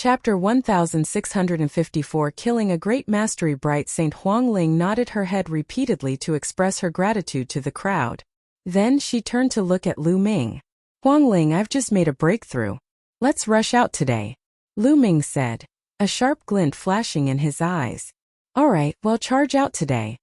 Chapter 1654. Killing a Great Mastery. Bright Saint Huangling nodded her head repeatedly to express her gratitude to the crowd. Then she turned to look at Lu Ming. Huangling, I've just made a breakthrough. Let's rush out today, Lu Ming said, a sharp glint flashing in his eyes. Alright, well, charge out today.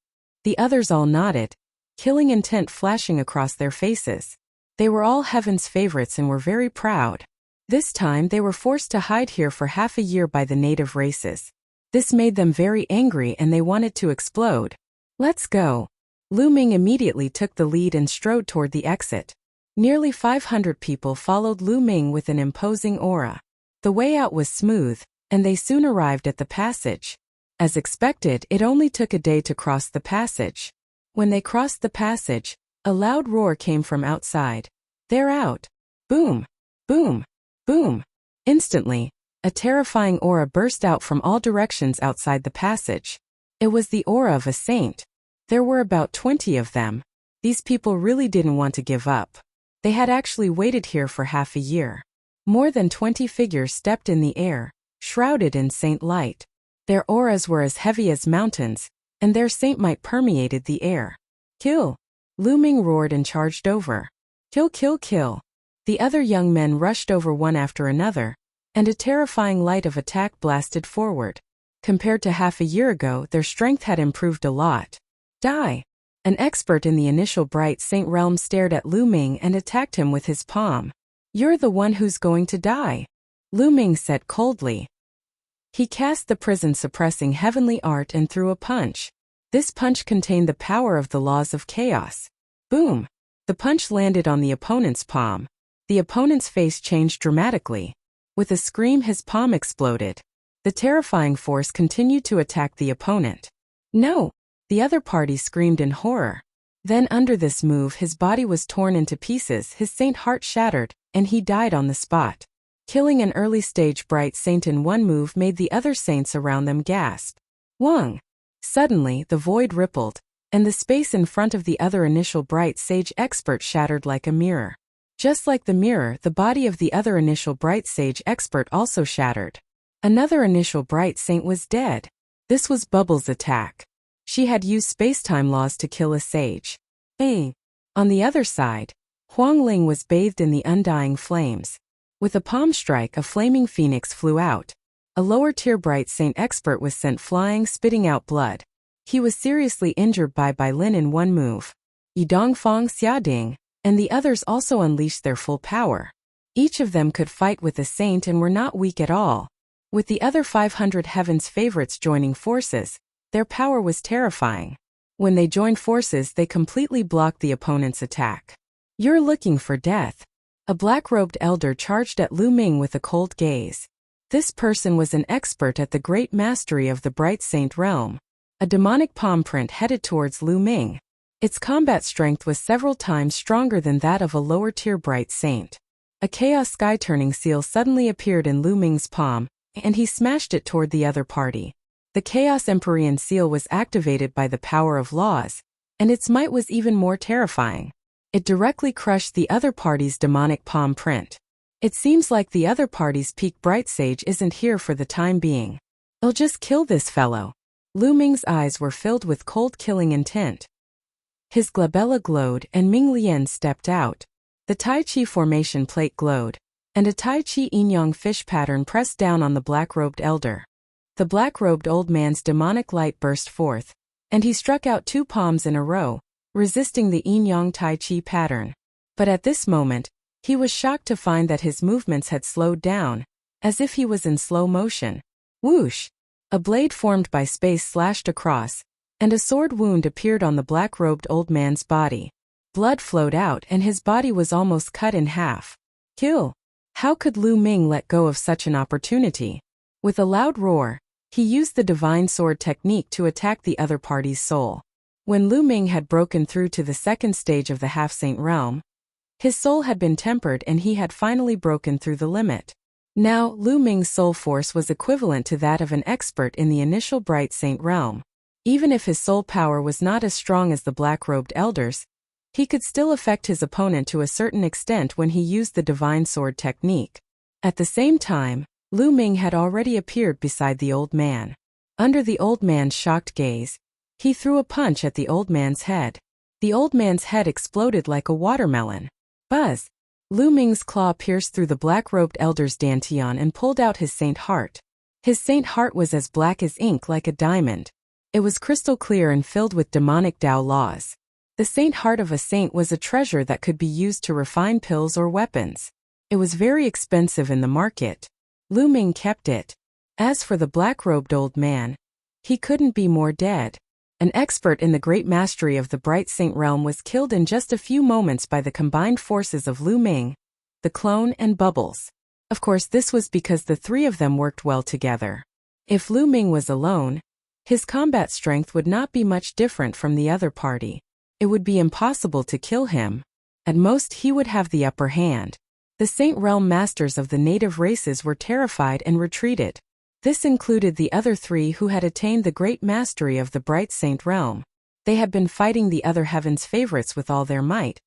The others all nodded, killing intent flashing across their faces. They were all Heaven's favorites and were very proud. This time they were forced to hide here for half a year by the native races. This made them very angry and they wanted to explode. Let's go. Lu Ming immediately took the lead and strode toward the exit. Nearly 500 people followed Lu Ming with an imposing aura. The way out was smooth, and they soon arrived at the passage. As expected, it only took a day to cross the passage. When they crossed the passage, a loud roar came from outside. They're out. Boom! Boom! Boom! Instantly, a terrifying aura burst out from all directions outside the passage. It was the aura of a saint. There were about 20 of them. These people really didn't want to give up. They had actually waited here for half a year. More than 20 figures stepped in the air, shrouded in saint light. Their auras were as heavy as mountains, and their saint might permeated the air. Kill! Lu Ming roared and charged over. Kill, kill, kill! The other young men rushed over one after another, and a terrifying light of attack blasted forward. Compared to half a year ago, their strength had improved a lot. Die! An expert in the initial Bright Saint realm stared at Lu Ming and attacked him with his palm. You're the one who's going to die, Lu Ming said coldly. He cast the prison-suppressing heavenly art and threw a punch. This punch contained the power of the laws of chaos. Boom! The punch landed on the opponent's palm. The opponent's face changed dramatically. With a scream, his palm exploded. The terrifying force continued to attack the opponent. No! The other party screamed in horror. Then under this move, his body was torn into pieces, his saint heart shattered, and he died on the spot. Killing an early-stage Bright Saint in one move made the other saints around them gasp. Wang! Suddenly, the void rippled, and the space in front of the other initial Bright Sage expert shattered like a mirror. Just like the mirror, the body of the other initial Bright Sage expert also shattered. Another initial Bright Saint was dead. This was Bubble's attack. She had used spacetime laws to kill a sage. On the other side, Huangling was bathed in the undying flames. With a palm strike, a flaming phoenix flew out. A lower-tier Bright Saint expert was sent flying, spitting out blood. He was seriously injured by Bai Lin in one move. Yidongfang Xiading and the others also unleashed their full power. Each of them could fight with a saint and were not weak at all. With the other 500 Heaven's favorites joining forces, their power was terrifying. When they joined forces, they completely blocked the opponent's attack. You're looking for death. A black-robed elder charged at Lu Ming with a cold gaze. This person was an expert at the great mastery of the Bright Saint realm. A demonic palm print headed towards Lu Ming. Its combat strength was several times stronger than that of a lower-tier Bright Saint. A chaos sky-turning seal suddenly appeared in Lu Ming's palm, and he smashed it toward the other party. The Chaos Empyrean seal was activated by the power of laws, and its might was even more terrifying. It directly crushed the other party's demonic palm print. It seems like the other party's peak Bright Sage isn't here for the time being. I'll just kill this fellow. Lu Ming's eyes were filled with cold killing intent. His glabella glowed and Ming Lian stepped out. The Tai Chi formation plate glowed, and a Tai Chi yin-yang fish pattern pressed down on the black-robed elder. The black-robed old man's demonic light burst forth, and he struck out two palms in a row, resisting the yin-yang Tai Chi pattern. But at this moment, he was shocked to find that his movements had slowed down, as if he was in slow motion. Whoosh! A blade formed by space slashed across, and a sword wound appeared on the black-robed old man's body. Blood flowed out and his body was almost cut in half. Kill! How could Lu Ming let go of such an opportunity? With a loud roar, he used the divine sword technique to attack the other party's soul. When Lu Ming had broken through to the second stage of the half-saint realm, his soul had been tempered and he had finally broken through the limit. Now, Lu Ming's soul force was equivalent to that of an expert in the initial Bright Saint realm. Even if his soul power was not as strong as the black-robed elders, he could still affect his opponent to a certain extent when he used the divine sword technique. At the same time, Lu Ming had already appeared beside the old man. Under the old man's shocked gaze, he threw a punch at the old man's head. The old man's head exploded like a watermelon. Buzz! Lu Ming's claw pierced through the black-robed elder's dantian and pulled out his saint heart. His saint heart was as black as ink, like a diamond. It was crystal clear and filled with demonic Tao laws. The saint heart of a saint was a treasure that could be used to refine pills or weapons. It was very expensive in the market. Lu Ming kept it. As for the black-robed old man, he couldn't be more dead. An expert in the great mastery of the Bright Saint realm was killed in just a few moments by the combined forces of Lu Ming, the clone, and Bubbles. Of course, this was because the three of them worked well together. If Lu Ming was alone, his combat strength would not be much different from the other party. It would be impossible to kill him. At most, he would have the upper hand. The Saint Realm masters of the native races were terrified and retreated. This included the other three who had attained the great mastery of the Bright Saint realm. They had been fighting the other heaven's favorites with all their might.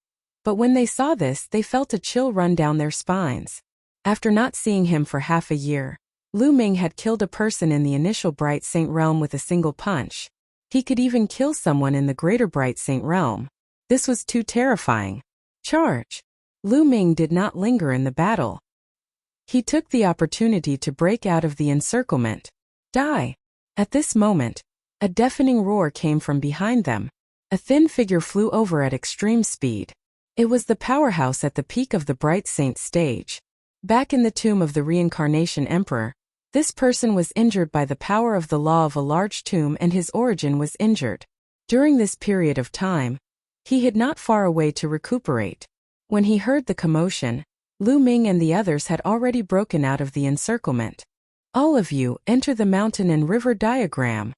But when they saw this, they felt a chill run down their spines. After not seeing him for half a year, Lu Ming had killed a person in the initial Bright Saint realm with a single punch. He could even kill someone in the greater Bright Saint realm. This was too terrifying. Charge! Lu Ming did not linger in the battle. He took the opportunity to break out of the encirclement. Die! At this moment, a deafening roar came from behind them. A thin figure flew over at extreme speed. It was the powerhouse at the peak of the Bright Saint stage. Back in the tomb of the Reincarnation Emperor, this person was injured by the power of the law of a large tomb, and his origin was injured. During this period of time, he hid not far away to recuperate. When he heard the commotion, Lu Ming and the others had already broken out of the encirclement. All of you, enter the mountain and river diagram.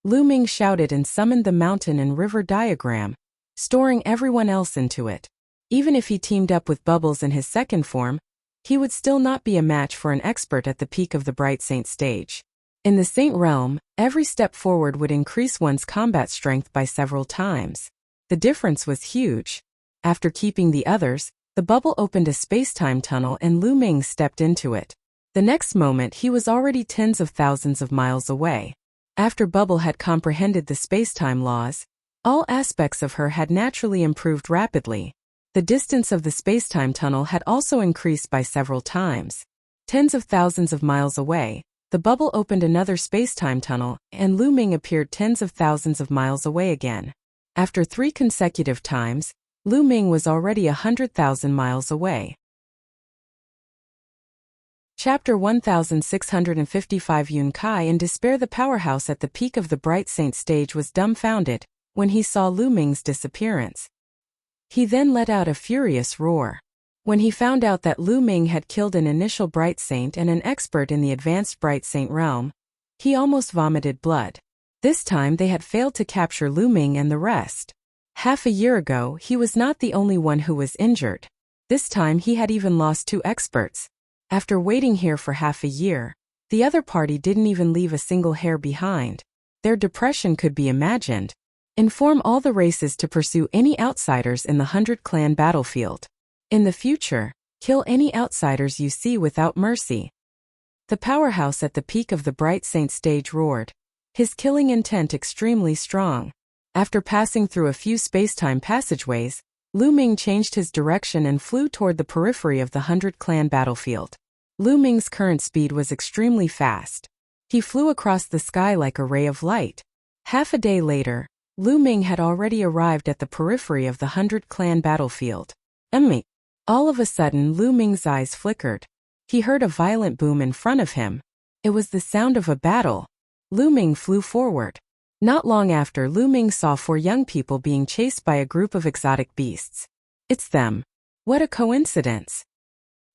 Lu Ming shouted and summoned the mountain and river diagram, storing everyone else into it. Even if he teamed up with Bubbles in his second form, he would still not be a match for an expert at the peak of the Bright Saint stage. In the Saint realm, every step forward would increase one's combat strength by several times. The difference was huge. After keeping the others, the bubble opened a space-time tunnel and Lu Ming stepped into it. The next moment he was already tens of thousands of miles away. After Bubble had comprehended the space-time laws, all aspects of her had naturally improved rapidly. The distance of the space-time tunnel had also increased by several times. Tens of thousands of miles away, the bubble opened another space-time tunnel, and Lu Ming appeared tens of thousands of miles away again. After 3 consecutive times, Lu Ming was already 100,000 miles away. Chapter 1655. Yun Kai. In despair, the powerhouse at the peak of the Bright Saint stage was dumbfounded when he saw Lu Ming's disappearance. He then let out a furious roar. When he found out that Lu Ming had killed an initial Bright Saint and an expert in the advanced Bright Saint realm, he almost vomited blood. This time they had failed to capture Lu Ming and the rest. Half a year ago, he was not the only one who was injured. This time he had even lost 2 experts. After waiting here for half a year, the other party didn't even leave a single hair behind. Their depression could be imagined. Inform all the races to pursue any outsiders in the 100-clan battlefield. In the future, kill any outsiders you see without mercy. The powerhouse at the peak of the Bright Saint stage roared, his killing intent extremely strong. After passing through a few space-time passageways, Lu Ming changed his direction and flew toward the periphery of the 100-clan battlefield. Lu Ming's current speed was extremely fast. He flew across the sky like a ray of light. Half a day later, Lu Ming had already arrived at the periphery of the 100-clan battlefield. All of a sudden, Lu Ming's eyes flickered. He heard a violent boom in front of him. It was the sound of a battle. Lu Ming flew forward. Not long after, Lu Ming saw 4 young people being chased by a group of exotic beasts. It's them. What a coincidence.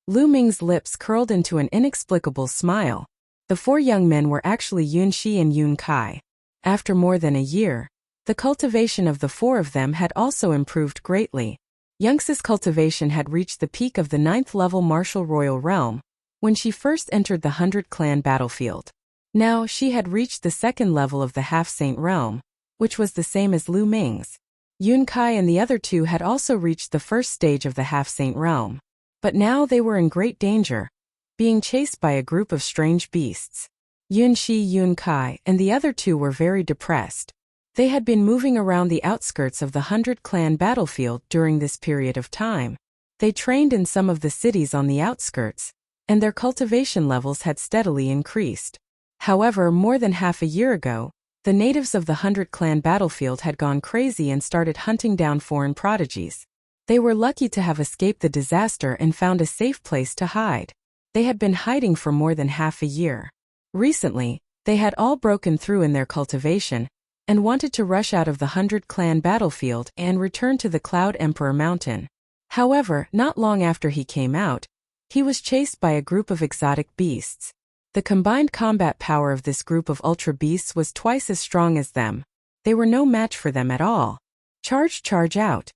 Lu Ming's lips curled into an inexplicable smile. The 4 young men were actually Yun Shi and Yun Kai. After more than a year, the cultivation of the 4 of them had also improved greatly. Yunxi's cultivation had reached the peak of the 9th level martial royal realm when she first entered the 100-clan battlefield. Now she had reached the 2nd level of the half-saint realm, which was the same as Lu Ming's. Yun Kai and the other 2 had also reached the 1st stage of the half-saint realm. But now they were in great danger. being chased by a group of strange beasts. Yunxi, Yunkai, and the other two were very depressed. They had been moving around the outskirts of the 100-clan battlefield during this period of time. They trained in some of the cities on the outskirts, and their cultivation levels had steadily increased. However, more than half a year ago, the natives of the 100-clan battlefield had gone crazy and started hunting down foreign prodigies. They were lucky to have escaped the disaster and found a safe place to hide. They had been hiding for more than half a year. Recently, they had all broken through in their cultivation and wanted to rush out of the 100-clan battlefield and return to the Cloud Emperor Mountain. However, not long after he came out, he was chased by a group of exotic beasts. The combined combat power of this group of ultra beasts was twice as strong as them. They were no match for them at all. Charge, charge out!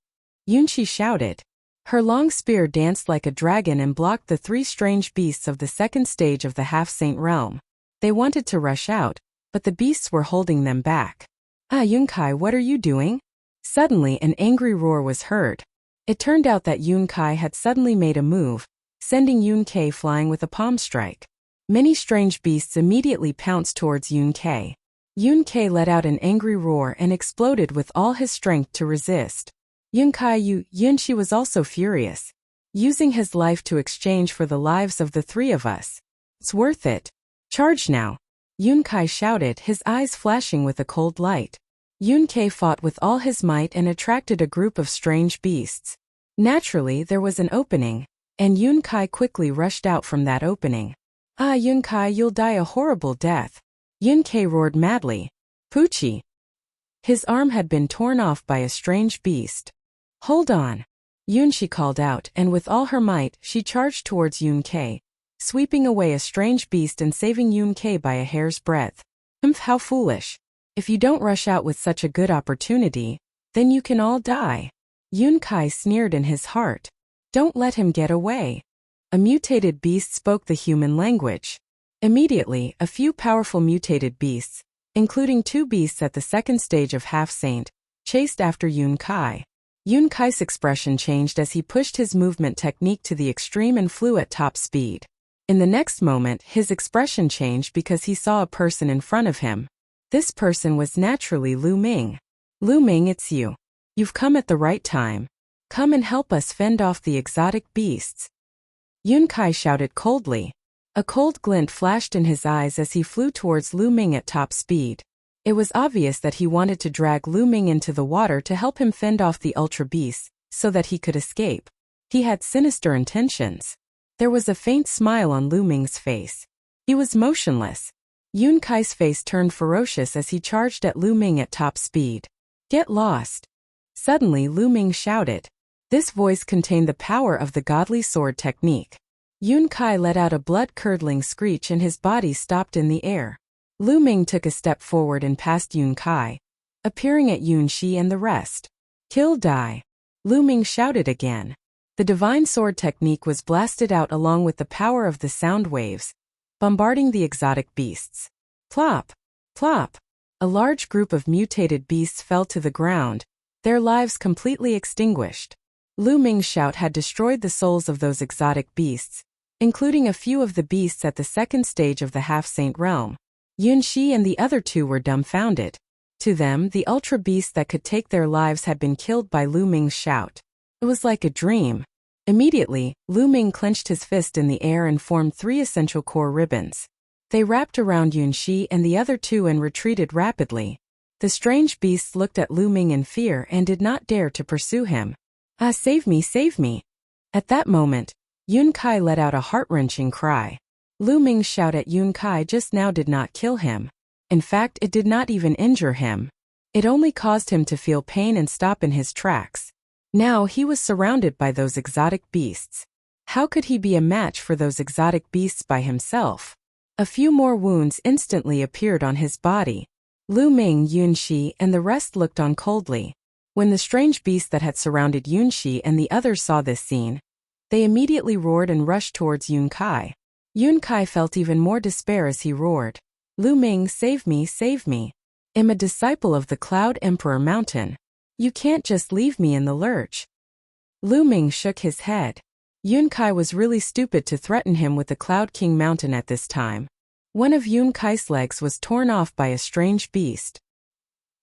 Yunxi shouted. Her long spear danced like a dragon and blocked the three strange beasts of the second stage of the half-saint realm. They wanted to rush out, but the beasts were holding them back. Ah, Yunkai, what are you doing? Suddenly an angry roar was heard. It turned out that Yunkai had suddenly made a move, sending Yunkei flying with a palm strike. Many strange beasts immediately pounced towards Yunkei. Yunkei let out an angry roar and exploded with all his strength to resist. Yunxi was also furious, using his life to exchange for the lives of the three of us. It's worth it. Charge now! Yunkai shouted, his eyes flashing with a cold light. Yunkei fought with all his might and attracted a group of strange beasts. Naturally, there was an opening, and Yunkai quickly rushed out from that opening. Ah, Yunkai, you'll die a horrible death. Yunkei roared madly. Poochie! His arm had been torn off by a strange beast. Hold on! Yunxi called out, and with all her might, she charged towards Yunkei, sweeping away a strange beast and saving Yunkei by a hair's breadth. How foolish! If you don't rush out with such a good opportunity, then you can all die. Yunkei sneered in his heart. Don't let him get away. A mutated beast spoke the human language. Immediately, a few powerful mutated beasts, including two beasts at the second stage of half-saint, chased after Yunkei. Yunkai's expression changed as he pushed his movement technique to the extreme and flew at top speed. In the next moment, his expression changed because he saw a person in front of him. This person was naturally Lu Ming. Lu Ming, it's you. You've come at the right time. Come and help us fend off the exotic beasts. Yunkei shouted coldly. A cold glint flashed in his eyes as he flew towards Lu Ming at top speed. It was obvious that he wanted to drag Lu Ming into the water to help him fend off the ultra beasts, so that he could escape. He had sinister intentions. There was a faint smile on Lu Ming's face. He was motionless. Yunkai's face turned ferocious as he charged at Lu Ming at top speed. Get lost! Suddenly Lu Ming shouted. This voice contained the power of the godly sword technique. Yunkei let out a blood-curdling screech and his body stopped in the air. Lu Ming took a step forward and passed Yunkei, appearing at Yunxi and the rest. Kill, die! Lu Ming shouted again. The divine sword technique was blasted out along with the power of the sound waves, bombarding the exotic beasts. Plop! Plop! A large group of mutated beasts fell to the ground, their lives completely extinguished. Lu Ming's shout had destroyed the souls of those exotic beasts, including a few of the beasts at the second stage of the half-saint realm. Yunxi and the other two were dumbfounded. To them, the ultra beasts that could take their lives had been killed by Lu Ming's shout. It was like a dream. Immediately, Lu Ming clenched his fist in the air and formed three essential core ribbons. They wrapped around Yunxi and the other two and retreated rapidly. The strange beasts looked at Lu Ming in fear and did not dare to pursue him. Ah, save me, save me! At that moment, Yunkei let out a heart-wrenching cry. Lu Ming's shout at Yunkei just now did not kill him. In fact, it did not even injure him. It only caused him to feel pain and stop in his tracks. Now he was surrounded by those exotic beasts. How could he be a match for those exotic beasts by himself? A few more wounds instantly appeared on his body. Lu Ming, Yunxi, and the rest looked on coldly. When the strange beasts that had surrounded Yunxi and the others saw this scene, they immediately roared and rushed towards Yunkei. Yunkei felt even more despair as he roared. Lu Ming, save me, save me. I'm a disciple of the Cloud Emperor Mountain. You can't just leave me in the lurch. Lu Ming shook his head. Yun Kai was really stupid to threaten him with the Cloud King Mountain at this time. One of Yun Kai's legs was torn off by a strange beast.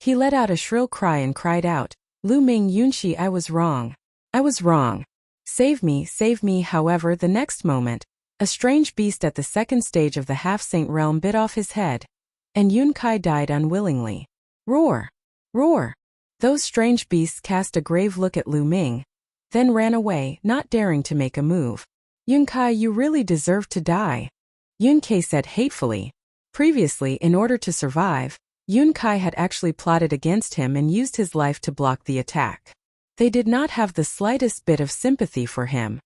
He let out a shrill cry and cried out, "Lu Ming Yunshi, I was wrong. I was wrong. Save me, save me." However, the next moment, a strange beast at the second stage of the half-saint realm bit off his head, and Yun Kai died unwillingly. Roar! Roar! Those strange beasts cast a grave look at Lu Ming, then ran away, not daring to make a move. "Yun Kai, you really deserve to die," Yun Kai said hatefully. Previously, in order to survive, Yun Kai had actually plotted against him and used his life to block the attack. They did not have the slightest bit of sympathy for him.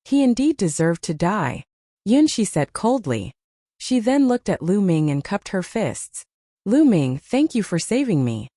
He indeed deserved to die, Yun Shi said coldly. She then looked at Lu Ming and cupped her fists. "Lu Ming, thank you for saving me."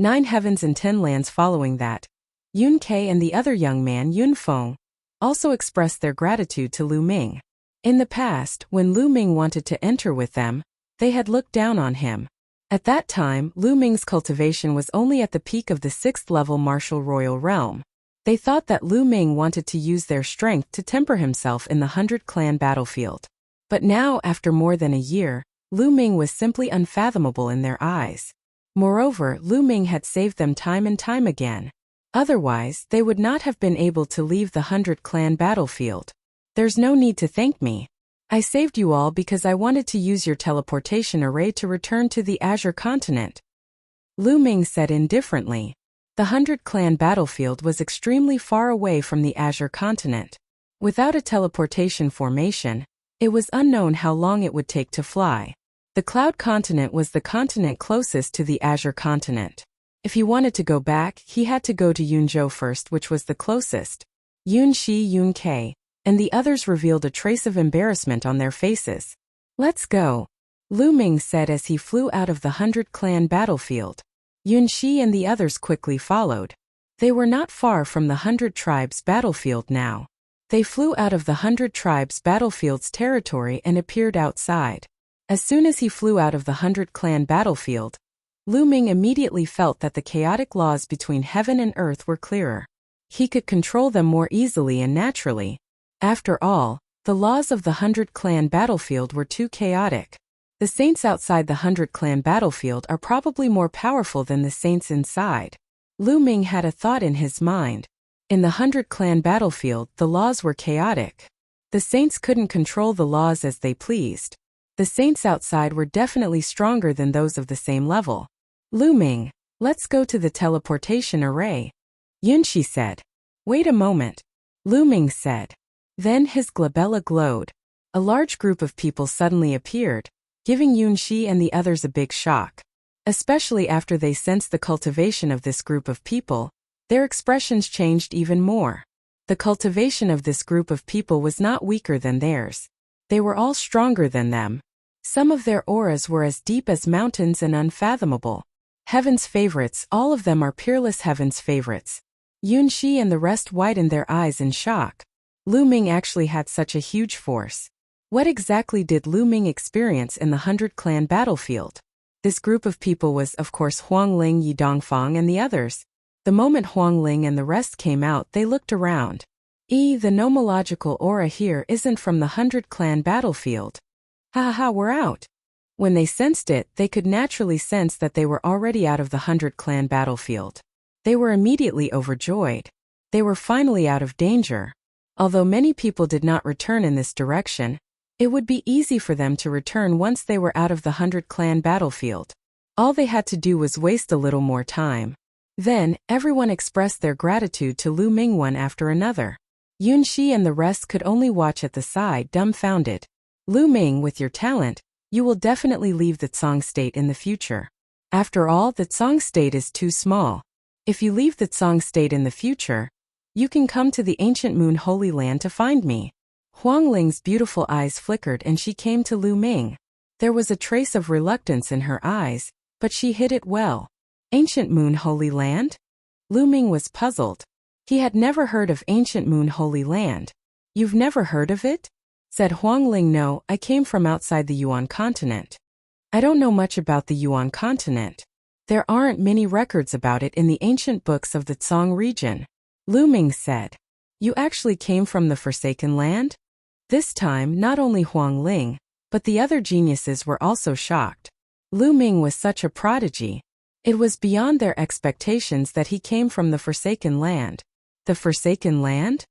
9 heavens and 10 lands. Following that, Yun Kai and the other young man Yun Feng also expressed their gratitude to Lu Ming. In the past, when Lu Ming wanted to enter with them, they had looked down on him. At that time, Lu Ming's cultivation was only at the peak of the 6th level martial royal realm. They thought that Lu Ming wanted to use their strength to temper himself in the 100 clan battlefield. But now, after more than a year, Lu Ming was simply unfathomable in their eyes. Moreover, Lu Ming had saved them time and time again. Otherwise, they would not have been able to leave the 100 clan battlefield. "There's no need to thank me. I saved you all because I wanted to use your teleportation array to return to the Azure continent," Lu Ming said indifferently. The 100 clan battlefield was extremely far away from the Azure continent. Without a teleportation formation, it was unknown how long it would take to fly. The Cloud continent was the continent closest to the Azure continent. If he wanted to go back, he had to go to Yunzhou first, which was the closest. Yun Shi, Yun Kai, and the others revealed a trace of embarrassment on their faces. "Let's go," Lu Ming said as he flew out of the 100 clan battlefield. Yun Shi and the others quickly followed. They were not far from the 100 tribes battlefield now. They flew out of the 100 tribes battlefield's territory and appeared outside. As soon as he flew out of the 100 clan battlefield, Lu Ming immediately felt that the chaotic laws between heaven and earth were clearer. He could control them more easily and naturally. After all, the laws of the 100 clan battlefield were too chaotic. The saints outside the 100 clan battlefield are probably more powerful than the saints inside. Lu Ming had a thought in his mind. In the 100 clan battlefield, the laws were chaotic. The saints couldn't control the laws as they pleased. The saints outside were definitely stronger than those of the same level. "Lu Ming, let's go to the teleportation array," Yun Shi said. "Wait a moment," Lu Ming said. Then his glabella glowed. A large group of people suddenly appeared, giving Yun Shi and the others a big shock. Especially after they sensed the cultivation of this group of people, their expressions changed even more. The cultivation of this group of people was not weaker than theirs. They were all stronger than them. Some of their auras were as deep as mountains and unfathomable. Heaven's favorites, all of them are peerless heaven's favorites. Yun Shi and the rest widened their eyes in shock. Lu Ming actually had such a huge force. What exactly did Lu Ming experience in the 100 clan battlefield? This group of people was, of course, Huang Ling, Yi Dongfang, and the others. The moment Huang Ling and the rest came out, they looked around. The nomological aura here isn't from the 100 clan battlefield. Ha ha ha, we're out. When they sensed it, they could naturally sense that they were already out of the 100 clan battlefield. They were immediately overjoyed. They were finally out of danger. Although many people did not return in this direction, it would be easy for them to return once they were out of the 100 clan battlefield. All they had to do was waste a little more time. Then, everyone expressed their gratitude to Lu Ming one after another. Yun Shi and the rest could only watch at the side, dumbfounded. "Lu Ming, with your talent, you will definitely leave the Tsang state in the future. After all, the Tsang state is too small. If you leave the Tsang state in the future, you can come to the ancient Moon Holy Land to find me." Huang Ling's beautiful eyes flickered and she came to Lu Ming. There was a trace of reluctance in her eyes, but she hid it well. Ancient Moon Holy Land? Lu Ming was puzzled. He had never heard of Ancient Moon Holy Land. "You've never heard of it?" said Huang Ling. "No, I came from outside the Yuan continent. I don't know much about the Yuan continent. There aren't many records about it in the ancient books of the Tsang region." Lu Ming said. You actually came from the Forsaken Land? This time, not only Huang Ling, but the other geniuses were also shocked. Lu Ming was such a prodigy. It was beyond their expectations that he came from the Forsaken Land. The Forsaken Land?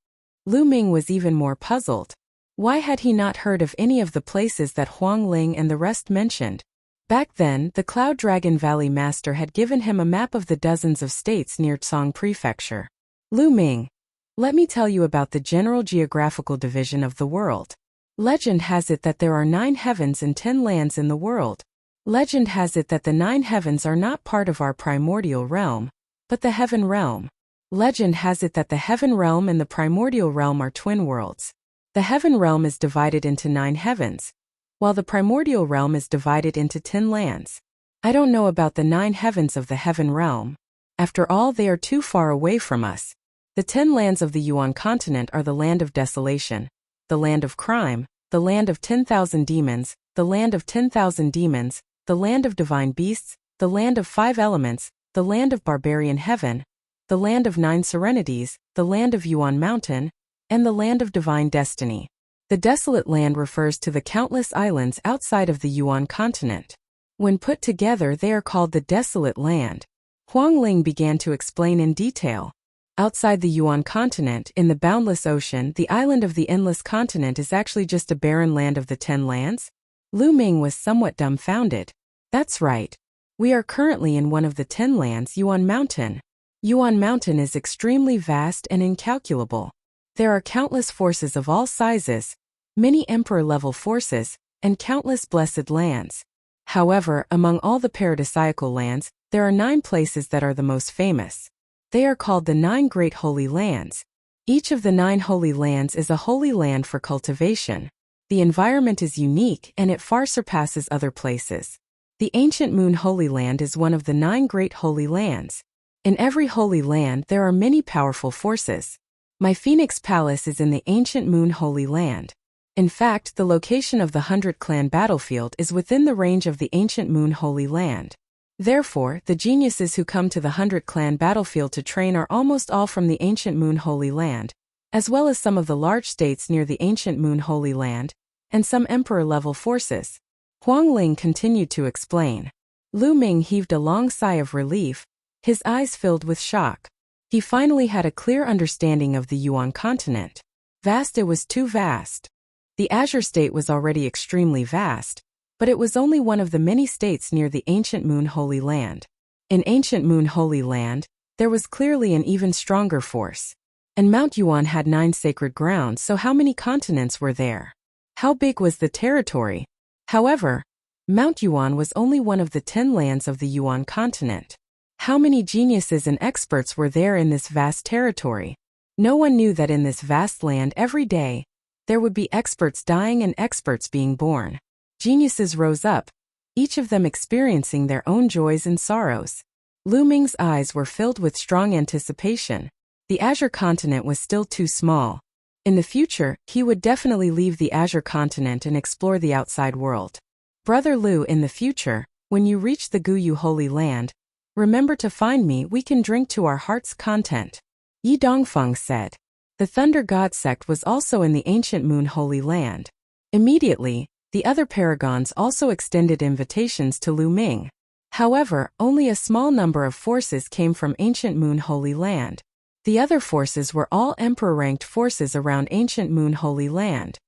Lu Ming was even more puzzled. Why had he not heard of any of the places that Huang Ling and the rest mentioned? Back then, the Cloud Dragon Valley Master had given him a map of the dozens of states near Tsang Prefecture. Lu Ming, let me tell you about the general geographical division of the world. Legend has it that there are 9 heavens and 10 lands in the world. Legend has it that the 9 heavens are not part of our primordial realm, but the heaven realm. Legend has it that the heaven realm and the primordial realm are twin worlds. The heaven realm is divided into 9 heavens, while the primordial realm is divided into 10 lands. I don't know about the 9 heavens of the heaven realm. After all, they are too far away from us. The 10 lands of the Yuan continent are the land of desolation, the land of crime, the land of 10,000 demons, the land of 10,000 demons, the land of divine beasts, the land of 5 elements, the land of barbarian heaven, the land of 9 serenities, the land of Yuan mountain, and the land of divine destiny. The desolate land refers to the countless islands outside of the Yuan continent. When put together, they are called the desolate land. Huang Ling began to explain in detail. Outside the Yuan continent, in the boundless ocean, the island of the endless continent is actually just a barren land of the 10 lands? Lu Ming was somewhat dumbfounded. That's right. We are currently in one of the 10 lands, Yuan Mountain. Yuan Mountain is extremely vast and incalculable. There are countless forces of all sizes, many emperor-level forces, and countless blessed lands. However, among all the paradisiacal lands, there are 9 places that are the most famous. They are called the 9 Great Holy Lands. Each of the 9 holy lands is a holy land for cultivation. The environment is unique and it far surpasses other places. The Ancient Moon Holy Land is one of the 9 Great Holy Lands. In every holy land, there are many powerful forces. My Phoenix Palace is in the Ancient Moon Holy Land. In fact, the location of the 100 Clan battlefield is within the range of the Ancient Moon Holy Land. Therefore, the geniuses who come to the 100 Clan battlefield to train are almost all from the Ancient Moon Holy Land, as well as some of the large states near the Ancient Moon Holy Land, and some emperor-level forces. Huang Ling continued to explain. Lu Ming heaved a long sigh of relief, his eyes filled with shock. He finally had a clear understanding of the Yuan continent. Vast, it was too vast. The Azure State was already extremely vast, but it was only one of the many states near the Ancient Moon Holy Land. In Ancient Moon Holy Land, there was clearly an even stronger force. And Mount Yuan had 9 sacred grounds, so how many continents were there? How big was the territory? However, Mount Yuan was only one of the 10 lands of the Yuan continent. How many geniuses and experts were there in this vast territory? No one knew that in this vast land every day, there would be experts dying and experts being born. Geniuses rose up, each of them experiencing their own joys and sorrows. Lu Ming's eyes were filled with strong anticipation. The Azure continent was still too small. In the future, he would definitely leave the Azure continent and explore the outside world. Brother Lu, in the future, when you reach the Guyu Holy Land, remember to find me, we can drink to our heart's content. Yi Dongfeng said. The Thunder God sect was also in the Ancient Moon Holy Land. Immediately, the other paragons also extended invitations to Lu Ming. However, only a small number of forces came from Ancient Moon Holy Land. The other forces were all emperor-ranked forces around Ancient Moon Holy Land.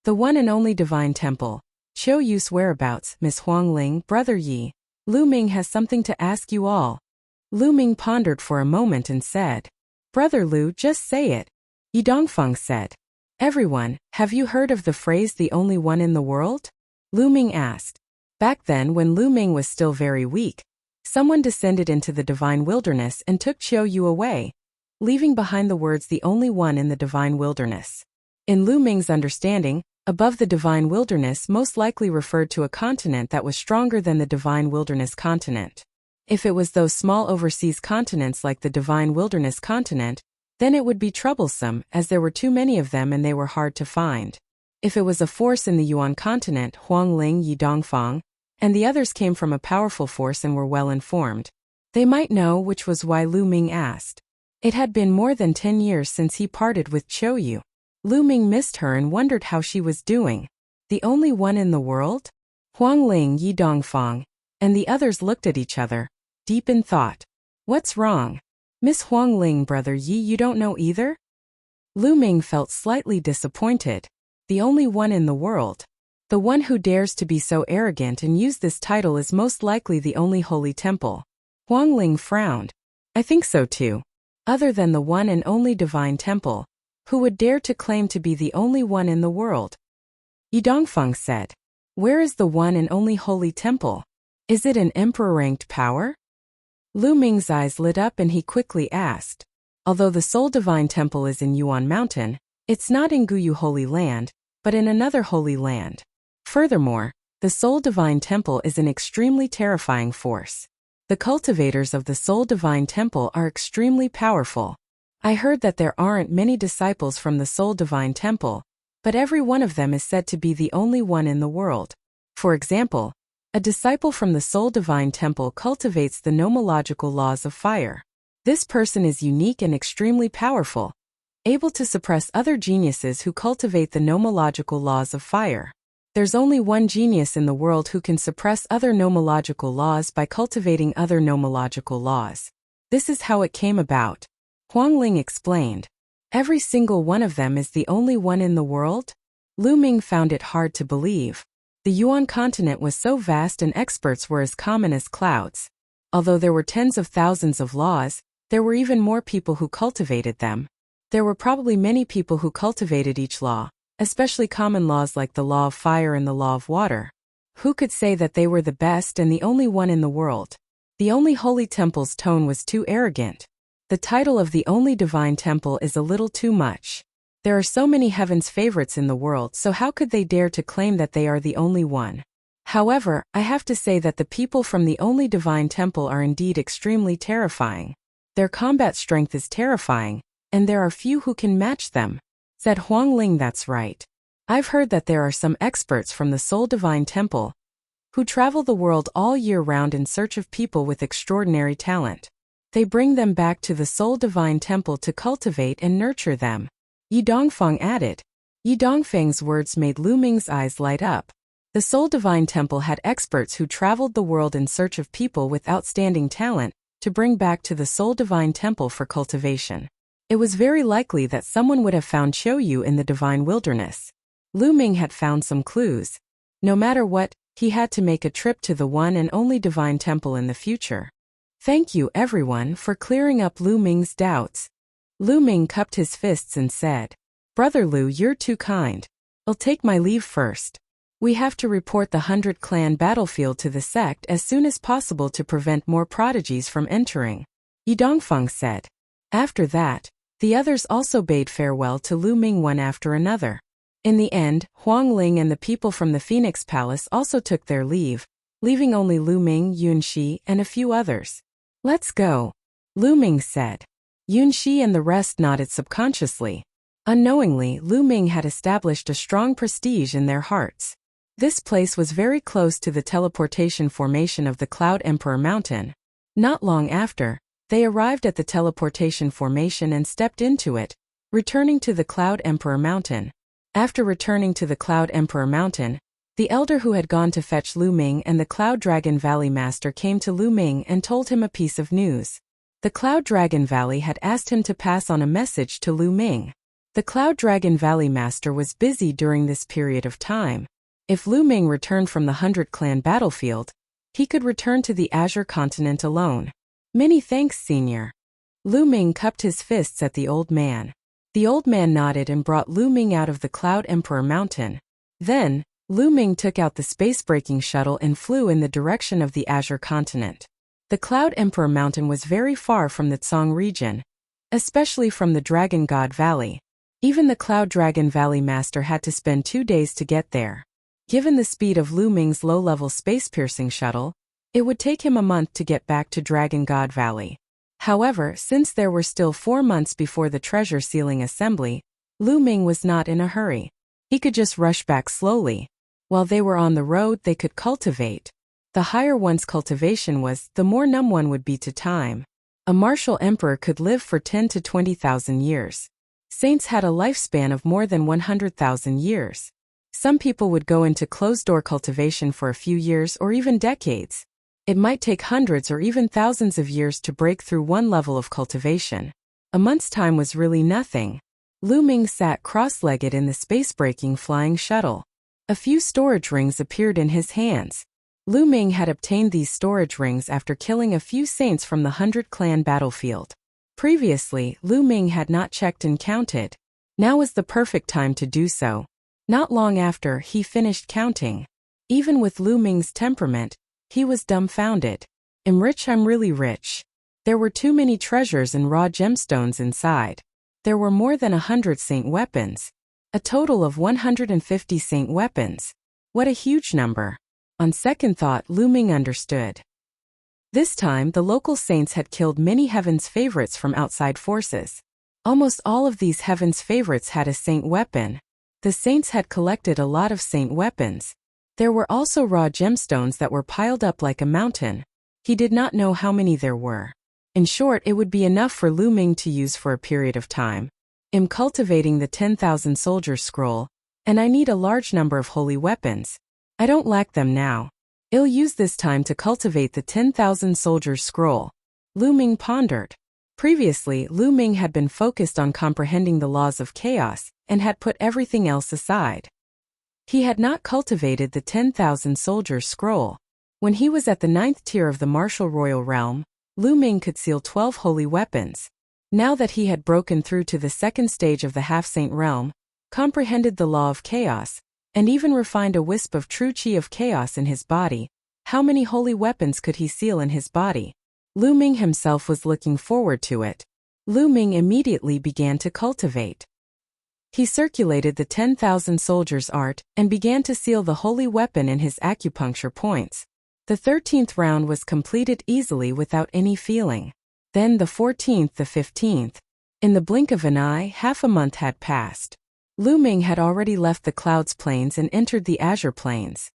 The one and only Divine Temple. Qiu Yu's whereabouts, Miss Huang Ling, Brother Yi. Lu Ming has something to ask you all. Lu Ming pondered for a moment and said, Brother Lu, just say it. Yi Dongfeng said. Everyone, have you heard of the phrase the only one in the world? Lu Ming asked. Back then, when Lu Ming was still very weak, someone descended into the divine wilderness and took Qiu Yu away, leaving behind the words the only one in the divine wilderness. In Lu Ming's understanding, above the divine wilderness most likely referred to a continent that was stronger than the divine wilderness continent. If it was those small overseas continents like the divine wilderness continent, then it would be troublesome, as there were too many of them and they were hard to find. If it was a force in the Yuan continent, Huang Ling, Yi Dongfeng, and the others came from a powerful force and were well informed, They might know, which was why Lu Ming asked. It had been more than 10 years since he parted with Chou Yu. Lu Ming missed her and wondered how she was doing. The only one in the world? Huang Ling, Yi Dongfang, and the others looked at each other, deep in thought. What's wrong? Miss Huang Ling, brother Yi, you don't know either? Lu Ming felt slightly disappointed. The only one in the world. The one who dares to be so arrogant and use this title is most likely the only holy temple. Huang Ling frowned. I think so too. Other than the one and only divine temple, who would dare to claim to be the only one in the world? Yi Dongfeng said. Where is the one and only holy temple? Is it an emperor-ranked power? Lu Ming's eyes lit up and he quickly asked. Although the sole divine temple is in Yuan Mountain, it's not in Guyu Holy Land, but in another holy land. Furthermore, the sole divine temple is an extremely terrifying force. The cultivators of the sole divine temple are extremely powerful. I heard that there aren't many disciples from the sole divine temple, but every one of them is said to be the only one in the world. For example, a disciple from the sole divine temple cultivates the nomological laws of fire. This person is unique and extremely powerful, able to suppress other geniuses who cultivate the nomological laws of fire. There's only one genius in the world who can suppress other nomological laws by cultivating other nomological laws. This is how it came about. Huang Ling explained. Every single one of them is the only one in the world? Lu Ming found it hard to believe. The Yuan continent was so vast and experts were as common as clouds. Although there were tens of thousands of laws, there were even more people who cultivated them. There were probably many people who cultivated each law, especially common laws like the law of fire and the law of water. Who could say that they were the best and the only one in the world? The only holy temple's tone was too arrogant. The title of the only divine temple is a little too much. There are so many heaven's favorites in the world, so how could they dare to claim that they are the only one? However, I have to say that the people from the only divine temple are indeed extremely terrifying. Their combat strength is terrifying, and there are few who can match them, said Huang Ling. That's right. I've heard that there are some experts from the sole divine temple who travel the world all year round in search of people with extraordinary talent. They bring them back to the sole divine temple to cultivate and nurture them. Yi Dongfeng added. Yi Dongfeng's words made Lu Ming's eyes light up. The sole divine temple had experts who traveled the world in search of people with outstanding talent to bring back to the sole divine temple for cultivation. It was very likely that someone would have found Chou Yu in the divine wilderness. Lu Ming had found some clues. No matter what, he had to make a trip to the one and only divine temple in the future. Thank you everyone for clearing up Lu Ming's doubts. Lu Ming cupped his fists and said, Brother Lu, you're too kind. I'll take my leave first. We have to report the 100 clan battlefield to the sect as soon as possible to prevent more prodigies from entering. Yi Dongfeng said. After that, the others also bade farewell to Lu Ming one after another. In the end, Huang Ling and the people from the Phoenix Palace also took their leave, leaving only Lu Ming, Yunxi, and a few others. Let's go, Lu Ming said. Yunxi and the rest nodded subconsciously. Unknowingly, Lu Ming had established a strong prestige in their hearts. This place was very close to the teleportation formation of the Cloud Emperor Mountain. Not long after, they arrived at the teleportation formation and stepped into it, returning to the Cloud Emperor Mountain. After returning to the Cloud Emperor Mountain, the elder who had gone to fetch Lu Ming and the Cloud Dragon Valley Master came to Lu Ming and told him a piece of news. The Cloud Dragon Valley had asked him to pass on a message to Lu Ming. The Cloud Dragon Valley Master was busy during this period of time. If Lu Ming returned from the 100 Clan battlefield, he could return to the Azure continent alone. Many thanks, Senior. Lu Ming cupped his fists at the old man. The old man nodded and brought Lu Ming out of the Cloud Emperor Mountain. Then, Lu Ming took out the space-breaking shuttle and flew in the direction of the Azure continent. The Cloud Emperor Mountain was very far from the Tsong region, especially from the Dragon God Valley. Even the Cloud Dragon Valley Master had to spend 2 days to get there. Given the speed of Lu Ming's low-level space-piercing shuttle, it would take him a month to get back to Dragon God Valley. However, since there were still 4 months before the treasure sealing assembly, Lu Ming was not in a hurry. He could just rush back slowly. While they were on the road, they could cultivate. The higher one's cultivation was, the more numb one would be to time. A martial emperor could live for 10 to 20,000 years. Saints had a lifespan of more than 100,000 years. Some people would go into closed-door cultivation for a few years or even decades. It might take hundreds or even thousands of years to break through one level of cultivation. A month's time was really nothing. Lu Ming sat cross-legged in the space-breaking flying shuttle. A few storage rings appeared in his hands. Lu Ming had obtained these storage rings after killing a few saints from the 100 Clan battlefield. Previously, Lu Ming had not checked and counted. Now was the perfect time to do so. Not long after, he finished counting. Even with Lu Ming's temperament, he was dumbfounded. I'm really rich. There were too many treasures and raw gemstones inside. There were more than 100 saint weapons. A total of 150 saint weapons. What a huge number. On second thought, Lu Ming understood. This time, the local saints had killed many heaven's favorites from outside forces. Almost all of these heaven's favorites had a saint weapon. The saints had collected a lot of saint weapons. There were also raw gemstones that were piled up like a mountain. He did not know how many there were. In short, it would be enough for Lu Ming to use for a period of time. I'm cultivating the 10,000 soldier scroll, and I need a large number of holy weapons. I don't lack them now. I'll use this time to cultivate the 10,000 soldier scroll. Lu Ming pondered. Previously, Lu Ming had been focused on comprehending the laws of chaos and had put everything else aside. He had not cultivated the 10,000 soldier scroll. When he was at the 9th tier of the martial royal realm, Lu Ming could seal 12 holy weapons. Now that he had broken through to the 2nd stage of the half-saint realm, comprehended the law of chaos, and even refined a wisp of true chi of chaos in his body, how many holy weapons could he seal in his body? Lu Ming himself was looking forward to it. Lu Ming immediately began to cultivate. He circulated the 10,000 soldiers' art and began to seal the holy weapon in his acupuncture points. The 13th round was completed easily without any feeling. Then the 14th, the 15th. In the blink of an eye, half a month had passed. Lu Ming had already left the Clouds Plains and entered the Azure Plains.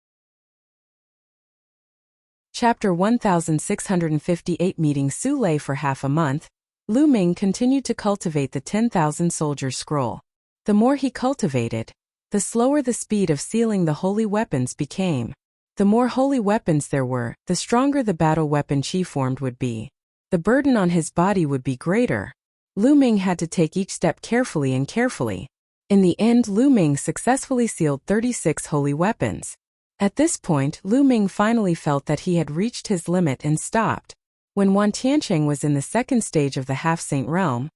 Chapter 1658. Meeting Su Lei. For half a month, Lu Ming continued to cultivate the 10,000 soldier scroll. The more he cultivated, the slower the speed of sealing the holy weapons became. The more holy weapons there were, the stronger the battle weapon chi formed would be. The burden on his body would be greater. Lu Ming had to take each step carefully and carefully. In the end, Lu Ming successfully sealed 36 holy weapons. At this point, Lu Ming finally felt that he had reached his limit and stopped. When Wan Tiancheng was in the 2nd stage of the half-saint realm,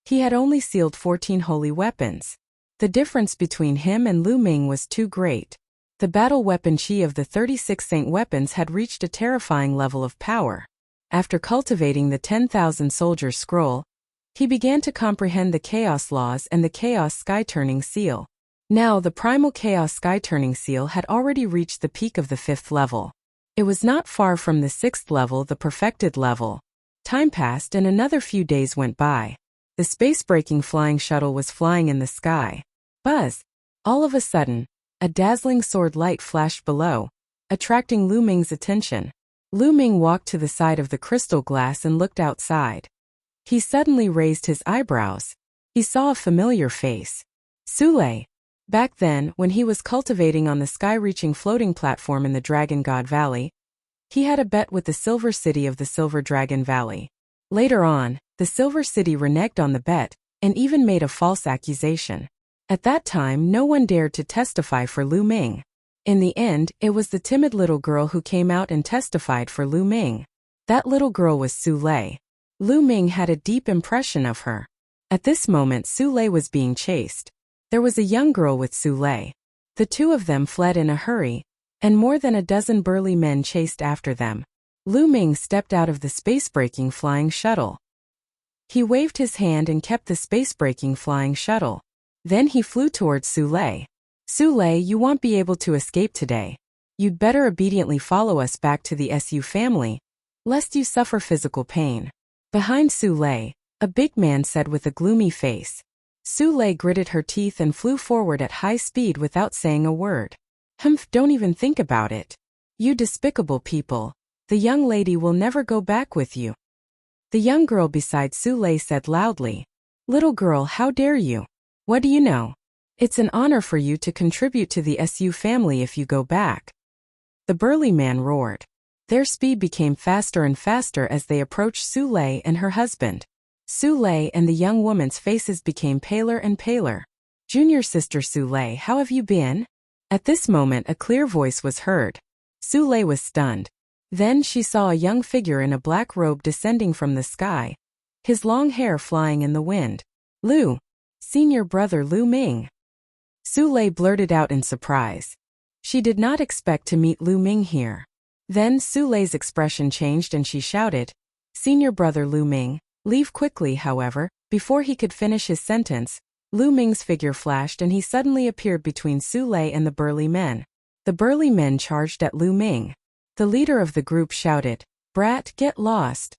he had only sealed 14 holy weapons. The difference between him and Lu Ming was too great. The battle weapon chi of the 36 saint weapons had reached a terrifying level of power. After cultivating the 10,000 soldier scroll, he began to comprehend the chaos laws and the chaos sky-turning seal. Now the primal chaos sky-turning seal had already reached the peak of the 5th level. It was not far from the 6th level, the perfected level. Time passed and another few days went by. The space-breaking flying shuttle was flying in the sky. Buzz! All of a sudden, a dazzling sword light flashed below, attracting Lu Ming's attention. Lu Ming walked to the side of the crystal glass and looked outside. He suddenly raised his eyebrows. He saw a familiar face. Su Lei. Back then, when he was cultivating on the sky-reaching floating platform in the Dragon God Valley, he had a bet with the Silver City of the Silver Dragon Valley. Later on, the Silver City reneged on the bet and even made a false accusation. At that time, no one dared to testify for Lu Ming. In the end, it was the timid little girl who came out and testified for Lu Ming. That little girl was Su Lei. Lu Ming had a deep impression of her. At this moment, Su Lei was being chased. There was a young girl with Su Lei. The two of them fled in a hurry, and more than a dozen burly men chased after them. Lu Ming stepped out of the space-breaking flying shuttle. He waved his hand and kept the space-breaking flying shuttle. Then he flew towards Su Lei. Su Lei, you won't be able to escape today. You'd better obediently follow us back to the Su family, lest you suffer physical pain. Behind Su Lei, a big man said with a gloomy face. Su Lei gritted her teeth and flew forward at high speed without saying a word. Don't even think about it. You despicable people. The young lady will never go back with you. The young girl beside Sule said loudly. Little girl, how dare you? What do you know? It's an honor for you to contribute to the SU family if you go back. The burly man roared. Their speed became faster and faster as they approached Sule and her husband. Sule and the young woman's faces became paler and paler. Junior sister Sule, how have you been? At this moment a clear voice was heard. Sule was stunned. Then she saw a young figure in a black robe descending from the sky, his long hair flying in the wind. Lu. Senior brother Lu Ming. Sule blurted out in surprise. She did not expect to meet Lu Ming here. Then Sule's expression changed and she shouted, Senior brother Lu Ming, leave quickly. However, before he could finish his sentence, Lu Ming's figure flashed and he suddenly appeared between Sule and the burly men. The burly men charged at Lu Ming. The leader of the group shouted, Brat, get lost.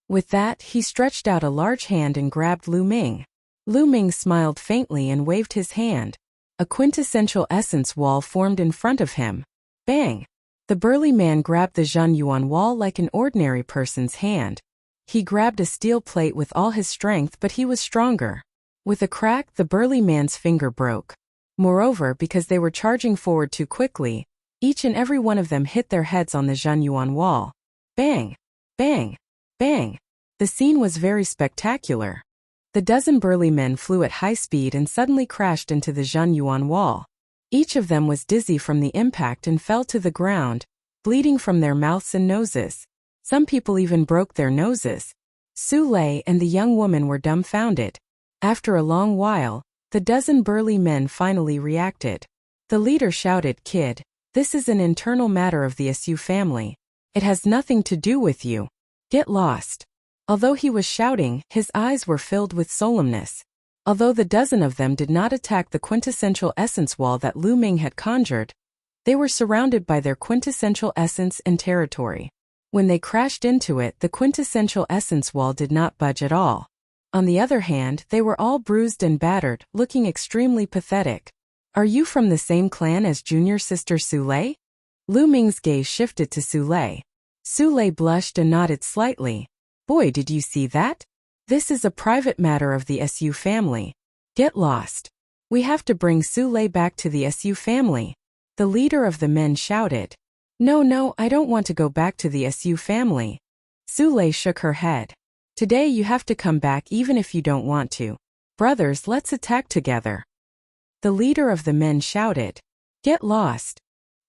With that, he stretched out a large hand and grabbed Lu Ming. Lu Ming smiled faintly and waved his hand. A quintessential essence wall formed in front of him. Bang! The burly man grabbed the Zhenyuan wall like an ordinary person's hand. He grabbed a steel plate with all his strength, but he was stronger. With a crack, the burly man's finger broke. Moreover, because they were charging forward too quickly, each and every one of them hit their heads on the Zhenyuan wall. Bang! Bang! Bang! The scene was very spectacular. The dozen burly men flew at high speed and suddenly crashed into the Zhenyuan wall. Each of them was dizzy from the impact and fell to the ground, bleeding from their mouths and noses. Some people even broke their noses. Sule and the young woman were dumbfounded. After a long while, the dozen burly men finally reacted. The leader shouted, Kid, this is an internal matter of the SU family. It has nothing to do with you. Get lost. Although he was shouting, his eyes were filled with solemnness. Although the dozen of them did not attack the quintessential essence wall that Lu Ming had conjured, they were surrounded by their quintessential essence and territory. When they crashed into it, the quintessential essence wall did not budge at all. On the other hand, they were all bruised and battered, looking extremely pathetic. Are you from the same clan as junior sister Sule? Lu Ming's gaze shifted to Sule. Sule blushed and nodded slightly. Boy, did you see that? This is a private matter of the SU family. Get lost. We have to bring Sule back to the SU family. The leader of the men shouted. No, I don't want to go back to the SU family. Sule shook her head. Today you have to come back even if you don't want to. Brothers, let's attack together. The leader of the men shouted. Get lost.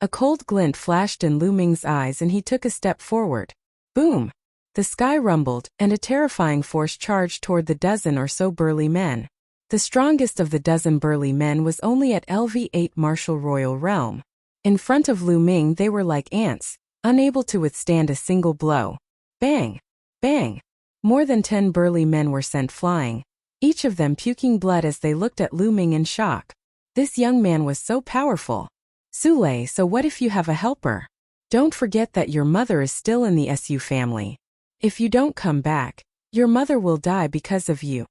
A cold glint flashed in Lu Ming's eyes and he took a step forward. Boom! The sky rumbled, and a terrifying force charged toward the dozen or so burly men. The strongest of the dozen burly men was only at LV8 Martial Royal Realm. In front of Lu Ming they were like ants, unable to withstand a single blow. Bang! Bang! More than 10 burly men were sent flying, each of them puking blood as they looked at Lu Ming in shock. This young man was so powerful. Sule, so what if you have a helper? Don't forget that your mother is still in the SU family. If you don't come back, your mother will die because of you.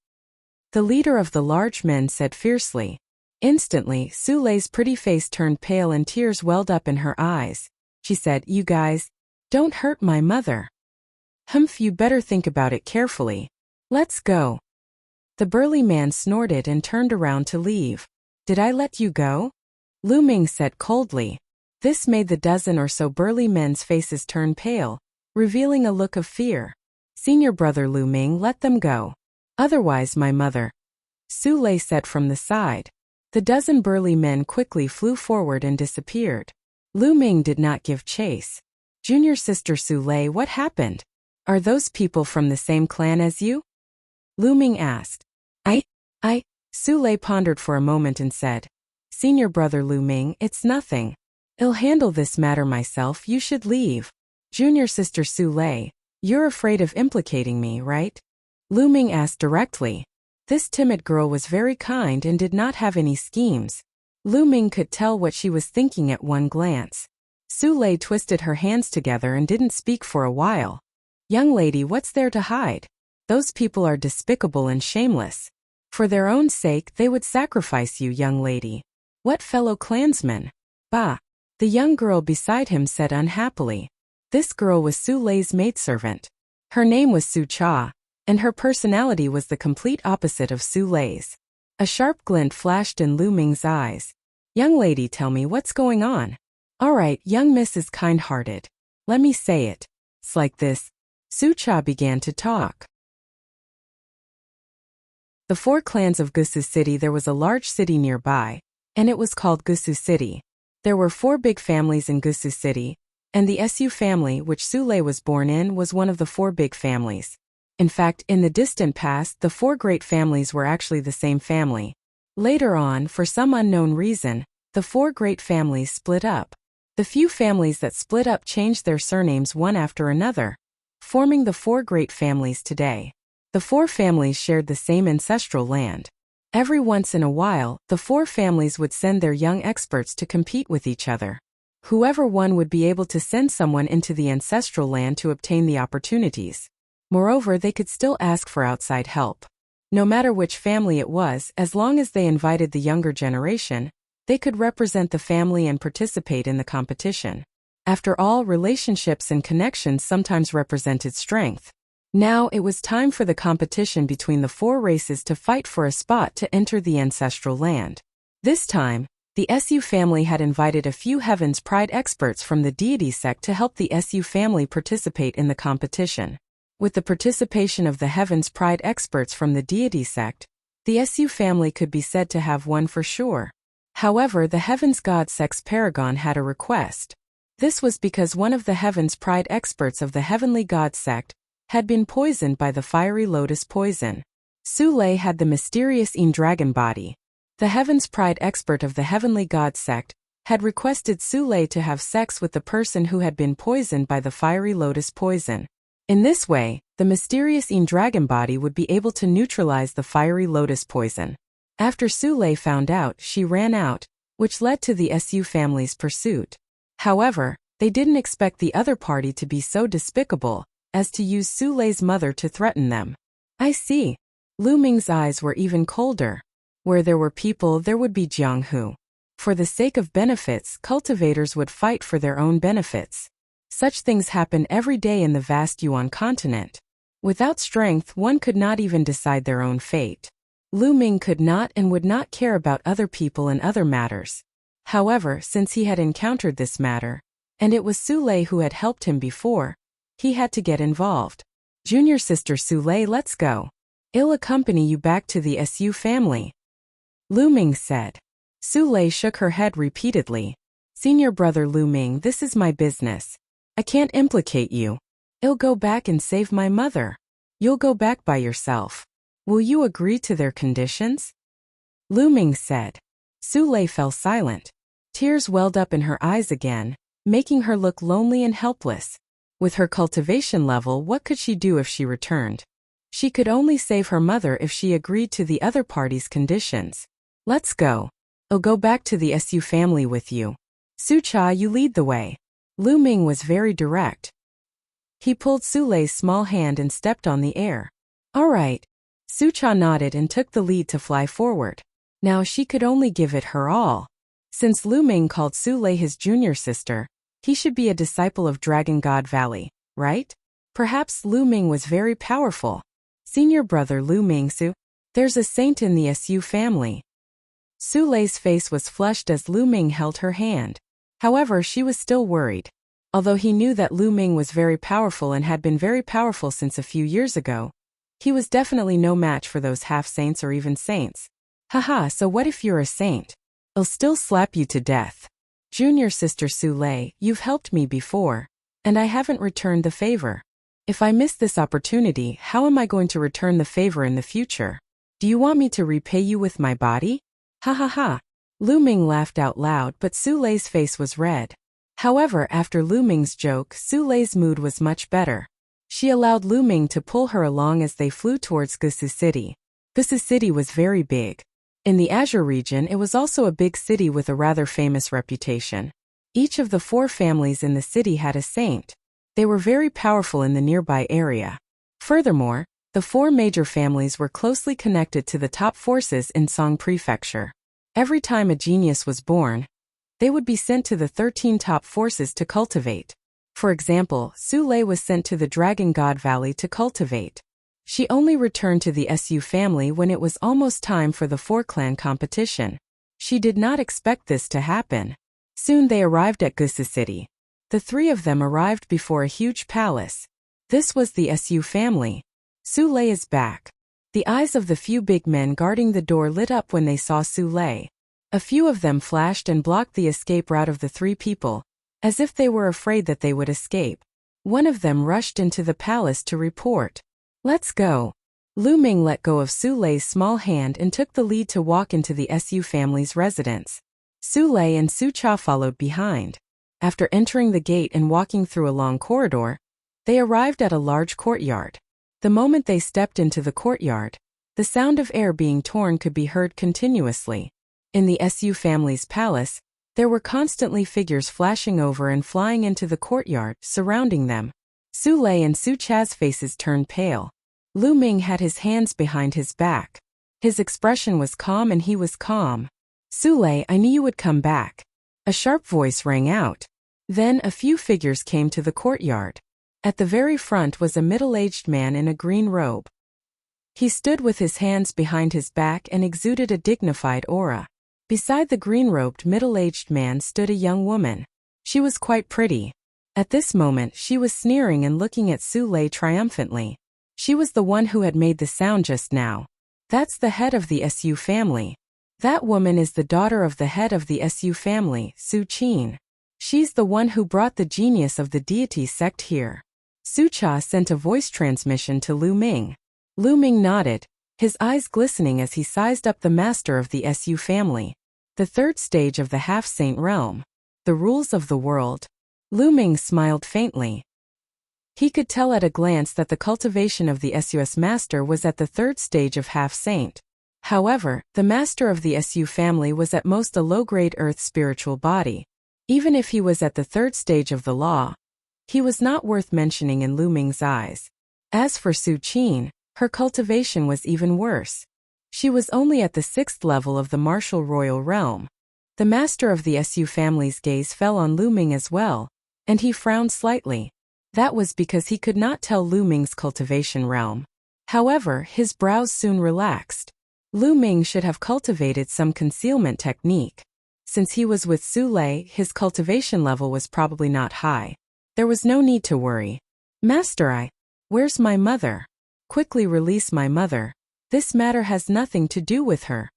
The leader of the large men said fiercely. Instantly, Sule's pretty face turned pale and tears welled up in her eyes. She said, You guys, don't hurt my mother. Humph, you better think about it carefully. Let's go. The burly man snorted and turned around to leave. Did I let you go? Lu Ming said coldly. This made the dozen or so burly men's faces turn pale, revealing a look of fear. Senior brother Lu Ming, let them go. Otherwise my mother. Sule said from the side. The dozen burly men quickly flew forward and disappeared. Lu Ming did not give chase. Junior sister Sule, what happened? Are those people from the same clan as you? Lu Ming asked. I. Sule pondered for a moment and said. Senior brother Lu Ming, it's nothing. I'll handle this matter myself, you should leave. Junior sister Sule, you're afraid of implicating me, right? Lu Ming asked directly. This timid girl was very kind and did not have any schemes. Lu Ming could tell what she was thinking at one glance. Sule twisted her hands together and didn't speak for a while. Young lady, what's there to hide? Those people are despicable and shameless. For their own sake, they would sacrifice you, young lady. What fellow clansmen? Bah! The young girl beside him said unhappily. This girl was Su Lei's maidservant. Her name was Su Cha, and her personality was the complete opposite of Su Lei's. A sharp glint flashed in Lu Ming's eyes. Young lady, tell me what's going on. All right, young miss is kind-hearted. Let me say it. It's like this. Su Cha began to talk. The 4 clans of Gusu City. There was a large city nearby, and it was called Gusu City. There were 4 big families in Gusu City, and the Su family, which Su Lei was born in, was one of the 4 big families. In fact, in the distant past, the 4 great families were actually the same family. Later on, for some unknown reason, the 4 great families split up. The few families that split up changed their surnames one after another, forming the 4 great families today. The 4 families shared the same ancestral land. Every once in a while, the 4 families would send their young experts to compete with each other. Whoever won would be able to send someone into the ancestral land to obtain the opportunities. Moreover, they could still ask for outside help. No matter which family it was, as long as they invited the younger generation, they could represent the family and participate in the competition. After all, relationships and connections sometimes represented strength. Now it was time for the competition between the 4 races to fight for a spot to enter the ancestral land. This time, the Su family had invited a few Heaven's Pride experts from the deity sect to help the Su family participate in the competition. With the participation of the Heaven's Pride experts from the deity sect, the Su family could be said to have won for sure. However, the Heaven's God sect's paragon had a request. This was because one of the Heaven's Pride experts of the Heavenly God sect had been poisoned by the fiery lotus poison. Su Lei had the mysterious dragon body. The Heaven's Pride expert of the Heavenly God sect had requested Su Lei to have sex with the person who had been poisoned by the fiery lotus poison. In this way, the mysterious dragon body would be able to neutralize the fiery lotus poison. After Su Lei found out, she ran out, which led to the Su family's pursuit. However, they didn't expect the other party to be so despicable as to use Su Lei's mother to threaten them. I see. Lu Ming's eyes were even colder. Where there were people, there would be Jianghu. For the sake of benefits, cultivators would fight for their own benefits. Such things happen every day in the vast Yuan continent. Without strength, one could not even decide their own fate. Lu Ming could not and would not care about other people and other matters. However, since he had encountered this matter, and it was Su Lei who had helped him before, he had to get involved. Junior sister Su Lei, let's go. I'll accompany you back to the Su family. Lu Ming said. Su Lei shook her head repeatedly. Senior brother Lu Ming, this is my business. I can't implicate you. I'll go back and save my mother. You'll go back by yourself. Will you agree to their conditions? Lu Ming said. Su Lei fell silent. Tears welled up in her eyes again, making her look lonely and helpless. With her cultivation level, what could she do if she returned? She could only save her mother if she agreed to the other party's conditions. Let's go. I'll go back to the Su family with you. Su Cha, you lead the way. Lu Ming was very direct. He pulled Su Lei's small hand and stepped on the air. All right. Su Cha nodded and took the lead to fly forward. Now she could only give it her all. Since Lu Ming called Su Lei his junior sister, he should be a disciple of Dragon God Valley, right? Perhaps Lu Ming was very powerful. Senior brother Lu Mingsu, there's a saint in the Su family. Su Lei's face was flushed as Lu Ming held her hand. However, she was still worried. Although he knew that Lu Ming was very powerful and had been very powerful since a few years ago, he was definitely no match for those half-saints or even saints. Haha, so what if you're a saint? I'll still slap you to death. Junior sister Su Lei, you've helped me before, and I haven't returned the favor. If I miss this opportunity, how am I going to return the favor in the future? Do you want me to repay you with my body? Ha ha ha. Lu Ming laughed out loud, but Su Lei's face was red. However, after Lu Ming's joke, Su Lei's mood was much better. She allowed Lu Ming to pull her along as they flew towards Gusu City. Gusu City was very big. In the Azure region, it was also a big city with a rather famous reputation. Each of the 4 families in the city had a saint. They were very powerful in the nearby area. Furthermore, the 4 major families were closely connected to the top forces in Song Prefecture. Every time a genius was born, They would be sent to the 13 top forces to cultivate. For example, Su-lei was sent to the Dragon God Valley to cultivate. She only returned to the Su family when it was almost time for the 4-clan competition. She did not expect this to happen. Soon they arrived at Gusu City. The three of them arrived before a huge palace. This was the Su family. Su-lei is back. The eyes of the few big men guarding the door lit up when they saw Su-lei. A few of them flashed and blocked the escape route of the three people, as if they were afraid that they would escape. One of them rushed into the palace to report. "Let's go." Lu Ming let go of Su-lei's small hand and took the lead to walk into the Su family's residence. Su-lei and Su-cha followed behind. After entering the gate and walking through a long corridor, they arrived at a large courtyard. The moment they stepped into the courtyard, the sound of air being torn could be heard continuously. In the Su family's palace, there were constantly figures flashing over and flying into the courtyard, surrounding them. Su-lei and Su-cha's faces turned pale. Lu Ming had his hands behind his back. His expression was calm and he was calm. "Su-lei, I knew you would come back." A sharp voice rang out. Then a few figures came to the courtyard. At the very front was a middle-aged man in a green robe. He stood with his hands behind his back and exuded a dignified aura. Beside the green-robed middle-aged man stood a young woman. She was quite pretty. At this moment she was sneering and looking at Su-lei triumphantly. She was the one who had made the sound just now. "That's the head of the Su family. That woman is the daughter of the head of the Su family, Su-chin. She's the one who brought the genius of the deity sect here." Su-cha sent a voice transmission to Lu Ming. Lu Ming nodded, his eyes glistening as he sized up the master of the Su family. The third stage of the half-saint realm. The rules of the world. Lu Ming smiled faintly. He could tell at a glance that the cultivation of the Sus master was at the third stage of half-saint. However, the master of the Su family was at most a low-grade earth spiritual body. Even if he was at the third stage of the law, he was not worth mentioning in Lu Ming's eyes. As for Su-chin, her cultivation was even worse. She was only at the 6th level of the martial royal realm. The master of the Su family's gaze fell on Lu Ming as well, and he frowned slightly. That was because he could not tell Lu Ming's cultivation realm. However, his brows soon relaxed. Lu Ming should have cultivated some concealment technique. Since he was with Su-lei, his cultivation level was probably not high. There was no need to worry. "Master, where's my mother? Quickly release my mother. This matter has nothing to do with her."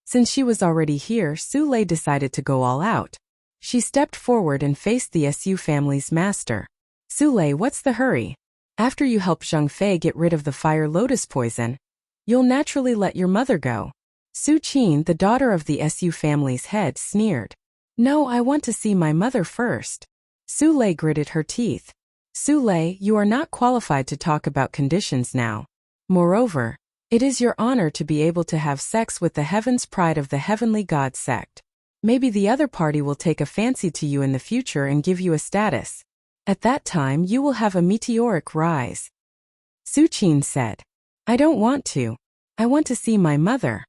Since she was already here, Su-lei decided to go all out. She stepped forward and faced the Su family's master. "Su-lei, what's the hurry? After you help Zheng Fei get rid of the fire lotus poison, you'll naturally let your mother go." Su-chin, the daughter of the Su family's head, sneered. "No, I want to see my mother first." Su-lei gritted her teeth. "Su-lei, you are not qualified to talk about conditions now. Moreover, it is your honor to be able to have sex with the heaven's pride of the heavenly god sect. Maybe the other party will take a fancy to you in the future and give you a status. At that time you will have a meteoric rise." Su-chin said. "I don't want to. I want to see my mother."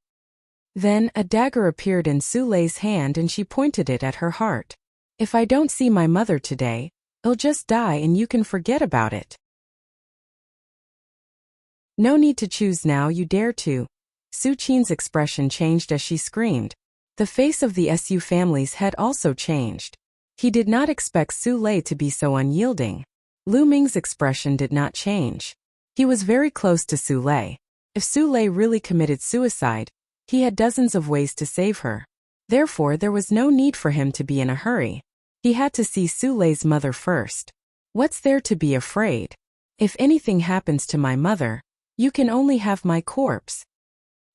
Then a dagger appeared in Su-lei's hand and she pointed it at her heart. "If I don't see my mother today, I'll just die and you can forget about it." "No need to choose now, you dare to." Su-chin's expression changed as she screamed. The face of the Su family's head also changed. He did not expect Su-lei to be so unyielding. Lu Ming's expression did not change. He was very close to Su-lei. If Su-lei really committed suicide, he had dozens of ways to save her. Therefore there was no need for him to be in a hurry. He had to see Su-lei's mother first. "What's there to be afraid? If anything happens to my mother, you can only have my corpse."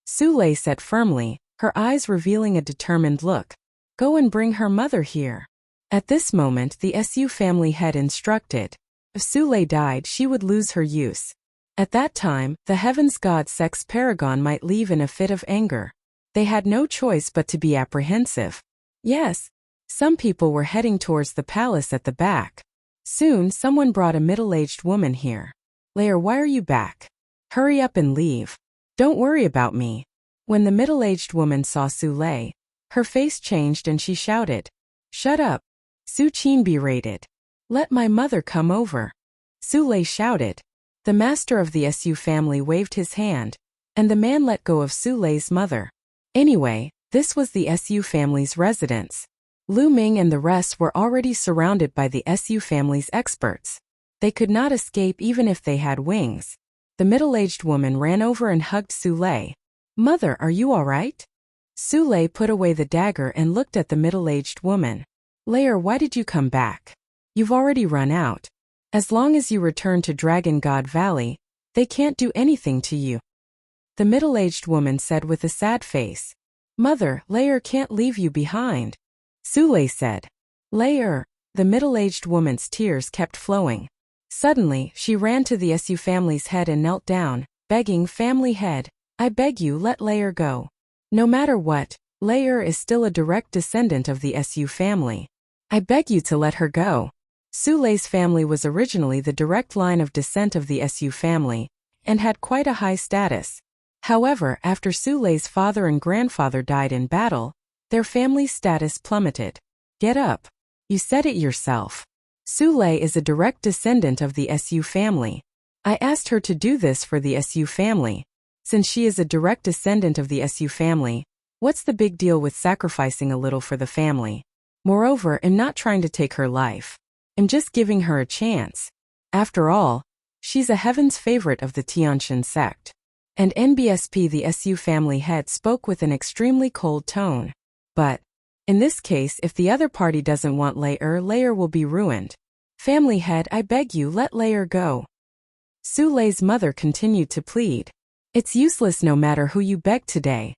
Su-lei said firmly, her eyes revealing a determined look. "Go and bring her mother here." At this moment the Su family head instructed. If Su-lei died, she would lose her use. At that time, the heavens god sect's paragon might leave in a fit of anger. They had no choice but to be apprehensive. Yes, some people were heading towards the palace at the back. Soon someone brought a middle-aged woman here. "Lair, why are you back? Hurry up and leave. Don't worry about me." When the middle-aged woman saw Su-lei, her face changed and she shouted. Shut up, Su Qin berated. Let my mother come over, Su Lei shouted. The master of the Su family waved his hand, and the man let go of Su Lei's mother. Anyway, this was the Su family's residence. Lu Ming and the rest were already surrounded by the Su family's experts. They could not escape even if they had wings. The middle-aged woman ran over and hugged Su Lei. Mother, are you all right? Su Lei put away the dagger and looked at the middle-aged woman. Lair, why did you come back? You've already run out. As long as you return to Dragon God Valley, they can't do anything to you. The middle-aged woman said with a sad face. Mother, Lair can't leave you behind. Su Lei said. Lair, the middle-aged woman's tears kept flowing. Suddenly, she ran to the Su family's head and knelt down, begging, Family head, I beg you let Lair go. No matter what, Lair is still a direct descendant of the Su family. I beg you to let her go. Su Lei's family was originally the direct line of descent of the Su family, and had quite a high status. However, after Su Lei's father and grandfather died in battle, their family's status plummeted. Get up. You said it yourself. Su Lei is a direct descendant of the Su family. I asked her to do this for the Su family. Since she is a direct descendant of the Su family, what's the big deal with sacrificing a little for the family? Moreover, I'm not trying to take her life. I'm just giving her a chance. After all, she's a heaven's favorite of the Tianxin sect. And NBSP, the Su family head, spoke with an extremely cold tone. But, in this case, if the other party doesn't want Lair, Lair will be ruined. Family head, I beg you let Lair go. Su Lei's mother continued to plead. It's useless no matter who you beg today.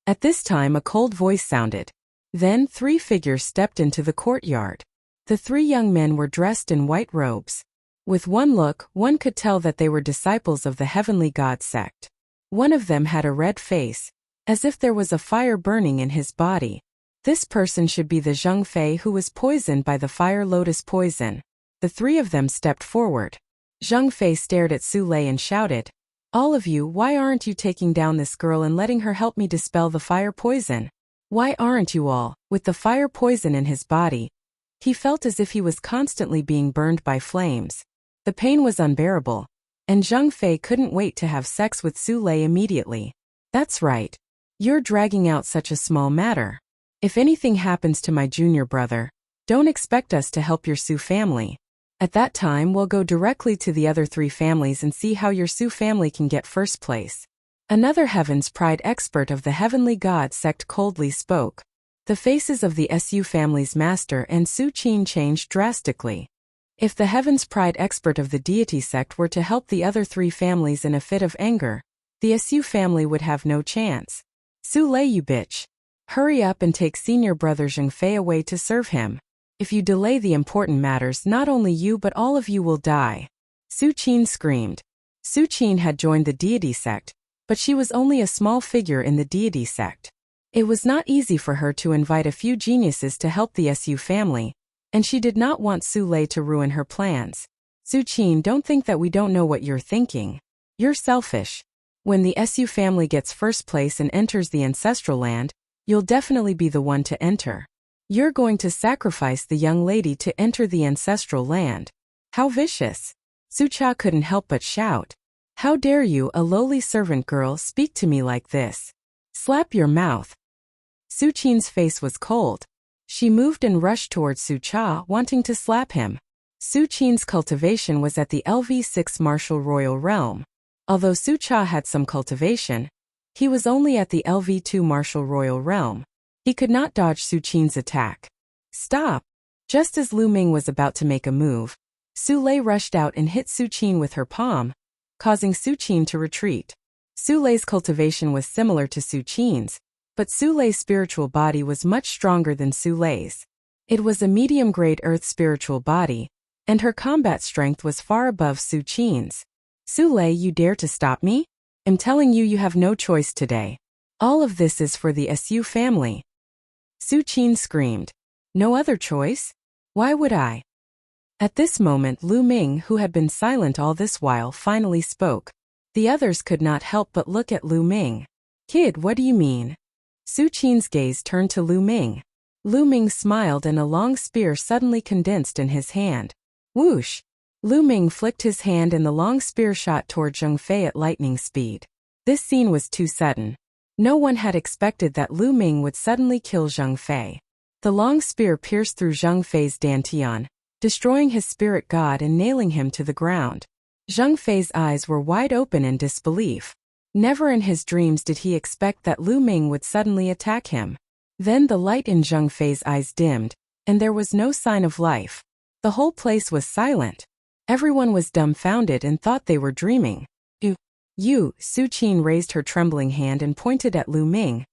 At this time a cold voice sounded. Then 3 figures stepped into the courtyard. The 3 young men were dressed in white robes. With one look, one could tell that they were disciples of the Heavenly God sect. One of them had a red face, as if there was a fire burning in his body. This person should be the Zheng Fei who was poisoned by the fire lotus poison. The 3 of them stepped forward. Zheng Fei stared at Su Lei and shouted, All of you, why aren't you taking down this girl and letting her help me dispel the fire poison? Why aren't you all, with the fire poison in his body? He felt as if he was constantly being burned by flames. The pain was unbearable, and Zheng Fei couldn't wait to have sex with Su Lei immediately. That's right. You're dragging out such a small matter. If anything happens to my junior brother, don't expect us to help your Su family. At that time we'll go directly to the other 3 families and see how your Su family can get first place. Another Heaven's Pride expert of the Heavenly God sect coldly spoke. The faces of the Su family's master and Su Qin changed drastically. If the Heaven's Pride expert of the deity sect were to help the other 3 families in a fit of anger, the Su family would have no chance. Su Lei, you bitch. Hurry up and take senior brother Zheng Fei away to serve him. If you delay the important matters, not only you but all of you will die. Su Qin screamed. Su Qin had joined the deity sect, but she was only a small figure in the deity sect. It was not easy for her to invite a few geniuses to help the Su family, and she did not want Su Lei to ruin her plans. Su Qin, don't think that we don't know what you're thinking. You're selfish. When the Su family gets first place and enters the ancestral land, you'll definitely be the one to enter. You're going to sacrifice the young lady to enter the ancestral land. How vicious. Su Cha couldn't help but shout. How dare you, a lowly servant girl, speak to me like this? Slap your mouth. Su Qin's face was cold. She moved and rushed towards Su Cha, wanting to slap him. Su Qin's cultivation was at the LV6 martial royal realm. Although Su Cha had some cultivation, he was only at the LV2 martial royal realm. He could not dodge Su Qin's attack. Stop! Just as Lu Ming was about to make a move, Su Lei rushed out and hit Su Qin with her palm, causing Su Qin to retreat. Su Lei's cultivation was similar to Su Qin's, but Su Lei's spiritual body was much stronger than Su Lei's. It was a medium-grade earth spiritual body, and her combat strength was far above Su Qin's. Su Lei, you dare to stop me? I'm telling you, you have no choice today. All of this is for the Su family. Su Qin screamed. No other choice? Why would I? At this moment Lu Ming, who had been silent all this while, finally spoke. The others could not help but look at Lu Ming. Kid, what do you mean? Su Qin's gaze turned to Lu Ming. Lu Ming smiled and a long spear suddenly condensed in his hand. Whoosh! Lu Ming flicked his hand and the long spear shot toward Zheng Fei at lightning speed. This scene was too sudden. No one had expected that Lu Ming would suddenly kill Zheng Fei. The long spear pierced through Zheng Fei's dantian, destroying his spirit god and nailing him to the ground. Zheng Fei's eyes were wide open in disbelief. Never in his dreams did he expect that Lu Ming would suddenly attack him. Then the light in Zheng Fei's eyes dimmed, and there was no sign of life. The whole place was silent. Everyone was dumbfounded and thought they were dreaming. You, Su Qin raised her trembling hand and pointed at Lu Ming,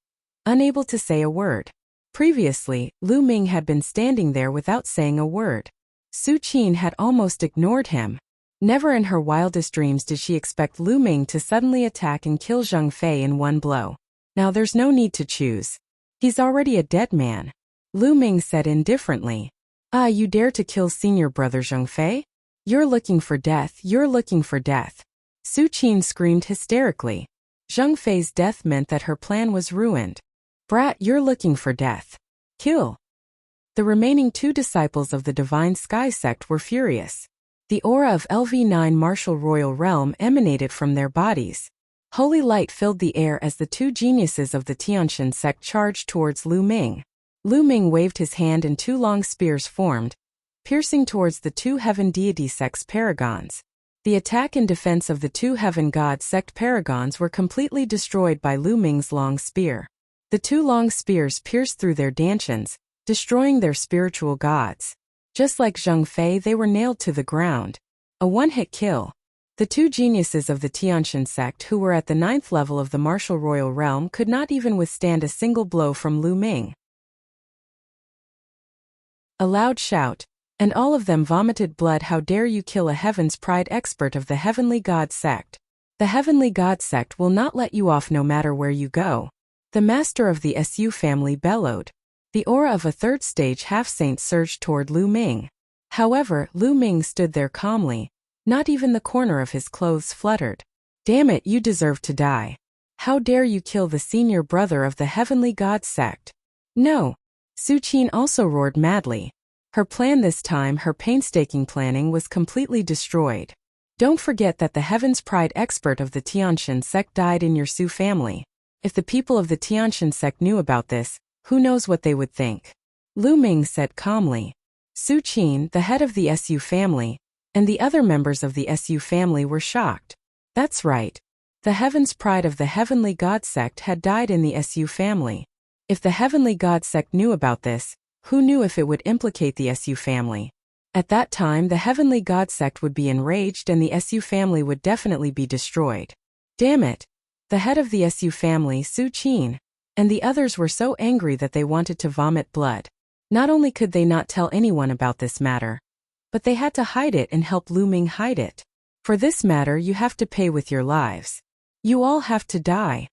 unable to say a word. Previously, Lu Ming had been standing there without saying a word. Su Qin had almost ignored him. Never in her wildest dreams did she expect Lu Ming to suddenly attack and kill Zheng Fei in one blow. Now there's no need to choose. He's already a dead man. Lu Ming said indifferently. Ah, you dare to kill senior brother Zheng Fei? You're looking for death, you're looking for death. Su Qin screamed hysterically. Zheng Fei's death meant that her plan was ruined. Brat, you're looking for death. Kill. The remaining 2 disciples of the Divine Sky sect were furious. The aura of LV9 Martial Royal Realm emanated from their bodies. Holy light filled the air as the 2 geniuses of the Tianxin sect charged towards Lu Ming. Lu Ming waved his hand and 2 long spears formed, piercing towards the 2 heaven deity sect's paragons. The attack and defense of the 2 heaven god sect paragons were completely destroyed by Lu Ming's long spear. The 2 long spears pierced through their dantians, destroying their spiritual gods. Just like Zheng Fei, they were nailed to the ground. A one-hit kill. The 2 geniuses of the Tianxin sect who were at the 9th level of the Martial Royal Realm could not even withstand a single blow from Lu Ming. A loud shout, and all of them vomited blood. How dare you kill a Heaven's Pride expert of the Heavenly God sect? The Heavenly God sect will not let you off no matter where you go. The master of the SU family bellowed. The aura of a 3rd stage half-saint surged toward Lu Ming. However, Lu Ming stood there calmly. Not even the corner of his clothes fluttered. Damn it, you deserve to die. How dare you kill the senior brother of the Heavenly God sect? No. Su Qin also roared madly. Her plan this time, her painstaking planning, was completely destroyed. Don't forget that the Heaven's Pride expert of the Tianxin sect died in your Su family. If the people of the Tianxin sect knew about this, who knows what they would think? Lu Ming said calmly. Su Qin, the head of the SU family, and the other members of the SU family were shocked. That's right. The Heaven's Pride of the Heavenly God sect had died in the SU family. If the Heavenly God sect knew about this, who knew if it would implicate the SU family? At that time, the Heavenly God sect would be enraged and the SU family would definitely be destroyed. Damn it! The head of the SU family, Su Qin, and the others were so angry that they wanted to vomit blood. Not only could they not tell anyone about this matter, but they had to hide it and help Lu Ming hide it. For this matter, you have to pay with your lives. You all have to die.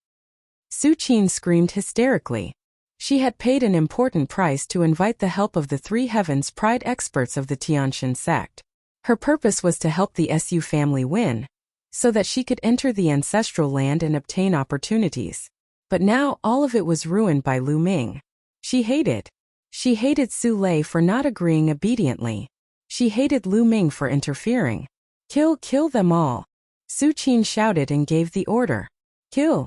Su Qin screamed hysterically. She had paid an important price to invite the help of the 3 Heaven's Pride experts of the Tianxin sect. Her purpose was to help the SU family win, so that she could enter the ancestral land and obtain opportunities. But now all of it was ruined by Lu Ming. She hated Su Lei for not agreeing obediently. She hated Lu Ming for interfering. Kill them all. Su Qin shouted and gave the order. Kill.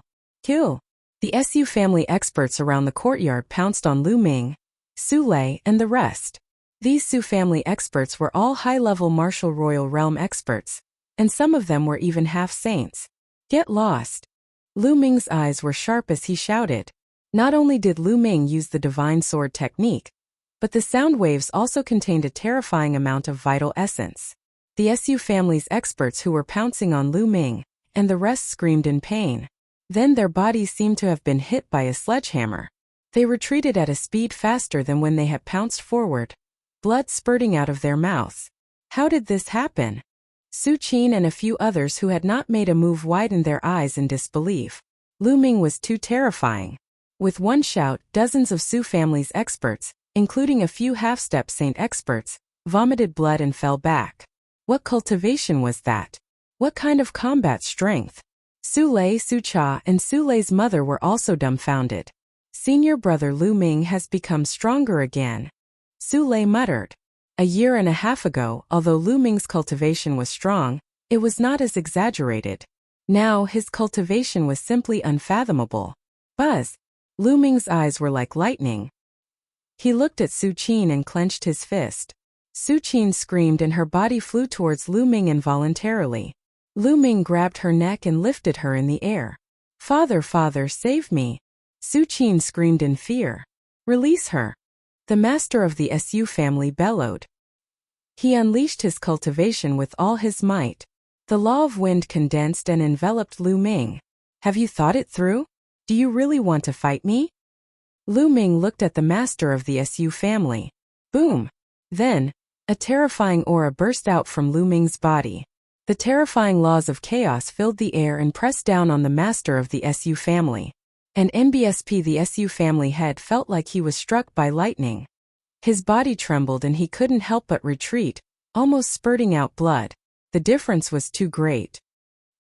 The SU family experts around the courtyard pounced on Lu Ming, Su Lei, and the rest. These Su family experts were all high-level Martial Royal Realm experts, and some of them were even half-saints. Get lost. Lu Ming's eyes were sharp as he shouted. Not only did Lu Ming use the divine sword technique, but the sound waves also contained a terrifying amount of vital essence. The SU family's experts who were pouncing on Lu Ming, and the rest screamed in pain. Then their bodies seemed to have been hit by a sledgehammer. They retreated at a speed faster than when they had pounced forward, blood spurting out of their mouths. How did this happen? Su Qin and a few others who had not made a move widened their eyes in disbelief. Lu Ming was too terrifying. With one shout, dozens of Su family's experts, including a few half-step saint experts, vomited blood and fell back. What cultivation was that? What kind of combat strength? Su Lei, Su Cha, and Su Lei's mother were also dumbfounded. Senior brother Lu Ming has become stronger again. Su Lei muttered. A year and a half ago, although Lu Ming's cultivation was strong, it was not as exaggerated. Now his cultivation was simply unfathomable. Buzz! Lu Ming's eyes were like lightning. He looked at Su Qin and clenched his fist. Su Qin screamed and her body flew towards Lu Ming involuntarily. Lu Ming grabbed her neck and lifted her in the air. Father, father, save me! Su Qin screamed in fear. Release her! The master of the Su family bellowed. He unleashed his cultivation with all his might. The law of wind condensed and enveloped Lu Ming. Have you thought it through? Do you really want to fight me? Lu Ming looked at the master of the Su family. Boom! Then, a terrifying aura burst out from Lu Ming's body. The terrifying laws of chaos filled the air and pressed down on the master of the Su family. And NBSP the Su family head felt like he was struck by lightning. His body trembled and he couldn't help but retreat, almost spurting out blood. The difference was too great.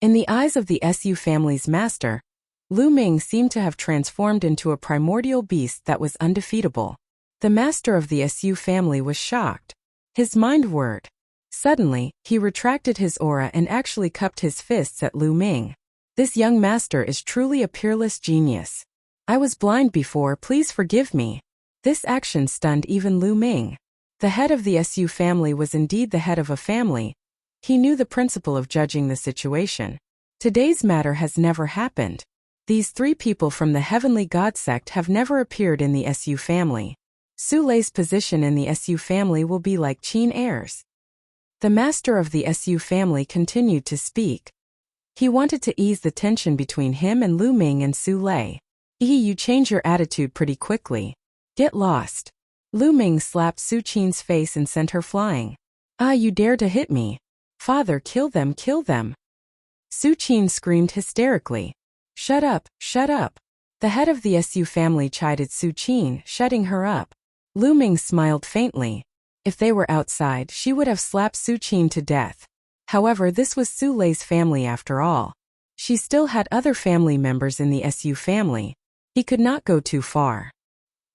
In the eyes of the Su family's master, Lu Ming seemed to have transformed into a primordial beast that was undefeatable. The master of the Su family was shocked. His mind whirred. Suddenly, he retracted his aura and actually cupped his fists at Lu Ming. This young master is truly a peerless genius. I was blind before, please forgive me. This action stunned even Lu Ming. The head of the Su family was indeed the head of a family. He knew the principle of judging the situation. Today's matter has never happened. These three people from the heavenly god sect have never appeared in the Su family. Su Lei's position in the Su family will be like Qin heirs. The master of the Su family continued to speak. He wanted to ease the tension between him and Lu Ming and Su Lei. You change your attitude pretty quickly. Get lost. Lu Ming slapped Su Qin's face and sent her flying. You dare to hit me. Father, kill them, kill them. Su Qin screamed hysterically. Shut up, shut up. The head of the Su family chided Su Qin, shutting her up. Lu Ming smiled faintly. If they were outside, she would have slapped Su Qin to death. However, this was Su Lei's family after all. She still had other family members in the Su family. He could not go too far.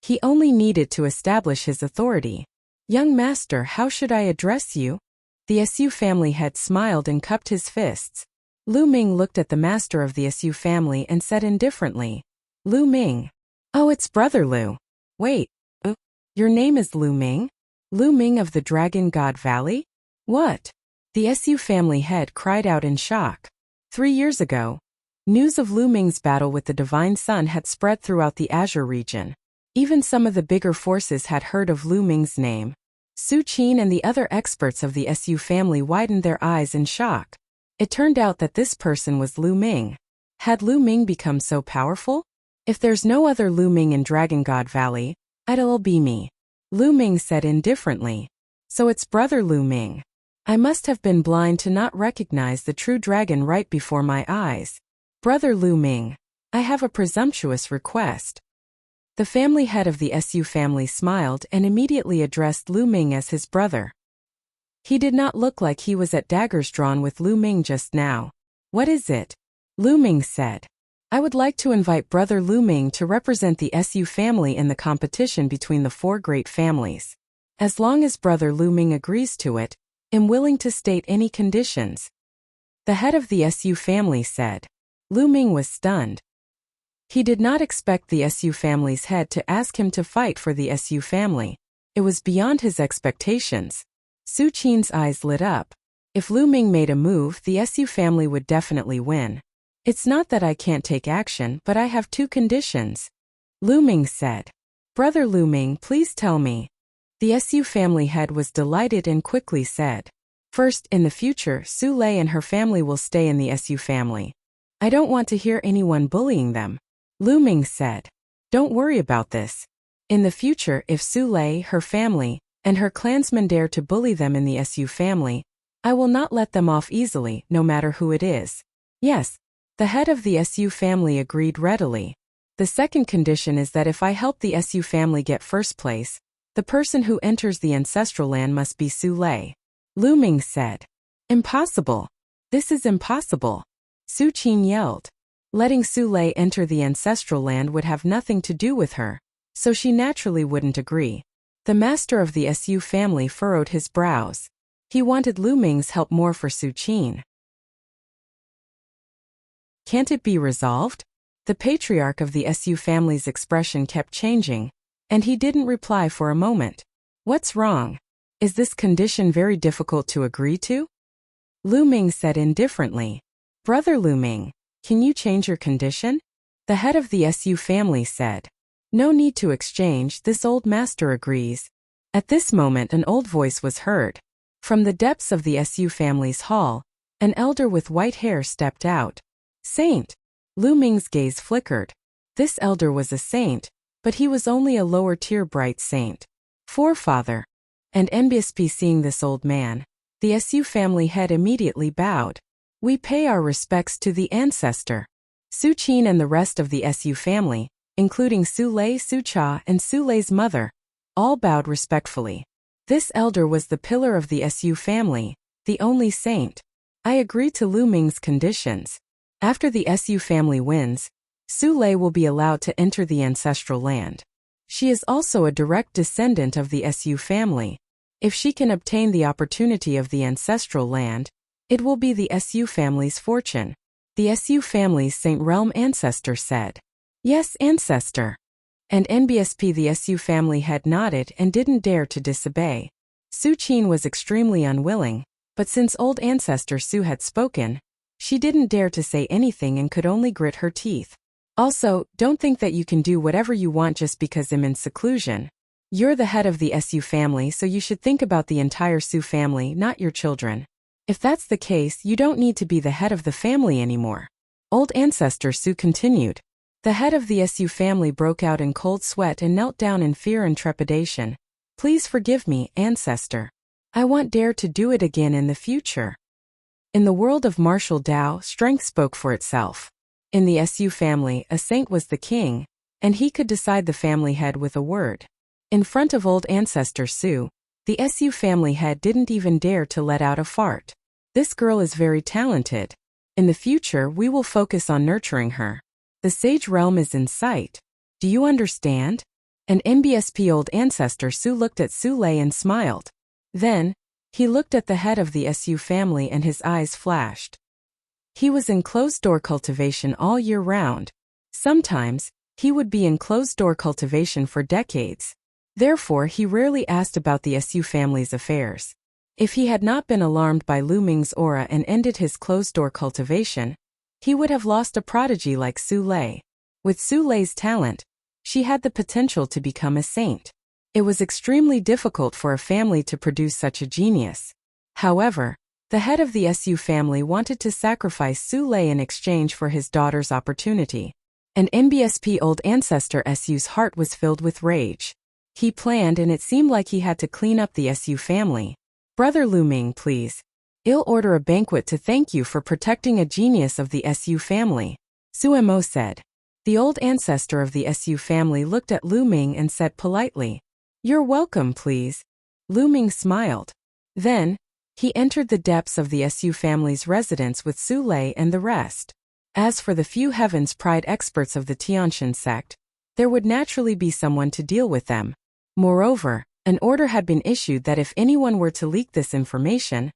He only needed to establish his authority. Young master, how should I address you? The Su family head smiled and cupped his fists. Lu Ming looked at the master of the Su family and said indifferently. Lu Ming. Oh, it's brother Lu. Wait. Your name is Lu Ming? Lu Ming of the Dragon God Valley? What? The Su family head cried out in shock. 3 years ago, news of Lu Ming's battle with the Divine Sun had spread throughout the Azure region. Even some of the bigger forces had heard of Lu Ming's name. Su Qin and the other experts of the Su family widened their eyes in shock. It turned out that this person was Lu Ming. Had Lu Ming become so powerful? If there's no other Lu Ming in Dragon God Valley, it'll be me. Lu Ming said indifferently. So it's brother Lu Ming. I must have been blind to not recognize the true dragon right before my eyes. Brother Lu Ming, I have a presumptuous request. The family head of the Su family smiled and immediately addressed Lu Ming as his brother. He did not look like he was at daggers drawn with Lu Ming just now. What is it? Lu Ming said. I would like to invite brother Lu Ming to represent the Su family in the competition between the 4 great families. As long as brother Lu Ming agrees to it, I'm willing to state any conditions. The head of the Su family said. Lu Ming was stunned. He did not expect the Su family's head to ask him to fight for the Su family. It was beyond his expectations. Su Qin's eyes lit up. If Lu Ming made a move, the Su family would definitely win. It's not that I can't take action, but I have 2 conditions. Lu Ming said. Brother Lu Ming, please tell me. The Su family head was delighted and quickly said. First, in the future, Su Lei and her family will stay in the Su family. I don't want to hear anyone bullying them. Lu Ming said. Don't worry about this. In the future, if Su Lei, her family, and her clansmen dare to bully them in the Su family, I will not let them off easily, no matter who it is. Yes, the head of the Su family agreed readily. The second condition is that if I help the Su family get first place, the person who enters the ancestral land must be Su Lei. Lu Ming said. Impossible. This is impossible. Su Qin yelled. Letting Su Lei enter the ancestral land would have nothing to do with her, so she naturally wouldn't agree. The master of the Su family furrowed his brows. He wanted Lu Ming's help more for Su Qin. Can't it be resolved? The patriarch of the Su family's expression kept changing, and he didn't reply for a moment. What's wrong? Is this condition very difficult to agree to? Lu Ming said indifferently. Brother Lu Ming, can you change your condition? The head of the Su family said. No need to exchange, this old master agrees. At this moment an old voice was heard. From the depths of the Su family's hall, an elder with white hair stepped out. Saint! Lu Ming's gaze flickered. This elder was a saint, but he was only a lower-tier bright saint. Forefather. And NBSP seeing this old man, the Su family head immediately bowed. We pay our respects to the ancestor. Su Qin and the rest of the Su family, including Su Lei, Su Cha, and Su Lei's mother, all bowed respectfully. This elder was the pillar of the Su family, the only saint. I agree to Lu Ming's conditions. After the Su family wins, Su Lei will be allowed to enter the ancestral land. She is also a direct descendant of the Su family. If she can obtain the opportunity of the ancestral land, it will be the Su family's fortune. The Su family's Saint Realm ancestor said. Yes, ancestor. And NBSP the Su family head nodded and didn't dare to disobey. Su Qin was extremely unwilling, but since old ancestor Su had spoken, she didn't dare to say anything and could only grit her teeth. Also, don't think that you can do whatever you want just because I'm in seclusion. You're the head of the Su family, so you should think about the entire Su family, not your children. If that's the case, you don't need to be the head of the family anymore. Old ancestor Su continued. The head of the Su family broke out in cold sweat and knelt down in fear and trepidation. Please forgive me, ancestor. I won't dare to do it again in the future. In the world of martial Tao, strength spoke for itself. In the Su family, a saint was the king, and he could decide the family head with a word. In front of old ancestor Su, the Su family head didn't even dare to let out a fart. This girl is very talented. In the future, we will focus on nurturing her. The sage realm is in sight. Do you understand? An NBSP old ancestor Su looked at Su Lei and smiled. Then, he looked at the head of the Su family and his eyes flashed. He was in closed-door cultivation all year round. Sometimes, he would be in closed-door cultivation for decades. Therefore, he rarely asked about the Su family's affairs. If he had not been alarmed by Lu Ming's aura and ended his closed-door cultivation, he would have lost a prodigy like Su Lei. With Su Lei's talent, she had the potential to become a saint. It was extremely difficult for a family to produce such a genius. However, the head of the Su family wanted to sacrifice Su Lei in exchange for his daughter's opportunity. An NBSP old ancestor Su's heart was filled with rage. He planned and it seemed like he had to clean up the Su family. Brother Lu Ming, please. I'll order a banquet to thank you for protecting a genius of the Su family. Su Mo said. The old ancestor of the Su family looked at Lu Ming and said politely, You're welcome, please. Lu Ming smiled. Then, he entered the depths of the Su family's residence with Su Lei and the rest. As for the few Heaven's Pride experts of the Tianshan sect, there would naturally be someone to deal with them. Moreover, an order had been issued that if anyone were to leak this information,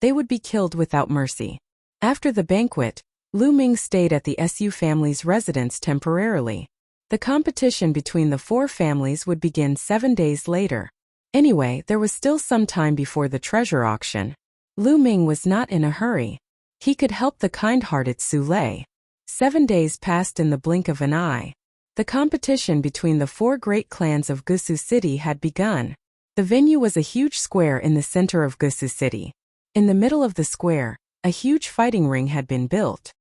they would be killed without mercy. After the banquet, Lu Ming stayed at the Su family's residence temporarily. The competition between the four families would begin 7 days later. Anyway, there was still some time before the treasure auction. Lu Ming was not in a hurry. He could help the kind-hearted Su Lei. 7 days passed in the blink of an eye. The competition between the four great clans of Gusu City had begun. The venue was a huge square in the center of Gusu City. In the middle of the square, a huge fighting ring had been built.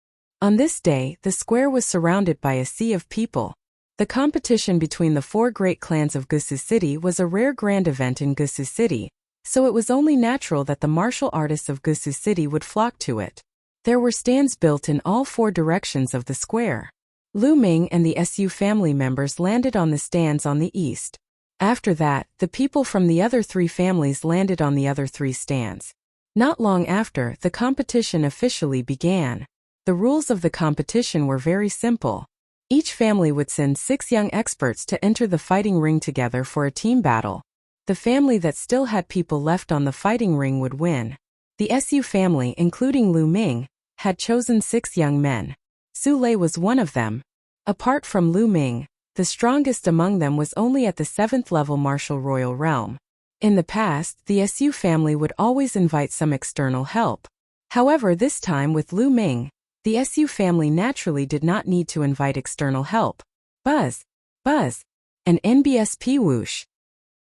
On this day, the square was surrounded by a sea of people. The competition between the four great clans of Gusu City was a rare grand event in Gusu City, so it was only natural that the martial artists of Gusu City would flock to it. There were stands built in all four directions of the square. Lu Ming and the Su family members landed on the stands on the east. After that, the people from the other three families landed on the other three stands. Not long after, the competition officially began. The rules of the competition were very simple. Each family would send 6 young experts to enter the fighting ring together for a team battle. The family that still had people left on the fighting ring would win. The Su family, including Lu Ming, had chosen 6 young men. Su Lei was one of them. Apart from Lu Ming, the strongest among them was only at the 7th level martial royal realm. In the past, the Su family would always invite some external help. However, this time with Lu Ming, the Su family naturally did not need to invite external help. Buzz! Buzz! An NBSP whoosh.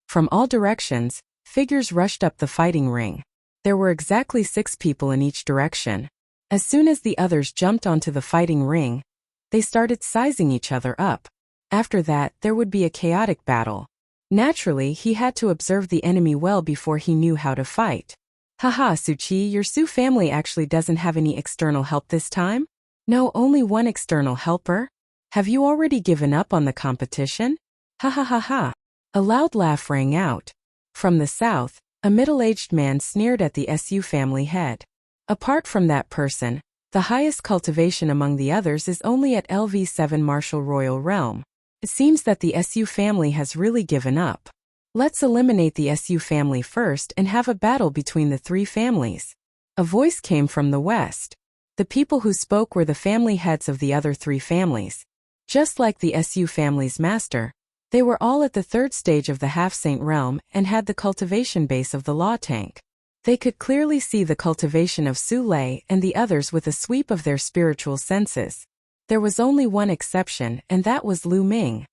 From all directions, figures rushed up the fighting ring. There were exactly 6 people in each direction. As soon as the others jumped onto the fighting ring, they started sizing each other up. After that, there would be a chaotic battle. Naturally, he had to observe the enemy well before he knew how to fight. Haha, Suchi, your Su family actually doesn't have any external help this time? No, only one external helper? Have you already given up on the competition? Ha ha ha ha. A loud laugh rang out. From the south, a middle-aged man sneered at the Su family head. Apart from that person, the highest cultivation among the others is only at LV7 Martial Royal Realm. It seems that the Su family has really given up. Let's eliminate the Su family first and have a battle between the 3 families. A voice came from the west. The people who spoke were the family heads of the other 3 families. Just like the Su family's master, they were all at the 3rd stage of the half-saint realm and had the cultivation base of the law tank. They could clearly see the cultivation of Su Lei and the others with a sweep of their spiritual senses. There was only one exception, and that was Lu Ming.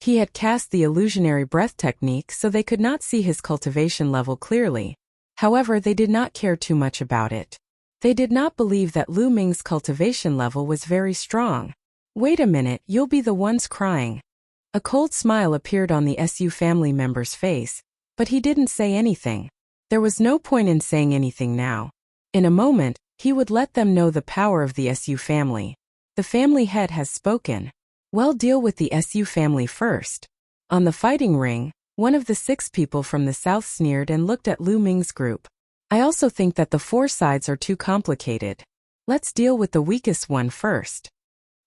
He had cast the illusionary breath technique so they could not see his cultivation level clearly. However, they did not care too much about it. They did not believe that Lu Ming's cultivation level was very strong. Wait a minute, you'll be the ones crying. A cold smile appeared on the Su family member's face, but he didn't say anything. There was no point in saying anything now. In a moment, he would let them know the power of the Su family. The family head has spoken. Well, deal with the Su family first. On the fighting ring, one of the 6 people from the south sneered and looked at Lu Ming's group. I also think that the 4 sides are too complicated. Let's deal with the weakest one first.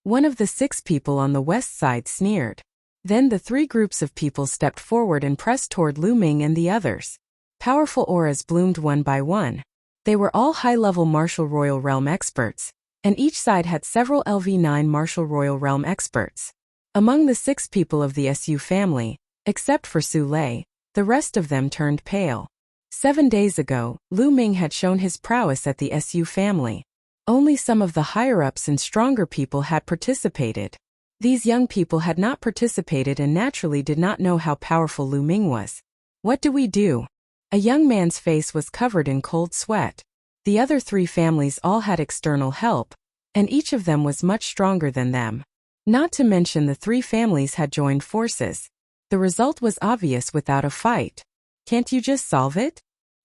One of the 6 people on the west side sneered. Then the 3 groups of people stepped forward and pressed toward Lu Ming and the others. Powerful auras bloomed one by one. They were all high-level Martial Royal Realm experts, and each side had several LV9 Martial Royal Realm experts. Among the 6 people of the Su family, except for Su Lei, the rest of them turned pale. 7 days ago, Lu Ming had shown his prowess at the Su family. Only some of the higher-ups and stronger people had participated. These young people had not participated and naturally did not know how powerful Lu Ming was. What do we do? A young man's face was covered in cold sweat. The other 3 families all had external help, and each of them was much stronger than them. Not to mention the 3 families had joined forces. The result was obvious without a fight. Can't you just solve it?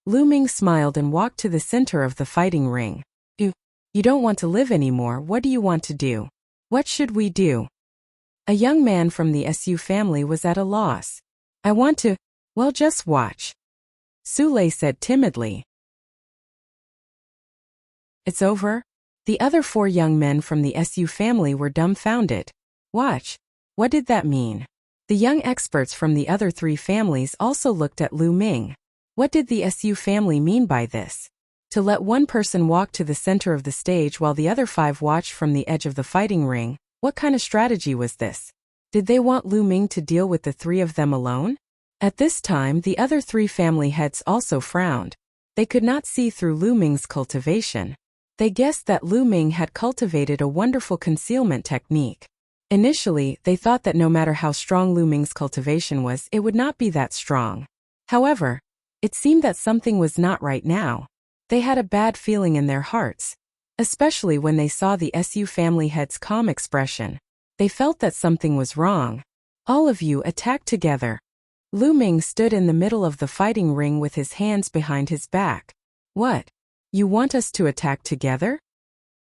Lu Ming smiled and walked to the center of the fighting ring. You don't want to live anymore. What do you want to do? What should we do? A young man from the Su family was at a loss. I want to, well, just watch. Su Lei said timidly. It's over? The other 4 young men from the Su family were dumbfounded. Watch. What did that mean? The young experts from the other 3 families also looked at Lu Ming. What did the Su family mean by this? To let one person walk to the center of the stage while the other 5 watched from the edge of the fighting ring, what kind of strategy was this? Did they want Lu Ming to deal with the 3 of them alone? At this time, the other 3 family heads also frowned. They could not see through Lu Ming's cultivation. They guessed that Lu Ming had cultivated a wonderful concealment technique. Initially, they thought that no matter how strong Lu Ming's cultivation was, it would not be that strong. However, it seemed that something was not right now. They had a bad feeling in their hearts, especially when they saw the Su family head's calm expression. They felt that something was wrong. All of you attack together. Lu Ming stood in the middle of the fighting ring with his hands behind his back. What? You want us to attack together?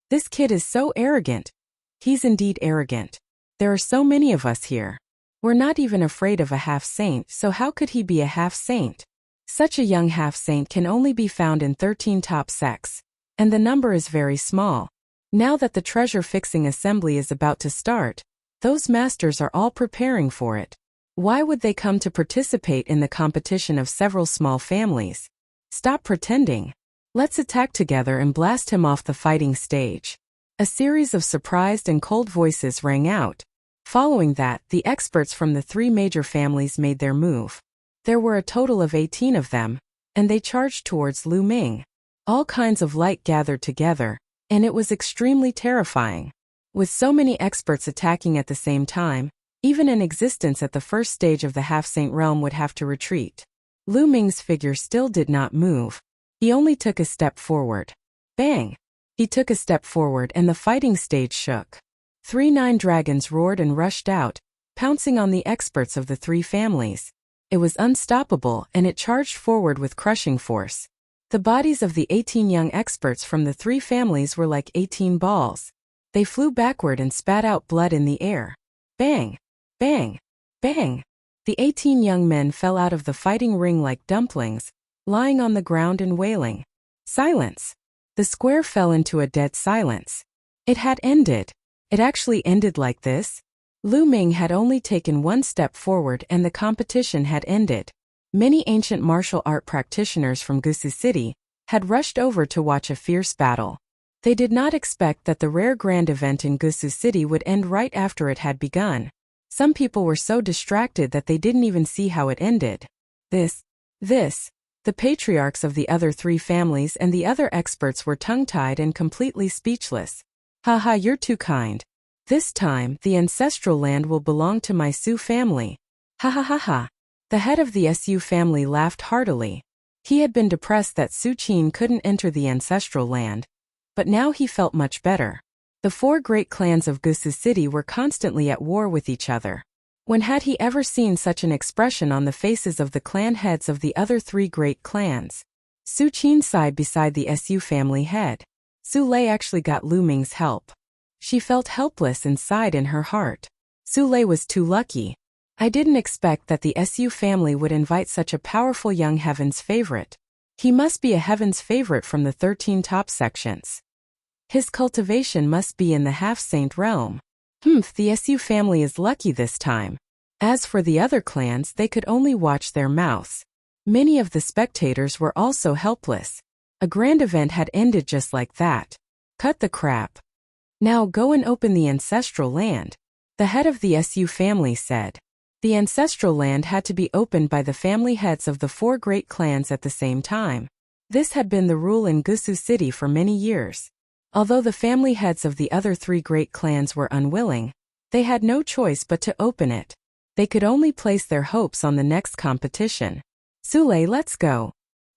This kid is so arrogant. He's indeed arrogant. There are so many of us here. We're not even afraid of a half-saint, so how could he be a half-saint? Such a young half-saint can only be found in 13 top sects, and the number is very small. Now that the treasure-fixing assembly is about to start, those masters are all preparing for it. Why would they come to participate in the competition of several small families? Stop pretending. Let's attack together and blast him off the fighting stage. A series of surprised and cold voices rang out. Following that, the experts from the three major families made their move. There were a total of 18 of them, and they charged towards Lu Ming. All kinds of light gathered together, and it was extremely terrifying. With so many experts attacking at the same time, even an existence at the first stage of the half-saint realm would have to retreat. Lu Ming's figure still did not move. He only took a step forward. Bang! He took a step forward and the fighting stage shook. 3 dragons roared and rushed out, pouncing on the experts of the three families. It was unstoppable and it charged forward with crushing force. The bodies of the 18 young experts from the three families were like 18 balls. They flew backward and spat out blood in the air. Bang! Bang! Bang! The 18 young men fell out of the fighting ring like dumplings, lying on the ground and wailing. Silence! The square fell into a dead silence. It had ended. It actually ended like this. Lu Ming had only taken one step forward and the competition had ended. Many ancient martial art practitioners from Gusu City had rushed over to watch a fierce battle. They did not expect that the rare grand event in Gusu City would end right after it had begun. Some people were so distracted that they didn't even see how it ended. The patriarchs of the other three families and the other experts were tongue-tied and completely speechless. Haha, you're too kind. This time, the ancestral land will belong to my Su family. Ha ha ha ha. The head of the Su family laughed heartily. He had been depressed that Su Qin couldn't enter the ancestral land, but now he felt much better. The 4 great clans of Gusu City were constantly at war with each other. When had he ever seen such an expression on the faces of the clan heads of the other 3 great clans? Su Qin sighed beside the Su family head. Su Lei actually got Lu Ming's help. She felt helpless and sighed in her heart. Su Lei was too lucky. I didn't expect that the Su family would invite such a powerful young heaven's favorite. He must be a heaven's favorite from the 13 top sections. His cultivation must be in the half-saint realm. The Su family is lucky this time. As for the other clans, they could only watch their mouths. Many of the spectators were also helpless. A grand event had ended just like that. Cut the crap. Now go and open the ancestral land, the head of the Su family said. The ancestral land had to be opened by the family heads of the 4 great clans at the same time. This had been the rule in Gusu City for many years. Although the family heads of the other 3 great clans were unwilling, they had no choice but to open it. They could only place their hopes on the next competition. Su Lei, let's go.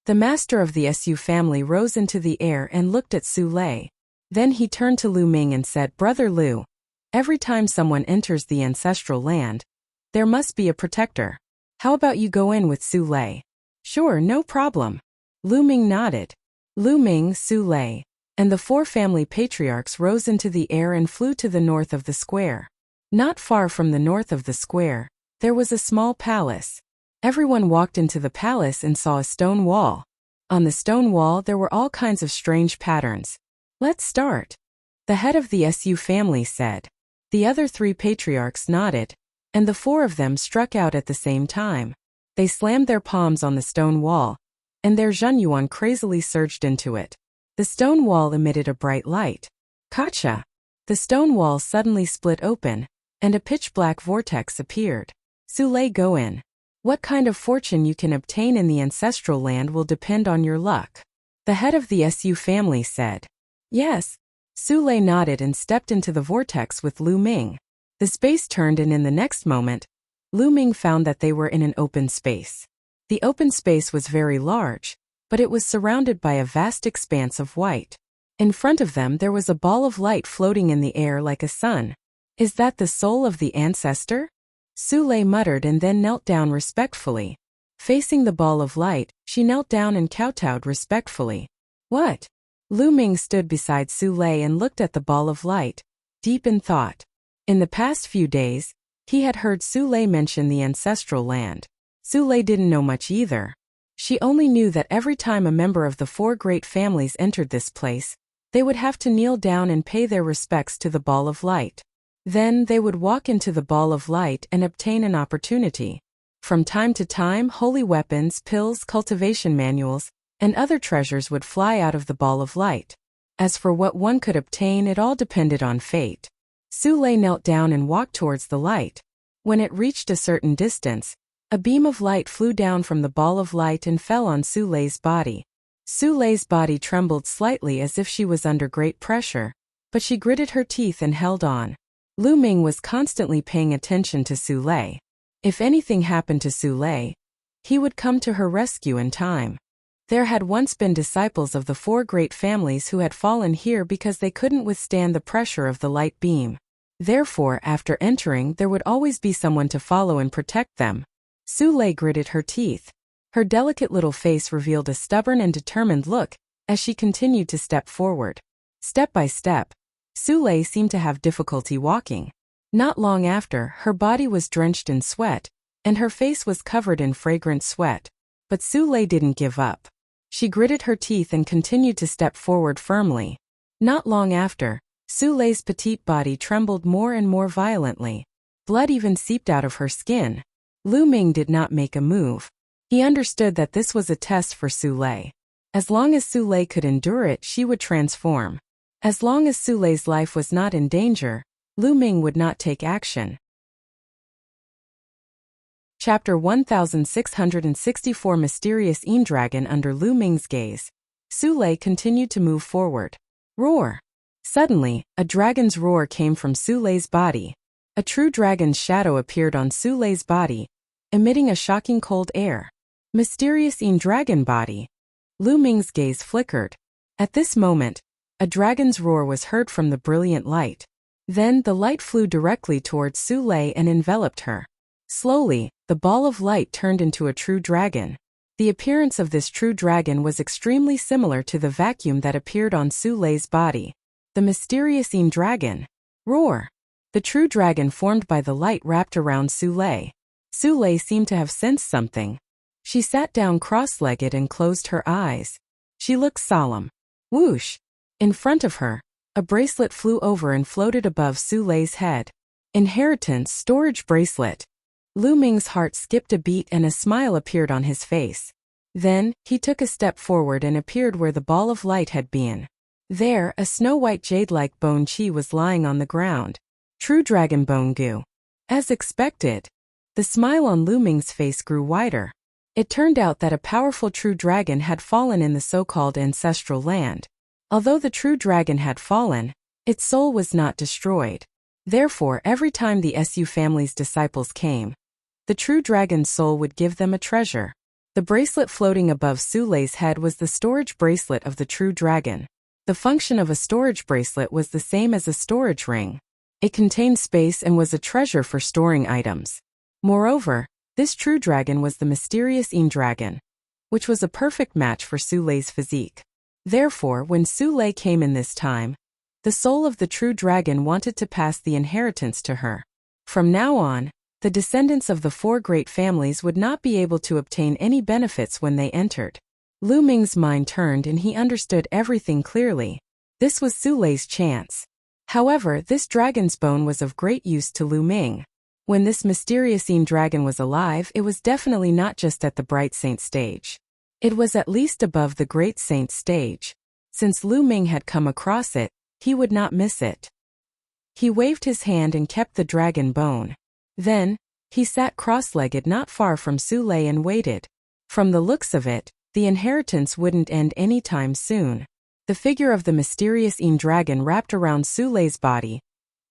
The master of the Su family rose into the air and looked at Su Lei. Then he turned to Lu Ming and said, Brother Lu, every time someone enters the ancestral land, there must be a protector. How about you go in with Su Lei? Sure, no problem. Lu Ming nodded. Lu Ming, Su Lei, and the 4 family patriarchs rose into the air and flew to the north of the square. Not far from the north of the square, there was a small palace. Everyone walked into the palace and saw a stone wall. On the stone wall there were all kinds of strange patterns. Let's start. The head of the Su family said. The other 3 patriarchs nodded, and the 4 of them struck out at the same time. They slammed their palms on the stone wall, and their zhenyuan crazily surged into it. The stone wall emitted a bright light. Gotcha! The stone wall suddenly split open, and a pitch-black vortex appeared. Su Lei, go in. What kind of fortune you can obtain in the ancestral land will depend on your luck. The head of the Su family said. Yes. Su Lei nodded and stepped into the vortex with Lu Ming. The space turned and in the next moment, Lu Ming found that they were in an open space. The open space was very large, but it was surrounded by a vast expanse of white. In front of them there was a ball of light floating in the air like a sun. Is that the soul of the ancestor? Su Lei muttered and then knelt down respectfully. Facing the ball of light, she knelt down and kowtowed respectfully. What? Lu Ming stood beside Su Lei and looked at the ball of light, deep in thought. In the past few days, he had heard Su Lei mention the ancestral land. Su Lei didn't know much either. She only knew that every time a member of the 4 great families entered this place, They would have to kneel down and pay their respects to the ball of light. Then they would walk into the ball of light and obtain an opportunity. From time to time, holy weapons, pills, cultivation manuals, and other treasures would fly out of the ball of light. As for what one could obtain, it all depended on fate. Sule knelt down and walked towards the light. When it reached a certain distance, a beam of light flew down from the ball of light and fell on Sule's body. Sule's body trembled slightly as if she was under great pressure, but she gritted her teeth and held on. Lu Ming was constantly paying attention to Sule. If anything happened to Sule, he would come to her rescue in time. There had once been disciples of the 4 great families who had fallen here because they couldn't withstand the pressure of the light beam. Therefore, after entering, there would always be someone to follow and protect them. Sule gritted her teeth. Her delicate little face revealed a stubborn and determined look as she continued to step forward. Step by step, Sule seemed to have difficulty walking. Not long after, her body was drenched in sweat, and her face was covered in fragrant sweat. But Sule didn't give up. She gritted her teeth and continued to step forward firmly. Not long after, Sule's petite body trembled more and more violently. Blood even seeped out of her skin. Lu Ming did not make a move. He understood that this was a test for Sule. As long as Sule could endure it, she would transform. As long as Sule's life was not in danger, Lu Ming would not take action. Chapter 1664 Mysterious Dragon under Lu Ming's gaze. Sule continued to move forward. Roar! Suddenly, a dragon's roar came from Sule's body. A true dragon's shadow appeared on Sule's body, emitting a shocking cold air. Mysterious dragon body. Lu Ming's gaze flickered. At this moment, a dragon's roar was heard from the brilliant light. Then the light flew directly towards Sule and enveloped her. Slowly, the ball of light turned into a true dragon. The appearance of this true dragon was extremely similar to the vacuum that appeared on Sule's body. The mysterious dragon. Roar! The true dragon formed by the light wrapped around Sule. Sule seemed to have sensed something. She sat down cross-legged and closed her eyes. She looked solemn. Whoosh! In front of her, a bracelet flew over and floated above Sule's head. Inheritance storage bracelet. Lu Ming's heart skipped a beat and a smile appeared on his face. Then, he took a step forward and appeared where the ball of light had been. There, a snow-white jade-like bone chi was lying on the ground. True dragon bone goo. As expected. The smile on Lu Ming's face grew wider. It turned out that a powerful true dragon had fallen in the so-called ancestral land. Although the true dragon had fallen, its soul was not destroyed. Therefore, every time the Su family's disciples came, the true dragon's soul would give them a treasure. The bracelet floating above Sule's head was the storage bracelet of the true dragon. The function of a storage bracelet was the same as a storage ring. It contained space and was a treasure for storing items. Moreover, this true dragon was the mysterious dragon, which was a perfect match for Sule's physique. Therefore, when Sule came in this time, the soul of the true dragon wanted to pass the inheritance to her. From now on, the descendants of the 4 great families would not be able to obtain any benefits when they entered. Lu Ming's mind turned and he understood everything clearly. This was Sule's chance. However, this dragon's bone was of great use to Lu Ming. When this mysterious dragon was alive, it was definitely not just at the Bright Saint stage. It was at least above the Great Saint stage. Since Lu Ming had come across it, he would not miss it. He waved his hand and kept the dragon bone. Then, he sat cross-legged not far from Sule and waited. From the looks of it, the inheritance wouldn't end any time soon. The figure of the mysterious dragon wrapped around Sule's body,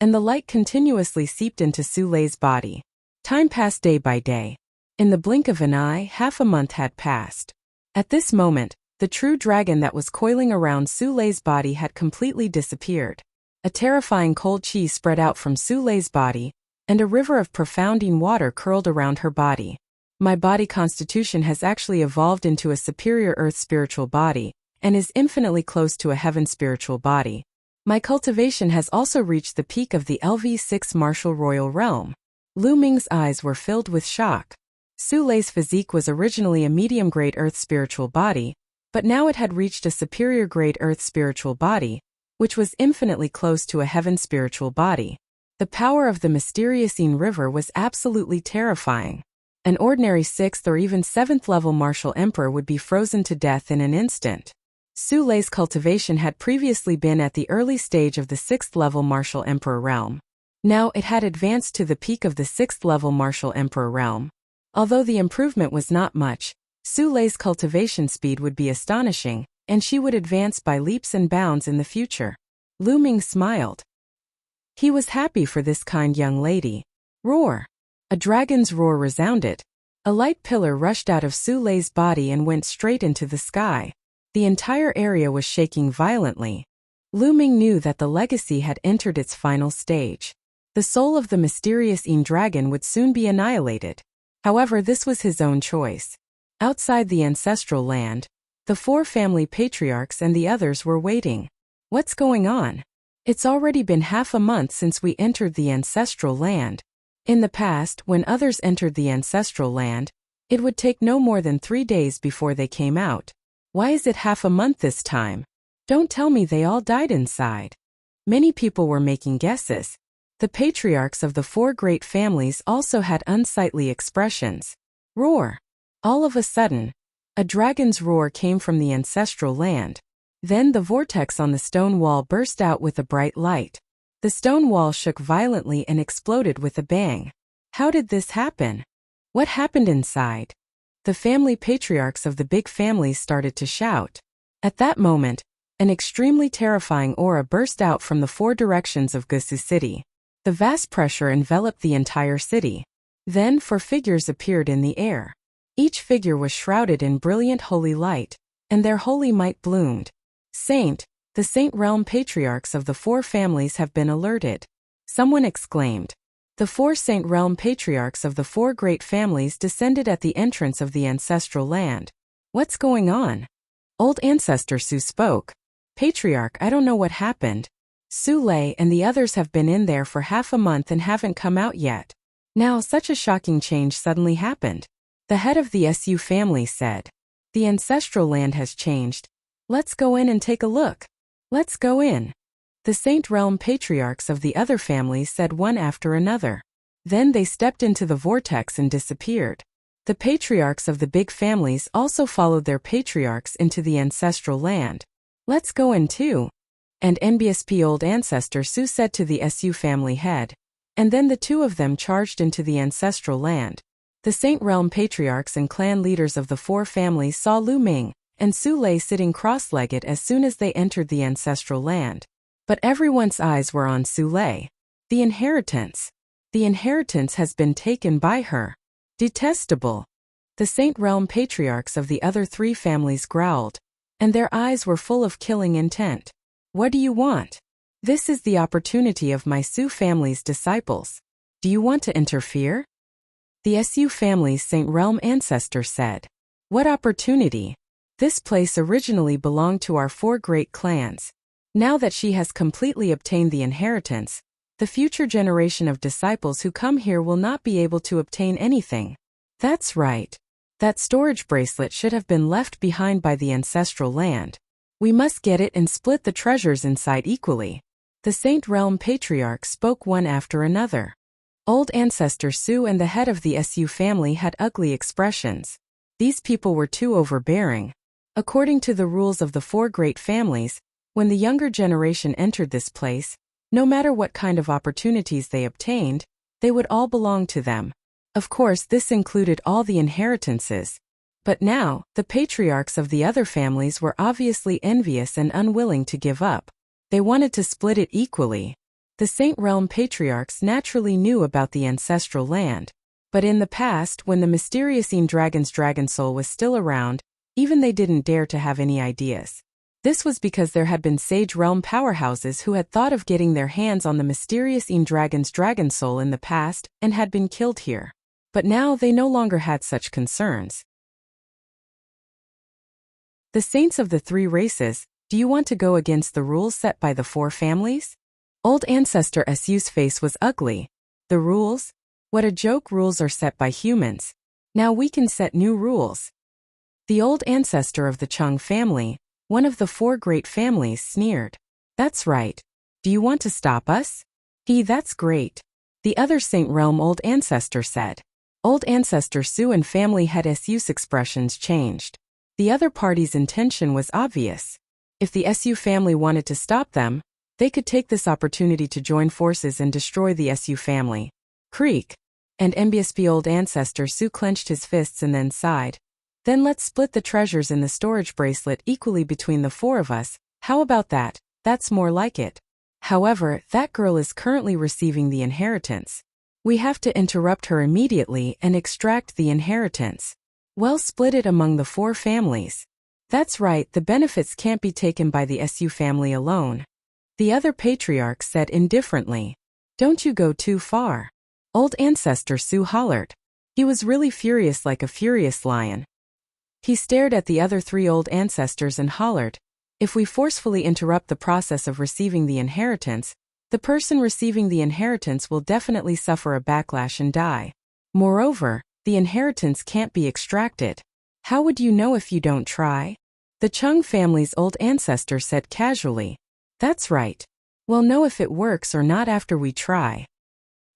and the light continuously seeped into Sule's body. Time passed day by day. In the blink of an eye, half a month had passed. At this moment, the true dragon that was coiling around Sule's body had completely disappeared. A terrifying cold chi spread out from Sule's body, and a river of profounding water curled around her body. My body constitution has actually evolved into a superior earth spiritual body, and is infinitely close to a heaven spiritual body. My cultivation has also reached the peak of the LV6 martial royal realm. Lu Ming's eyes were filled with shock. Sule's physique was originally a medium-grade earth spiritual body, but now it had reached a superior grade earth spiritual body, which was infinitely close to a heaven spiritual body. The power of the mysterious Yin River was absolutely terrifying. An ordinary 6th or even 7th level martial emperor would be frozen to death in an instant. Su Lei's cultivation had previously been at the early stage of the 6th level martial emperor realm. Now it had advanced to the peak of the 6th level martial emperor realm. Although the improvement was not much, Su Lei's cultivation speed would be astonishing, and she would advance by leaps and bounds in the future. Lu Ming smiled. He was happy for this kind young lady. Roar! A dragon's roar resounded. A light pillar rushed out of Su Lei's body and went straight into the sky. The entire area was shaking violently. Lu Ming knew that the legacy had entered its final stage. The soul of the mysterious Yin dragon would soon be annihilated. However, this was his own choice. Outside the ancestral land, the 4 family patriarchs and the others were waiting. What's going on? It's already been half a month since we entered the ancestral land. In the past, when others entered the ancestral land, it would take no more than 3 days before they came out. Why is it half a month this time? Don't tell me they all died inside. Many people were making guesses. The patriarchs of the 4 great families also had unsightly expressions. Roar! All of a sudden, a dragon's roar came from the ancestral land. Then the vortex on the stone wall burst out with a bright light. The stone wall shook violently and exploded with a bang. How did this happen? What happened inside? The family patriarchs of the big families started to shout. At that moment, an extremely terrifying aura burst out from the 4 directions of Gusu City. The vast pressure enveloped the entire city. Then 4 figures appeared in the air. Each figure was shrouded in brilliant holy light, and their holy might bloomed. The Saint Realm patriarchs of the 4 families have been alerted. Someone exclaimed. The 4 Saint Realm patriarchs of the 4 great families descended at the entrance of the ancestral land. What's going on? Old Ancestor Su spoke. Patriarch, I don't know what happened. Su Lei and the others have been in there for half a month and haven't come out yet. Now such a shocking change suddenly happened. The head of the Su family said. The ancestral land has changed. Let's go in and take a look. Let's go in. The Saint Realm patriarchs of the other families said one after another. Then they stepped into the vortex and disappeared. The patriarchs of the big families also followed their patriarchs into the ancestral land. Let's go in too. And NBSP Old Ancestor Su said to the Su family head. And then the 2 of them charged into the ancestral land. The Saint Realm patriarchs and clan leaders of the 4 families saw Lu Ming and Su Lei sitting cross-legged as soon as they entered the ancestral land. But everyone's eyes were on Su Lei. The inheritance. The inheritance has been taken by her. Detestable. The Saint Realm patriarchs of the other 3 families growled, and their eyes were full of killing intent. What do you want? This is the opportunity of my Su family's disciples. Do you want to interfere? The Su family's Saint Realm ancestor said. What opportunity? This place originally belonged to our 4 great clans. Now that she has completely obtained the inheritance, the future generation of disciples who come here will not be able to obtain anything. That's right. That storage bracelet should have been left behind by the ancestral land. We must get it and split the treasures inside equally. The Saint Realm patriarchs spoke one after another. Old Ancestor Su and the head of the Su family had ugly expressions. These people were too overbearing. According to the rules of the 4 great families, when the younger generation entered this place, no matter what kind of opportunities they obtained, they would all belong to them. Of course, this included all the inheritances. But now, the patriarchs of the other families were obviously envious and unwilling to give up. They wanted to split it equally. The Saint Realm patriarchs naturally knew about the ancestral land. But in the past, when the mysterious Yin dragon's dragon soul was still around, even they didn't dare to have any ideas. This was because there had been Sage Realm powerhouses who had thought of getting their hands on the mysterious Yin dragon's dragon soul in the past and had been killed here. But now they no longer had such concerns. The saints of the 3 races, do you want to go against the rules set by the 4 families? Old Ancestor Su's face was ugly. The rules? What a joke, rules are set by humans. Now we can set new rules. The old ancestor of the Chung family, one of the 4 great families, sneered. That's right. Do you want to stop us? That's great. The other Saint Realm Old Ancestor said. Old Ancestor Sue and family head Su's expressions changed. The other party's intention was obvious. If the Su family wanted to stop them, they could take this opportunity to join forces and destroy the Su family. Creak. And MBSP Old Ancestor Sue clenched his fists and then sighed. Then let's split the treasures in the storage bracelet equally between the four of us. How about that? That's more like it. However, that girl is currently receiving the inheritance. We have to interrupt her immediately and extract the inheritance. Well, split it among the four families. That's right, the benefits can't be taken by the Su family alone. The other patriarch said indifferently. Don't you go too far. Old Ancestor Sue hollered. He was really furious like a furious lion. He stared at the other three old ancestors and hollered. If we forcefully interrupt the process of receiving the inheritance, the person receiving the inheritance will definitely suffer a backlash and die. Moreover, the inheritance can't be extracted. How would you know if you don't try? The Chung family's old ancestor said casually. That's right. We'll know if it works or not after we try.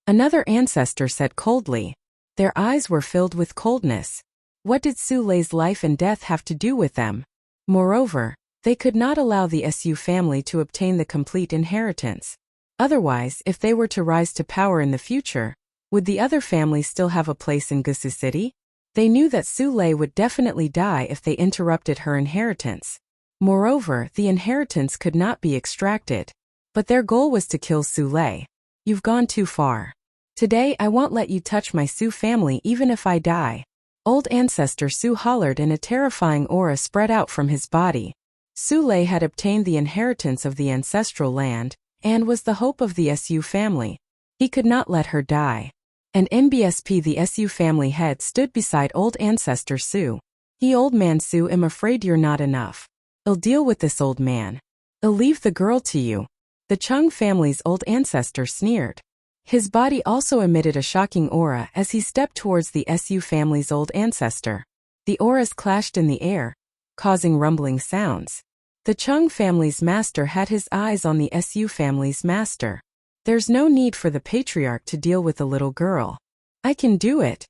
Another ancestor said coldly. Their eyes were filled with coldness. What did Su Lei's life and death have to do with them? Moreover, they could not allow the Su family to obtain the complete inheritance. Otherwise, if they were to rise to power in the future, would the other family still have a place in Gusu City? They knew that Su Lei would definitely die if they interrupted her inheritance. Moreover, the inheritance could not be extracted. But their goal was to kill Su Lei. You've gone too far. Today I won't let you touch my Su family even if I die. Old Ancestor Su hollered and a terrifying aura spread out from his body. Su Lei had obtained the inheritance of the ancestral land, and was the hope of the Su family. He could not let her die. And MBSP the Su family head stood beside Old Ancestor Su. Old man Su, I'm afraid you're not enough. I'll deal with this old man. I'll leave the girl to you. The Chung family's old ancestor sneered. His body also emitted a shocking aura as he stepped towards the Su family's old ancestor. The auras clashed in the air, causing rumbling sounds. The Chung family's master had his eyes on the Su family's master. There's no need for the patriarch to deal with the little girl. I can do it.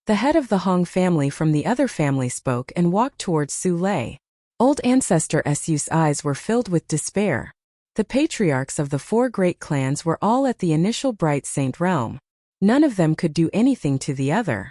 The head of the Hong family from the other family spoke and walked towards Su Lei. Old Ancestor Su's eyes were filled with despair. The patriarchs of the four great clans were all at the initial Bright Saint realm. None of them could do anything to the other.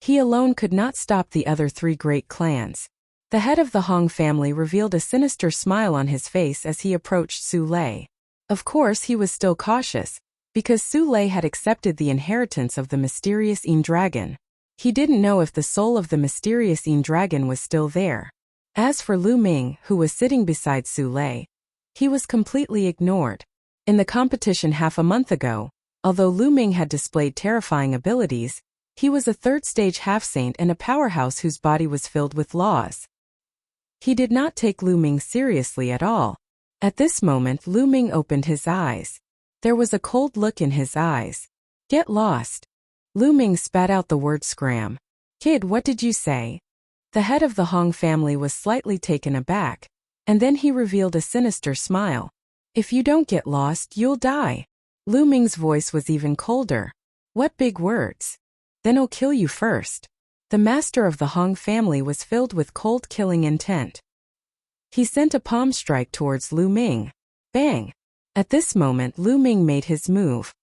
He alone could not stop the other three great clans. The head of the Hong family revealed a sinister smile on his face as he approached Su Lei. Of course he was still cautious, because Su Lei had accepted the inheritance of the mysterious Yin dragon. He didn't know if the soul of the mysterious Yin dragon was still there. As for Lu Ming, who was sitting beside Su Lei, he was completely ignored. In the competition half a month ago, although Lu Ming had displayed terrifying abilities, he was a third-stage half-saint and a powerhouse whose body was filled with laws. He did not take Lu Ming seriously at all. At this moment Lu Ming opened his eyes. There was a cold look in his eyes. Get lost. Lu Ming spat out the word scram. Kid, what did you say? The head of the Hong family was slightly taken aback, and then he revealed a sinister smile. If you don't get lost, you'll die. Lu Ming's voice was even colder. What big words? Then I'll kill you first. The master of the Hong family was filled with cold killing intent. He sent a palm strike towards Lu Ming. Bang! At this moment Lu Ming made his move.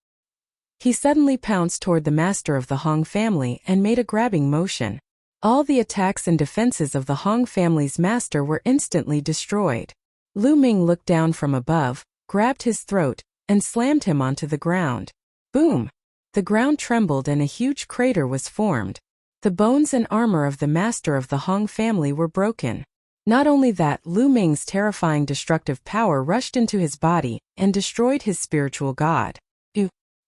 He suddenly pounced toward the master of the Hong family and made a grabbing motion. All the attacks and defenses of the Hong family's master were instantly destroyed. Lu Ming looked down from above, grabbed his throat, and slammed him onto the ground. Boom! The ground trembled and a huge crater was formed. The bones and armor of the master of the Hong family were broken. Not only that, Lu Ming's terrifying destructive power rushed into his body and destroyed his spiritual god.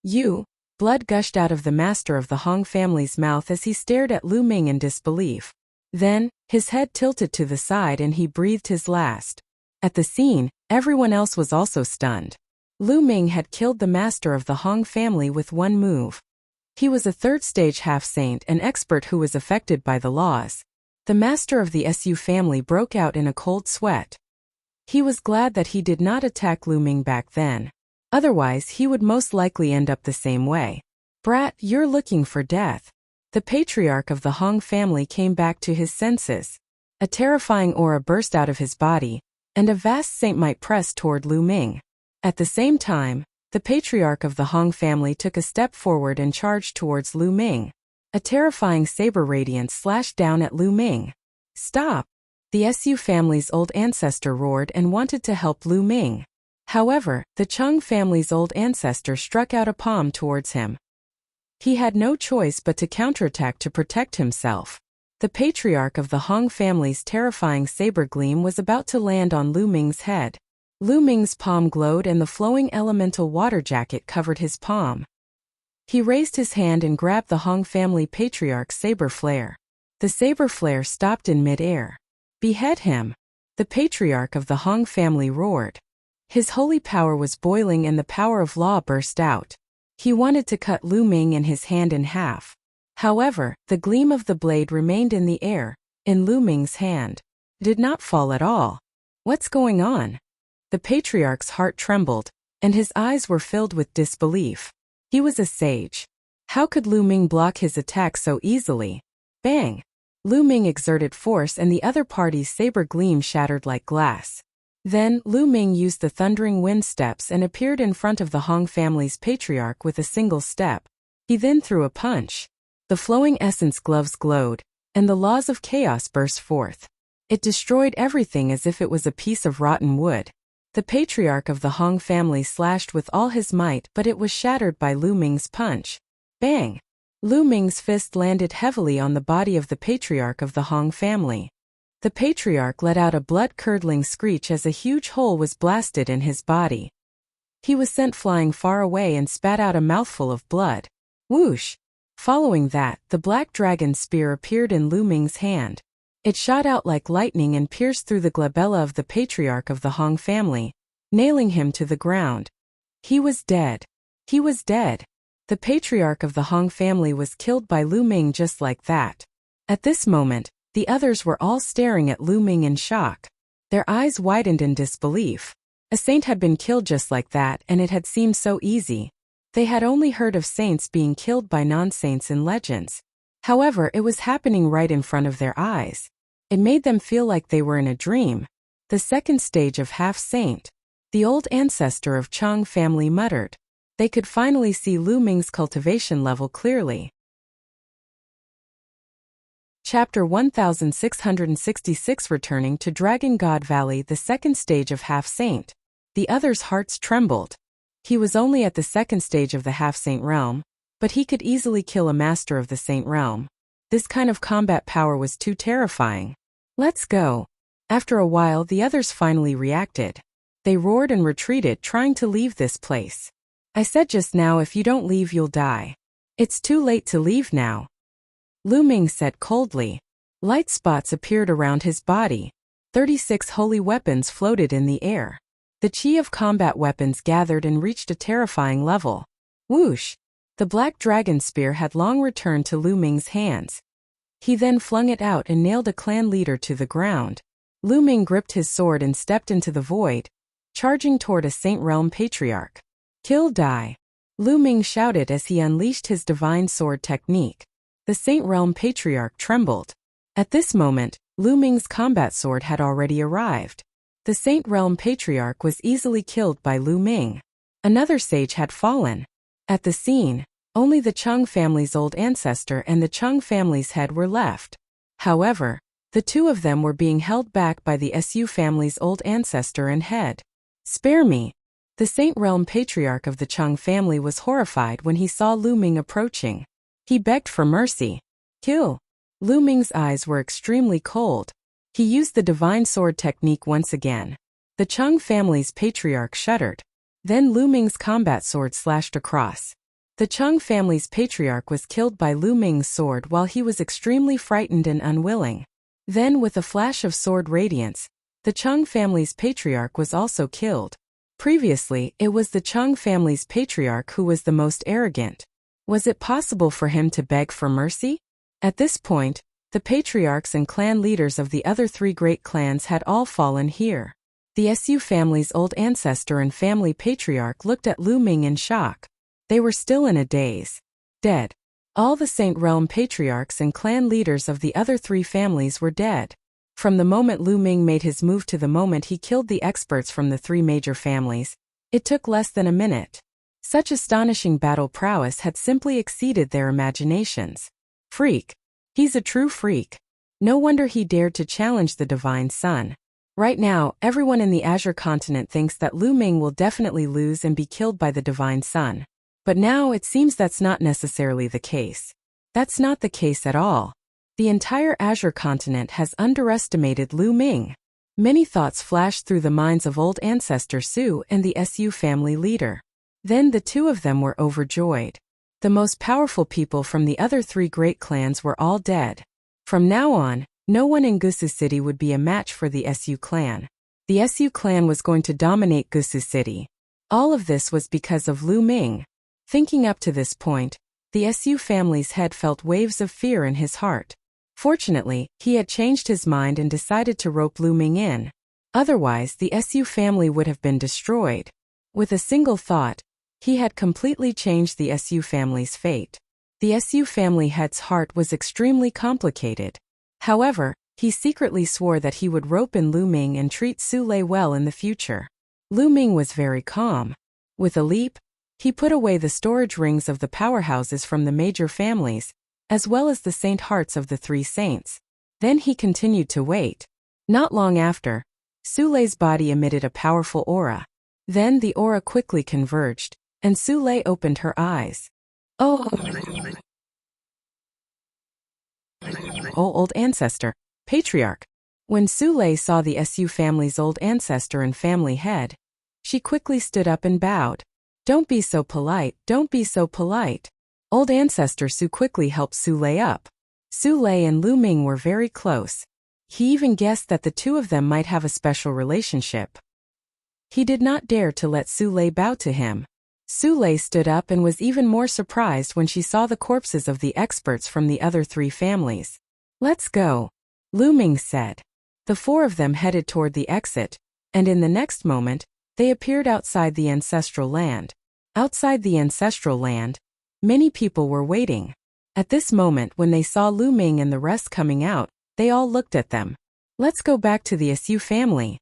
You! Blood gushed out of the master of the Hong family's mouth as he stared at Lu Ming in disbelief. Then, his head tilted to the side and he breathed his last. At the scene, everyone else was also stunned. Lu Ming had killed the master of the Hong family with one move. He was a third-stage half-saint, an expert who was affected by the laws. The master of the Su family broke out in a cold sweat. He was glad that he did not attack Lu Ming back then. Otherwise, he would most likely end up the same way. Brat, you're looking for death. The patriarch of the Hong family came back to his senses. A terrifying aura burst out of his body, and a vast saint might pressed toward Lu Ming. At the same time, the patriarch of the Hong family took a step forward and charged towards Lu Ming. A terrifying saber radiance slashed down at Lu Ming. Stop! The Su family's old ancestor roared and wanted to help Lu Ming. However, the Chung family's old ancestor struck out a palm towards him. He had no choice but to counterattack to protect himself. The patriarch of the Hong family's terrifying saber gleam was about to land on Lu Ming's head. Lu Ming's palm glowed and the flowing elemental water jacket covered his palm. He raised his hand and grabbed the Hong family patriarch's saber flare. The saber flare stopped in mid-air. Behead him! The patriarch of the Hong family roared. His holy power was boiling and the power of law burst out. He wanted to cut Lu Ming and his hand in half. However, the gleam of the blade remained in the air, in Lu Ming's hand. It did not fall at all. What's going on? The patriarch's heart trembled, and his eyes were filled with disbelief. He was a sage. How could Lu Ming block his attack so easily? Bang! Lu Ming exerted force and the other party's saber gleam shattered like glass. Then, Lu Ming used the thundering wind steps and appeared in front of the Hong family's patriarch with a single step. He then threw a punch. The flowing essence gloves glowed, and the laws of chaos burst forth. It destroyed everything as if it was a piece of rotten wood. The patriarch of the Hong family slashed with all his might, but it was shattered by Lu Ming's punch. Bang! Lu Ming's fist landed heavily on the body of the patriarch of the Hong family. The patriarch let out a blood-curdling screech as a huge hole was blasted in his body. He was sent flying far away and spat out a mouthful of blood. Whoosh! Following that, the black dragon spear appeared in Lu Ming's hand. It shot out like lightning and pierced through the glabella of the patriarch of the Hong family, nailing him to the ground. He was dead. He was dead. The patriarch of the Hong family was killed by Lu Ming just like that. At this moment, the others were all staring at Lu Ming in shock. Their eyes widened in disbelief. A saint had been killed just like that, and it had seemed so easy. They had only heard of saints being killed by non-saints in legends. However, it was happening right in front of their eyes. It made them feel like they were in a dream. The second stage of half-saint. The old ancestor of Chung family muttered. They could finally see Lu Ming's cultivation level clearly. Chapter 1666 Returning to Dragon God Valley. The second stage of half-saint. The others' hearts trembled. He was only at the second stage of the half-saint realm, but he could easily kill a master of the saint realm. This kind of combat power was too terrifying. Let's go. After a while, the others finally reacted. They roared and retreated, trying to leave this place. I said just now, if you don't leave, you'll die. It's too late to leave now. Lu Ming said coldly. Light spots appeared around his body. 36 holy weapons floated in the air. The chi of combat weapons gathered and reached a terrifying level. Whoosh! The black dragon spear had long returned to Lu Ming's hands. He then flung it out and nailed a clan leader to the ground. Lu Ming gripped his sword and stepped into the void, charging toward a Saint Realm patriarch. Kill die! Lu Ming shouted as he unleashed his divine sword technique. The Saint Realm patriarch trembled. At this moment, Lu Ming's combat sword had already arrived. The Saint Realm patriarch was easily killed by Lu Ming. Another sage had fallen. At the scene, only the Chung family's old ancestor and the Chung family's head were left. However, the two of them were being held back by the Su family's old ancestor and head. Spare me! The Saint Realm patriarch of the Chung family was horrified when he saw Lu Ming approaching. He begged for mercy. Kill! Lu Ming's eyes were extremely cold. He used the divine sword technique once again. The Chung family's patriarch shuddered. Then Lu Ming's combat sword slashed across. The Chung family's patriarch was killed by Lu Ming's sword while he was extremely frightened and unwilling. Then, with a flash of sword radiance, the Chung family's patriarch was also killed. Previously, it was the Chung family's patriarch who was the most arrogant. Was it possible for him to beg for mercy? At this point, the patriarchs and clan leaders of the other three great clans had all fallen here. The Su family's old ancestor and family patriarch looked at Lu Ming in shock. They were still in a daze. Dead. All the Saint Realm patriarchs and clan leaders of the other three families were dead. From the moment Lu Ming made his move to the moment he killed the experts from the three major families, it took less than a minute. Such astonishing battle prowess had simply exceeded their imaginations. Freak. He's a true freak. No wonder he dared to challenge the Divine Sun. Right now, everyone in the Azure continent thinks that Lu Ming will definitely lose and be killed by the Divine Sun. But now it seems that's not necessarily the case. That's not the case at all. The entire Azure continent has underestimated Lu Ming. Many thoughts flashed through the minds of old ancestor Su and the Su family leader. Then the two of them were overjoyed. The most powerful people from the other three great clans were all dead. From now on, no one in Gusu City would be a match for the Su clan. The Su clan was going to dominate Gusu City. All of this was because of Lu Ming. Thinking up to this point, the Su family's head felt waves of fear in his heart. Fortunately, he had changed his mind and decided to rope Lu Ming in. Otherwise, the Su family would have been destroyed. With a single thought, he had completely changed the Su family's fate. The Su family head's heart was extremely complicated. However, he secretly swore that he would rope in Lu Ming and treat Su Lei well in the future. Lu Ming was very calm. With a leap, he put away the storage rings of the powerhouses from the major families, as well as the saint hearts of the three saints. Then he continued to wait. Not long after, Su Lei's body emitted a powerful aura. Then the aura quickly converged, and Su Lei opened her eyes. Oh, old ancestor, patriarch. When Su Lei saw the Su family's old ancestor and family head, she quickly stood up and bowed. Don't be so polite, don't be so polite. Old ancestor Su quickly helped Su Lei up. Su Lei and Lu Ming were very close. He even guessed that the two of them might have a special relationship. He did not dare to let Su Lei bow to him. Su Lei stood up and was even more surprised when she saw the corpses of the experts from the other three families. Let's go, Lu Ming said. The four of them headed toward the exit, and in the next moment, they appeared outside the ancestral land. Outside the ancestral land, many people were waiting. At this moment when they saw Lu Ming and the rest coming out, they all looked at them. Let's go back to the Su family.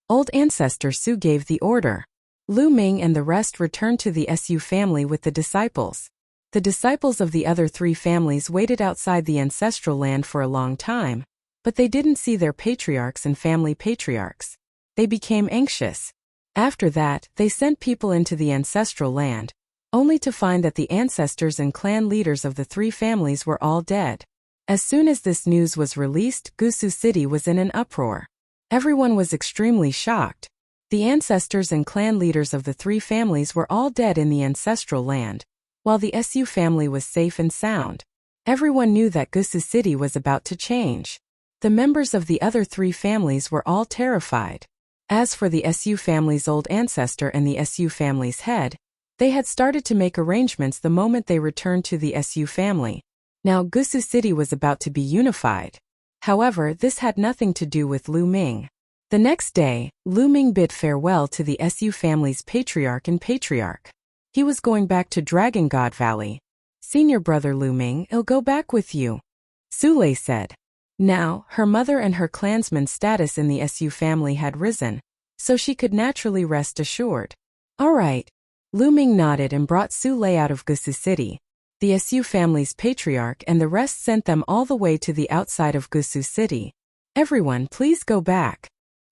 Old ancestor Su gave the order. Lu Ming and the rest returned to the Su family with the disciples. The disciples of the other three families waited outside the ancestral land for a long time, but they didn't see their patriarchs and family patriarchs. They became anxious. After that, they sent people into the ancestral land, only to find that the ancestors and clan leaders of the three families were all dead. As soon as this news was released, Gusu City was in an uproar. Everyone was extremely shocked. The ancestors and clan leaders of the three families were all dead in the ancestral land, while the Su family was safe and sound. Everyone knew that Gusu City was about to change. The members of the other three families were all terrified. As for the Su family's old ancestor and the Su family's head, they had started to make arrangements the moment they returned to the Su family. Now Gusu City was about to be unified. However, this had nothing to do with Lu Ming. The next day, Lu Ming bid farewell to the Su family's patriarch and patriarch. He was going back to Dragon God Valley. Senior brother Lu Ming, I'll go back with you, Su Lei said. Now, her mother and her clansman's status in the Su family had risen, so she could naturally rest assured. All right. Lu Ming nodded and brought Su Lei out of Gusu City. The Su family's patriarch and the rest sent them all the way to the outside of Gusu City. Everyone, please go back.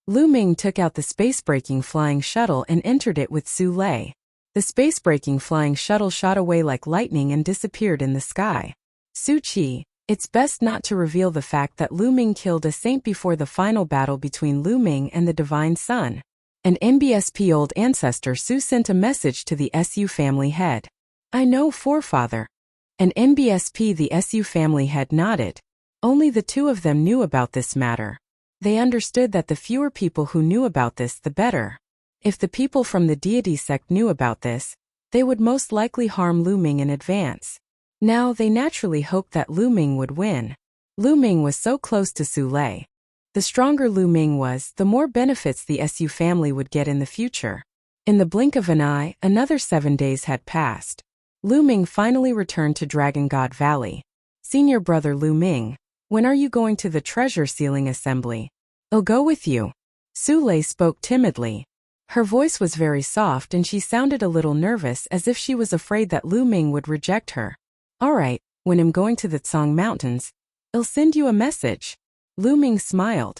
Lu Ming took out the space-breaking flying shuttle and entered it with Su Lei. The space-breaking flying shuttle shot away like lightning and disappeared in the sky. Su Qi, it's best not to reveal the fact that Lu Ming killed a saint before the final battle between Lu Ming and the Divine Sun. An MBSP old ancestor Su sent a message to the Su family head. I know, forefather. An NBSP the Su family head nodded. Only the two of them knew about this matter. They understood that the fewer people who knew about this, the better. If the people from the deity sect knew about this, they would most likely harm Lu Ming in advance. Now they naturally hoped that Lu Ming would win. Lu Ming was so close to Su Lei. The stronger Lu Ming was, the more benefits the Su family would get in the future. In the blink of an eye, another 7 days had passed. Lu Ming finally returned to Dragon God Valley. Senior brother Lu Ming, when are you going to the treasure sealing assembly? I'll go with you. Su Lei spoke timidly. Her voice was very soft and she sounded a little nervous, as if she was afraid that Lu Ming would reject her. All right, when I'm going to the Tsang Mountains, I'll send you a message. Lu Ming smiled.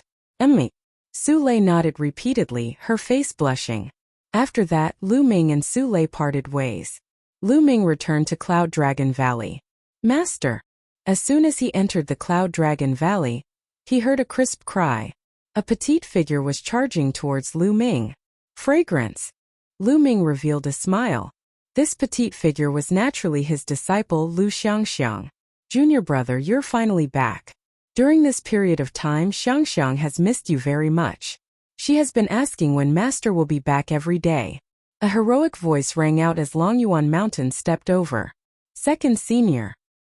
Su Lei nodded repeatedly, her face blushing. After that, Lu Ming and Su Lei parted ways. Lu Ming returned to Cloud Dragon Valley. Master. As soon as he entered the Cloud Dragon Valley, he heard a crisp cry. A petite figure was charging towards Lu Ming. Fragrance. Lu Ming revealed a smile. This petite figure was naturally his disciple Lu Xiangxiang. Junior brother, you're finally back. During this period of time, Xiangxiang has missed you very much. She has been asking when Master will be back every day. A heroic voice rang out as Longyuan Mountain stepped over. Second senior.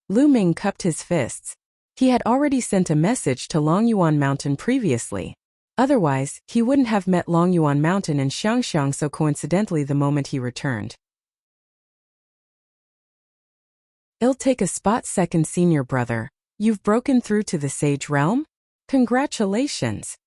Lu Ming cupped his fists. He had already sent a message to Longyuan Mountain previously. Otherwise, he wouldn't have met Longyuan Mountain and Xiangxiang so coincidentally the moment he returned. I'll take a spot. Second senior brother. You've broken through to the Sage Realm? Congratulations.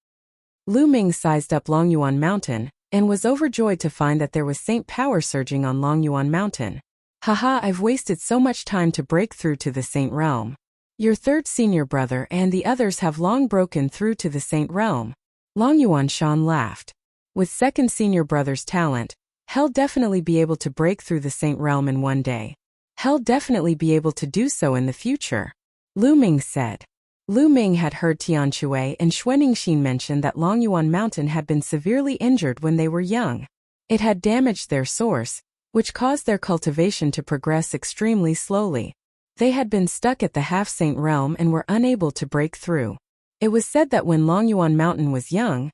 Lu Ming sized up Longyuan Mountain and was overjoyed to find that there was Saint power surging on Longyuan Mountain. Haha, I've wasted so much time to break through to the Saint Realm. Your third senior brother and the others have long broken through to the Saint Realm. Longyuan Shan laughed. With second senior brother's talent, he'll definitely be able to break through the Saint Realm in one day. He'll definitely be able to do so in the future. Lu Ming said. Lu Ming had heard Tianshui and Xuaningxin mention that Longyuan Mountain had been severely injured when they were young. It had damaged their source, which caused their cultivation to progress extremely slowly. They had been stuck at the half-saint realm and were unable to break through. It was said that when Longyuan Mountain was young,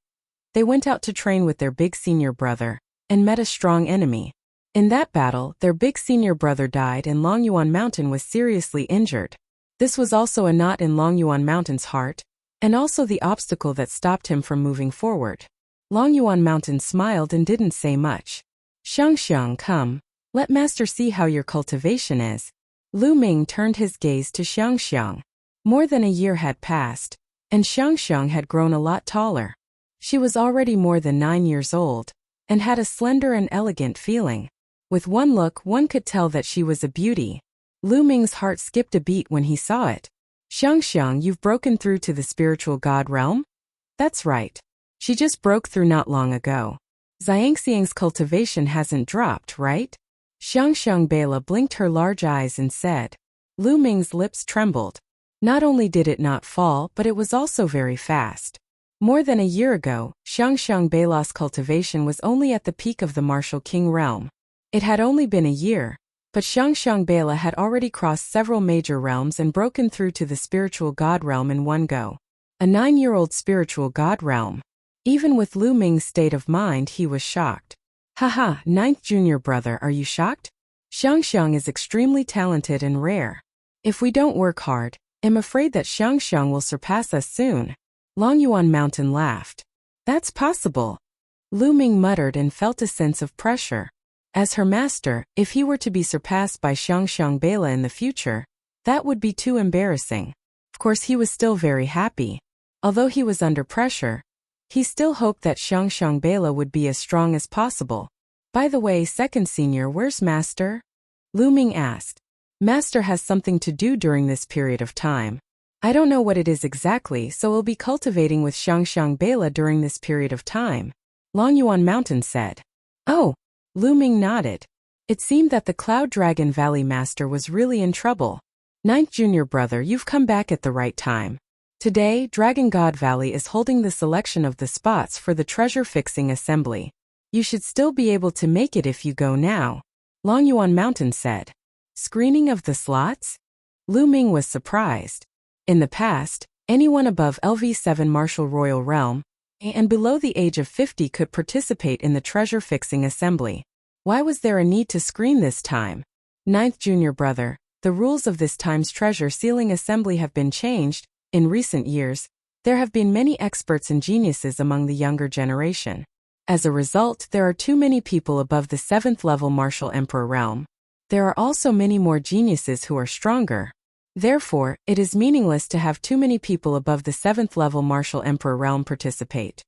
they went out to train with their big senior brother and met a strong enemy. In that battle, their big senior brother died and Longyuan Mountain was seriously injured. This was also a knot in Longyuan Mountain's heart, and also the obstacle that stopped him from moving forward. Longyuan Mountain smiled and didn't say much. Xiangxiang, come. Let Master see how your cultivation is. Lu Ming turned his gaze to Xiangxiang. More than a year had passed, and Xiangxiang had grown a lot taller. She was already more than 9 years old, and had a slender and elegant feeling. With one look, one could tell that she was a beauty. Lu Ming's heart skipped a beat when he saw it. Xiangxiang, you've broken through to the spiritual god realm? That's right. She just broke through not long ago. Xiangxiang's cultivation hasn't dropped, right? Xiangxiang Bela blinked her large eyes and said. Lu Ming's lips trembled. Not only did it not fall, but it was also very fast. More than a year ago, Xiangxiang Bela's cultivation was only at the peak of the martial king realm. It had only been a year, but Xiangxiang Bela had already crossed several major realms and broken through to the spiritual god realm in one go. A 9-year-old spiritual god realm. Even with Lu Ming's state of mind, he was shocked. Haha, 9th junior brother, are you shocked? Xiangxiang is extremely talented and rare. If we don't work hard, I'm afraid that Xiangxiang will surpass us soon. Longyuan Mountain laughed. That's possible. Lu Ming muttered and felt a sense of pressure. As her master, if he were to be surpassed by Xiangxiang Bela in the future, that would be too embarrassing. Of course, he was still very happy. Although he was under pressure, he still hoped that Xiangxiang Bela would be as strong as possible. By the way, second senior, where's Master? Lu Ming asked. Master has something to do during this period of time. I don't know what it is exactly, so we'll be cultivating with Xiangxiang Bela during this period of time. Longyuan Mountain said. Oh. Lu Ming nodded. It seemed that the Cloud Dragon Valley Master was really in trouble. 9th junior brother, you've come back at the right time. Today, Dragon God Valley is holding the selection of the spots for the treasure fixing assembly. You should still be able to make it if you go now. Longyuan Mountain said. Screening of the slots? Lu Ming was surprised. In the past, anyone above LV7 Martial Royal Realm and below the age of 50 could participate in the treasure fixing assembly. Why was there a need to screen this time? 9th junior brother, the rules of this time's treasure sealing assembly have been changed. In recent years, There have been many experts and geniuses among the younger generation. As a result, there are too many people above the 7th level Martial Emperor realm. There are also many more geniuses who are stronger. Therefore, it is meaningless to have too many people above the 7th level Martial Emperor realm participate.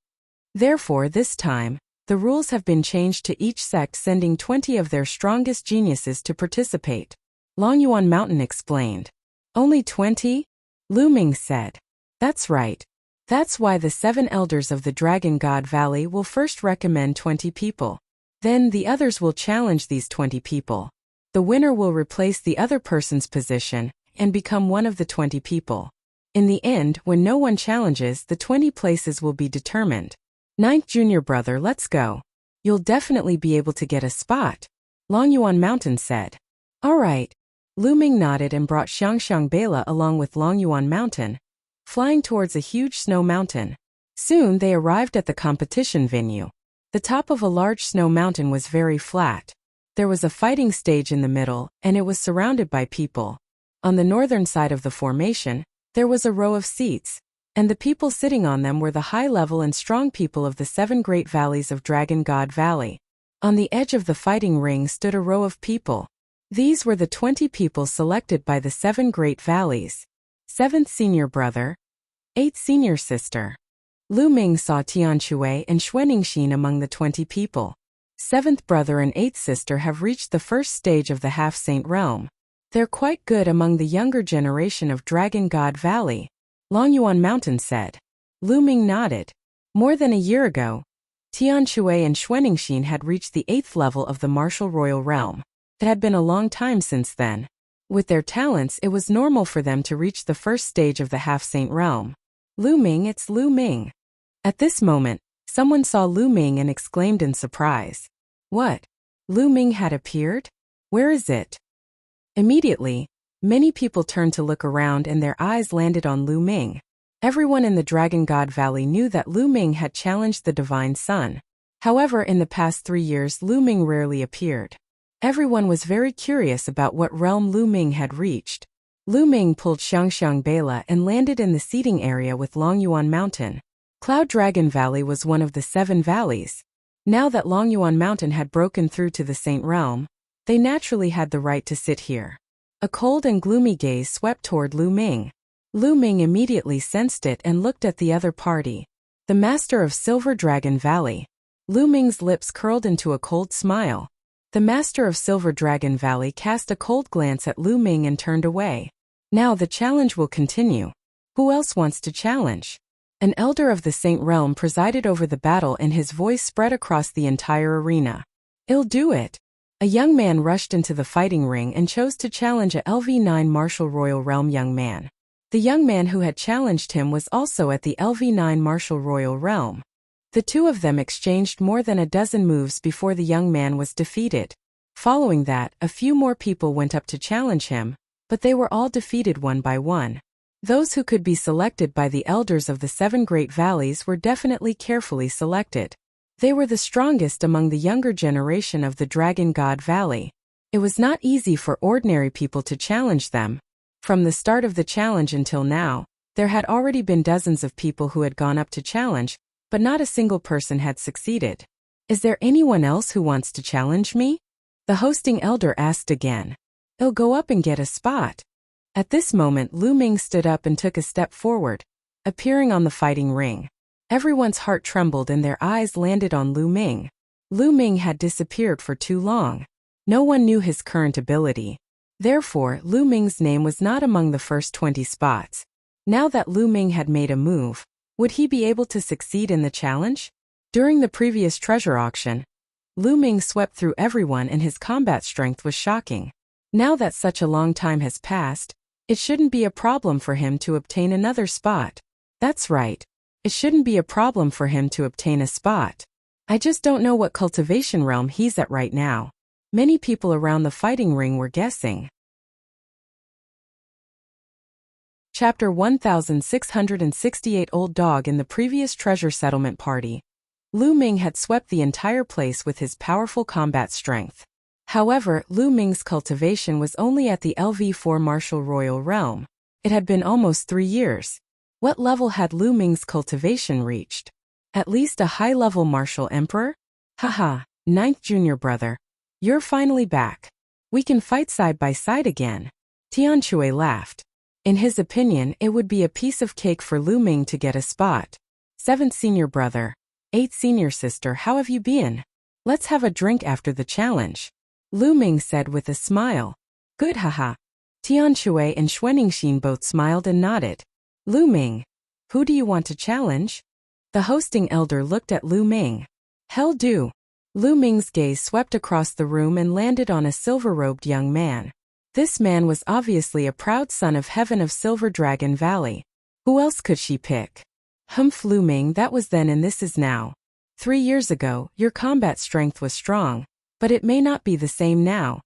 Therefore, this time, the rules have been changed to each sect sending 20 of their strongest geniuses to participate. Longyuan Mountain explained. Only 20? Lu Ming said. That's right. That's why the 7 elders of the Dragon God Valley will first recommend 20 people. Then the others will challenge these 20 people. The winner will replace the other person's position and become one of the 20 people. In the end, when no one challenges, the 20 places will be determined. 9th junior brother, let's go. You'll definitely be able to get a spot, Longyuan Mountain said. All right. Lu Ming nodded and brought Xiangxiang Bela along with Longyuan Mountain, flying towards a huge snow mountain. Soon they arrived at the competition venue. The top of a large snow mountain was very flat. There was a fighting stage in the middle, and it was surrounded by people. On the northern side of the formation, there was a row of seats, and the people sitting on them were the high-level and strong people of the 7 great valleys of Dragon God Valley. On the edge of the fighting ring stood a row of people. These were the 20 people selected by the 7 great valleys. 7th senior brother, 8th senior sister. Lu Ming saw Tianshui and Xuanixin among the 20 people. 7th brother and 8th sister have reached the first stage of the half-saint realm. They're quite good among the younger generation of Dragon God Valley, Longyuan Mountain said. Lu Ming nodded. More than a year ago, Tianshui and Xuanixin had reached the 8th level of the martial royal realm. It had been a long time since then. With their talents, it was normal for them to reach the first stage of the half-saint realm. Lu Ming, it's Lu Ming. At this moment, someone saw Lu Ming and exclaimed in surprise. What? Lu Ming had appeared? Where is it? Immediately, many people turned to look around and their eyes landed on Lu Ming. Everyone in the Dragon God Valley knew that Lu Ming had challenged the Divine Sun. However, in the past 3 years, Lu Ming rarely appeared. Everyone was very curious about what realm Lu Ming had reached. Lu Ming pulled Xiangxiang Bela and landed in the seating area with Longyuan Mountain. Cloud Dragon Valley was one of the 7 valleys. Now that Longyuan Mountain had broken through to the Saint Realm, they naturally had the right to sit here. A cold and gloomy gaze swept toward Lu Ming. Lu Ming immediately sensed it and looked at the other party. The master of Silver Dragon Valley. Lu Ming's lips curled into a cold smile. The master of Silver Dragon Valley cast a cold glance at Lu Ming and turned away. Now the challenge will continue. Who else wants to challenge? An elder of the Saint Realm presided over the battle and his voice spread across the entire arena. I'll do it. A young man rushed into the fighting ring and chose to challenge a LV9 Martial Royal Realm young man. The young man who had challenged him was also at the LV9 Martial Royal Realm. The two of them exchanged more than a dozen moves before the young man was defeated. Following that, a few more people went up to challenge him, but they were all defeated one by one. Those who could be selected by the elders of the 7 great valleys were definitely carefully selected. They were the strongest among the younger generation of the Dragon God Valley. It was not easy for ordinary people to challenge them. From the start of the challenge until now, there had already been dozens of people who had gone up to challenge, but not a single person had succeeded. Is there anyone else who wants to challenge me? The hosting elder asked again. I'll go up and get a spot. At this moment, Lu Ming stood up and took a step forward, appearing on the fighting ring. Everyone's heart trembled and their eyes landed on Lu Ming. Lu Ming had disappeared for too long. No one knew his current ability. Therefore, Lu Ming's name was not among the first 20 spots. Now that Lu Ming had made a move, would he be able to succeed in the challenge? During the previous treasure auction, Lu Ming swept through everyone and his combat strength was shocking. Now that such a long time has passed, it shouldn't be a problem for him to obtain another spot. That's right. It shouldn't be a problem for him to obtain a spot. I just don't know what cultivation realm he's at right now. Many people around the fighting ring were guessing. Chapter 1668 Old Dog. In the previous treasure settlement party, Lu Ming had swept the entire place with his powerful combat strength. However, Lu Ming's cultivation was only at the LV4 Martial Royal Realm. It had been almost 3 years. What level had Lu Ming's cultivation reached? At least a high-level martial emperor? Haha, ninth junior brother. You're finally back. We can fight side by side again. Tianque laughed. In his opinion, it would be a piece of cake for Lu Ming to get a spot. Seventh senior brother. Eighth senior sister, how have you been? Let's have a drink after the challenge. Lu Ming said with a smile. Good, haha. Tianque and Xuaningxin both smiled and nodded. Lu Ming. Who do you want to challenge? The hosting elder looked at Lu Ming. Hell do. Lu Ming's gaze swept across the room and landed on a silver-robed young man. This man was obviously a proud son of Heaven of Silver Dragon Valley. Who else could she pick? Humph, Lu Ming, that was then and this is now. 3 years ago, your combat strength was strong, but it may not be the same now.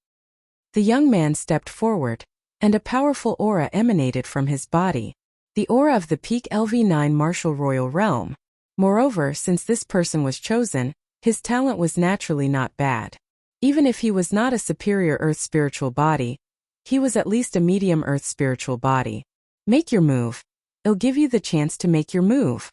The young man stepped forward, and a powerful aura emanated from his body. The aura of the peak LV9 martial royal realm. Moreover, since this person was chosen, his talent was naturally not bad. Even if he was not a superior earth spiritual body, he was at least a medium earth spiritual body. Make your move. It'll give you the chance to make your move.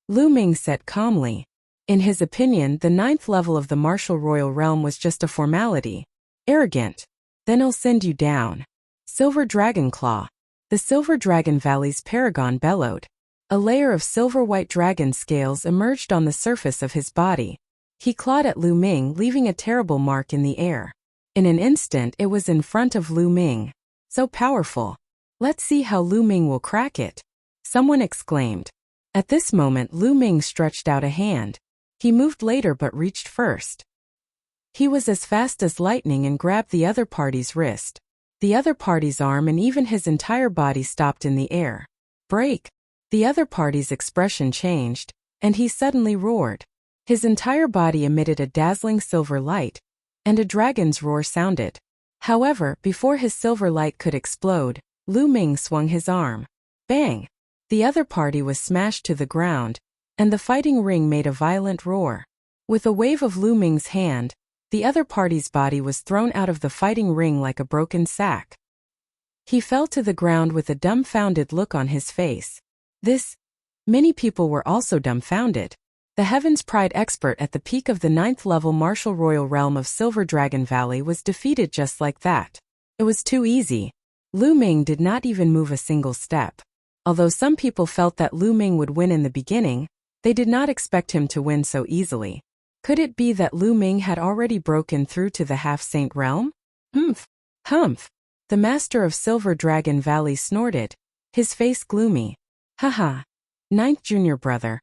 Lu Ming said calmly. In his opinion, the 9th level of the martial royal realm was just a formality. Arrogant. Then I'll send you down. Silver Dragon Claw. The Silver Dragon Valley's paragon bellowed. A layer of silver-white dragon scales emerged on the surface of his body. He clawed at Lu Ming, leaving a terrible mark in the air. In an instant, it was in front of Lu Ming. So powerful. Let's see how Lu Ming will crack it. Someone exclaimed. At this moment, Lu Ming stretched out a hand. He moved later but reached first. He was as fast as lightning and grabbed the other party's wrist. The other party's arm and even his entire body stopped in the air. Break! The other party's expression changed, and he suddenly roared. His entire body emitted a dazzling silver light, and a dragon's roar sounded. However, before his silver light could explode, Lu Ming swung his arm. Bang! The other party was smashed to the ground, and the fighting ring made a violent roar. With a wave of Lu Ming's hand, the other party's body was thrown out of the fighting ring like a broken sack. He fell to the ground with a dumbfounded look on his face. Many people were also dumbfounded. The Heaven's Pride expert at the peak of the 9th level martial royal realm of Silver Dragon Valley was defeated just like that. It was too easy. Lu Ming did not even move a single step. Although some people felt that Lu Ming would win in the beginning, they did not expect him to win so easily. Could it be that Lu Ming had already broken through to the half-saint realm? Humph! Humph! The master of Silver Dragon Valley snorted, his face gloomy. Haha! 9th junior brother.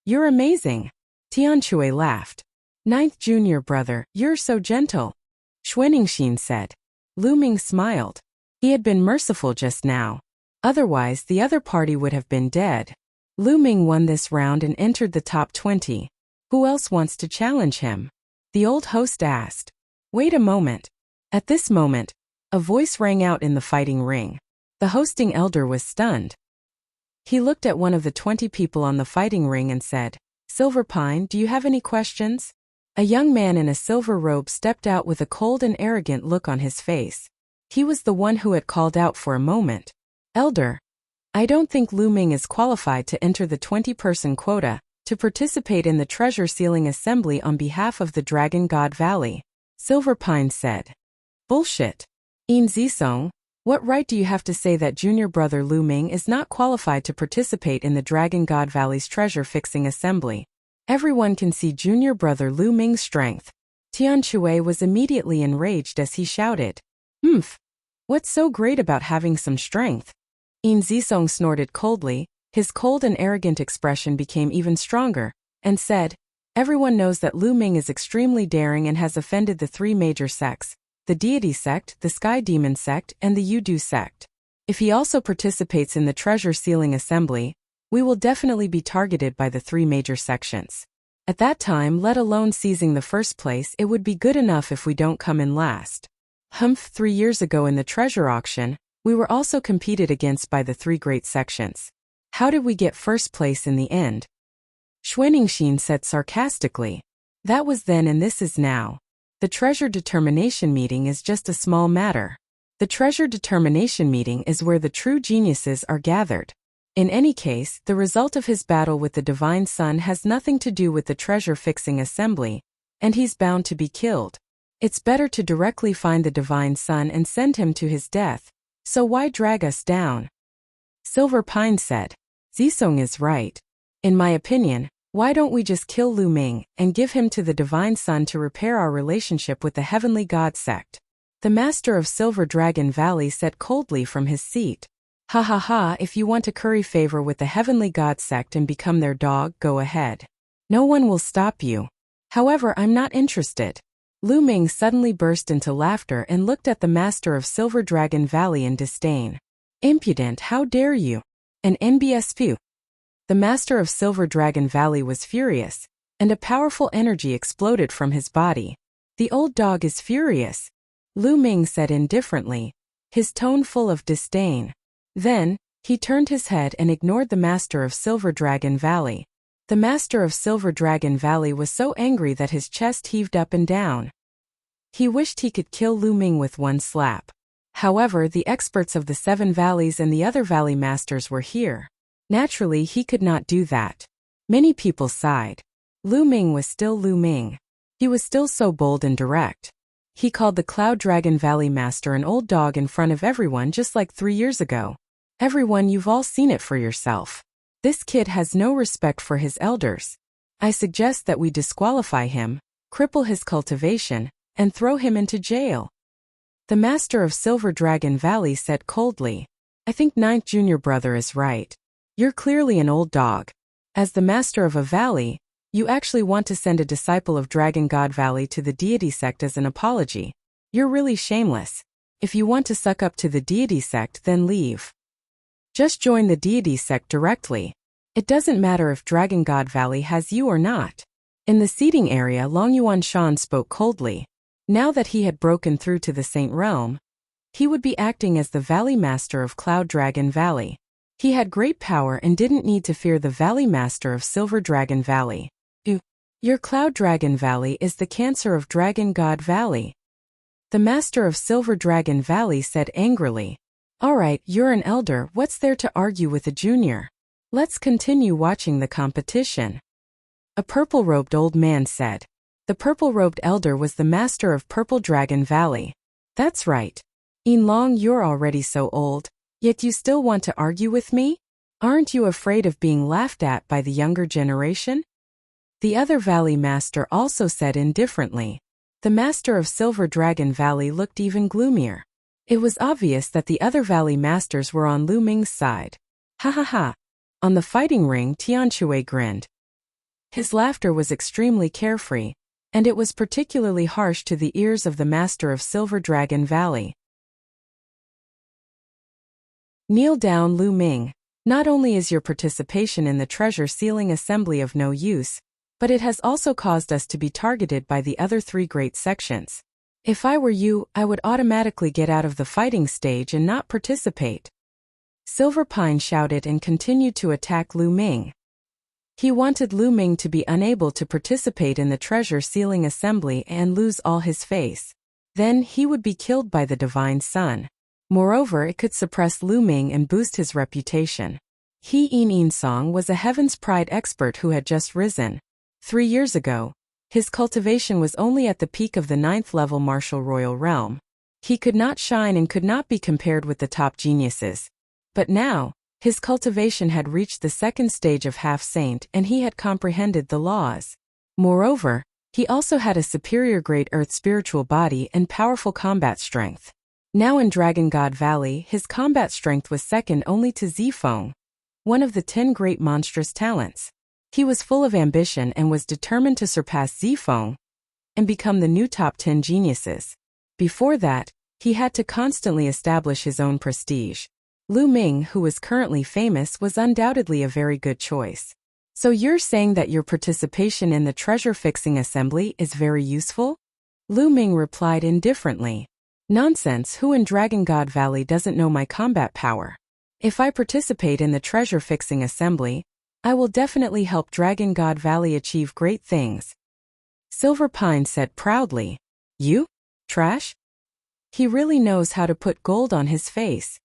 You're amazing. Tianque laughed. 9th junior brother, you're so gentle. Xuaningxin said. Lu Ming smiled. He had been merciful just now. Otherwise, the other party would have been dead. Lu Ming won this round and entered the top 20. Who else wants to challenge him? The old host asked. Wait a moment. At this moment, a voice rang out in the fighting ring. The hosting elder was stunned. He looked at one of the 20 people on the fighting ring and said, Silver Pine, do you have any questions? A young man in a silver robe stepped out with a cold and arrogant look on his face. He was the one who had called out for a moment. Elder, I don't think Lu Ming is qualified to enter the 20-person quota to participate in the treasure sealing assembly on behalf of the Dragon God Valley. Silver Pine said. Bullshit. In Zisong, what right do you have to say that junior brother Lu Ming is not qualified to participate in the Dragon God Valley's treasure-fixing assembly? Everyone can see junior brother Lu Ming's strength. Tianque was immediately enraged as he shouted. Humph! What's so great about having some strength? In Zisong snorted coldly, his cold and arrogant expression became even stronger, and said, Everyone knows that Lu Ming is extremely daring and has offended the 3 major sects, the Deity Sect, the Sky Demon Sect, and the Yudu Sect. If he also participates in the treasure sealing assembly, we will definitely be targeted by the 3 major sections. At that time, let alone seizing the first place, it would be good enough if we don't come in last. Humph! 3 years ago in the treasure auction, we were also competed against by the 3 great sections. How did we get first place in the end? Xuaningxin said sarcastically. That was then and this is now. The treasure determination meeting is just a small matter. The treasure determination meeting is where the true geniuses are gathered. In any case, the result of his battle with the Divine Sun has nothing to do with the treasure-fixing assembly, and he's bound to be killed. It's better to directly find the Divine Sun and send him to his death, so why drag us down? Silver Pine said. Zisong is right. In my opinion, why don't we just kill Lu Ming and give him to the Divine Sun to repair our relationship with the Heavenly God sect? The master of Silver Dragon Valley said coldly from his seat. Ha ha ha, if you want to curry favor with the Heavenly God sect and become their dog, go ahead. No one will stop you. However, I'm not interested. Lu Ming suddenly burst into laughter and looked at the master of Silver Dragon Valley in disdain. Impudent, how dare you? An NBSP. The master of Silver Dragon Valley was furious, and a powerful energy exploded from his body. The old dog is furious, Lu Ming said indifferently, his tone full of disdain. Then, he turned his head and ignored the master of Silver Dragon Valley. The master of Silver Dragon Valley was so angry that his chest heaved up and down. He wished he could kill Lu Ming with one slap. However, the experts of the 7 valleys and the other valley masters were here. Naturally, he could not do that. Many people sighed. Lu Ming was still Lu Ming. He was still so bold and direct. He called the Cloud Dragon Valley Master an old dog in front of everyone just like 3 years ago. Everyone, you've all seen it for yourself. This kid has no respect for his elders. I suggest that we disqualify him, cripple his cultivation, and throw him into jail. The master of Silver Dragon Valley said coldly. I think Ninth Junior Brother is right. You're clearly an old dog. As the master of a valley, you actually want to send a disciple of Dragon God Valley to the deity sect as an apology. You're really shameless. If you want to suck up to the deity sect, then leave. Just join the deity sect directly. It doesn't matter if Dragon God Valley has you or not. In the seating area, Long Yuan Shan spoke coldly. Now that he had broken through to the Saint Realm, he would be acting as the Valley Master of Cloud Dragon Valley. He had great power and didn't need to fear the Valley Master of Silver Dragon Valley. Your Cloud Dragon Valley is the cancer of Dragon God Valley. The Master of Silver Dragon Valley said angrily. Alright, you're an elder, what's there to argue with a junior? Let's continue watching the competition. A purple-robed old man said. The purple-robed elder was the master of Purple Dragon Valley. That's right. Yin Long, you're already so old, yet you still want to argue with me? Aren't you afraid of being laughed at by the younger generation? The other valley master also said indifferently. The master of Silver Dragon Valley looked even gloomier. It was obvious that the other valley masters were on Lu Ming's side. Ha ha ha. On the fighting ring, Tianshui grinned. His laughter was extremely carefree, and it was particularly harsh to the ears of the master of Silver Dragon Valley. Kneel down, Lu Ming. Not only is your participation in the treasure sealing assembly of no use, but it has also caused us to be targeted by the other 3 great sections. If I were you, I would automatically get out of the fighting stage and not participate. Silver Pine shouted and continued to attack Lu Ming. He wanted Lu Ming to be unable to participate in the treasure sealing assembly and lose all his face. Then he would be killed by the Divine Sun. Moreover, it could suppress Lu Ming and boost his reputation. He Yin Song was a Heaven's Pride expert who had just risen. 3 years ago, his cultivation was only at the peak of the 9th level martial royal realm. He could not shine and could not be compared with the top geniuses. But now, his cultivation had reached the 2nd stage of half-saint and he had comprehended the laws. Moreover, he also had a superior grade earth spiritual body and powerful combat strength. Now in Dragon God Valley, his combat strength was second only to Zifeng, one of the 10 great monstrous talents. He was full of ambition and was determined to surpass Zifeng and become the new top 10 geniuses. Before that, he had to constantly establish his own prestige. Lu Ming, who was currently famous, was undoubtedly a very good choice. So you're saying that your participation in the treasure-fixing assembly is very useful? Lu Ming replied indifferently. Nonsense, who in Dragon God Valley doesn't know my combat power? If I participate in the treasure-fixing assembly, I will definitely help Dragon God Valley achieve great things. Silver Pine said proudly. You? Trash? He really knows how to put gold on his face.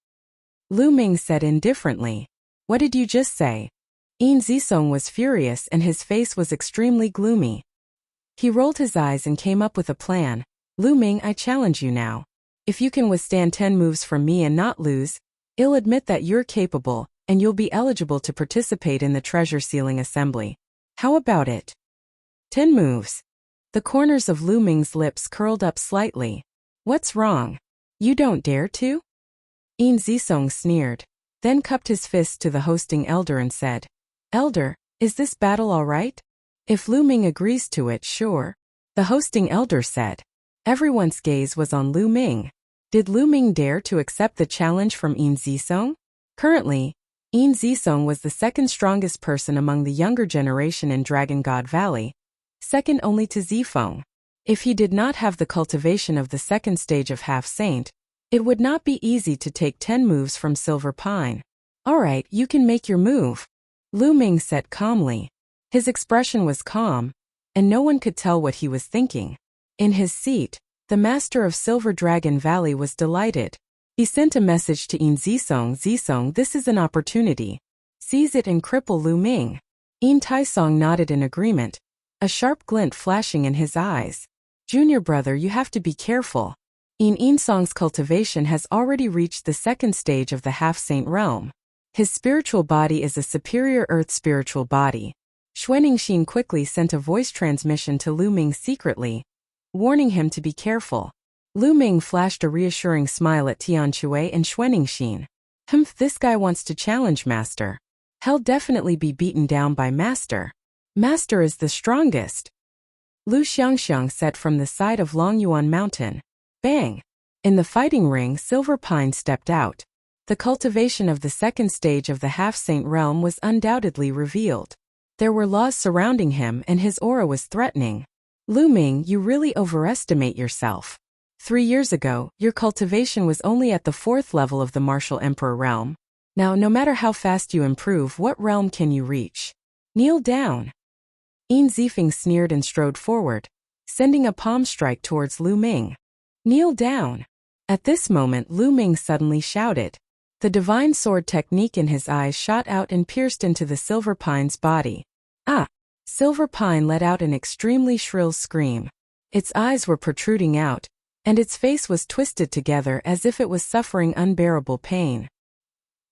Lu Ming said indifferently. What did you just say? In Zisong was furious and his face was extremely gloomy. He rolled his eyes and came up with a plan. Lu Ming, I challenge you now. If you can withstand 10 moves from me and not lose, I'll admit that you're capable, and you'll be eligible to participate in the treasure sealing assembly. How about it? 10 moves. The corners of Lu Ming's lips curled up slightly. What's wrong? You don't dare to? In Zisong sneered, then cupped his fist to the hosting elder and said, Elder, is this battle all right? If Lu Ming agrees to it, sure. The hosting elder said. Everyone's gaze was on Lu Ming. Did Lu Ming dare to accept the challenge from In Zisong? Currently, In Zisong was the second strongest person among the younger generation in Dragon God Valley, second only to Zifeng. If he did not have the cultivation of the second stage of half-saint, it would not be easy to take 10 moves from Silver Pine. Alright, you can make your move. Lu Ming said calmly. His expression was calm, and no one could tell what he was thinking. In his seat, the master of Silver Dragon Valley was delighted. He sent a message to In Zisong. Zisong, this is an opportunity. Seize it and cripple Lu Ming. In Taisong nodded in agreement, a sharp glint flashing in his eyes. Junior brother, you have to be careful. In Song's cultivation has already reached the second stage of the half-saint realm. His spiritual body is a superior earth spiritual body. Xuaningxin quickly sent a voice transmission to Lu Ming secretly, warning him to be careful. Lu Ming flashed a reassuring smile at Tianque and Xuaningxin. This guy wants to challenge Master. He'll definitely be beaten down by Master. Master is the strongest. Lu Xiangxiang said from the side of Longyuan Mountain. Bang! In the fighting ring, Silver Pine stepped out. The cultivation of the second stage of the half-saint realm was undoubtedly revealed. There were laws surrounding him and his aura was threatening. Lu Ming, you really overestimate yourself. 3 years ago, your cultivation was only at the 4th level of the Martial Emperor realm. Now, no matter how fast you improve, what realm can you reach? Kneel down. In Zifeng sneered and strode forward, sending a palm strike towards Lu Ming. Kneel down. At this moment, Lu Ming suddenly shouted. The divine sword technique in his eyes shot out and pierced into the Silver Pine's body. Ah! Silver Pine let out an extremely shrill scream. Its eyes were protruding out, and its face was twisted together as if it was suffering unbearable pain.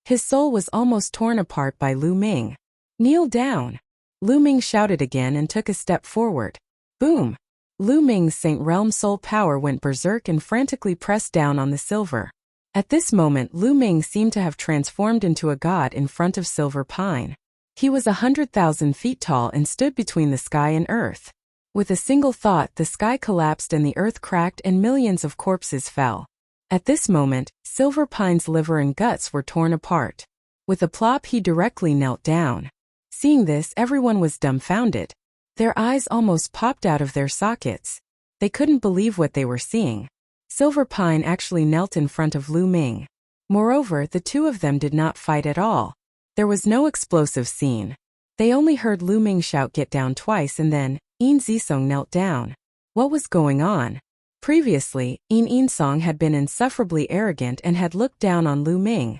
His soul was almost torn apart by Lu Ming. Kneel down. Lu Ming shouted again and took a step forward. Boom! Lu Ming's Saint Realm soul power went berserk and frantically pressed down on the silver. At this moment, Lu Ming seemed to have transformed into a god in front of Silver Pine. He was 100,000 feet tall and stood between the sky and earth. With a single thought, the sky collapsed and the earth cracked and millions of corpses fell. At this moment, Silver Pine's liver and guts were torn apart. With a plop, he directly knelt down. Seeing this, everyone was dumbfounded. Their eyes almost popped out of their sockets. They couldn't believe what they were seeing. Silver Pine actually knelt in front of Lu Ming. Moreover, the two of them did not fight at all. There was no explosive scene. They only heard Lu Ming shout "Get down" twice and then, In Zisong knelt down. What was going on? Previously, In Song had been insufferably arrogant and had looked down on Lu Ming.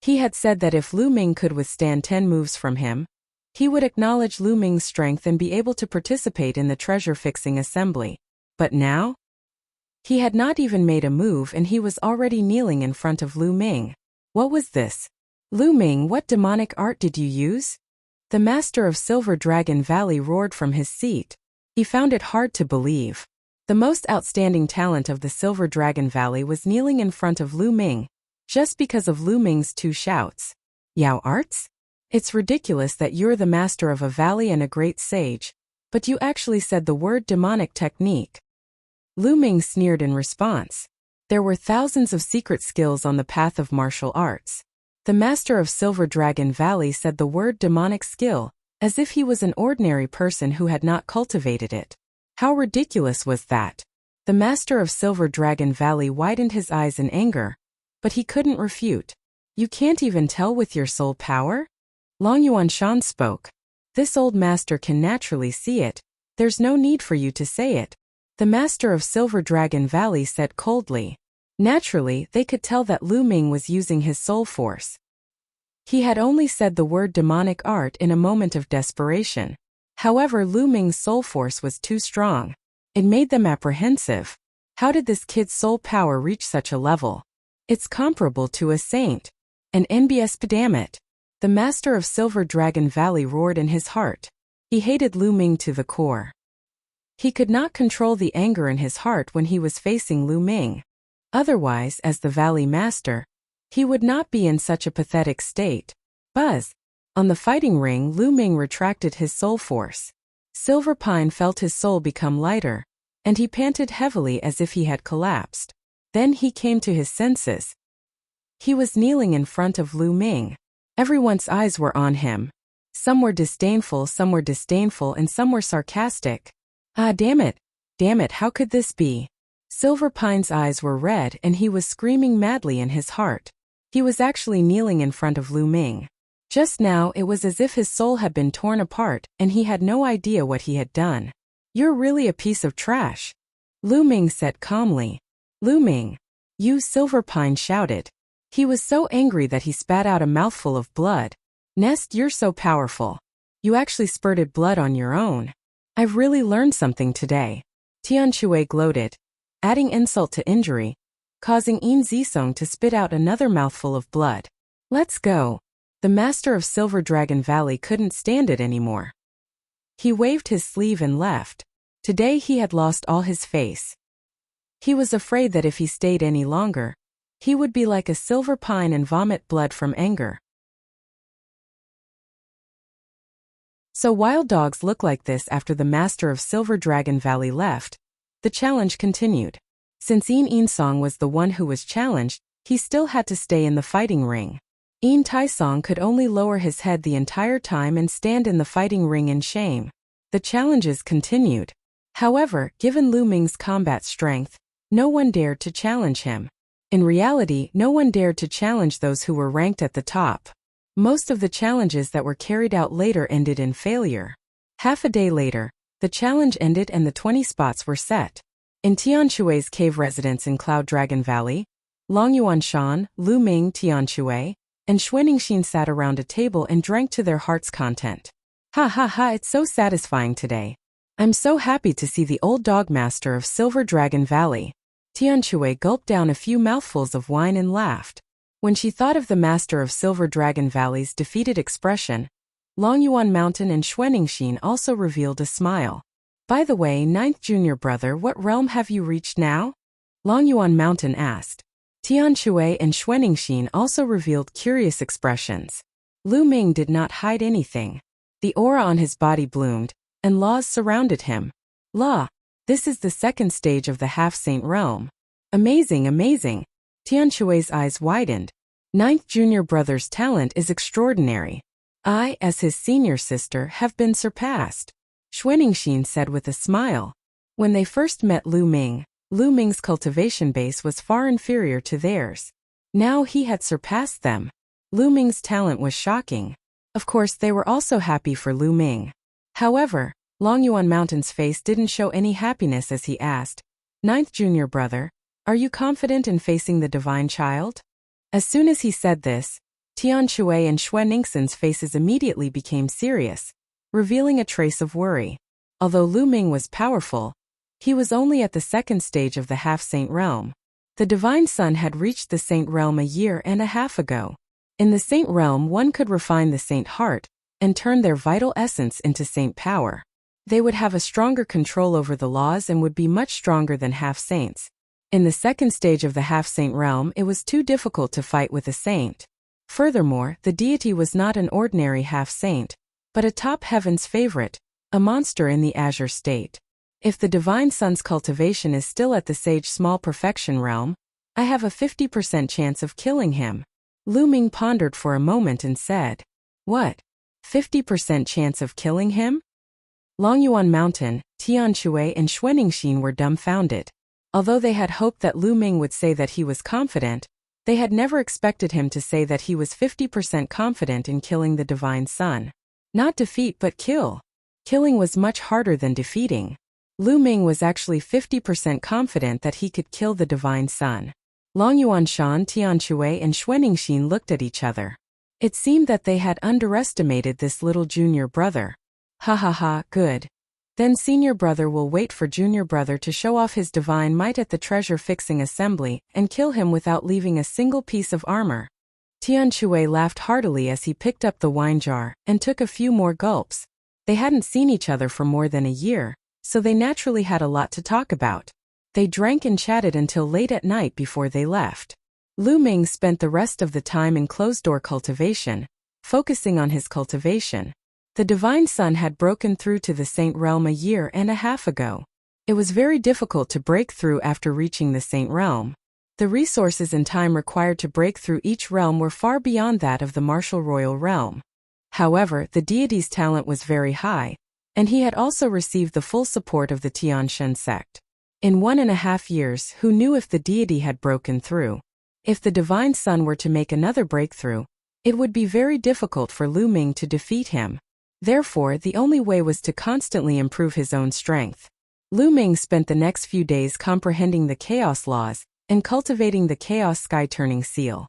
He had said that if Lu Ming could withstand 10 moves from him, he would acknowledge Lu Ming's strength and be able to participate in the treasure-fixing assembly. But now? He had not even made a move and he was already kneeling in front of Lu Ming. What was this? Lu Ming, what demonic art did you use? The master of Silver Dragon Valley roared from his seat. He found it hard to believe. The most outstanding talent of the Silver Dragon Valley was kneeling in front of Lu Ming, just because of Lu Ming's 2 shouts. Yao arts? It's ridiculous that you're the master of a valley and a great sage, but you actually said the word demonic technique. Lu Ming sneered in response. There were thousands of secret skills on the path of martial arts. The master of Silver Dragon Valley said the word demonic skill, as if he was an ordinary person who had not cultivated it. How ridiculous was that? The master of Silver Dragon Valley widened his eyes in anger, but he couldn't refute. You can't even tell with your soul power? Long Yuanshan spoke. This old master can naturally see it. There's no need for you to say it. The master of Silver Dragon Valley said coldly. Naturally, they could tell that Lu Ming was using his soul force. He had only said the word demonic art in a moment of desperation. However, Lu Ming's soul force was too strong. It made them apprehensive. How did this kid's soul power reach such a level? It's comparable to a saint. An NBS, damn it. The master of Silver Dragon Valley roared in his heart. He hated Lu Ming to the core. He could not control the anger in his heart when he was facing Lu Ming. Otherwise, as the Valley Master, he would not be in such a pathetic state. Buzz. On the fighting ring, Lu Ming retracted his soul force. Silver Pine felt his soul become lighter, and he panted heavily as if he had collapsed. Then he came to his senses. He was kneeling in front of Lu Ming. Everyone's eyes were on him. Some were disdainful, and some were sarcastic. Ah, damn it, how could this be? Silver Pine's eyes were red and he was screaming madly in his heart. He was actually kneeling in front of Lu Ming. Just now it was as if his soul had been torn apart and he had no idea what he had done. You're really a piece of trash, Lu Ming said calmly. Lu Ming. You, Silver Pine shouted. He was so angry that he spat out a mouthful of blood. Nest, you're so powerful. You actually spurted blood on your own. I've really learned something today. Tian Shui gloated, adding insult to injury, causing Yin Zisong to spit out another mouthful of blood. Let's go. The master of Silver Dragon Valley couldn't stand it anymore. He waved his sleeve and left. Today he had lost all his face. He was afraid that if he stayed any longer, he would be like a silver pine and vomit blood from anger. So wild dogs look like this after the master of Silver Dragon Valley left. The challenge continued. Since Yin Song was the one who was challenged, he still had to stay in the fighting ring. Yin Taisong could only lower his head the entire time and stand in the fighting ring in shame. The challenges continued. However, given Lu Ming's combat strength, no one dared to challenge him. In reality, no one dared to challenge those who were ranked at the top. Most of the challenges that were carried out later ended in failure. Half a day later, the challenge ended and the 20 spots were set. In Tian Shui's cave residence in Cloud Dragon Valley, Long Yuanshan, Lu Ming, Tian Shui, and Xuaningxin sat around a table and drank to their heart's content. Ha ha ha, it's so satisfying today. I'm so happy to see the old dog master of Silver Dragon Valley. Tian Shui gulped down a few mouthfuls of wine and laughed. When she thought of the master of Silver Dragon Valley's defeated expression, Long Yuan Mountain and Xuaningxin also revealed a smile. By the way, ninth junior brother, what realm have you reached now? Long Yuan Mountain asked. Tian Shui and Xuaningxin also revealed curious expressions. Lu Ming did not hide anything. The aura on his body bloomed, and laws surrounded him. La, this is the second stage of the half-saint realm. Amazing, amazing. Tian Shui's eyes widened. Ninth junior brother's talent is extraordinary. I, as his senior sister, have been surpassed, Xuaningxin said with a smile. When they first met Lu Ming's cultivation base was far inferior to theirs. Now he had surpassed them. Lu Ming's talent was shocking. Of course, they were also happy for Lu Ming. However, Long Yuan Mountain's face didn't show any happiness as he asked, Ninth junior brother, are you confident in facing the divine child? As soon as he said this, Tian Shui and Xuaningxin's faces immediately became serious, revealing a trace of worry. Although Lu Ming was powerful, he was only at the second stage of the half-saint realm. The divine son had reached the saint realm a year and a half ago. In the saint realm, one could refine the saint heart and turn their vital essence into saint power. They would have a stronger control over the laws and would be much stronger than half-saints. In the second stage of the half-saint realm, it was too difficult to fight with a saint. Furthermore, the deity was not an ordinary half-saint, but a top heaven's favorite, a monster in the azure state. If the divine son's cultivation is still at the sage small perfection realm, I have a 50% chance of killing him. Lu Ming pondered for a moment and said, What? 50% chance of killing him? Long Yuan Mountain, Tian Shui and Xuaningxin were dumbfounded. Although they had hoped that Lu Ming would say that he was confident, they had never expected him to say that he was 50% confident in killing the divine son. Not defeat but kill. Killing was much harder than defeating. Lu Ming was actually 50% confident that he could kill the divine son. Long Yuanshan, Tian Shui and Xuaningxin looked at each other. It seemed that they had underestimated this little junior brother. Ha ha ha, good. Then senior brother will wait for junior brother to show off his divine might at the treasure-fixing assembly and kill him without leaving a single piece of armor. Tian Shui laughed heartily as he picked up the wine jar and took a few more gulps. They hadn't seen each other for more than a year, so they naturally had a lot to talk about. They drank and chatted until late at night before they left. Lu Ming spent the rest of the time in closed-door cultivation, focusing on his cultivation. The Divine Sun had broken through to the Saint Realm a year and a half ago. It was very difficult to break through after reaching the Saint Realm. The resources and time required to break through each realm were far beyond that of the martial royal realm. However, the deity's talent was very high, and he had also received the full support of the Tianshan sect. In 1.5 years, who knew if the deity had broken through? If the Divine Sun were to make another breakthrough, it would be very difficult for Lu Ming to defeat him. Therefore, the only way was to constantly improve his own strength. Lu Ming spent the next few days comprehending the chaos laws and cultivating the chaos sky-turning seal.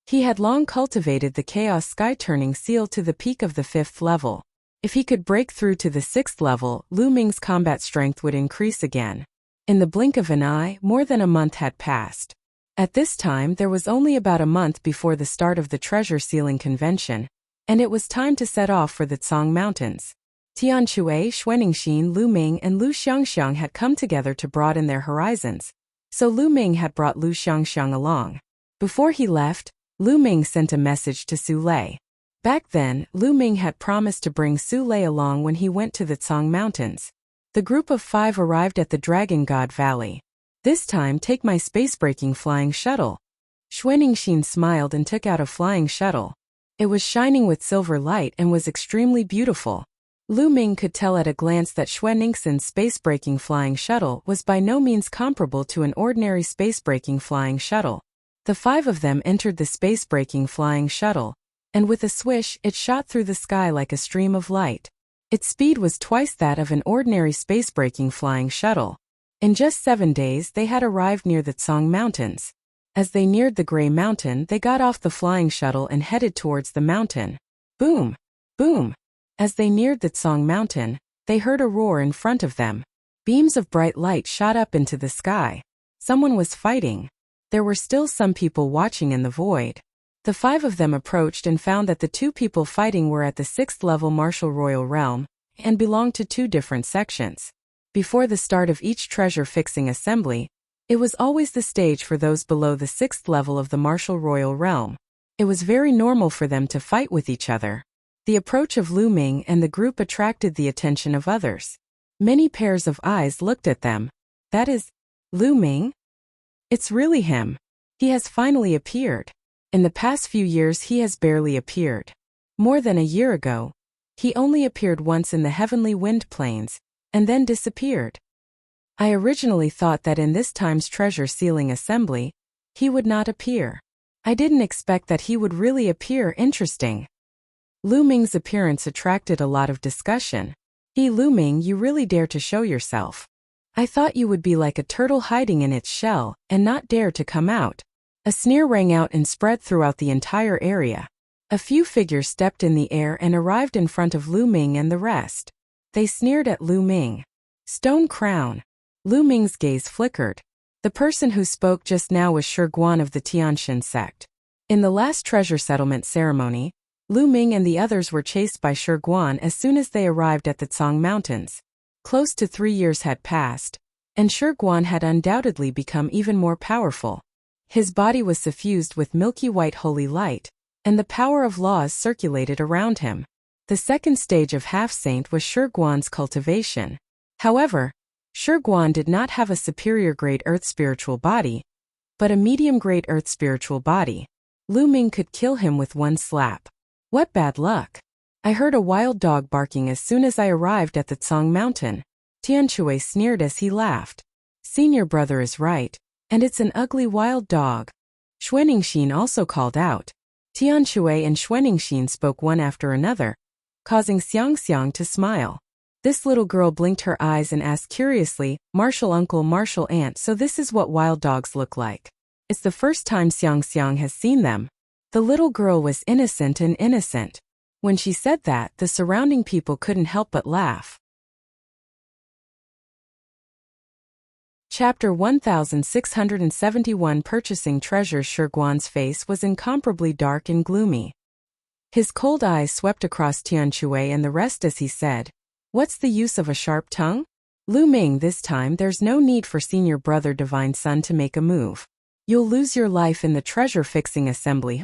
He had long cultivated the chaos sky-turning seal to the peak of the 5th level. If he could break through to the 6th level, Lu Ming's combat strength would increase again. In the blink of an eye, more than a month had passed. At this time, there was only about a month before the start of the treasure sealing convention, and it was time to set off for the Cang Mountains. Tian Shui, Xuaningxin, Lu Ming, and Lu Xiangxiang had come together to broaden their horizons, so Lu Ming had brought Lu Xiangxiang along. Before he left, Lu Ming sent a message to Su Lei. Back then, Lu Ming had promised to bring Su Lei along when he went to the Cang Mountains. The group of 5 arrived at the Dragon God Valley. This time, take my space-breaking flying shuttle. Xuaningxin smiled and took out a flying shuttle. It was shining with silver light and was extremely beautiful. Lu Ming could tell at a glance that Xuaningxin's space-breaking flying shuttle was by no means comparable to an ordinary space-breaking flying shuttle. The 5 of them entered the space-breaking flying shuttle, and with a swish, it shot through the sky like a stream of light. Its speed was twice that of an ordinary space-breaking flying shuttle. In just 7 days, they had arrived near the Cang Mountains. As they neared the Gray Mountain, they got off the flying shuttle and headed towards the mountain. Boom! Boom! As they neared the Cang Mountain, they heard a roar in front of them. Beams of bright light shot up into the sky. Someone was fighting. There were still some people watching in the void. The 5 of them approached and found that the 2 people fighting were at the 6th level martial royal realm and belonged to 2 different sections. Before the start of each treasure-fixing assembly, it was always the stage for those below the 6th level of the martial royal realm. It was very normal for them to fight with each other. The approach of Lu Ming and the group attracted the attention of others. Many pairs of eyes looked at them. That is, Lu Ming? It's really him. He has finally appeared. In the past few years he has barely appeared. More than a year ago, he only appeared once in the heavenly wind plains, and then disappeared. I originally thought that in this time's treasure sealing assembly, he would not appear. I didn't expect that he would really appear. Interesting. Lu Ming's appearance attracted a lot of discussion. Lu Ming, you really dare to show yourself. I thought you would be like a turtle hiding in its shell and not dare to come out. A sneer rang out and spread throughout the entire area. A few figures stepped in the air and arrived in front of Lu Ming and the rest. They sneered at Lu Ming. Stone crown. Lu Ming's gaze flickered. The person who spoke just now was Shi Guan of the Tianshan sect. In the last treasure settlement ceremony, Lu Ming and the others were chased by Shi Guan as soon as they arrived at the Cang Mountains. Close to 3 years had passed, and Shi Guan had undoubtedly become even more powerful. His body was suffused with milky white holy light, and the power of laws circulated around him. The second stage of half-saint was Shi Guan's cultivation. However, Shi Guan did not have a superior-grade earth spiritual body, but a medium-grade earth spiritual body. Lu Ming could kill him with one slap. What bad luck! I heard a wild dog barking as soon as I arrived at the Cang Mountain. Tian Shui sneered as he laughed. Senior brother is right, and it's an ugly wild dog. Xuaningxin also called out. Tian Shui and Xuaningxin spoke one after another, causing Xiangxiang to smile. This little girl blinked her eyes and asked curiously, Martial uncle, martial aunt, so this is what wild dogs look like. It's the first time Xiangxiang has seen them. The little girl was innocent and innocent. When she said that, the surrounding people couldn't help but laugh. Chapter 1671. Purchasing treasures. Shiguan's face was incomparably dark and gloomy. His cold eyes swept across Tianque and the rest as he said, "What's the use of a sharp tongue? Lu Ming, this time there's no need for senior brother divine son to make a move. You'll lose your life in the treasure-fixing assembly."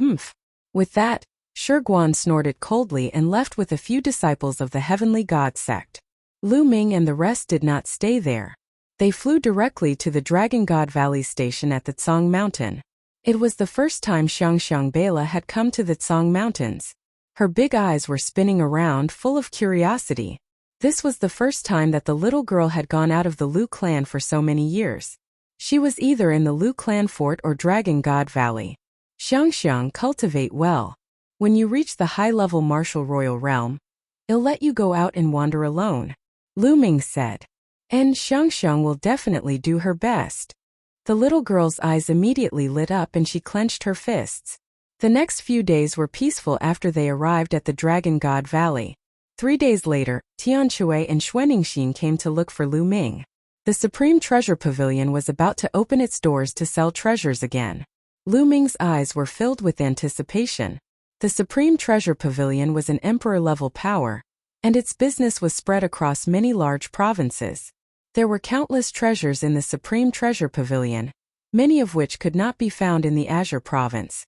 With that, Shiguan snorted coldly and left with a few disciples of the heavenly god sect. Lu Ming and the rest did not stay there. They flew directly to the Dragon God Valley station at the Tsang Mountain. It was the first time Xiangxiang Bela had come to the Tsang Mountains. Her big eyes were spinning around, full of curiosity. This was the first time that the little girl had gone out of the Lu clan for so many years. She was either in the Lu clan fort or Dragon God Valley. Xiangxiang, cultivate well. When you reach the high-level martial royal realm, it'll let you go out and wander alone, Lu Ming said. And Xiangxiang will definitely do her best. The little girl's eyes immediately lit up and she clenched her fists. The next few days were peaceful after they arrived at the Dragon God Valley. 3 days later, Tianque and Xuaningxin came to look for Lu Ming. The Supreme Treasure Pavilion was about to open its doors to sell treasures again. Lu Ming's eyes were filled with anticipation. The Supreme Treasure Pavilion was an emperor-level power, and its business was spread across many large provinces. There were countless treasures in the Supreme Treasure Pavilion, many of which could not be found in the Azure Province.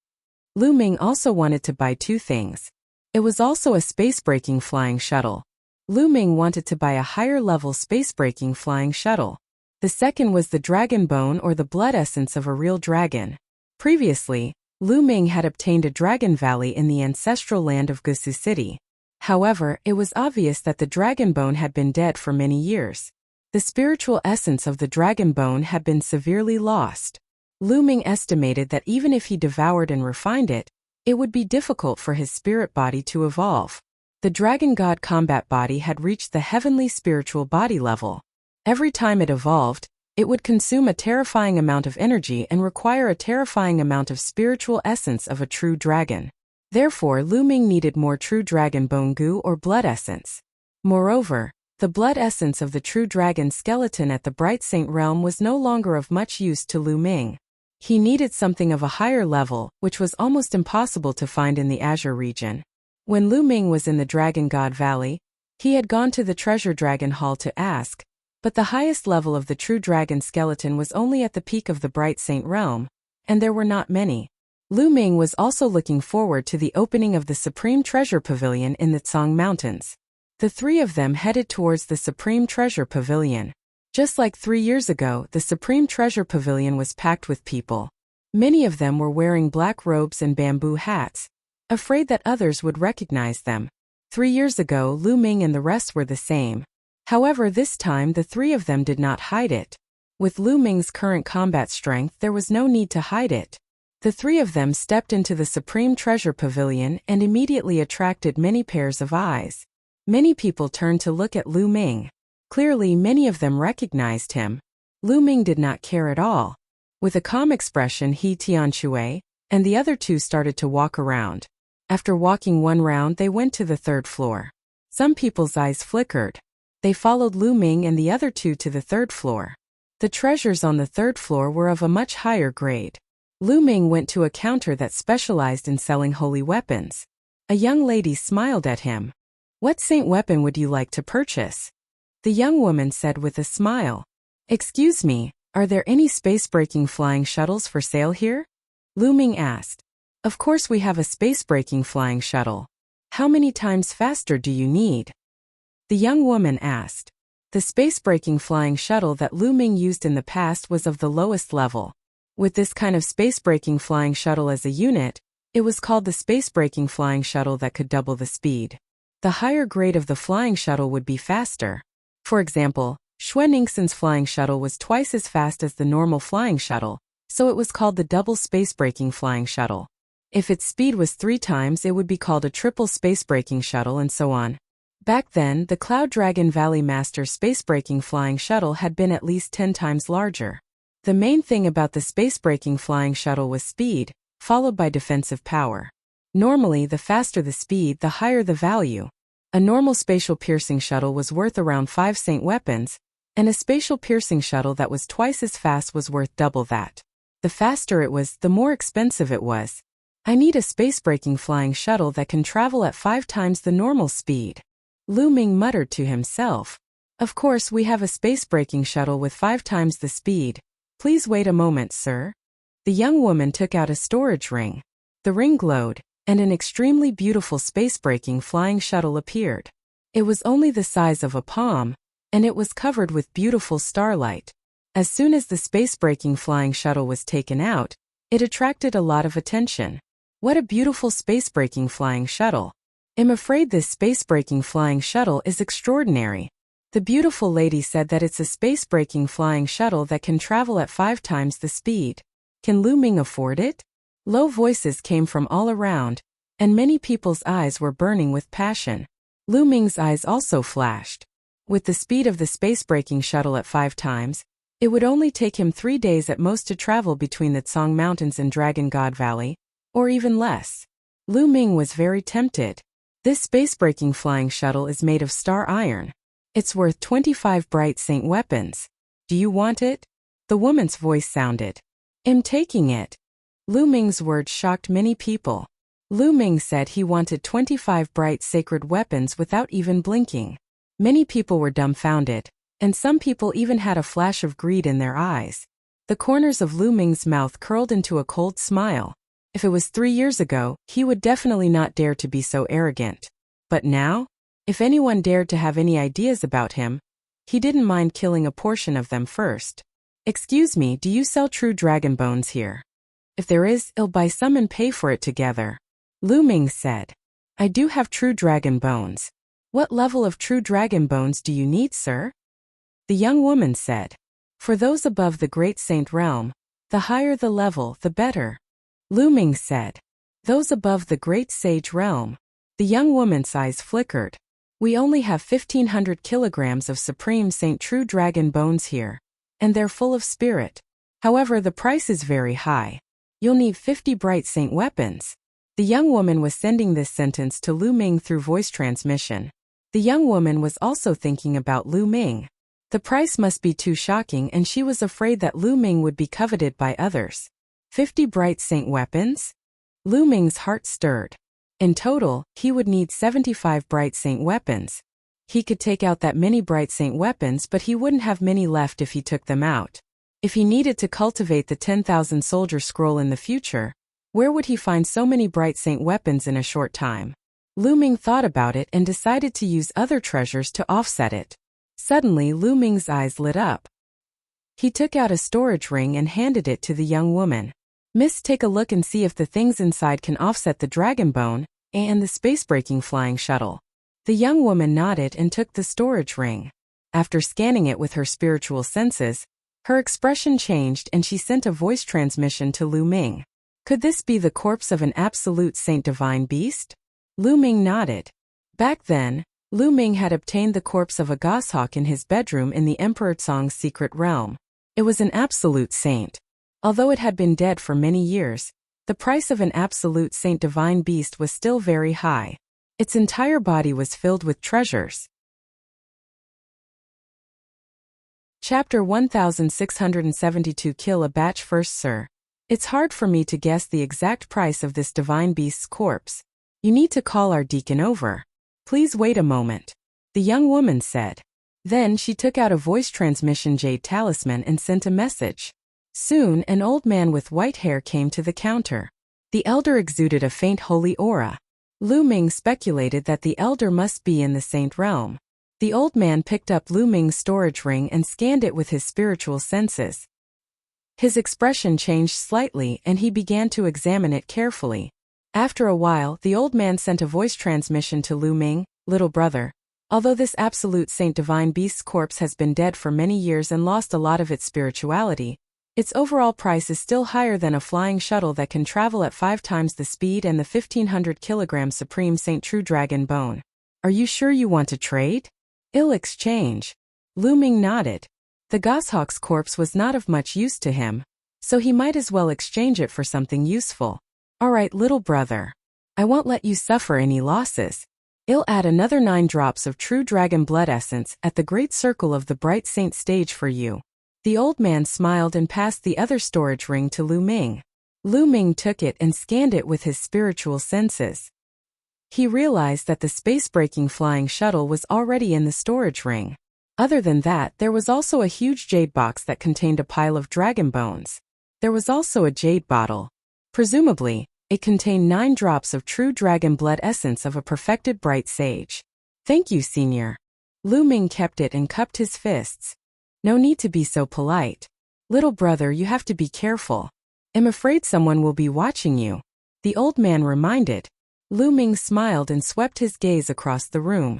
Lu Ming also wanted to buy 2 things. It was also a space-breaking flying shuttle. Lu Ming wanted to buy a higher-level space-breaking flying shuttle. The second was the dragon bone or the blood essence of a real dragon. Previously, Lu Ming had obtained a dragon valley in the ancestral land of Gusu City. However, it was obvious that the dragon bone had been dead for many years. The spiritual essence of the dragon bone had been severely lost. Lu Ming estimated that even if he devoured and refined it, it would be difficult for his spirit body to evolve. The dragon god combat body had reached the heavenly spiritual body level. Every time it evolved, it would consume a terrifying amount of energy and require a terrifying amount of spiritual essence of a true dragon. Therefore, Lu Ming needed more true dragon bone goo or blood essence. Moreover, the blood essence of the true dragon skeleton at the Bright Saint realm was no longer of much use to Lu Ming. He needed something of a higher level, which was almost impossible to find in the Azure region. When Lu Ming was in the Dragon God Valley, he had gone to the Treasure Dragon Hall to ask, but the highest level of the true dragon skeleton was only at the peak of the Bright Saint realm, and there were not many. Lu Ming was also looking forward to the opening of the Supreme Treasure Pavilion in the Tsang Mountains. The 3 of them headed towards the Supreme Treasure Pavilion. Just like 3 years ago, the Supreme Treasure Pavilion was packed with people. Many of them were wearing black robes and bamboo hats, afraid that others would recognize them. 3 years ago, Lu Ming and the rest were the same. However, this time the 3 of them did not hide it. With Lu Ming's current combat strength, there was no need to hide it. The 3 of them stepped into the Supreme Treasure Pavilion and immediately attracted many pairs of eyes. Many people turned to look at Lu Ming. Clearly, many of them recognized him. Lu Ming did not care at all. With a calm expression, he, Tianque, and the other 2 started to walk around. After walking 1 round, they went to the 3rd floor. Some people's eyes flickered. They followed Lu Ming and the other 2 to the 3rd floor. The treasures on the 3rd floor were of a much higher grade. Lu Ming went to a counter that specialized in selling holy weapons. A young lady smiled at him. "What saint weapon would you like to purchase?" The young woman said with a smile. "Excuse me, are there any space-breaking flying shuttles for sale here?" Lu Ming asked. "Of course we have a space-breaking flying shuttle. How many times faster do you need?" The young woman asked. The space-breaking flying shuttle that Lu Ming used in the past was of the lowest level. With this kind of space-breaking flying shuttle as a unit, it was called the space-breaking flying shuttle that could double the speed. The higher grade of the flying shuttle would be faster. For example, Xuaningxin's flying shuttle was twice as fast as the normal flying shuttle, so it was called the double space-breaking flying shuttle. If its speed was 3 times, it would be called a triple space-breaking shuttle, and so on. Back then, the Cloud Dragon Valley Master's space-breaking flying shuttle had been at least 10 times larger. The main thing about the space-breaking flying shuttle was speed. followed by defensive power. Normally, the faster the speed, the higher the value. A normal spatial piercing shuttle was worth around 5 Saint weapons, and a spatial piercing shuttle that was twice as fast was worth double that. The faster it was, the more expensive it was. I need a space-breaking flying shuttle that can travel at 5 times the normal speed. Lu Ming muttered to himself. Of course, we have a space-breaking shuttle with 5 times the speed. Please wait a moment, sir. The young woman took out a storage ring. The ring glowed, and an extremely beautiful space-breaking flying shuttle appeared. It was only the size of a palm, and it was covered with beautiful starlight. As soon as the space-breaking flying shuttle was taken out, it attracted a lot of attention. What a beautiful space-breaking flying shuttle. I'm afraid this space-breaking flying shuttle is extraordinary. The beautiful lady said that it's a space-breaking flying shuttle that can travel at 5 times the speed. Can Lu Ming afford it? Low voices came from all around, and many people's eyes were burning with passion. Lu Ming's eyes also flashed. With the speed of the space-breaking shuttle at 5 times, it would only take him 3 days at most to travel between the Tsang Mountains and Dragon God Valley, or even less. Lu Ming was very tempted. This space-breaking flying shuttle is made of star iron. It's worth 25 bright Saint weapons. Do you want it? The woman's voice sounded. I'm taking it. Lu Ming's words shocked many people. Lu Ming said he wanted 25 bright sacred weapons without even blinking. Many people were dumbfounded, and some people even had a flash of greed in their eyes. The corners of Lu Ming's mouth curled into a cold smile. If it was 3 years ago, he would definitely not dare to be so arrogant. But now? If anyone dared to have any ideas about him, he didn't mind killing a portion of them first. Excuse me, do you sell true dragon bones here? If there is, I'll buy some and pay for it together. Lu Ming said. I do have true dragon bones. What level of true dragon bones do you need, sir? The young woman said. For those above the Great Saint realm, the higher the level, the better. Lu Ming said. Those above the Great Sage realm. The young woman's eyes flickered. We only have 1,500 kilograms of Supreme Saint True Dragon bones here, and they're full of spirit. However, the price is very high. You'll need 50 bright Saint weapons. The young woman was sending this sentence to Lu Ming through voice transmission. The young woman was also thinking about Lu Ming. The price must be too shocking, and she was afraid that Lu Ming would be coveted by others. 50 bright Saint weapons? Lu Ming's heart stirred. In total, he would need 75 bright Saint weapons. He could take out that many bright Saint weapons, but he wouldn't have many left if he took them out. If he needed to cultivate the 10,000 soldier scroll in the future, where would he find so many bright Saint weapons in a short time? Lu Ming thought about it and decided to use other treasures to offset it. Suddenly, Lu Ming's eyes lit up. He took out a storage ring and handed it to the young woman. Miss, take a look and see if the things inside can offset the dragon bone and the space-breaking flying shuttle. The young woman nodded and took the storage ring. After scanning it with her spiritual senses, her expression changed and she sent a voice transmission to Lu Ming. Could this be the corpse of an absolute saint divine beast? Lu Ming nodded. Back then, Lu Ming had obtained the corpse of a goshawk in his bedroom in the Emperor Tsang's secret realm. It was an absolute saint. Although it had been dead for many years, the price of an absolute saint divine beast was still very high. Its entire body was filled with treasures. Chapter 1672. Kill a batch first, sir. It's hard for me to guess the exact price of this divine beast's corpse. You need to call our deacon over. Please wait a moment, the young woman said. Then she took out a voice transmission jade talisman and sent a message. Soon, an old man with white hair came to the counter. The elder exuded a faint holy aura. Lu Ming speculated that the elder must be in the saint realm. The old man picked up Lu Ming's storage ring and scanned it with his spiritual senses. His expression changed slightly and he began to examine it carefully. After a while, the old man sent a voice transmission to Lu Ming. Little brother, although this absolute saint divine beast's corpse has been dead for many years and lost a lot of its spirituality, its overall price is still higher than a flying shuttle that can travel at 5 times the speed and the 1,500 kilogram Supreme Saint True Dragon bone. Are you sure you want to trade? I'll exchange. Lu Ming nodded. The goshawk's corpse was not of much use to him, so he might as well exchange it for something useful. Alright, little brother. I won't let you suffer any losses. I'll add another 9 drops of true dragon blood essence at the great circle of the bright saint stage for you. The old man smiled and passed the other storage ring to Lu Ming. Lu Ming took it and scanned it with his spiritual senses. He realized that the space-breaking flying shuttle was already in the storage ring. Other than that, there was also a huge jade box that contained a pile of dragon bones. There was also a jade bottle. Presumably, it contained 9 drops of true dragon blood essence of a perfected bright sage. Thank you, Senior. Lu Ming kept it and cupped his fists. No need to be so polite. Little brother, you have to be careful. I'm afraid someone will be watching you. The old man reminded. Lu Ming smiled and swept his gaze across the room.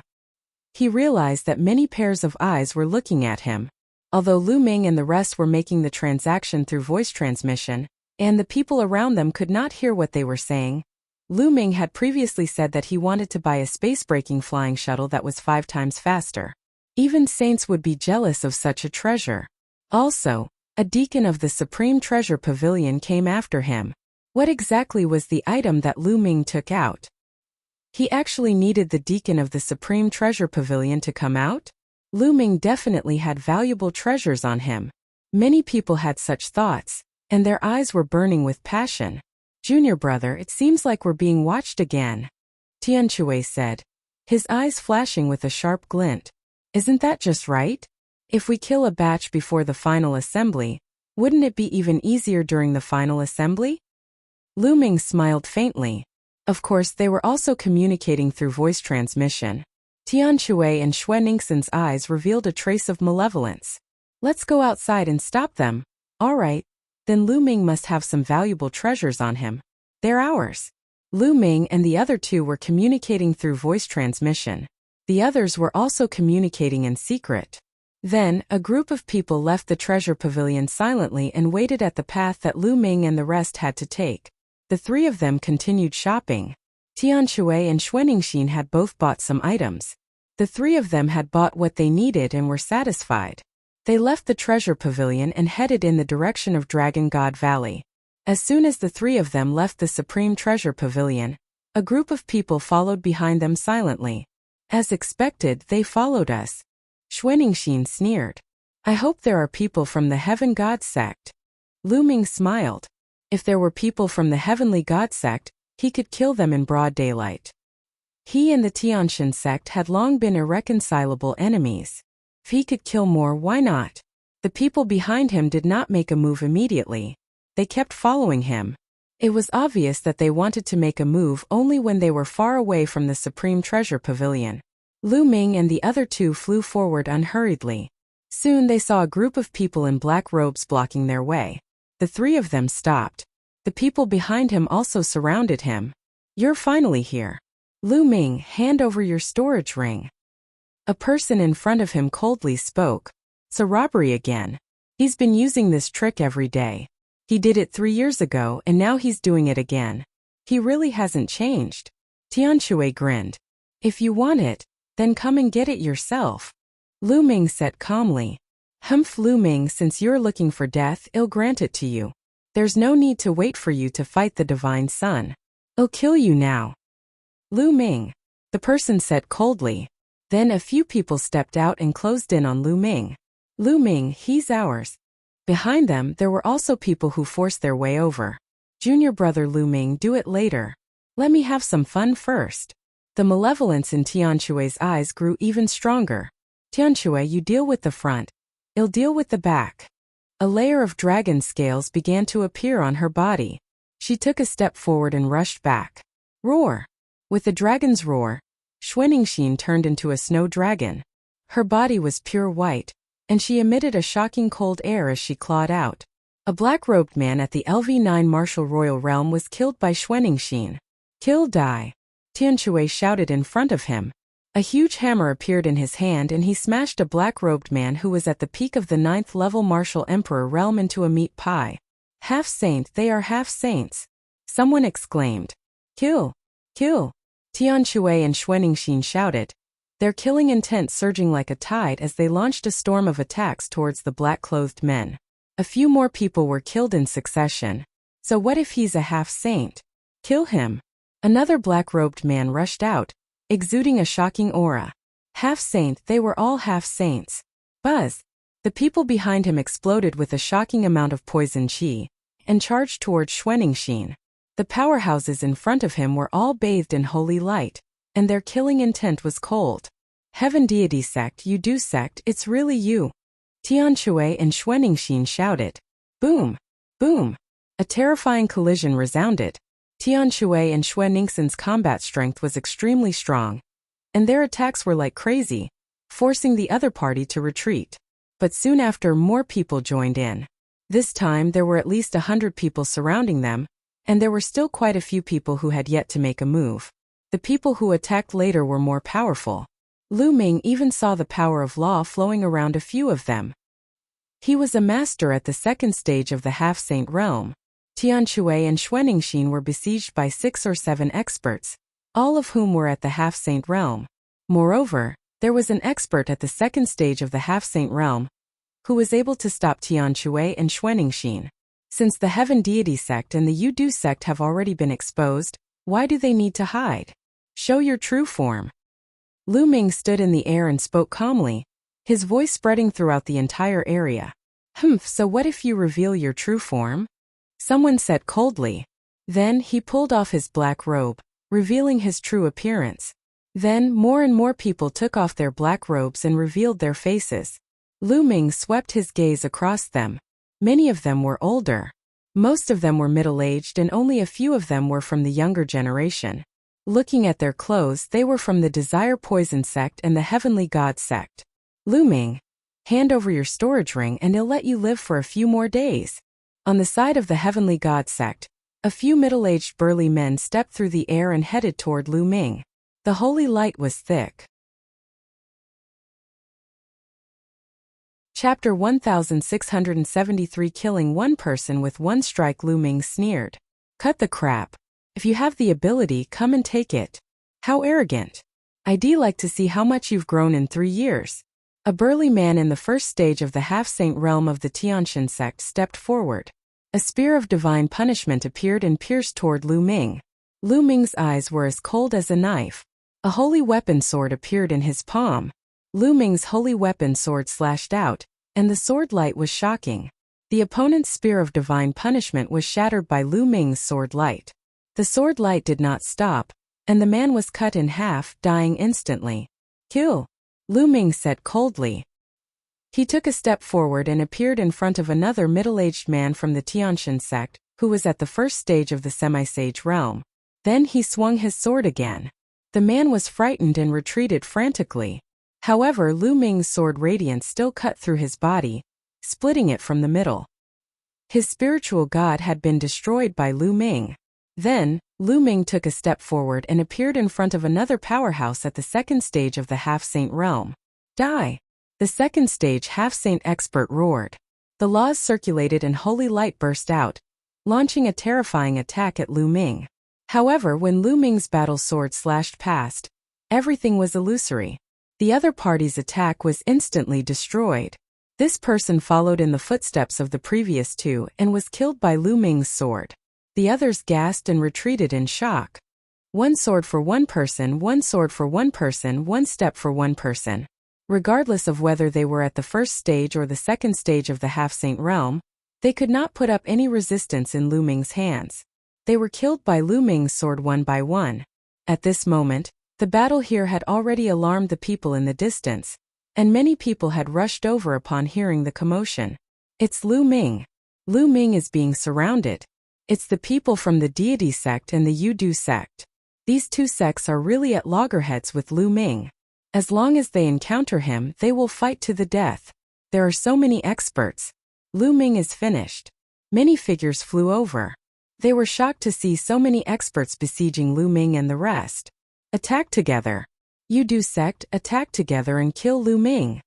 He realized that many pairs of eyes were looking at him. Although Lu Ming and the rest were making the transaction through voice transmission, and the people around them could not hear what they were saying, Lu Ming had previously said that he wanted to buy a space-breaking flying shuttle that was 5 times faster. Even saints would be jealous of such a treasure. Also, a deacon of the Supreme Treasure Pavilion came after him. What exactly was the item that Lu Ming took out? He actually needed the deacon of the Supreme Treasure Pavilion to come out? Lu Ming definitely had valuable treasures on him. Many people had such thoughts, and their eyes were burning with passion. Junior brother, it seems like we're being watched again, Tian Shui said, his eyes flashing with a sharp glint. Isn't that just right? If we kill a batch before the final assembly, wouldn't it be even easier during the final assembly? Lu Ming smiled faintly. Of course, they were also communicating through voice transmission. Tian Shui and Xue Ningxin's eyes revealed a trace of malevolence. Let's go outside and stop them. All right. Then Lu Ming must have some valuable treasures on him. They're ours. Lu Ming and the other 2 were communicating through voice transmission. The others were also communicating in secret. Then, a group of people left the treasure pavilion silently and waited at the path that Lu Ming and the rest had to take. The 3 of them continued shopping. Tian Shui and Xue Ningxin had both bought some items. The 3 of them had bought what they needed and were satisfied. They left the treasure pavilion and headed in the direction of Dragon God Valley. As soon as the 3 of them left the Supreme Treasure Pavilion, a group of people followed behind them silently. As expected, they followed us. Xue Ningxin sneered. I hope there are people from the Heaven God sect. Lu Ming smiled. If there were people from the Heavenly God sect, he could kill them in broad daylight. He and the Tianshan sect had long been irreconcilable enemies. If he could kill more, why not? The people behind him did not make a move immediately. They kept following him. It was obvious that they wanted to make a move only when they were far away from the Supreme Treasure Pavilion. Lu Ming and the other 2 flew forward unhurriedly. Soon they saw a group of people in black robes blocking their way. The 3 of them stopped. The people behind him also surrounded him. You're finally here. Lu Ming, hand over your storage ring. A person in front of him coldly spoke. It's a robbery again. He's been using this trick every day. He did it 3 years ago and now he's doing it again. He really hasn't changed. Tian Shui grinned. If you want it, then come and get it yourself. Lu Ming said calmly. Humph, Lu Ming, since you're looking for death, I'll grant it to you. There's no need to wait for you to fight the Divine Sun. I'll kill you now. Lu Ming, the person said coldly. Then a few people stepped out and closed in on Lu Ming. Lu Ming, he's ours. Behind them, there were also people who forced their way over. Junior brother Lu Ming, do it later. Let me have some fun first. The malevolence in Tian Shui's eyes grew even stronger. Tian Shui, you deal with the front. I'll deal with the back. A layer of dragon scales began to appear on her body. She took a step forward and rushed back. Roar! With the dragon's roar, Xue Ningxin turned into a snow dragon. Her body was pure white, and she emitted a shocking cold air as she clawed out. A black-robed man at the LV9 Martial Royal Realm was killed by Xue Ningxin. Kill, die! Tian Shui shouted in front of him. A huge hammer appeared in his hand and he smashed a black-robed man who was at the peak of the 9th level Martial Emperor realm into a meat pie. Half-saint, they are half-saints. Someone exclaimed. Kill! Kill! Tian Shui and Xue Ningxin shouted, their killing intent surging like a tide as they launched a storm of attacks towards the black-clothed men. A few more people were killed in succession. So what if he's a half-saint? Kill him. Another black-robed man rushed out, exuding a shocking aura. Half-saint, they were all half-saints. Buzz. The people behind him exploded with a shocking amount of poison qi, and charged towards Xuanixin. The powerhouses in front of him were all bathed in holy light, and their killing intent was cold. Heaven deity sect, you do sect, it's really you. Tianshui and Xuanixin shouted. Boom! Boom! A terrifying collision resounded. Tianshui and Xuanixin's combat strength was extremely strong, and their attacks were like crazy, forcing the other party to retreat. But soon after, more people joined in. This time there were at least 100 people surrounding them, and there were still quite a few people who had yet to make a move. The people who attacked later were more powerful. Lu Ming even saw the power of law flowing around a few of them. He was a master at the second stage of the half-saint realm. Tianshui and Xuanixin were besieged by 6 or 7 experts, all of whom were at the half-saint realm. Moreover, there was an expert at the second stage of the half-saint realm, who was able to stop Tianshui and Xuanixin. Since the Heaven Deity sect and the Yudu sect have already been exposed, why do they need to hide? Show your true form. Lu Ming stood in the air and spoke calmly, his voice spreading throughout the entire area. So what if you reveal your true form? Someone said coldly. Then he pulled off his black robe, revealing his true appearance. Then more and more people took off their black robes and revealed their faces. Lu Ming swept his gaze across them. Many of them were older. Most of them were middle-aged and only a few of them were from the younger generation. Looking at their clothes, they were from the Desire Poison sect and the Heavenly God sect. Lu Ming, hand over your storage ring and it'll let you live for a few more days. On the side of the Heavenly God sect, a few middle-aged burly men stepped through the air and headed toward Lu Ming. The holy light was thick. Chapter 1673. Killing one person with one strike. Lu Ming sneered. Cut the crap. If you have the ability, come and take it. How arrogant. I'd like to see how much you've grown in 3 years. A burly man in the first stage of the half-saint realm of the Tianshan sect stepped forward. A spear of divine punishment appeared and pierced toward Lu Ming. Lu Ming's eyes were as cold as a knife. A holy weapon sword appeared in his palm. Lu Ming's holy weapon sword slashed out, and the sword light was shocking. The opponent's spear of divine punishment was shattered by Lu Ming's sword light. The sword light did not stop, and the man was cut in half, dying instantly. Kill, Lu Ming said coldly. He took a step forward and appeared in front of another middle-aged man from the Tianshan sect, who was at the first stage of the semi-sage realm. Then he swung his sword again. The man was frightened and retreated frantically. However, Lu Ming's sword radiance still cut through his body, splitting it from the middle. His spiritual god had been destroyed by Lu Ming. Then, Lu Ming took a step forward and appeared in front of another powerhouse at the second stage of the half-saint realm. Die! The second stage half-saint expert roared. The laws circulated and holy light burst out, launching a terrifying attack at Lu Ming. However, when Lu Ming's battle sword slashed past, everything was illusory. The other party's attack was instantly destroyed. This person followed in the footsteps of the previous two and was killed by Lu Ming's sword. The others gasped and retreated in shock. One sword for one person, one sword for one person, one step for one person. Regardless of whether they were at the first stage or the second stage of the half-saint realm, they could not put up any resistance in Lu Ming's hands. They were killed by Lu Ming's sword one by one. At this moment, the battle here had already alarmed the people in the distance, and many people had rushed over upon hearing the commotion. It's Lu Ming. Lu Ming is being surrounded. It's the people from the deity sect and the Yudu sect. These two sects are really at loggerheads with Lu Ming. As long as they encounter him, they will fight to the death. There are so many experts. Lu Ming is finished. Many figures flew over. They were shocked to see so many experts besieging Lu Ming and the rest. Attack together. Yudu sect, attack together and kill Lu Ming.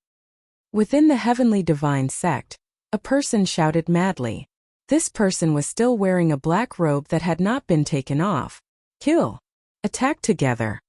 Within the heavenly divine sect, a person shouted madly. This person was still wearing a black robe that had not been taken off. Kill. Attack together.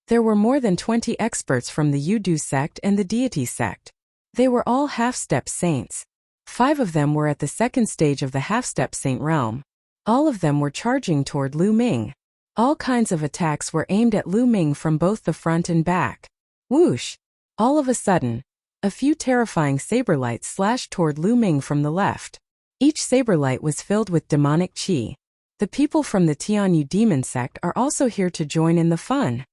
There were more than 20 experts from the Yudu sect and the deity sect. They were all half-step saints. 5 of them were at the second stage of the half-step saint realm. All of them were charging toward Lu Ming. All kinds of attacks were aimed at Lu Ming from both the front and back. Whoosh! All of a sudden, a few terrifying saberlights slashed toward Lu Ming from the left. Each saberlight was filled with demonic qi. The people from the Tianyu demon sect are also here to join in the fun.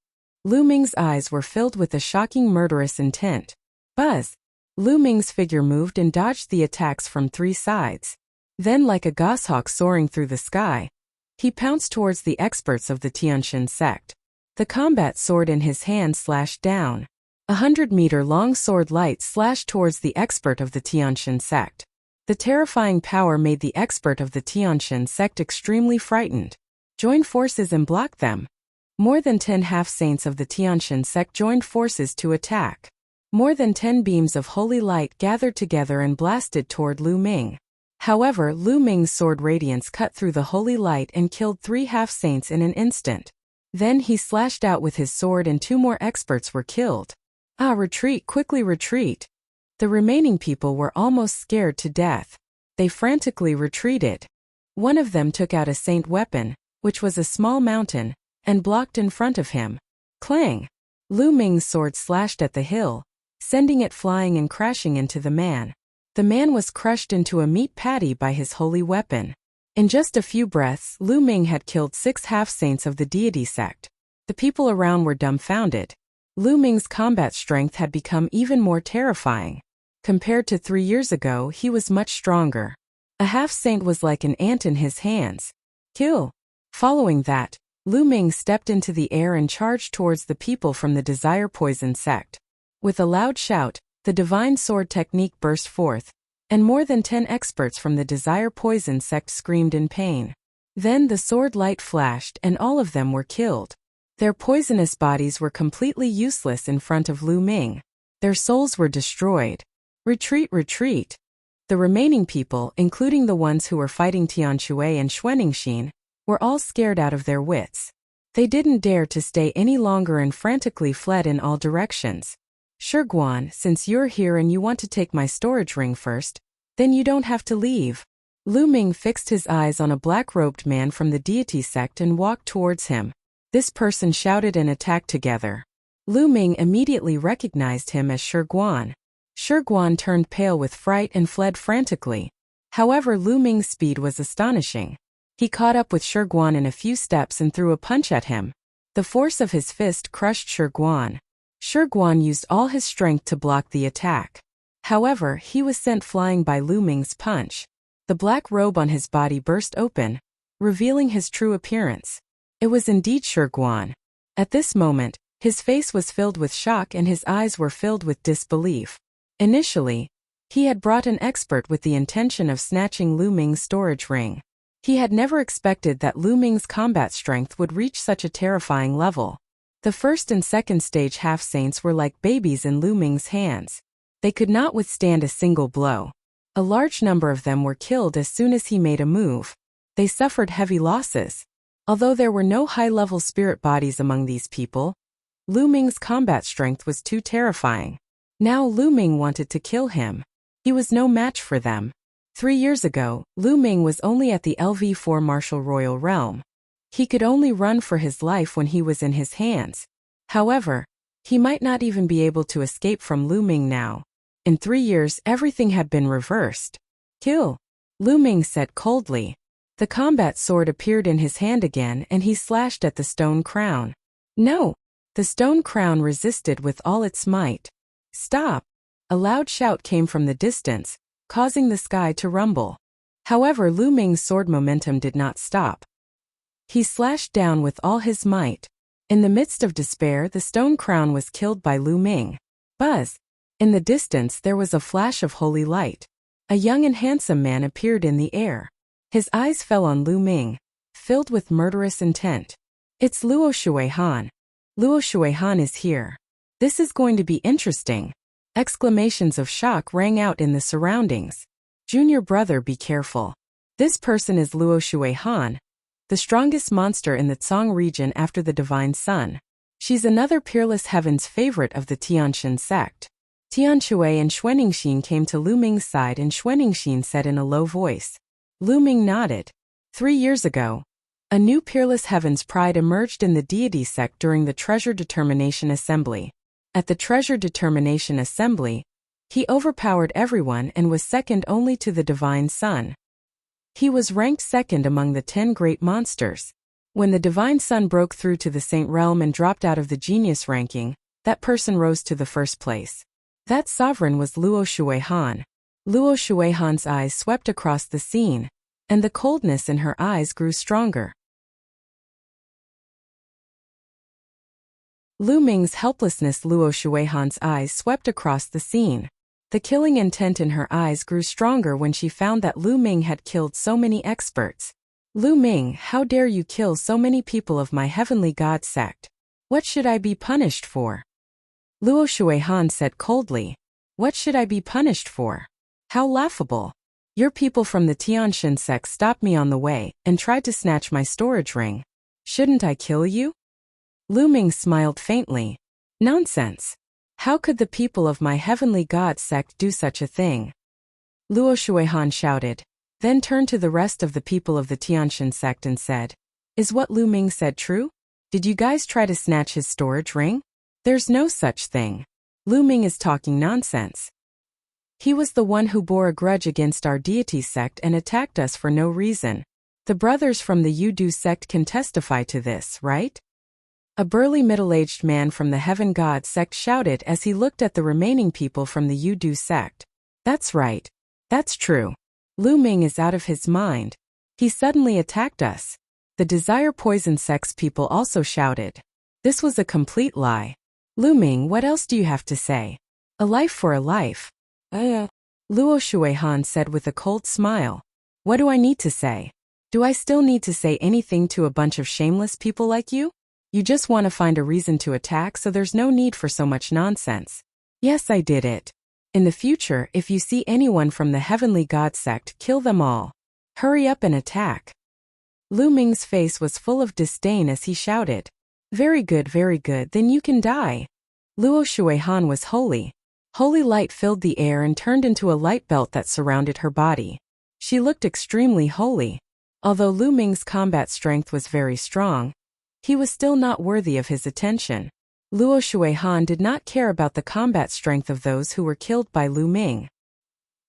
Lu Ming's eyes were filled with a shocking murderous intent. Buzz! Lu Ming's figure moved and dodged the attacks from three sides. Then, like a goshawk soaring through the sky, he pounced towards the experts of the Tianxin sect. The combat sword in his hand slashed down. 100-meter-long sword light slashed towards the expert of the Tianxin sect. The terrifying power made the expert of the Tianxin sect extremely frightened. Join forces and block them. More than 10 half-saints of the Tianxin sect joined forces to attack. More than 10 beams of holy light gathered together and blasted toward Lu Ming. However, Lu Ming's sword radiance cut through the holy light and killed 3 half-saints in an instant. Then he slashed out with his sword and 2 more experts were killed. Ah, retreat, quickly retreat. The remaining people were almost scared to death. They frantically retreated. One of them took out a saint weapon, which was a small mountain, and blocked in front of him. Clang! Lu Ming's sword slashed at the hill, sending it flying and crashing into the man. The man was crushed into a meat patty by his holy weapon. In just a few breaths, Lu Ming had killed 6 half-saints of the deity sect. The people around were dumbfounded. Lu Ming's combat strength had become even more terrifying. Compared to 3 years ago, he was much stronger. A half-saint was like an ant in his hands. Kill! Following that, Lu Ming stepped into the air and charged towards the people from the Desire Poison sect. With a loud shout, the divine sword technique burst forth, and more than 10 experts from the Desire Poison sect screamed in pain. Then the sword light flashed and all of them were killed. Their poisonous bodies were completely useless in front of Lu Ming. Their souls were destroyed. Retreat, retreat! The remaining people, including the ones who were fighting Tianshui and Xuanixin, were all scared out of their wits. They didn't dare to stay any longer and frantically fled in all directions. Shiguan, since you're here and you want to take my storage ring first, then you don't have to leave. Lu Ming fixed his eyes on a black-robed man from the deity sect and walked towards him. This person shouted and attacked together. Lu Ming immediately recognized him as Shiguan. Shiguan turned pale with fright and fled frantically. However, Lu Ming's speed was astonishing. He caught up with Shiguan in a few steps and threw a punch at him. The force of his fist crushed Shiguan. Shiguan used all his strength to block the attack. However, he was sent flying by Lu Ming's punch. The black robe on his body burst open, revealing his true appearance. It was indeed Shiguan. At this moment, his face was filled with shock and his eyes were filled with disbelief. Initially, he had brought an expert with the intention of snatching Lu Ming's storage ring. He had never expected that Lu Ming's combat strength would reach such a terrifying level. The first and second stage half-saints were like babies in Lu Ming's hands. They could not withstand a single blow. A large number of them were killed as soon as he made a move. They suffered heavy losses. Although there were no high-level spirit bodies among these people, Lu Ming's combat strength was too terrifying. Now Lu Ming wanted to kill him. He was no match for them. 3 years ago, Lu Ming was only at the LV4 martial royal realm. He could only run for his life when he was in his hands. However, he might not even be able to escape from Lu Ming now. In 3 years, everything had been reversed. Kill! Lu Ming said coldly. The combat sword appeared in his hand again and he slashed at the stone crown. No! The stone crown resisted with all its might. Stop! A loud shout came from the distance, causing the sky to rumble. However, Lu Ming's sword momentum did not stop. He slashed down with all his might. In the midst of despair, the stone crown was killed by Lu Ming. Buzz! In the distance there was a flash of holy light. A young and handsome man appeared in the air. His eyes fell on Lu Ming, filled with murderous intent. It's Luo Shuihan. Luo Shuihan is here. This is going to be interesting. Exclamations of shock rang out in the surroundings. Junior brother, be careful. This person is Luo Shuihan, the strongest monster in the Tsang region after the Divine Sun. She's another peerless heaven's favorite of the Tianxin sect. Tianshui and Xuanixin came to Lu Ming's side and Xuanixin said in a low voice. Lu Ming nodded. 3 years ago, a new peerless heavens pride emerged in the deity sect during the Treasure Determination Assembly. At the Treasure Determination Assembly, he overpowered everyone and was second only to the Divine Sun. He was ranked second among the 10 great monsters. When the Divine Sun broke through to the Saint Realm and dropped out of the genius ranking, that person rose to the first place. That sovereign was Luo Shuihan. Luo Shuihan's eyes swept across the scene, and the coldness in her eyes grew stronger. Lu Ming's helplessness. Luo Shuihan's eyes swept across the scene. The killing intent in her eyes grew stronger when she found that Lu Ming had killed so many experts. Lu Ming, how dare you kill so many people of my heavenly god sect? What should I be punished for? Luo Shuihan said coldly. What should I be punished for? How laughable. Your people from the Tianshan sect stopped me on the way and tried to snatch my storage ring. Shouldn't I kill you? Lu Ming smiled faintly. Nonsense. How could the people of my heavenly god sect do such a thing? Luo Shuihan shouted, then turned to the rest of the people of the Tianshan sect and said, Is what Lu Ming said true? Did you guys try to snatch his storage ring? There's no such thing. Lu Ming is talking nonsense. He was the one who bore a grudge against our deity sect and attacked us for no reason. The brothers from the Yudu sect can testify to this, right? A burly middle-aged man from the Heaven God sect shouted as he looked at the remaining people from the Yudu sect. That's right. That's true. Lu Ming is out of his mind. He suddenly attacked us. The Desire Poison sect's people also shouted. This was a complete lie. Lu Ming, what else do you have to say? A life for a life. Luo Shuihan said with a cold smile. What do I need to say? Do I still need to say anything to a bunch of shameless people like you? You just want to find a reason to attack, so there's no need for so much nonsense. Yes, I did it. In the future, if you see anyone from the Heavenly God sect, kill them all. Hurry up and attack. Lu Ming's face was full of disdain as he shouted. Very good, then you can die. Luo Shuihan was holy. Holy light filled the air and turned into a light belt that surrounded her body. She looked extremely holy. Although Lu Ming's combat strength was very strong, he was still not worthy of his attention. Luo Shuihan did not care about the combat strength of those who were killed by Lu Ming.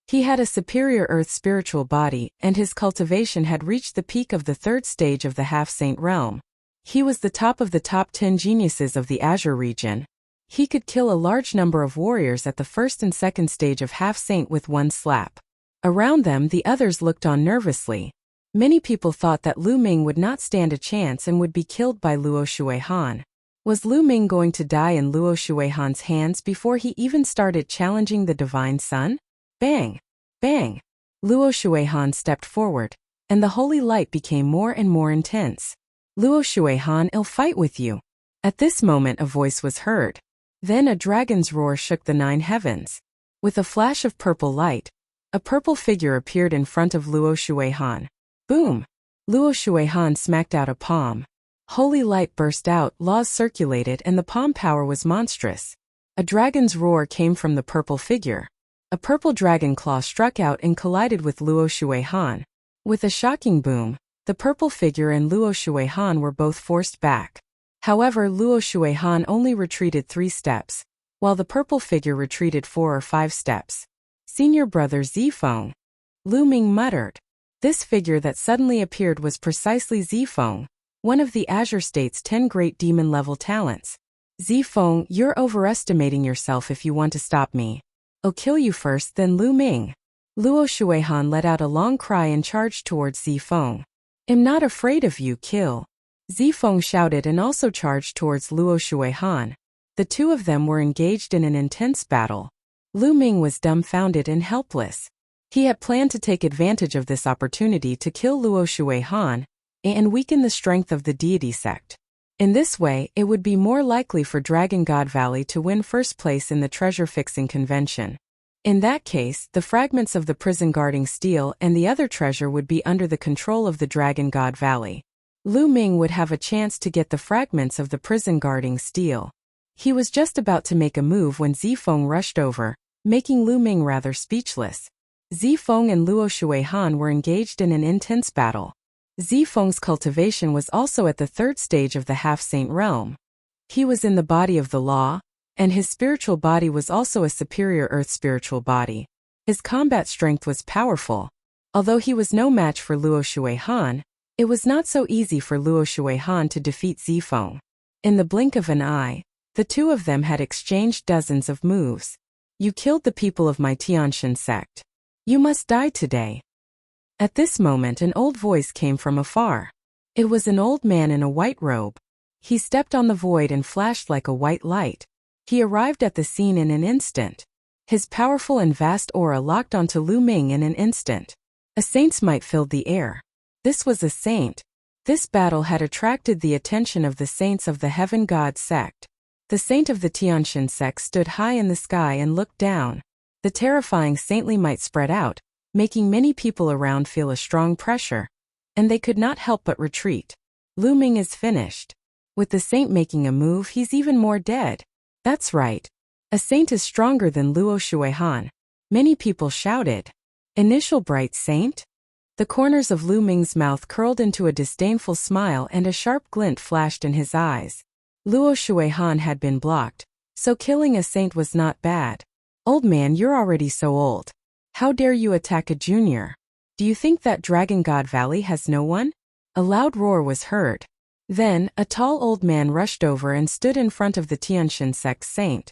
He had a superior earth spiritual body, and his cultivation had reached the peak of the third stage of the half-saint realm. He was the top of the top 10 geniuses of the Azure region. He could kill a large number of warriors at the first and second stage of half-saint with one slap. Around them the others looked on nervously. Many people thought that Lu Ming would not stand a chance and would be killed by Luo Shuihan. Was Lu Ming going to die in Luo Shuihan's hands before he even started challenging the Divine Sun? Bang! Bang! Luo Shuihan stepped forward, and the holy light became more and more intense. Luo Shuihan, I'll fight with you. At this moment a voice was heard. Then a dragon's roar shook the 9 heavens. With a flash of purple light, a purple figure appeared in front of Luo Shuihan. Boom! Luo Shuihan smacked out a palm. Holy light burst out, laws circulated, and the palm power was monstrous. A dragon's roar came from the purple figure. A purple dragon claw struck out and collided with Luo Shuihan. With a shocking boom, the purple figure and Luo Shuihan were both forced back. However, Luo Shuihan only retreated 3 steps, while the purple figure retreated 4 or 5 steps. Senior brother Zifeng. Lu Ming muttered. This figure that suddenly appeared was precisely Zifeng, one of the Azure State's 10 great demon-level talents. Zifeng, you're overestimating yourself if you want to stop me. I'll kill you first, then Lu Ming. Luo Shuihan let out a long cry and charged towards Zifeng. I'm not afraid of you, kill. Zifeng shouted and also charged towards Luo Shuihan. The two of them were engaged in an intense battle. Lu Ming was dumbfounded and helpless. He had planned to take advantage of this opportunity to kill Luo Shuihan and weaken the strength of the deity sect. In this way, it would be more likely for Dragon God Valley to win first place in the treasure-fixing convention. In that case, the fragments of the prison guarding steel and the other treasure would be under the control of the Dragon God Valley. Lu Ming would have a chance to get the fragments of the prison guarding steel. He was just about to make a move when Zifeng rushed over, making Lu Ming rather speechless. Zifeng and Luo Shuihan were engaged in an intense battle. Zifeng's cultivation was also at the third stage of the half-saint realm. He was in the body of the law, and his spiritual body was also a superior earth spiritual body. His combat strength was powerful. Although he was no match for Luo Shuihan, it was not so easy for Luo Shuihan to defeat Zifeng. In the blink of an eye, the two of them had exchanged dozens of moves. You killed the people of my Tianshan sect. You must die today. At this moment an old voice came from afar. It was an old man in a white robe. He stepped on the void and flashed like a white light. He arrived at the scene in an instant. His powerful and vast aura locked onto Lu Ming in an instant. A saint's might filled the air. This was a saint. This battle had attracted the attention of the saints of the Heaven God sect. The saint of the Tianshan sect stood high in the sky and looked down. The terrifying saintly might spread out, making many people around feel a strong pressure. And they could not help but retreat. Lu Ming is finished. With the saint making a move, he's even more dead. That's right. A saint is stronger than Luo Shuihan. Many people shouted. Initial bright saint? The corners of Lu Ming's mouth curled into a disdainful smile and a sharp glint flashed in his eyes. Luo Shuihan had been blocked, so killing a saint was not bad. Old man, you're already so old. How dare you attack a junior? Do you think that Dragon God Valley has no one? A loud roar was heard. Then, a tall old man rushed over and stood in front of the Tianshan sect saint.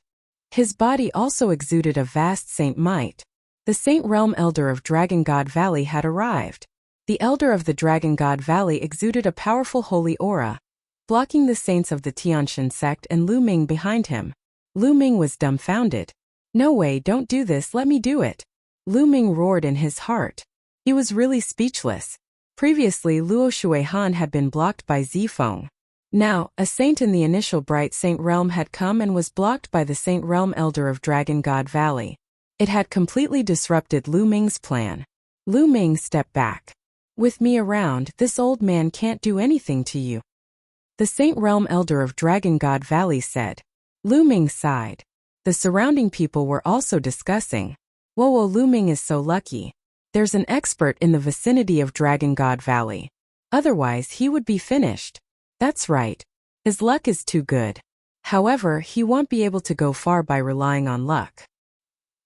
His body also exuded a vast saint might. The Saint Realm Elder of Dragon God Valley had arrived. The Elder of the Dragon God Valley exuded a powerful holy aura, blocking the saints of the Tianshan sect and Lu Ming behind him. Lu Ming was dumbfounded. No way, don't do this, let me do it. Lu Ming roared in his heart. He was really speechless. Previously, Luo Shuihan had been blocked by Zifeng. Now, a saint in the initial Bright Saint Realm had come and was blocked by the Saint Realm Elder of Dragon God Valley. It had completely disrupted Lu Ming's plan. Lu Ming stepped back. With me around, this old man can't do anything to you. The Saint Realm Elder of Dragon God Valley said. Lu Ming sighed. The surrounding people were also discussing. Whoa, Lu Ming is so lucky. There's an expert in the vicinity of Dragon God Valley. Otherwise, he would be finished. That's right. His luck is too good. However, he won't be able to go far by relying on luck.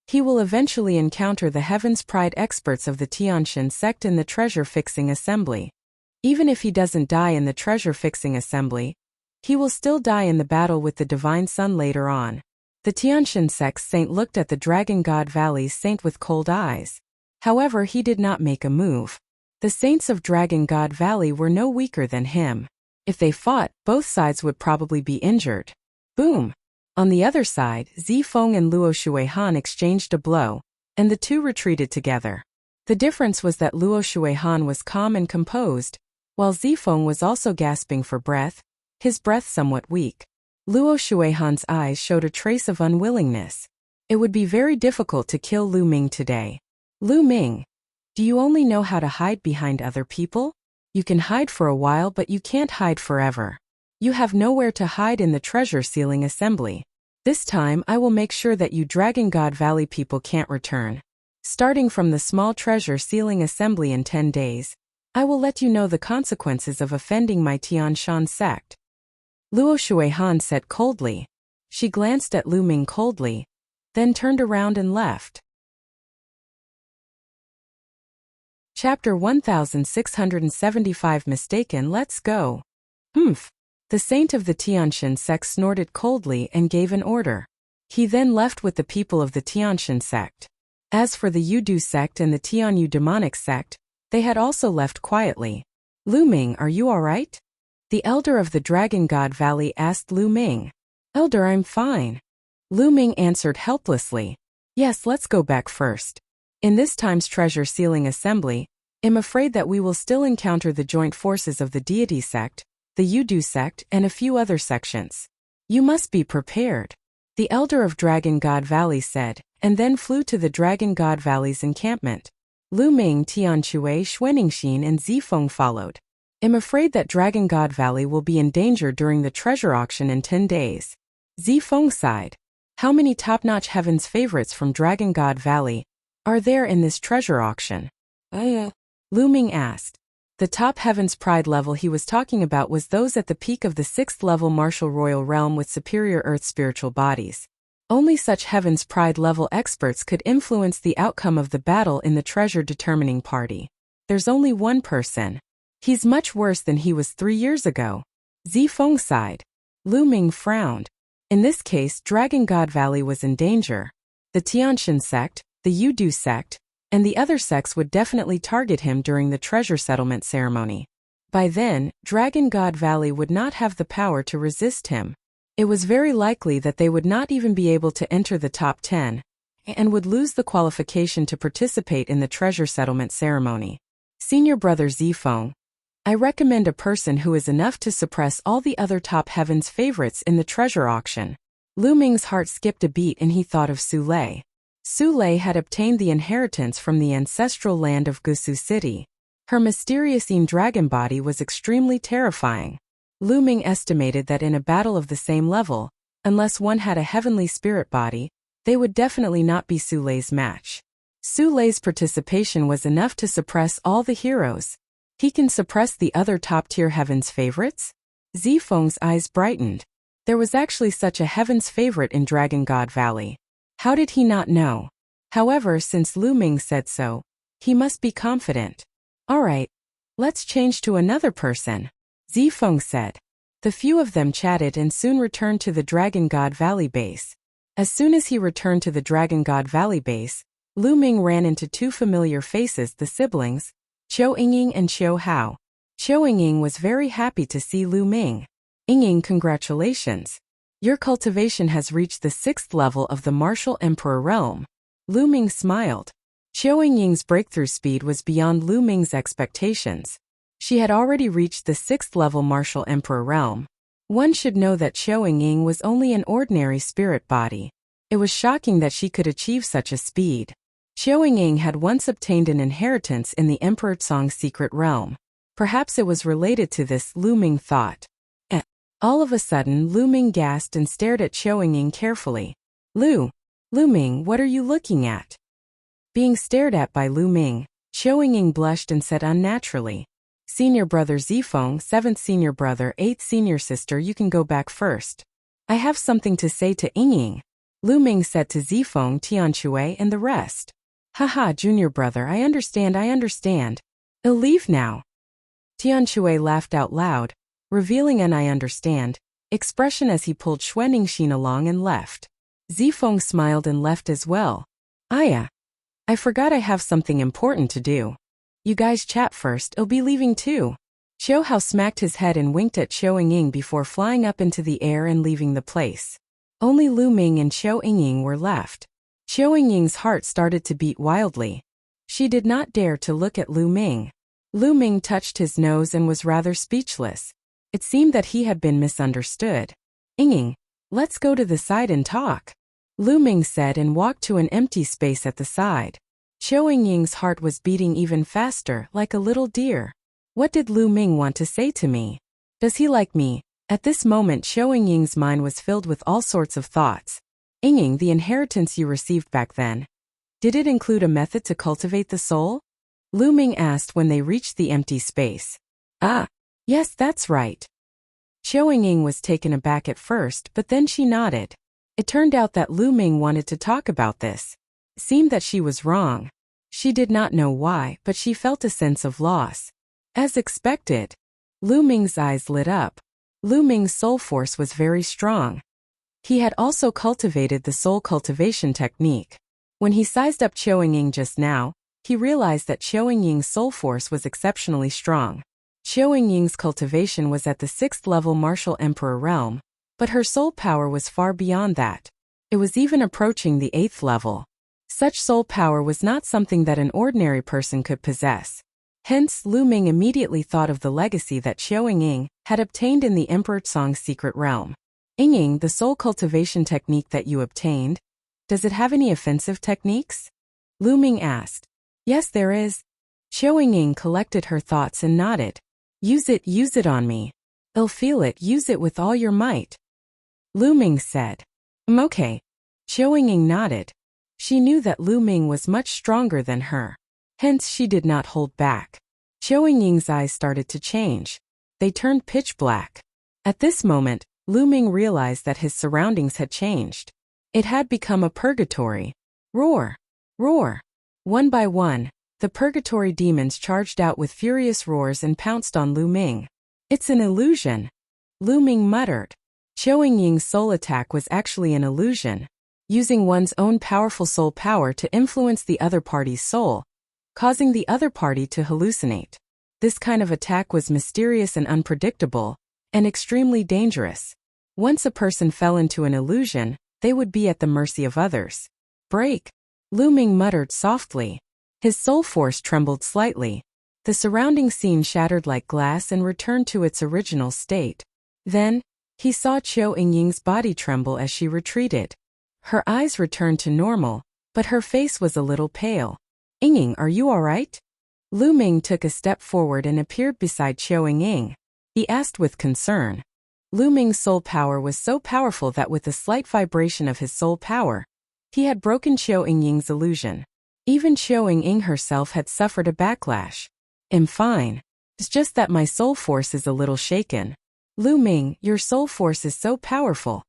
He will eventually encounter the Heaven's Pride experts of the Tianshan sect in the treasure-fixing assembly. Even if he doesn't die in the treasure-fixing assembly, he will still die in the battle with the Divine Sun later on. The Tianshan sect's saint looked at the Dragon God Valley's saint with cold eyes. However, he did not make a move. The saints of Dragon God Valley were no weaker than him. If they fought, both sides would probably be injured. Boom! On the other side, Zifeng and Luo Shuihan exchanged a blow, and the two retreated together. The difference was that Luo Shuihan was calm and composed, while Zifeng was also gasping for breath, his breath somewhat weak. Luo Shuihan's eyes showed a trace of unwillingness. It would be very difficult to kill Lu Ming today. Lu Ming, do you only know how to hide behind other people? You can hide for a while, but you can't hide forever. You have nowhere to hide in the treasure sealing assembly. This time I will make sure that you Dragon God Valley people can't return. Starting from the small treasure sealing assembly in 10 days, I will let you know the consequences of offending my Tianshan sect. Luo Shuihan said coldly. She glanced at Lu Ming coldly, then turned around and left. Chapter 1675 Mistaken, let's go. Humph. The saint of the Tianshan sect snorted coldly and gave an order. He then left with the people of the Tianshan sect. As for the Yudu sect and the Tianyu demonic sect, they had also left quietly. Lu Ming, are you alright? The elder of the Dragon God Valley asked Lu Ming. Elder, I'm fine. Lu Ming answered helplessly. Yes, let's go back first. In this time's treasure sealing assembly, I'm afraid that we will still encounter the joint forces of the deity sect, the Yudu sect, and a few other sections. You must be prepared. The elder of Dragon God Valley said, and then flew to the Dragon God Valley's encampment. Lu Ming, Tianchue, Xuanixin, and Zifeng followed. I'm afraid that Dragon God Valley will be in danger during the treasure auction in 10 days. Zifeng sighed. How many top-notch Heaven's favorites from Dragon God Valley are there in this treasure auction? Lu Ming asked. The top Heaven's Pride level he was talking about was those at the peak of the 6th level martial royal realm with superior Earth spiritual bodies. Only such Heaven's Pride level experts could influence the outcome of the battle in the treasure determining party. There's only one person. He's much worse than he was 3 years ago. Zifeng sighed. Lu Ming frowned. In this case, Dragon God Valley was in danger. The Tianshan sect, the Yudu sect, and the other sects would definitely target him during the treasure settlement ceremony. By then, Dragon God Valley would not have the power to resist him. It was very likely that they would not even be able to enter the top 10, and would lose the qualification to participate in the treasure settlement ceremony. Senior Brother Zifeng, I recommend a person who is enough to suppress all the other top Heaven's favorites in the treasure auction. Lu Ming's heart skipped a beat and he thought of Su Lei. Su Lei had obtained the inheritance from the ancestral land of Gusu City. Her mysterious dragon body was extremely terrifying. Lu Ming estimated that in a battle of the same level, unless one had a heavenly spirit body, they would definitely not be Su Lei's match. Su Lei's participation was enough to suppress all the heroes. He can suppress the other top-tier Heaven's favorites? Zifeng's eyes brightened. There was actually such a Heaven's favorite in Dragon God Valley. How did he not know? However, since Lu Ming said so, he must be confident. Alright, let's change to another person, Zifeng said. The few of them chatted and soon returned to the Dragon God Valley base. As soon as he returned to the Dragon God Valley base, Lu Ming ran into two familiar faces, the siblings, Qiu Yingying and Qiu Hao. Qiu Yingying was very happy to see Lu Ming. Yingying, congratulations. Your cultivation has reached the 6th level of the Martial Emperor realm. Lu Ming smiled. Qiu Yingying's breakthrough speed was beyond Lu Ming's expectations. She had already reached the 6th level Martial Emperor realm. One should know that Qiu Yingying was only an ordinary spirit body. It was shocking that she could achieve such a speed. Qiu Yingying had once obtained an inheritance in the Emperor Tsong's secret realm. Perhaps it was related to this, Lu Ming thought. All of a sudden, Lu Ming gasped and stared at Qiu Yingying carefully. Lu Ming, what are you looking at? Being stared at by Lu Ming, Qiu Yingying blushed and said unnaturally, Senior Brother Zifeng, 7th Senior Brother, 8th Senior Sister, you can go back first. I have something to say to Yingying. Lu Ming said to Zifeng, Tianshui, and the rest. Haha, Junior Brother, I understand. I'll leave now. Tianshui laughed out loud, revealing an I understand expression as he pulled Xuan Ningxin along and left. Zifeng smiled and left as well. I forgot I have something important to do. You guys chat first, I'll be leaving too. Qiu Hao smacked his head and winked at Qiu Yingying before flying up into the air and leaving the place. Only Lu Ming and Qiu Yingying were left. Qiu Yingying's heart started to beat wildly. She did not dare to look at Lu Ming. Lu Ming touched his nose and was rather speechless. It seemed that he had been misunderstood. Yingying, let's go to the side and talk, Lu Ming said and walked to an empty space at the side. Qiu Yingying's heart was beating even faster, like a little deer. What did Lu Ming want to say to me? Does he like me? At this moment, Qiu Yingying's mind was filled with all sorts of thoughts. Yingying, the inheritance you received back then, did it include a method to cultivate the soul? Lu Ming asked when they reached the empty space. Yes, that's right. Qiu Yingying was taken aback at first, but then she nodded. It turned out that Lu Ming wanted to talk about this. It seemed that she was wrong. She did not know why, but she felt a sense of loss. As expected, Lu Ming's eyes lit up. Lu Ming's soul force was very strong. He had also cultivated the soul cultivation technique. When he sized up Qiu Yingying just now, he realized that Qiu Yingying's soul force was exceptionally strong. Qiu Yingying's cultivation was at the 6th level Martial Emperor realm, but her soul power was far beyond that. It was even approaching the 8th level. Such soul power was not something that an ordinary person could possess. Hence, Lu Ming immediately thought of the legacy that Qiu Yingying had obtained in the Emperor Tsong's secret realm. Yingying, the soul cultivation technique that you obtained, does it have any offensive techniques? Lu Ming asked. Yes, there is. Qiu Yingying collected her thoughts and nodded. Use it on me. I'll feel it, use it with all your might. Lu Ming said. Okay. Qiu Yingying nodded. She knew that Lu Ming was much stronger than her. Hence she did not hold back. Qiao Yingying's eyes started to change. They turned pitch black. At this moment, Lu Ming realized that his surroundings had changed. It had become a purgatory. Roar! Roar! One by one, the purgatory demons charged out with furious roars and pounced on Lu Ming. It's an illusion, Lu Ming muttered. Qiao Yingying's soul attack was actually an illusion, using one's own powerful soul power to influence the other party's soul, causing the other party to hallucinate. This kind of attack was mysterious and unpredictable, and extremely dangerous. Once a person fell into an illusion, they would be at the mercy of others. Break! Lu Ming muttered softly. His soul force trembled slightly. The surrounding scene shattered like glass and returned to its original state. Then, he saw Qiao Yingying's body tremble as she retreated. Her eyes returned to normal, but her face was a little pale. Yingying, are you alright? Lu Ming took a step forward and appeared beside Qiao Yingying. He asked with concern. Lu Ming's soul power was so powerful that with a slight vibration of his soul power, he had broken Qiao Yingying's illusion. Even Qiao Yingying herself had suffered a backlash. I'm fine. It's just that my soul force is a little shaken. Lu Ming, your soul force is so powerful.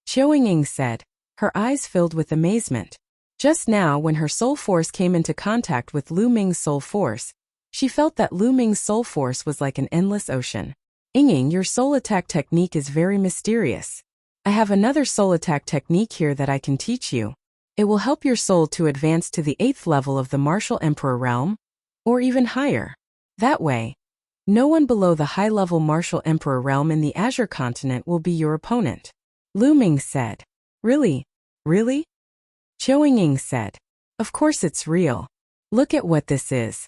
Qiao Yingying said, her eyes filled with amazement. Just now, when her soul force came into contact with Lu Ming's soul force, she felt that Lu Ming's soul force was like an endless ocean. Yingying, your soul attack technique is very mysterious. I have another soul attack technique here that I can teach you. It will help your soul to advance to the 8th level of the Martial Emperor realm, or even higher. That way, no one below the high-level Martial Emperor realm in the Azure continent will be your opponent. Lu Ming said. Really? Really? Qiao Yingying said. Of course it's real. Look at what this is.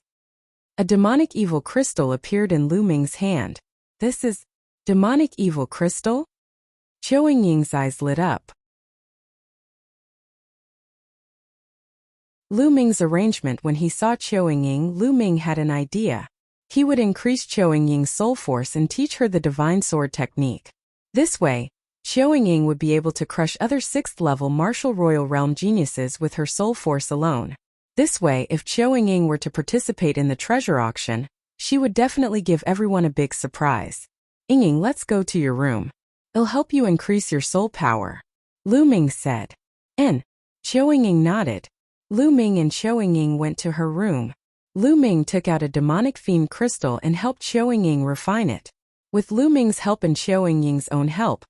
A demonic evil crystal appeared in Lu Ming's hand. This is demonic evil crystal? Qiao Yingying's eyes lit up. Lu Ming's arrangement. When he saw Qiao Yingying, Lu Ming had an idea. He would increase Qiao Yingying's soul force and teach her the divine sword technique. This way, Qiao Yingying would be able to crush other 6th-level martial royal realm geniuses with her soul force alone. This way, if Qiao Yingying were to participate in the treasure auction, she would definitely give everyone a big surprise. Yingying, let's go to your room. It'll help you increase your soul power. Lu Ming said. Qiao Yingying nodded. Lu Ming and Qiao Yingying went to her room. Lu Ming took out a demonic fiend crystal and helped Qiao Yingying refine it. With Lu Ming's help and Qiao Yingying's own help,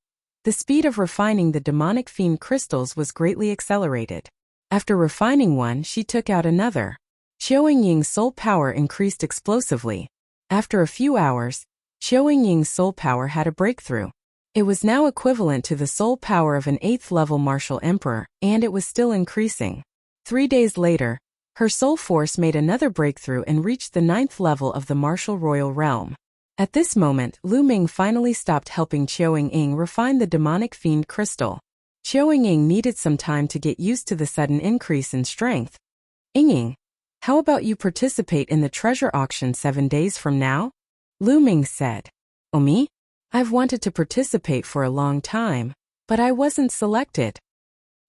the speed of refining the demonic fiend crystals was greatly accelerated. After refining one, she took out another. Qiao Yingying's soul power increased explosively. After a few hours, Qiao Yingying's soul power had a breakthrough. It was now equivalent to the soul power of an 8th-level martial emperor, and it was still increasing. 3 days later, her soul force made another breakthrough and reached the 9th level of the martial royal realm. At this moment, Lu Ming finally stopped helping Qiao Yingying refine the demonic fiend crystal. Qiao Yingying needed some time to get used to the sudden increase in strength. Yingying, how about you participate in the treasure auction 7 days from now? Lu Ming said. Oh, me? I've wanted to participate for a long time, but I wasn't selected.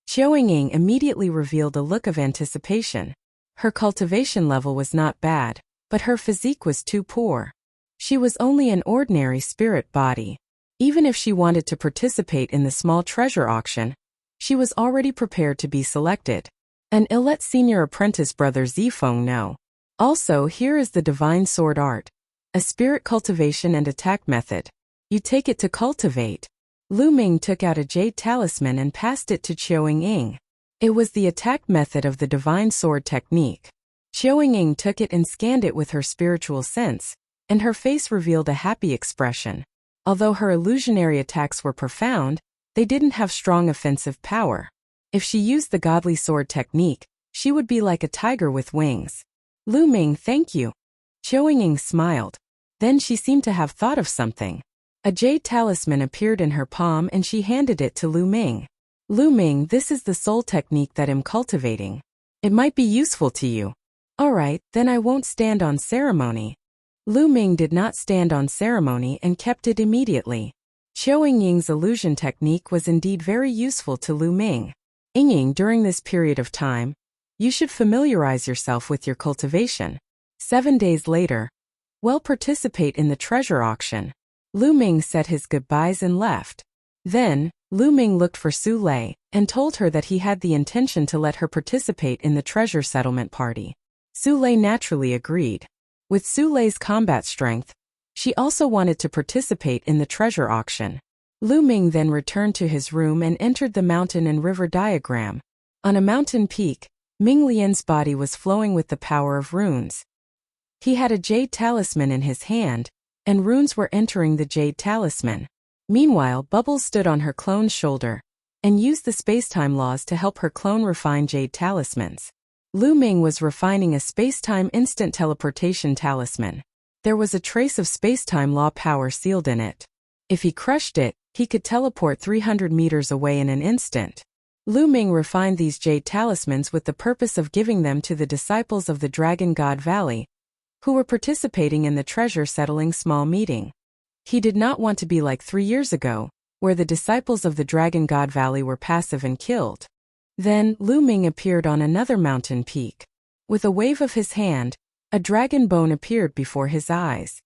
Qiao Yingying immediately revealed a look of anticipation. Her cultivation level was not bad, but her physique was too poor. She was only an ordinary spirit body. Even if she wanted to participate in the small treasure auction, she was already prepared to be selected. And I'll let senior apprentice brother Zifeng know. Also, here is the divine sword art, a spirit cultivation and attack method. You take it to cultivate. Lu Ming took out a jade talisman and passed it to Qiao Yingying. It was the attack method of the divine sword technique. Qiao Yingying took it and scanned it with her spiritual sense, and her face revealed a happy expression. Although her illusionary attacks were profound, they didn't have strong offensive power. If she used the godly sword technique, she would be like a tiger with wings. Lu Ming, thank you. Qiao Yingying smiled. Then she seemed to have thought of something. A jade talisman appeared in her palm and she handed it to Lu Ming. Lu Ming, this is the soul technique that I'm cultivating. It might be useful to you. Alright, then I won't stand on ceremony. Lu Ming did not stand on ceremony and kept it immediately. Qiao Yingying's illusion technique was indeed very useful to Lu Ming. Yingying, during this period of time, you should familiarize yourself with your cultivation. 7 days later, Well, participate in the treasure auction. Lu Ming said his goodbyes and left. Then, Lu Ming looked for Su Lei and told her that he had the intention to let her participate in the treasure settlement party. Su Lei naturally agreed. With Su Lei's combat strength, she also wanted to participate in the treasure auction. Lu Ming then returned to his room and entered the mountain and river diagram. On a mountain peak, Ming Lian's body was flowing with the power of runes. He had a jade talisman in his hand, and runes were entering the jade talisman. Meanwhile, Bubbles stood on her clone's shoulder and used the spacetime laws to help her clone refine jade talismans. Lu Ming was refining a spacetime instant teleportation talisman. There was a trace of spacetime law power sealed in it. If he crushed it, he could teleport 300 meters away in an instant. Lu Ming refined these jade talismans with the purpose of giving them to the disciples of the Dragon God Valley, who were participating in the treasure settling small meeting. He did not want to be like 3 years ago, where the disciples of the Dragon God Valley were passive and killed. Then, Lu Ming appeared on another mountain peak. With a wave of his hand, a dragon bone appeared before his eyes.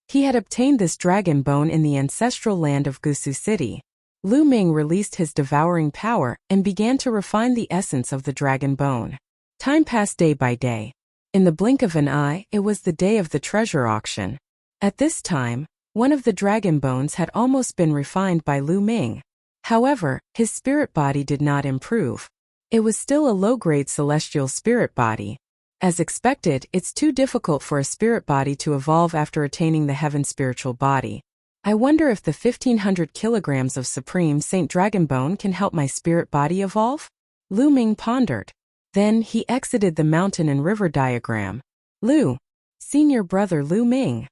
He had obtained this dragon bone in the ancestral land of Gusu City. Lu Ming released his devouring power and began to refine the essence of the dragon bone. Time passed day by day. In the blink of an eye, it was the day of the treasure auction. At this time, one of the dragon bones had almost been refined by Lu Ming. However, his spirit body did not improve. It was still a low-grade celestial spirit body. As expected, it's too difficult for a spirit body to evolve after attaining the heaven spiritual body. I wonder if the 1500 kilograms of Supreme Saint Dragon Bone can help my spirit body evolve? Lu Ming pondered. Then he exited the mountain and river diagram. Lu. Senior brother Lu Ming.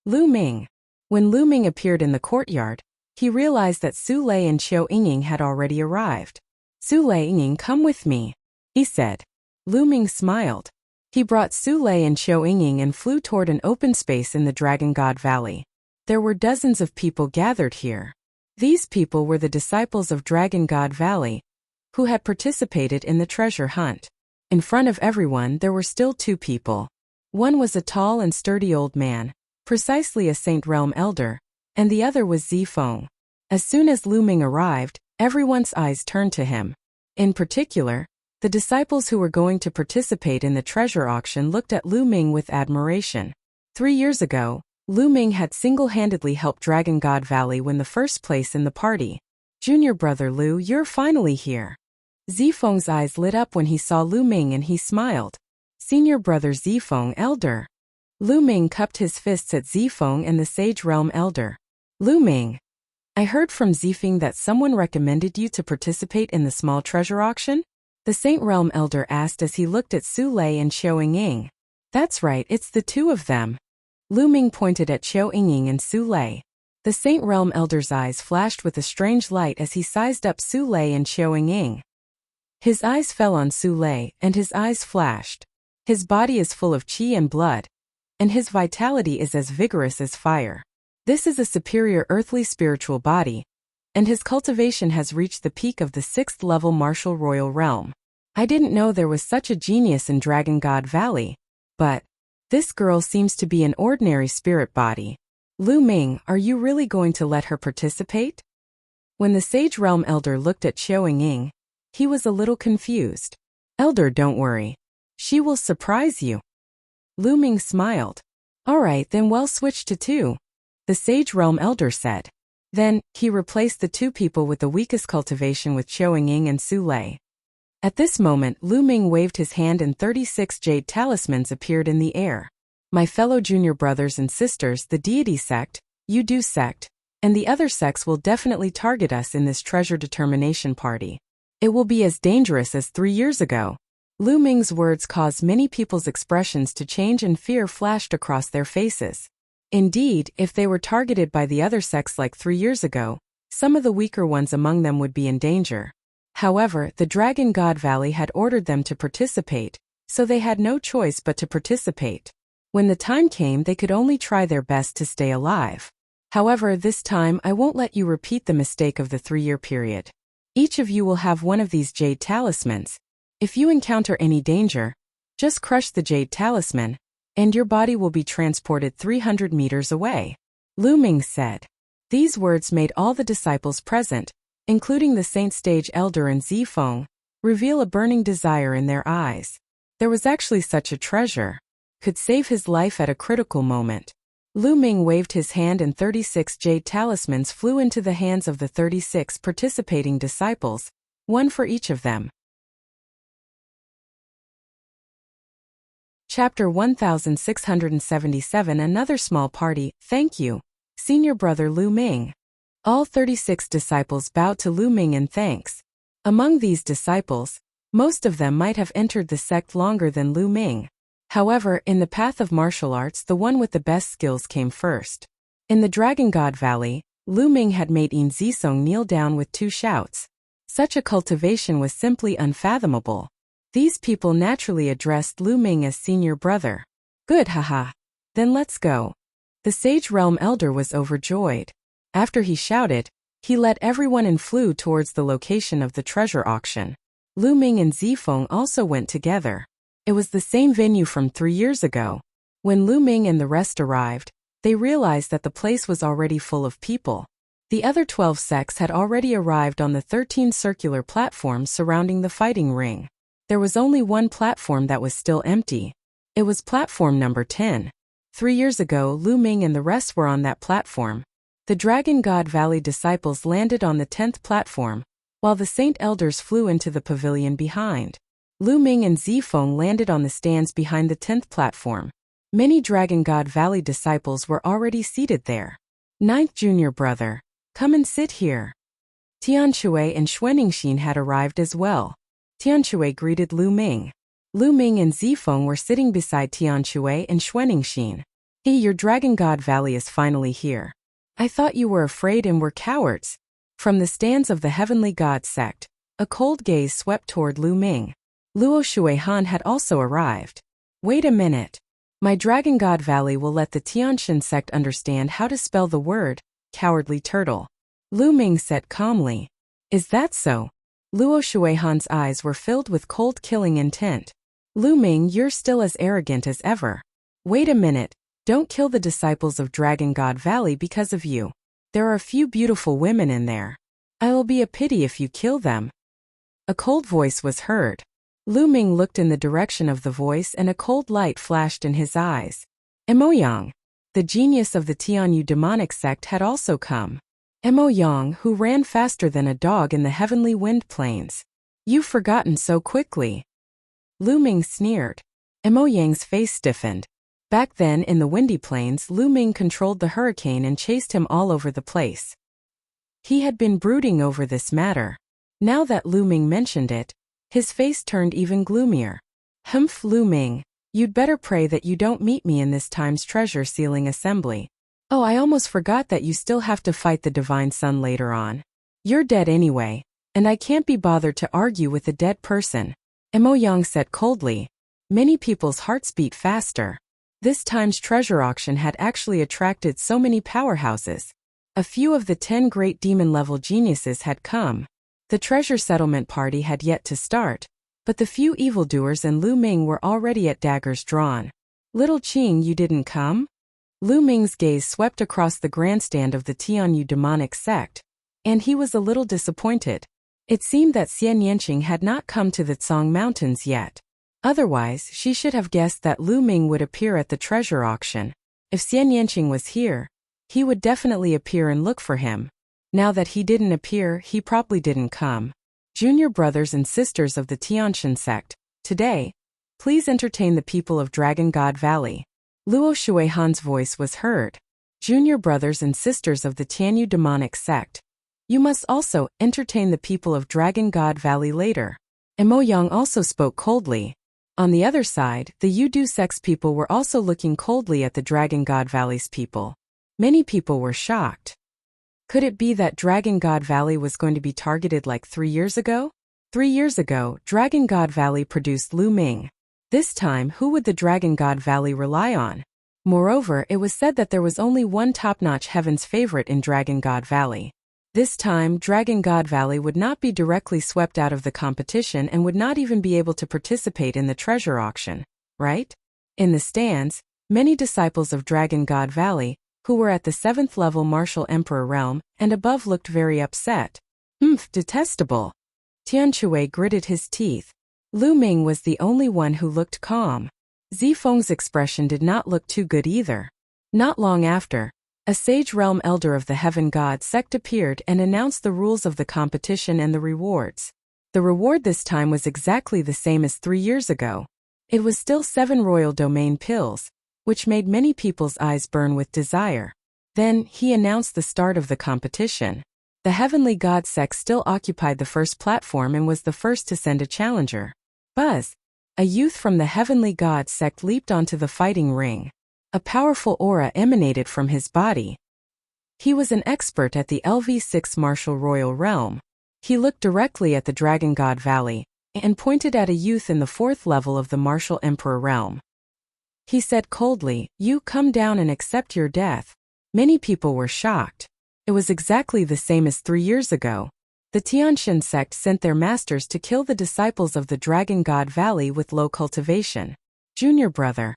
Lu Ming. When Lu Ming appeared in the courtyard, he realized that Su Lei and Qiu Yingying had already arrived. Su Lei Yingying, come with me, he said. Lu Ming smiled. He brought Su Lei and Qiu Yingying and flew toward an open space in the Dragon God Valley. There were dozens of people gathered here. These people were the disciples of Dragon God Valley, who had participated in the treasure hunt. In front of everyone there were still 2 people. One was a tall and sturdy old man, precisely a Saint Realm elder, and the other was Zifeng. As soon as Lu Ming arrived, everyone's eyes turned to him. In particular, the disciples who were going to participate in the treasure auction looked at Lu Ming with admiration. 3 years ago, Lu Ming had single-handedly helped Dragon God Valley win the first place in the party. Junior brother Lu, you're finally here. Zifeng's eyes lit up when he saw Lu Ming and he smiled. Senior brother Zifeng, elder. Lu Ming cupped his fists at Zifeng and the Sage Realm elder. Lu Ming. I heard from Zifeng that someone recommended you to participate in the small treasure auction? The Saint Realm elder asked as he looked at Su Lei and Qiu Yingying. That's right, it's the 2 of them. Lu Ming pointed at Qiu Yingying and Su Lei. The Saint Realm elder's eyes flashed with a strange light as he sized up Su Lei and Qiu Yingying. His eyes fell on Su Lei, and his eyes flashed. His body is full of qi and blood, and his vitality is as vigorous as fire. This is a superior earthly spiritual body, and his cultivation has reached the peak of the 6th level martial royal realm. I didn't know there was such a genius in Dragon God Valley, but this girl seems to be an ordinary spirit body. Lu Ming, are you really going to let her participate? When the Sage Realm elder looked at Qiu Yingying, he was a little confused. Elder, don't worry. She will surprise you. Lu Ming smiled. All right, then we'll switch to 2. The Sage Realm elder said. Then, he replaced the 2 people with the weakest cultivation with Qiu Yingying and Su Lei. At this moment, Lu Ming waved his hand and 36 jade talismans appeared in the air. My fellow junior brothers and sisters, the deity sect, Yudu sect, and the other sects will definitely target us in this treasure determination party. It will be as dangerous as 3 years ago. Lu Ming's words caused many people's expressions to change and fear flashed across their faces. Indeed, if they were targeted by the other sects like 3 years ago, some of the weaker ones among them would be in danger. However, the Dragon God Valley had ordered them to participate, so they had no choice but to participate. When the time came, they could only try their best to stay alive. However, this time I won't let you repeat the mistake of the 3-year period. Each of you will have one of these jade talismans. If you encounter any danger, just crush the jade talisman, and your body will be transported 300 meters away. Lu Ming said. These words made all the disciples present, including the Saint Stage Elder and Zifeng, reveal a burning desire in their eyes. There was actually such a treasure. Could save his life at a critical moment. Lu Ming waved his hand and 36 jade talismans flew into the hands of the 36 participating disciples, one for each of them. Chapter 1677 Another small party, thank you, Senior Brother Lu Ming. All 36 disciples bowed to Lu Ming in thanks. Among these disciples, most of them might have entered the sect longer than Lu Ming. However, in the path of martial arts the one with the best skills came first. In the Dragon God Valley, Lu Ming had made Yin Zisong kneel down with 2 shouts. Such a cultivation was simply unfathomable. These people naturally addressed Lu Ming as senior brother. Good, haha. Then let's go. The Sage Realm Elder was overjoyed. After he shouted, he led everyone and flew towards the location of the treasure auction. Lu Ming and Zifeng also went together. It was the same venue from 3 years ago. When Lu Ming and the rest arrived, they realized that the place was already full of people. The other 12 sects had already arrived on the 13 circular platforms surrounding the fighting ring. There was only one platform that was still empty. It was platform number 10. 3 years ago, Lu Ming and the rest were on that platform. The Dragon God Valley disciples landed on the 10th platform, while the Saint Elders flew into the pavilion behind. Lu Ming and Zifeng landed on the stands behind the 10th platform. Many Dragon God Valley disciples were already seated there. 9th Junior Brother, come and sit here. Tianshui and Xuanixin had arrived as well. Tianshui greeted Lu Ming. Lu Ming and Zifeng were sitting beside Tianshui and Xuanixin. Hey, your Dragon God Valley is finally here. I thought you were afraid and were cowards. From the stands of the Heavenly God sect, a cold gaze swept toward Lu Ming. Luo Shuihan had also arrived. Wait a minute. My Dragon God Valley will let the Tianshan sect understand how to spell the word, cowardly turtle. Lu Ming said calmly. Is that so? Luo Shuihan's eyes were filled with cold killing intent. Lu Ming, you're still as arrogant as ever. Wait a minute, don't kill the disciples of Dragon God Valley because of you. There are a few beautiful women in there. It'll be a pity if you kill them. A cold voice was heard. Lu Ming looked in the direction of the voice and a cold light flashed in his eyes. Emoyang, the genius of the Tianyu demonic sect, had also come. Emoyang, who ran faster than a dog in the heavenly wind plains. You've forgotten so quickly. Lu Ming sneered. Emoyang's face stiffened. Back then in the windy plains, Lu Ming controlled the hurricane and chased him all over the place. He had been brooding over this matter. Now that Lu Ming mentioned it, his face turned even gloomier. Humph, Lu Ming, you'd better pray that you don't meet me in this time's treasure sealing assembly. Oh, I almost forgot that you still have to fight the Divine Sun later on. You're dead anyway, and I can't be bothered to argue with a dead person. Emoyang said coldly. Many people's hearts beat faster. This time's treasure auction had actually attracted so many powerhouses. A few of the 10 great demon-level geniuses had come. The treasure settlement party had yet to start, but the few evildoers and Lu Ming were already at daggers drawn. Little Qing, you didn't come? Lu Ming's gaze swept across the grandstand of the Tianyu demonic sect, and he was a little disappointed. It seemed that Xian Yanqing had not come to the Tsang Mountains yet. Otherwise, she should have guessed that Lu Ming would appear at the treasure auction. If Xian Yanqing was here, he would definitely appear and look for him. Now that he didn't appear, he probably didn't come. Junior brothers and sisters of the Tianshan sect, today, please entertain the people of Dragon God Valley. Luo Shuihan's voice was heard. Junior brothers and sisters of the Tianyu demonic sect, you must also entertain the people of Dragon God Valley later. Emoyang also spoke coldly. On the other side, the Yudu sect's people were also looking coldly at the Dragon God Valley's people. Many people were shocked. Could it be that Dragon God Valley was going to be targeted like 3 years ago? 3 years ago, Dragon God Valley produced Lu Ming. This time, who would the Dragon God Valley rely on? Moreover, it was said that there was only one top-notch heaven's favorite in Dragon God Valley. This time, Dragon God Valley would not be directly swept out of the competition and would not even be able to participate in the treasure auction, right? In the stands, many disciples of Dragon God Valley, who were at the 7th level Martial Emperor realm and above, looked very upset. Detestable. Tian Shui gritted his teeth. Lu Ming was the only one who looked calm. Zifeng's expression did not look too good either. Not long after, a sage realm elder of the Heaven God sect appeared and announced the rules of the competition and the rewards. The reward this time was exactly the same as 3 years ago. It was still 7 royal domain pills, which made many people's eyes burn with desire. Then, he announced the start of the competition. The Heavenly God sect still occupied the first platform and was the first to send a challenger. Buzz! A youth from the Heavenly God sect leaped onto the fighting ring. A powerful aura emanated from his body. He was an expert at the LV6 Martial Royal Realm. He looked directly at the Dragon God Valley and pointed at a youth in the 4th level of the Martial Emperor realm. He said coldly, "You come down and accept your death." Many people were shocked. It was exactly the same as 3 years ago. The Tianshan sect sent their masters to kill the disciples of the Dragon God Valley with low cultivation. Junior brother,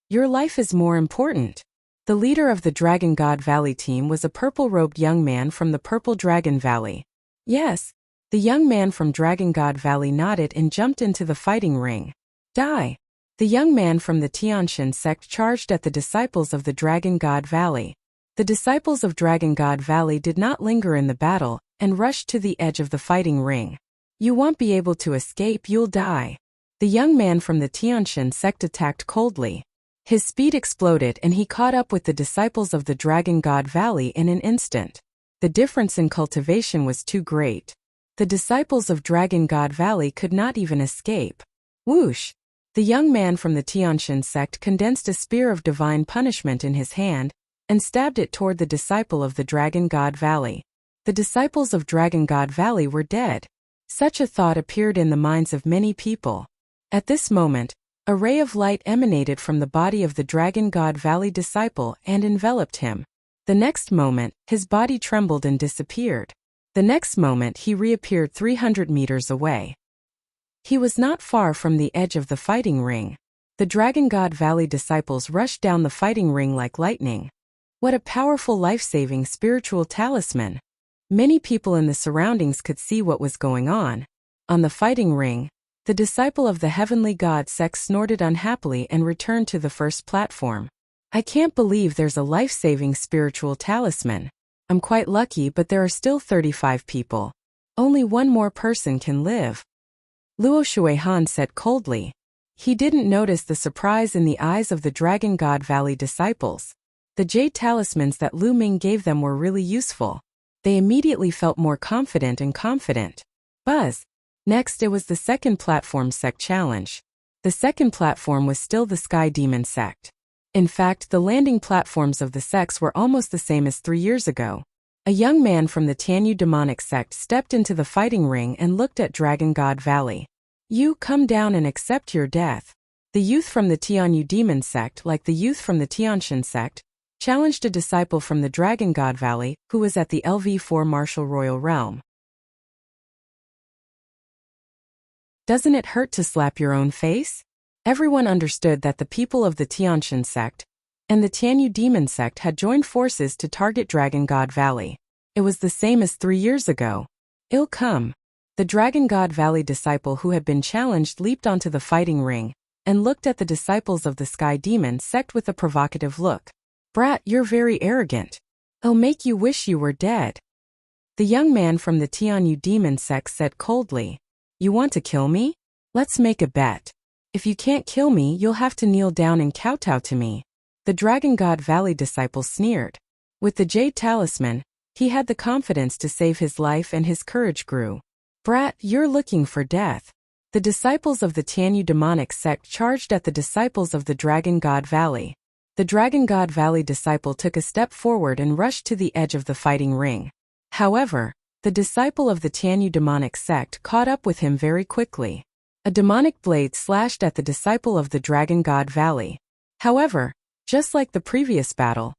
your life is more important. The leader of the Dragon God Valley team was a purple-robed young man from the Purple Dragon Valley. Yes, the young man from Dragon God Valley nodded and jumped into the fighting ring. Die! The young man from the Tianshan sect charged at the disciples of the Dragon God Valley. The disciples of Dragon God Valley did not linger in the battle and rushed to the edge of the fighting ring. You won't be able to escape, you'll die. The young man from the Tianshan sect attacked coldly. His speed exploded and he caught up with the disciples of the Dragon God Valley in an instant. The difference in cultivation was too great. The disciples of Dragon God Valley could not even escape. Whoosh! The young man from the Tianshan sect condensed a spear of divine punishment in his hand and stabbed it toward the disciple of the Dragon God Valley. The disciples of Dragon God Valley were dead. Such a thought appeared in the minds of many people. At this moment, a ray of light emanated from the body of the Dragon God Valley disciple and enveloped him. The next moment, his body trembled and disappeared. The next moment he reappeared 300 meters away. He was not far from the edge of the fighting ring. The Dragon God Valley disciples rushed down the fighting ring like lightning. What a powerful life-saving spiritual talisman! Many people in the surroundings could see what was going on. On the fighting ring, the disciple of the Heavenly God sect snorted unhappily and returned to the first platform. I can't believe there's a life-saving spiritual talisman. I'm quite lucky, but there are still 35 people. Only one more person can live. Luo Shuihan said coldly. He didn't notice the surprise in the eyes of the Dragon God Valley disciples. The jade talismans that Lu Ming gave them were really useful. They immediately felt more confident and confident. Buzz! Next, it was the second platform sect challenge. The second platform was still the Sky Demon sect. In fact, the landing platforms of the sects were almost the same as 3 years ago. A young man from the Tianyu demonic sect stepped into the fighting ring and looked at Dragon God Valley. You come down and accept your death. The youth from the Tianyu demon sect, like the youth from the Tianshan sect, challenged a disciple from the Dragon God Valley, who was at the LV4 Martial Royal Realm. Doesn't it hurt to slap your own face? Everyone understood that the people of the Tianshan sect and the Tianyu demon sect had joined forces to target Dragon God Valley. It was the same as 3 years ago. Ill come. The Dragon God Valley disciple who had been challenged leaped onto the fighting ring and looked at the disciples of the Sky Demon sect with a provocative look. Brat, you're very arrogant. I'll make you wish you were dead. The young man from the Tianyu demon sect said coldly. You want to kill me? Let's make a bet. If you can't kill me, you'll have to kneel down and kowtow to me. The Dragon God Valley disciple sneered. With the jade talisman, he had the confidence to save his life and his courage grew. Brat, you're looking for death. The disciples of the Tianyu demonic sect charged at the disciples of the Dragon God Valley. The Dragon God Valley disciple took a step forward and rushed to the edge of the fighting ring. However, the disciple of the Tianyu demonic sect caught up with him very quickly. A demonic blade slashed at the disciple of the Dragon God Valley. However, just like the previous battle,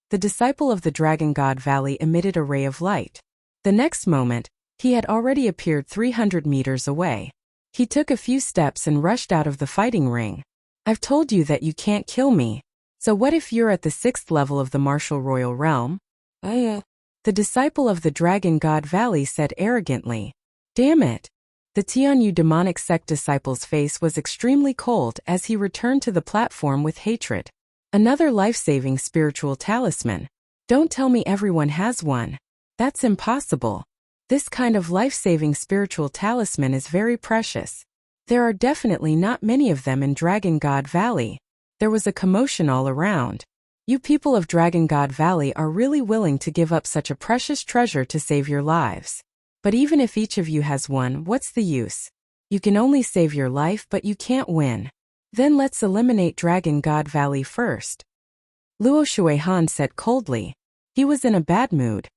the disciple of the Dragon God Valley emitted a ray of light. The next moment, he had already appeared 300 meters away. He took a few steps and rushed out of the fighting ring. I've told you that you can't kill me. So what if you're at the 6th level of the martial royal realm? The disciple of the dragon god Valley said arrogantly. Damn it. The Tianyu demonic sect disciple's face was extremely cold as he returned to the platform with hatred. Another life-saving spiritual talisman. Don't tell me everyone has one. That's impossible. This kind of life-saving spiritual talisman is very precious. There are definitely not many of them in Dragon God Valley. There was a commotion all around. You people of Dragon God Valley are really willing to give up such a precious treasure to save your lives. But even if each of you has one, what's the use? You can only save your life, but you can't win. Then let's eliminate Dragon God Valley first. Luo Shuihan said coldly. He was in a bad mood.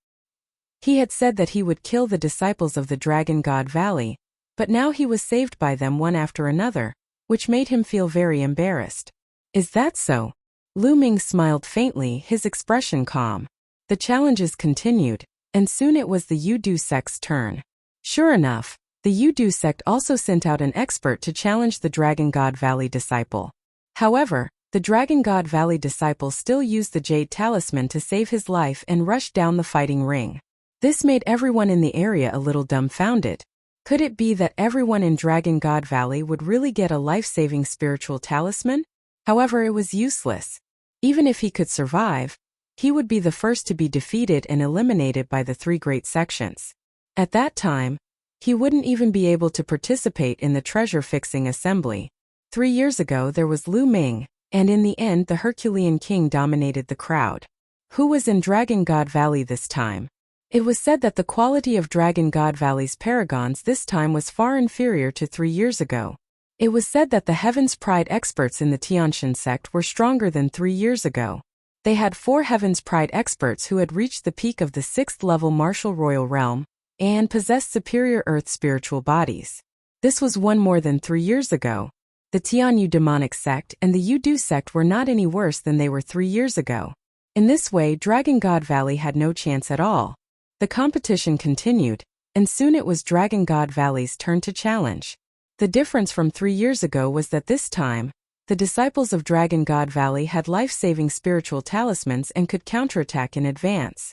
He had said that he would kill the disciples of the Dragon God Valley, but now he was saved by them one after another, which made him feel very embarrassed. Is that so? Lu Ming smiled faintly, his expression calm. The challenges continued, and soon it was the Yudu sect's turn. Sure enough, the Yudu sect also sent out an expert to challenge the Dragon God Valley disciple. However, the Dragon God Valley disciple still used the Jade Talisman to save his life and rushed down the fighting ring. This made everyone in the area a little dumbfounded. Could it be that everyone in Dragon God Valley would really get a life-saving spiritual talisman? However, it was useless. Even if he could survive, he would be the first to be defeated and eliminated by the 3 great sections. At that time, he wouldn't even be able to participate in the treasure-fixing assembly. 3 years ago there was Lu Ming, and in the end the Herculean King dominated the crowd. Who was in Dragon God Valley this time? It was said that the quality of Dragon God Valley's paragons this time was far inferior to 3 years ago. It was said that the Heaven's Pride experts in the Tianshan sect were stronger than 3 years ago. They had 4 Heaven's Pride experts who had reached the peak of the 6th level martial royal realm, and possessed superior earth spiritual bodies. This was one more than 3 years ago. The Tianyu demonic sect and the Yudu sect were not any worse than they were 3 years ago. In this way, Dragon God Valley had no chance at all. The competition continued, and soon it was Dragon God Valley's turn to challenge. The difference from 3 years ago was that this time, the disciples of Dragon God Valley had life-saving spiritual talismans and could counterattack in advance.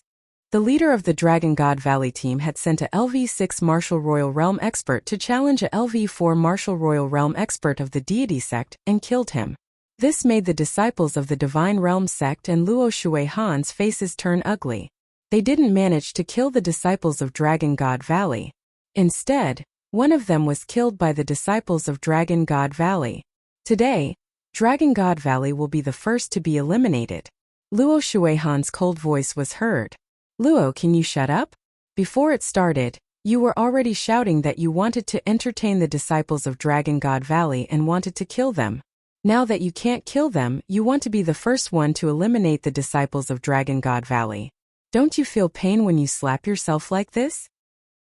The leader of the Dragon God Valley team had sent a LV6 Martial Royal Realm expert to challenge a LV4 Martial Royal Realm expert of the Deity sect and killed him. This made the disciples of the Divine Realm sect and Luo Shuihan's faces turn ugly. They didn't manage to kill the disciples of Dragon God Valley. Instead, one of them was killed by the disciples of Dragon God Valley. Today, Dragon God Valley will be the first to be eliminated. Luo Shuihan's cold voice was heard. Luo, can you shut up? Before it started, you were already shouting that you wanted to entertain the disciples of Dragon God Valley and wanted to kill them. Now that you can't kill them, you want to be the first one to eliminate the disciples of Dragon God Valley. Don't you feel pain when you slap yourself like this?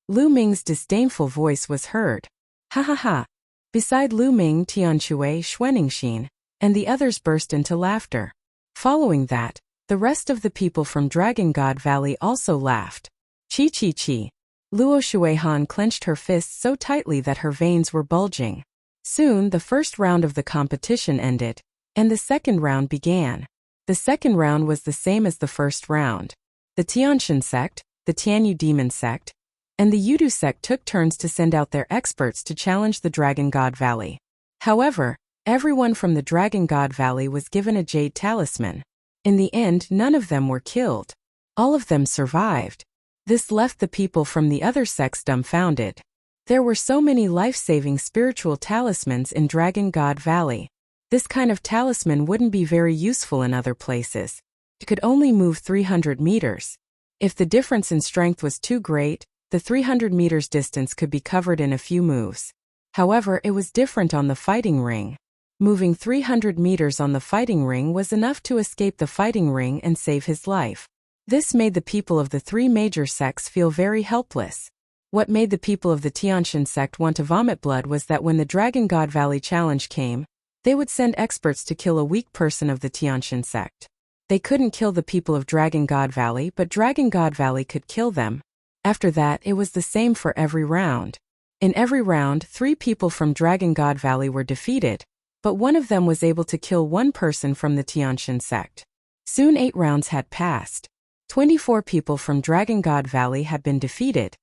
Lu Ming's disdainful voice was heard. Ha ha ha. Beside Lu Ming, Tianxue, Xuaningxin, and the others burst into laughter. Following that, the rest of the people from Dragon God Valley also laughed. Chi chi chi. Luo Shuihan clenched her fists so tightly that her veins were bulging. Soon the first round of the competition ended, and the second round began. The second round was the same as the first round. The Tianshan sect, the Tianyu demon sect, and the Yudu sect took turns to send out their experts to challenge the Dragon God Valley. However, everyone from the Dragon God Valley was given a jade talisman. In the end, none of them were killed. All of them survived. This left the people from the other sects dumbfounded. There were so many life-saving spiritual talismans in Dragon God Valley. This kind of talisman wouldn't be very useful in other places. It could only move 300 meters. If the difference in strength was too great, the 300 meters distance could be covered in a few moves. However, it was different on the fighting ring. Moving 300 meters on the fighting ring was enough to escape the fighting ring and save his life. This made the people of the 3 major sects feel very helpless. What made the people of the Tianshan sect want to vomit blood was that when the Dragon God Valley challenge came, they would send experts to kill a weak person of the Tianshan sect. They couldn't kill the people of Dragon God Valley, but Dragon God Valley could kill them. After that, it was the same for every round. In every round, 3 people from Dragon God Valley were defeated, but one of them was able to kill one person from the Tianshan sect. Soon 8 rounds had passed. 24 people from Dragon God Valley had been defeated,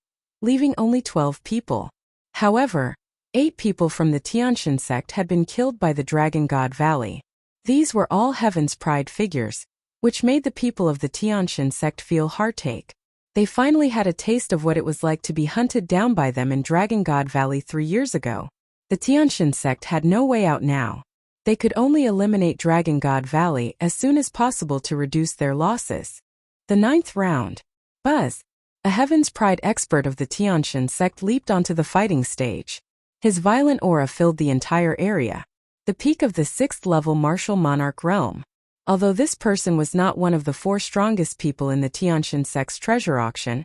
leaving only 12 people. However, 8 people from the Tianshan sect had been killed by the Dragon God Valley. These were all Heaven's Pride figures, which made the people of the Tianshan sect feel heartache. They finally had a taste of what it was like to be hunted down by them in Dragon God Valley 3 years ago. The Tianshan sect had no way out now. They could only eliminate Dragon God Valley as soon as possible to reduce their losses. The 9th round. Buzz, a Heaven's Pride expert of the Tianshan sect, leaped onto the fighting stage. His violent aura filled the entire area. The peak of the 6th level martial monarch realm. Although this person was not one of the 4 strongest people in the Tianshan sect's treasure auction,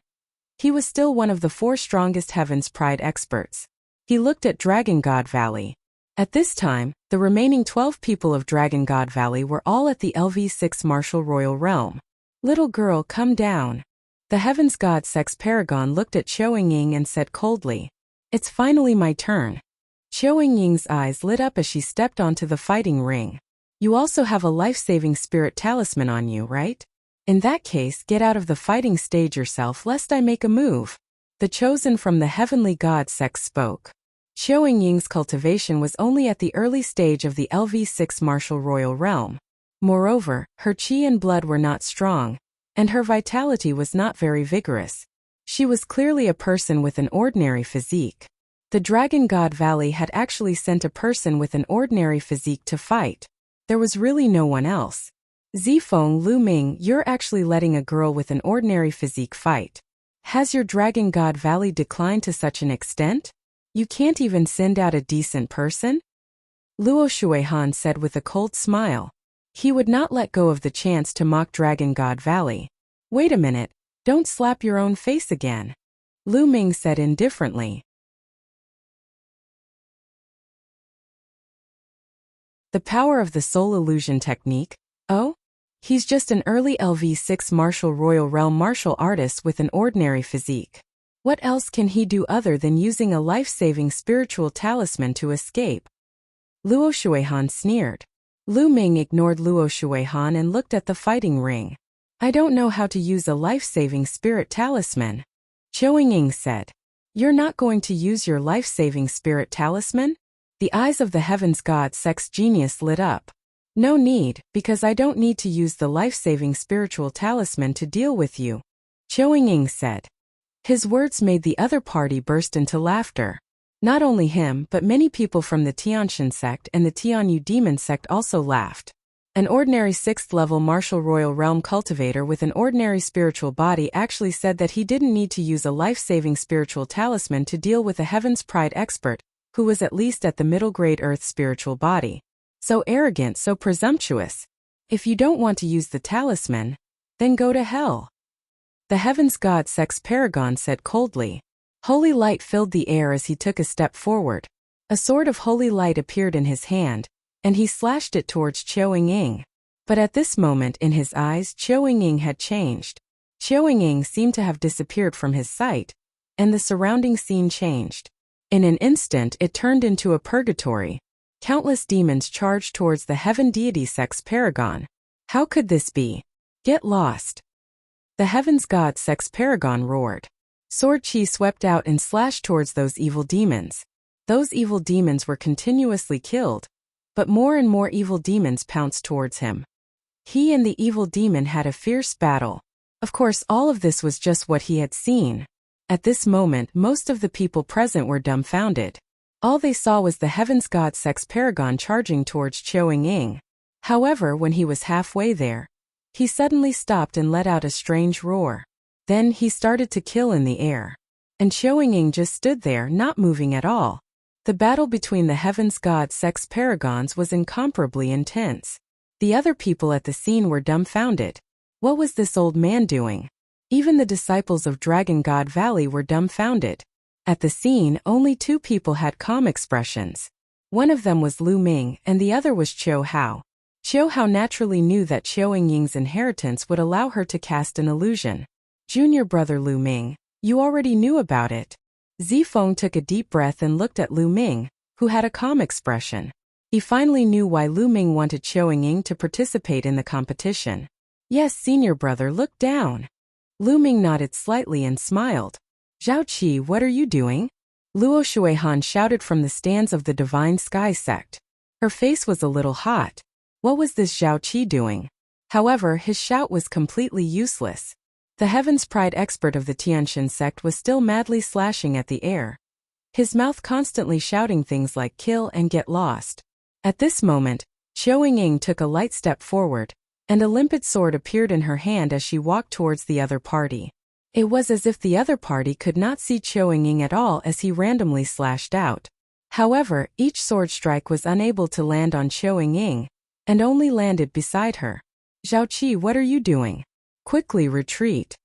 he was still one of the 4 strongest Heaven's Pride experts. He looked at Dragon God Valley. At this time, the remaining 12 people of Dragon God Valley were all at the LV6 martial royal realm. Little girl, come down. The Heaven's God Sect's paragon looked at Qiuying and said coldly, "It's finally my turn." Qiuying's eyes lit up as she stepped onto the fighting ring. "You also have a life-saving spirit talisman on you, right? In that case, get out of the fighting stage yourself lest I make a move." The chosen from the Heavenly God Sect spoke. Qiuying's cultivation was only at the early stage of the LV6 martial royal realm. Moreover, her qi and blood were not strong, and her vitality was not very vigorous. She was clearly a person with an ordinary physique. The Dragon God Valley had actually sent a person with an ordinary physique to fight. There was really no one else. Zifeng, Lu Ming, you're actually letting a girl with an ordinary physique fight. Has your Dragon God Valley declined to such an extent? You can't even send out a decent person? Luo Shuihan said with a cold smile. He would not let go of the chance to mock Dragon God Valley. Wait a minute, don't slap your own face again. Lu Ming said indifferently. The power of the soul illusion technique? Oh? He's just an early LV6 martial royal realm martial artist with an ordinary physique. What else can he do other than using a life-saving spiritual talisman to escape? Luo Shuihan sneered. Lu Ming ignored Luo Shuihan and looked at the fighting ring. I don't know how to use a life-saving spirit talisman. Qiuying said. You're not going to use your life-saving spirit talisman? The eyes of the Heaven's God Sect's genius lit up. No need, because I don't need to use the life-saving spiritual talisman to deal with you. Qiuying said. His words made the other party burst into laughter. Not only him, but many people from the Tianshan sect and the Tianyu demon sect also laughed. An ordinary 6th level martial royal realm cultivator with an ordinary spiritual body actually said that he didn't need to use a life-saving spiritual talisman to deal with a Heaven's Pride expert, who was at least at the middle grade earth spiritual body. So arrogant, so presumptuous. If you don't want to use the talisman, then go to hell. The Heaven's God Sect's paragon said coldly. Holy light filled the air as he took a step forward. A sword of holy light appeared in his hand, and he slashed it towards Qiuying. But at this moment in his eyes, Qiuying had changed. Qiuying seemed to have disappeared from his sight, and the surrounding scene changed. In an instant it turned into a purgatory. Countless demons charged towards the Heaven Deity Sect's paragon. How could this be? Get lost. The Heaven's God Sect's paragon roared. Sword chi swept out and slashed towards those evil demons. Those evil demons were continuously killed, but more and more evil demons pounced towards him. He and the evil demon had a fierce battle. Of course, all of this was just what he had seen. At this moment, most of the people present were dumbfounded. All they saw was the Heaven's God Sect's paragon charging towards Qiuying. However, when he was halfway there, he suddenly stopped and let out a strange roar. Then he started to kill in the air. And Qiuying just stood there, not moving at all. The battle between the Heaven's God Sect's paragons was incomparably intense. The other people at the scene were dumbfounded. What was this old man doing? Even the disciples of Dragon God Valley were dumbfounded. At the scene, only 2 people had calm expressions. One of them was Lu Ming, and the other was Qiu Hao. Qiu Hao naturally knew that Qiuying's inheritance would allow her to cast an illusion. Junior brother Lu Ming, you already knew about it. Zifeng took a deep breath and looked at Lu Ming, who had a calm expression. He finally knew why Lu Ming wanted Qiao Ying to participate in the competition. Yes, senior brother, look down. Lu Ming nodded slightly and smiled. Zhao Qi, what are you doing? Luo Shuihan shouted from the stands of the Divine Sky sect. Her face was a little hot. What was this Zhao Qi doing? However, his shout was completely useless. The Heaven's Pride expert of the Tianxin sect was still madly slashing at the air, his mouth constantly shouting things like kill and get lost. At this moment, Qiao Ying took a light step forward, and a limpid sword appeared in her hand as she walked towards the other party. It was as if the other party could not see Qiao Ying at all as he randomly slashed out. However, each sword strike was unable to land on Qiao Ying, and only landed beside her. Zhao Qi, what are you doing? Quickly retreat.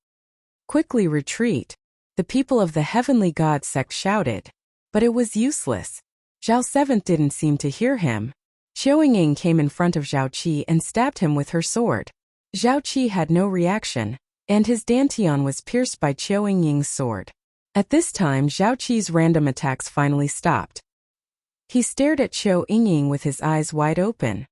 Quickly retreat. The people of the Heavenly God sect shouted. But it was useless. Zhao Seventh didn't seem to hear him. Qiao Ying came in front of Zhao Qi and stabbed him with her sword. Zhao Qi had no reaction, and his dantian was pierced by Qiao Ying's sword. At this time, Zhao Qi's random attacks finally stopped. He stared at Qiao Ying with his eyes wide open.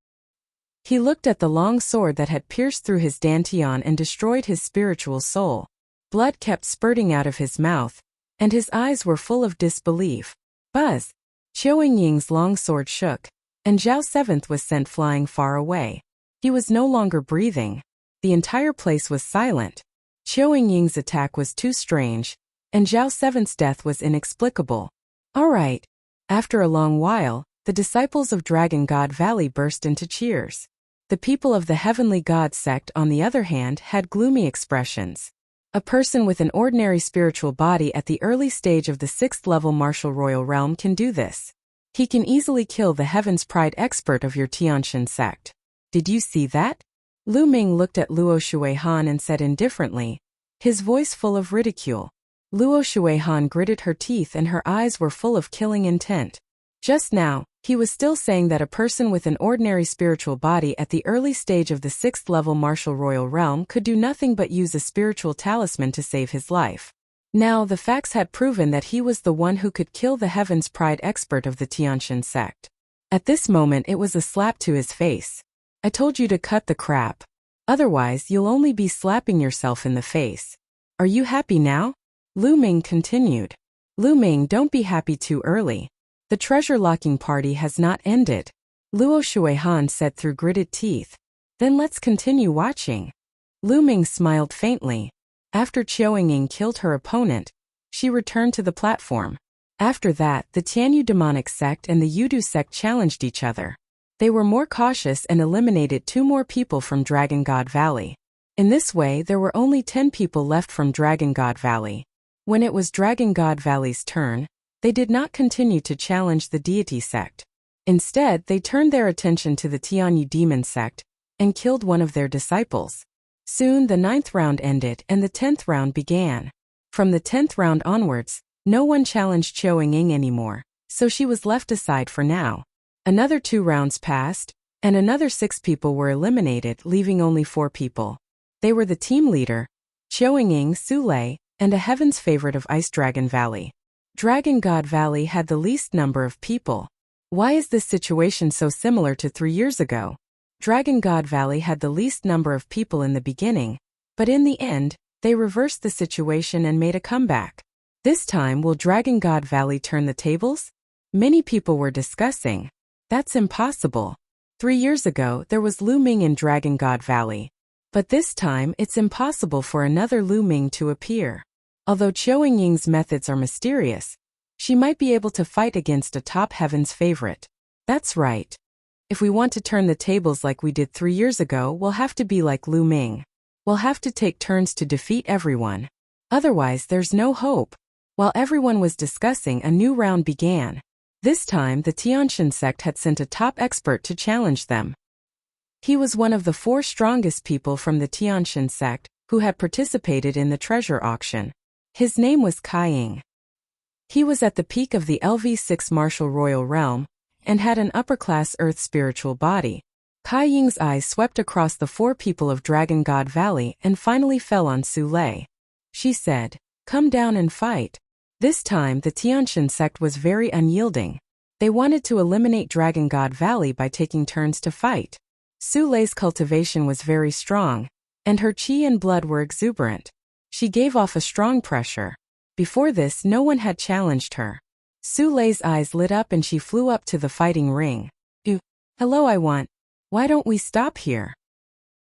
He looked at the long sword that had pierced through his dantian and destroyed his spiritual soul. Blood kept spurting out of his mouth, and his eyes were full of disbelief. Buzz! Qiao Ying's long sword shook, and Zhao Seventh was sent flying far away. He was no longer breathing. The entire place was silent. Qiao Ying's attack was too strange, and Zhao Seventh's death was inexplicable. All right. After a long while, the disciples of Dragon God Valley burst into cheers. The people of the Heavenly God sect, on the other hand, had gloomy expressions. A person with an ordinary spiritual body at the early stage of the 6th level martial royal realm can do this. He can easily kill the Heaven's Pride expert of your Tianxin sect. Did you see that? Lu Ming looked at Luo Shuihan and said indifferently, his voice full of ridicule. Luo Shuihan gritted her teeth and her eyes were full of killing intent. Just now, he was still saying that a person with an ordinary spiritual body at the early stage of the 6th level martial royal realm could do nothing but use a spiritual talisman to save his life. Now the facts had proven that he was the one who could kill the Heaven's Pride expert of the Tianxin sect. At this moment it was a slap to his face. I told you to cut the crap. Otherwise you'll only be slapping yourself in the face. Are you happy now? Lu Ming continued. Lu Ming, don't be happy too early. The treasure-locking party has not ended. Luo Shuihan said through gritted teeth. Then let's continue watching. Lu Ming smiled faintly. After Qiao Ying killed her opponent, she returned to the platform. After that, the Tianyu demonic sect and the Yudu sect challenged each other. They were more cautious and eliminated 2 more people from Dragon God Valley. In this way, there were only 10 people left from Dragon God Valley. When it was Dragon God Valley's turn, they did not continue to challenge the deity sect. Instead, they turned their attention to the Tianyu demon sect and killed one of their disciples. Soon the 9th round ended and the 10th round began. From the 10th round onwards, no one challenged Qiao Ying anymore, so she was left aside for now. Another 2 rounds passed, and another 6 people were eliminated, leaving only 4 people. They were the team leader, Qiao Ying, Su Lei, and a heaven's favorite of Ice Dragon Valley. Dragon God Valley had the least number of people. Why is this situation so similar to 3 years ago? Dragon God Valley had the least number of people in the beginning, but in the end, they reversed the situation and made a comeback. This time, will Dragon God Valley turn the tables? Many people were discussing. That's impossible. 3 years ago, there was Lu Ming in Dragon God Valley. But this time, it's impossible for another Lu Ming to appear. Although Qiao Ying's methods are mysterious, she might be able to fight against a top heaven's favorite. That's right. If we want to turn the tables like we did 3 years ago, we'll have to be like Lu Ming. We'll have to take turns to defeat everyone. Otherwise, there's no hope. While everyone was discussing, a new round began. This time, the Tianxin sect had sent a top expert to challenge them. He was one of the 4 strongest people from the Tianxin sect who had participated in the treasure auction. His name was Kai Ying. He was at the peak of the LV6 martial royal realm and had an upper-class earth spiritual body. Kai Ying's eyes swept across the 4 people of Dragon God Valley and finally fell on Su Lei. She said, "Come down and fight." This time the Tianxin sect was very unyielding. They wanted to eliminate Dragon God Valley by taking turns to fight. Su Lei's cultivation was very strong, and her qi and blood were exuberant. She gave off a strong pressure. Before this, no one had challenged her. Su Lei's eyes lit up and she flew up to the fighting ring. Hello, why don't we stop here?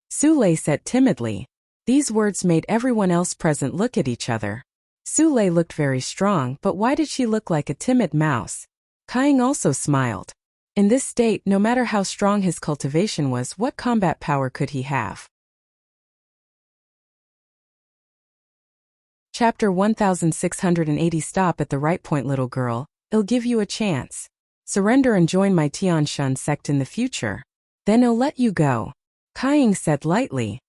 Su Lei said timidly. These words made everyone else present look at each other. Su Lei looked very strong, but why did she look like a timid mouse? Kaiying also smiled. In this state, no matter how strong his cultivation was, what combat power could he have? Chapter 1680. Stop at the right point, little girl. I'll give you a chance. Surrender and join my Tianshan sect in the future. Then I'll let you go. Kaiying said lightly.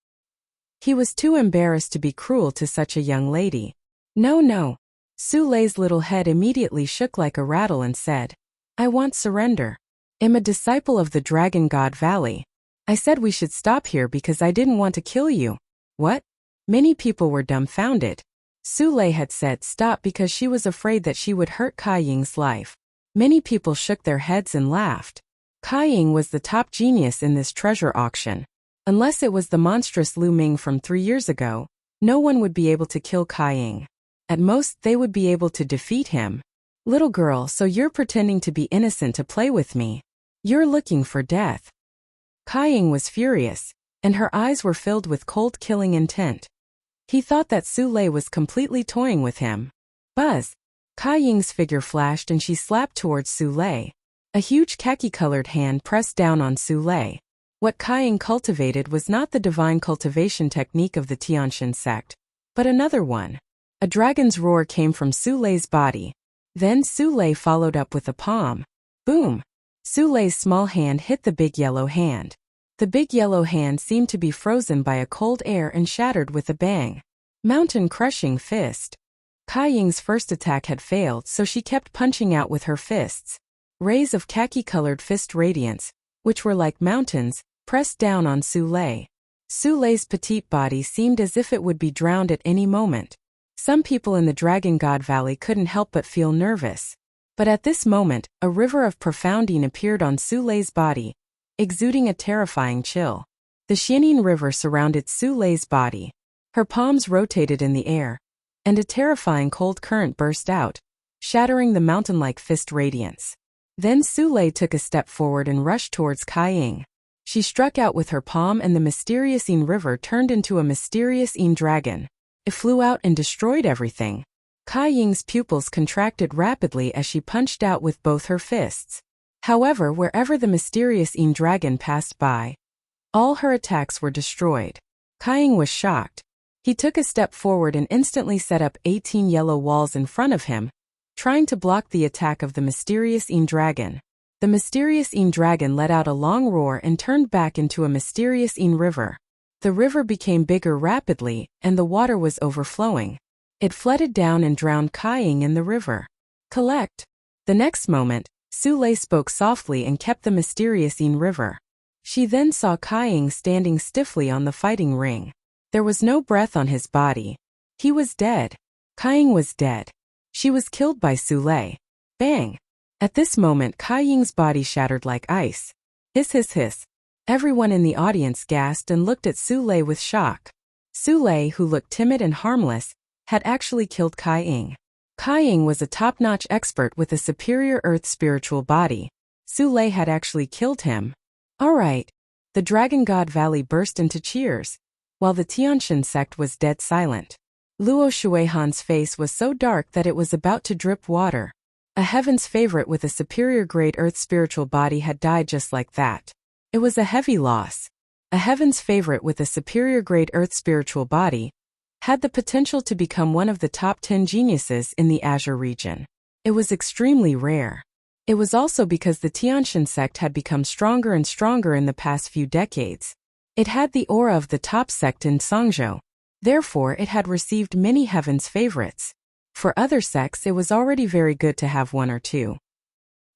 He was too embarrassed to be cruel to such a young lady. No. Su Lei's little head immediately shook like a rattle and said, I want surrender. I'm a disciple of the Dragon God Valley. I said we should stop here because I didn't want to kill you. What? Many people were dumbfounded. Su Lei had said stop because she was afraid that she would hurt Kaiying's life. Many people shook their heads and laughed. Kaiying was the top genius in this treasure auction. Unless it was the monstrous Lu Ming from 3 years ago, no one would be able to kill Kaiying. At most, they would be able to defeat him. Little girl, so you're pretending to be innocent to play with me. You're looking for death. Kaiying was furious, and her eyes were filled with cold killing intent. He thought that Su Lei was completely toying with him. Buzz! Kaiying's figure flashed and she slapped towards Su Lei. A huge khaki-colored hand pressed down on Su Lei. What Kaiying cultivated was not the divine cultivation technique of the Tianshan sect, but another one. A dragon's roar came from Su Lei's body. Then Su Lei followed up with a palm. Boom! Su Lei's small hand hit the big yellow hand. The big yellow hand seemed to be frozen by a cold air and shattered with a bang. Mountain-crushing fist. Kaiying's first attack had failed, so she kept punching out with her fists. Rays of khaki-colored fist radiance, which were like mountains, pressed down on Su Lei. Su Lei's petite body seemed as if it would be drowned at any moment. Some people in the Dragon God Valley couldn't help but feel nervous. But at this moment, a river of profoundine appeared on Su Lei's body, exuding a terrifying chill. The Xianing River surrounded Su Lei's body. Her palms rotated in the air, and a terrifying cold current burst out, shattering the mountain-like fist radiance. Then Su Lei took a step forward and rushed towards Kaiying. She struck out with her palm and the mysterious Yin River turned into a mysterious Yin dragon. It flew out and destroyed everything. Kaiying's pupils contracted rapidly as she punched out with both her fists. However, wherever the mysterious Yin dragon passed by, all her attacks were destroyed. Kaiying was shocked. He took a step forward and instantly set up 18 yellow walls in front of him, trying to block the attack of the mysterious Yin dragon. The mysterious Yin dragon let out a long roar and turned back into a mysterious Yin river. The river became bigger rapidly, and the water was overflowing. It flooded down and drowned Kaiying in the river. Collect! The next moment, Su Lei spoke softly and kept the mysterious Yin river. She then saw Kaiying standing stiffly on the fighting ring. There was no breath on his body. He was dead. Kaiying was dead. She was killed by Su Lei. Bang! At this moment, Kaiying's body shattered like ice. Hiss hiss hiss. Everyone in the audience gasped and looked at Su Lei with shock. Su Lei, who looked timid and harmless, had actually killed Kaiying. Kaiying was a top-notch expert with a superior earth spiritual body. Su Lei had actually killed him. Alright. The Dragon God Valley burst into cheers, while the Tianshan sect was dead silent. Luo Shuihan's face was so dark that it was about to drip water. A heaven's favorite with a superior grade earth spiritual body had died just like that. It was a heavy loss. A heaven's favorite with a superior grade earth spiritual body had the potential to become one of the top 10 geniuses in the Azure region. It was extremely rare. It was also because the Tianshan sect had become stronger and stronger in the past few decades. It had the aura of the top sect in Songzhou. Therefore, it had received many heaven's favorites. For other sects, it was already very good to have one or two.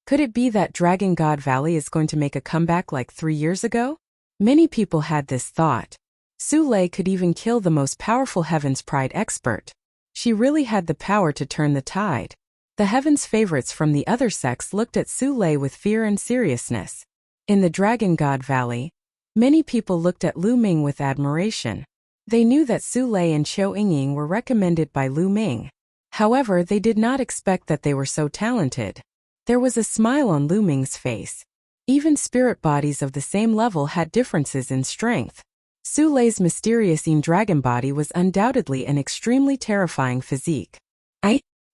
Could it be that Dragon God Valley is going to make a comeback like 3 years ago? Many people had this thought. Su Lei could even kill the most powerful Heaven's Pride expert. She really had the power to turn the tide. The heaven's favorites from the other sects looked at Su Lei with fear and seriousness. In the Dragon God Valley, many people looked at Lu Ming with admiration. They knew that Su Lei and Qiu Yingying were recommended by Lu Ming. However, they did not expect that they were so talented. There was a smile on Lu Ming's face. Even spirit bodies of the same level had differences in strength. Su Lei's mysterious Yin dragon body was undoubtedly an extremely terrifying physique.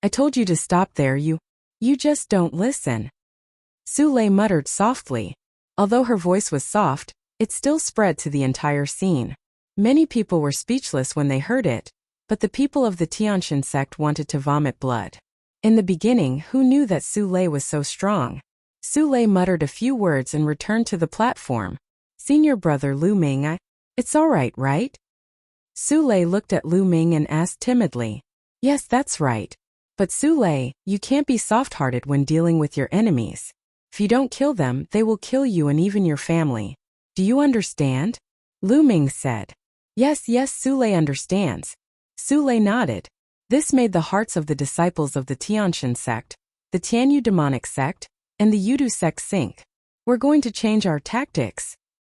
I told you to stop there, you just don't listen. Su Lei muttered softly. Although her voice was soft, it still spread to the entire scene. Many people were speechless when they heard it, but the people of the Tianshan sect wanted to vomit blood. In the beginning, who knew that Su Lei was so strong? Su Lei muttered a few words and returned to the platform. Senior brother Lu Ming, it's all right? Su Lei looked at Lu Ming and asked timidly. Yes, that's right. But Su Lei, you can't be soft-hearted when dealing with your enemies. If you don't kill them, they will kill you and even your family. Do you understand? Lu Ming said. Yes, Su Lei understands. Su Lei nodded. This made the hearts of the disciples of the Tianshan sect, the Tianyu demonic sect, and the Yudu sect sink. We're going to change our tactics.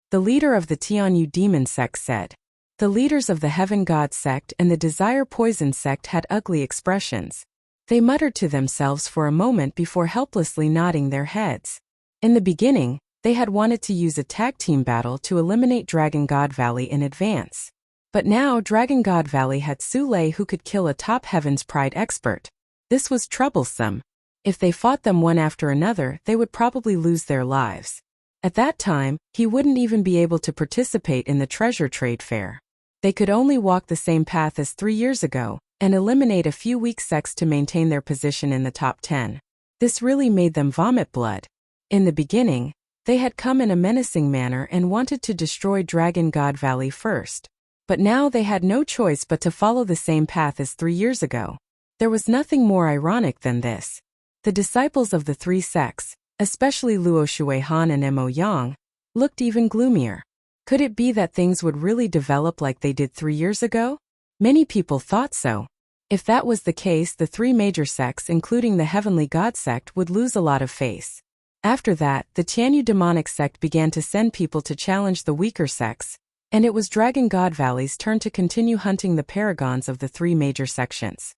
The leader of the Tianyu demon sect said. The leaders of the Heaven God sect and the Desire Poison sect had ugly expressions. They muttered to themselves for a moment before helplessly nodding their heads. In the beginning, they had wanted to use a tag team battle to eliminate Dragon God Valley in advance. But now Dragon God Valley had Su Lei who could kill a top Heaven's Pride expert. This was troublesome. If they fought them one after another, they would probably lose their lives. At that time, he wouldn't even be able to participate in the treasure trade fair. They could only walk the same path as 3 years ago, and eliminate a few weak sects to maintain their position in the top 10. This really made them vomit blood. In the beginning, they had come in a menacing manner and wanted to destroy Dragon God Valley first. But now they had no choice but to follow the same path as 3 years ago. There was nothing more ironic than this. The disciples of the 3 sects, especially Luo Shuihan and Mo Yang, looked even gloomier. Could it be that things would really develop like they did 3 years ago? Many people thought so. If that was the case, the 3 major sects, including the Heavenly God sect, would lose a lot of face. After that, the Tianyu demonic sect began to send people to challenge the weaker sects, and it was Dragon God Valley's turn to continue hunting the paragons of the 3 major sections.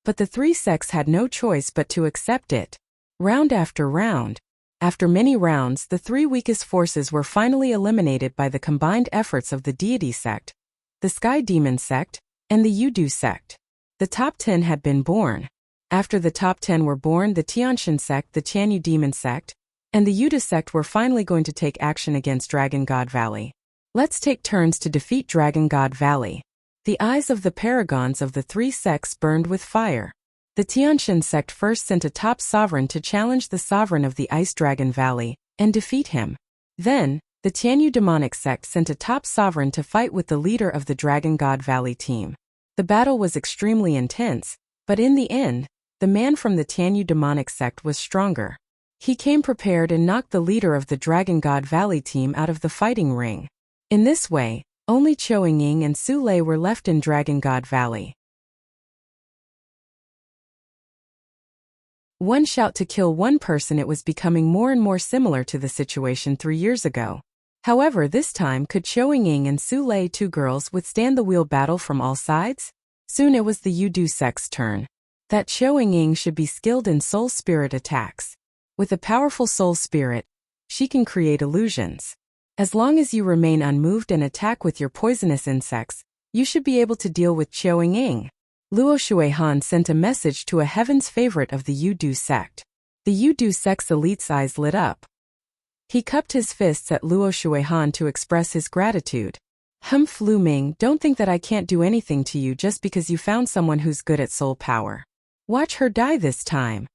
But the 3 sects had no choice but to accept it. Round after round. After many rounds, the 3 weakest forces were finally eliminated by the combined efforts of the Deity sect, the Sky Demon sect, and the Yudu sect. The top 10 had been born. After the top 10 were born, the Tianshan sect, the Tianyu demon sect, and the Yudu sect were finally going to take action against Dragon God Valley. Let's take turns to defeat Dragon God Valley. The eyes of the paragons of the 3 sects burned with fire. The Tianshan sect first sent a top sovereign to challenge the sovereign of the Ice Dragon Valley and defeat him. Then, the Tianyu demonic sect sent a top sovereign to fight with the leader of the Dragon God Valley team. The battle was extremely intense, but in the end, the man from the Tianyu demonic sect was stronger. He came prepared and knocked the leader of the Dragon God Valley team out of the fighting ring. In this way, only Qiu Yingying and Su Lei were left in Dragon God Valley. One shout to kill one person. It was becoming more and more similar to the situation 3 years ago. However, this time, could Qiu Yingying and Su Lei, 2 girls, withstand the wheel battle from all sides? Soon it was the Yudu sect's turn. That Qiu Yingying should be skilled in soul spirit attacks. With a powerful soul spirit, she can create illusions. As long as you remain unmoved and attack with your poisonous insects, you should be able to deal with Qiu Yingying. Luo Shuihan sent a message to a heaven's favorite of the Yudu sect. The Yudu sect's elite's eyes lit up. He cupped his fists at Luo Shuihan to express his gratitude. Humph, Lu Ming, don't think that I can't do anything to you just because you found someone who's good at soul power. Watch her die this time.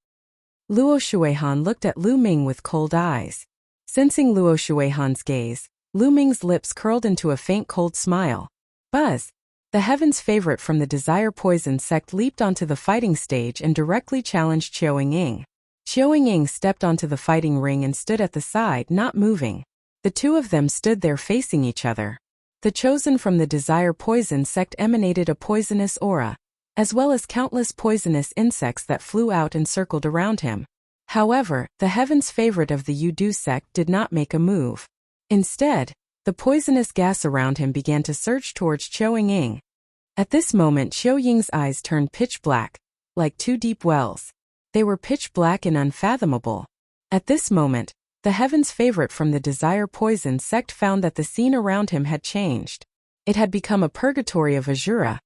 Luo Shuihan looked at Lu Ming with cold eyes. Sensing Luo Shuihan's gaze, Lu Ming's lips curled into a faint cold smile. Buzz, the heaven's favorite from the Desire Poison sect, leaped onto the fighting stage and directly challenged Qiu Yingying. Qiu Yingying stepped onto the fighting ring and stood at the side, not moving. The 2 of them stood there facing each other. The chosen from the Desire Poison sect emanated a poisonous aura. as well as countless poisonous insects that flew out and circled around him. However, the heaven's favorite of the Yudu sect did not make a move. Instead, the poisonous gas around him began to surge towards Qiao Ying. At this moment, Qiao Ying's eyes turned pitch black, like two deep wells. They were pitch black and unfathomable. At this moment, the heaven's favorite from the Desire Poison sect found that the scene around him had changed. It had become a purgatory of Azura,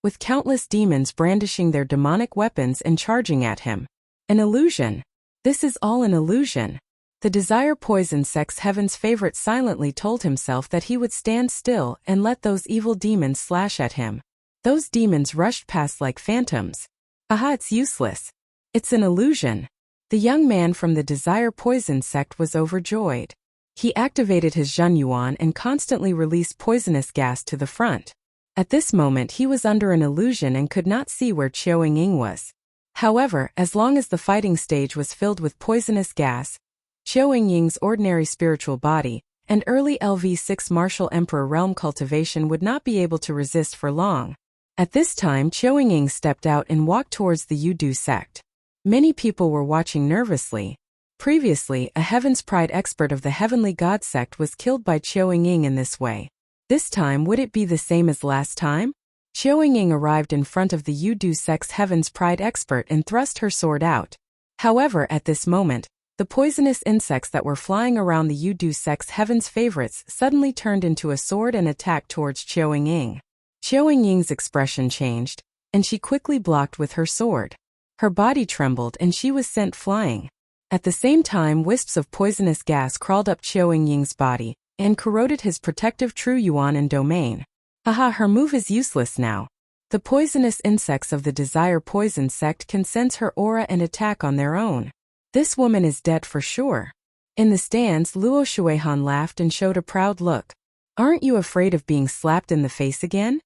with countless demons brandishing their demonic weapons and charging at him. An illusion. This is all an illusion. The Desire Poison sect's heaven's favorite silently told himself that he would stand still and let those evil demons slash at him. Those demons rushed past like phantoms. Aha, it's useless. It's an illusion. The young man from the Desire Poison sect was overjoyed. He activated his Zhenyuan and constantly released poisonous gas to the front. At this moment he was under an illusion and could not see where Qiao Ying was. However, as long as the fighting stage was filled with poisonous gas, Qiao Ying's ordinary spiritual body and early LV6 Martial Emperor realm cultivation would not be able to resist for long. At this time, Qiao Ying stepped out and walked towards the Yudu sect. Many people were watching nervously. Previously, a Heaven's Pride expert of the Heavenly God sect was killed by Qiao Ying in this way. This time, would it be the same as last time? Qiao Ying arrived in front of the Yudu sect's Heaven's Pride expert and thrust her sword out. However, at this moment, the poisonous insects that were flying around the Yudu sect's Heaven's favorites suddenly turned into a sword and attacked towards Qiao Ying. Qiao Ying's expression changed, and she quickly blocked with her sword. Her body trembled and she was sent flying. At the same time, wisps of poisonous gas crawled up Qiao Ying's body and corroded his protective True Yuan and domain. Aha, her move is useless now. The poisonous insects of the Desire Poison sect can sense her aura and attack on their own. This woman is dead for sure. In the stands, Luo Shuihan laughed and showed a proud look. Aren't you afraid of being slapped in the face again?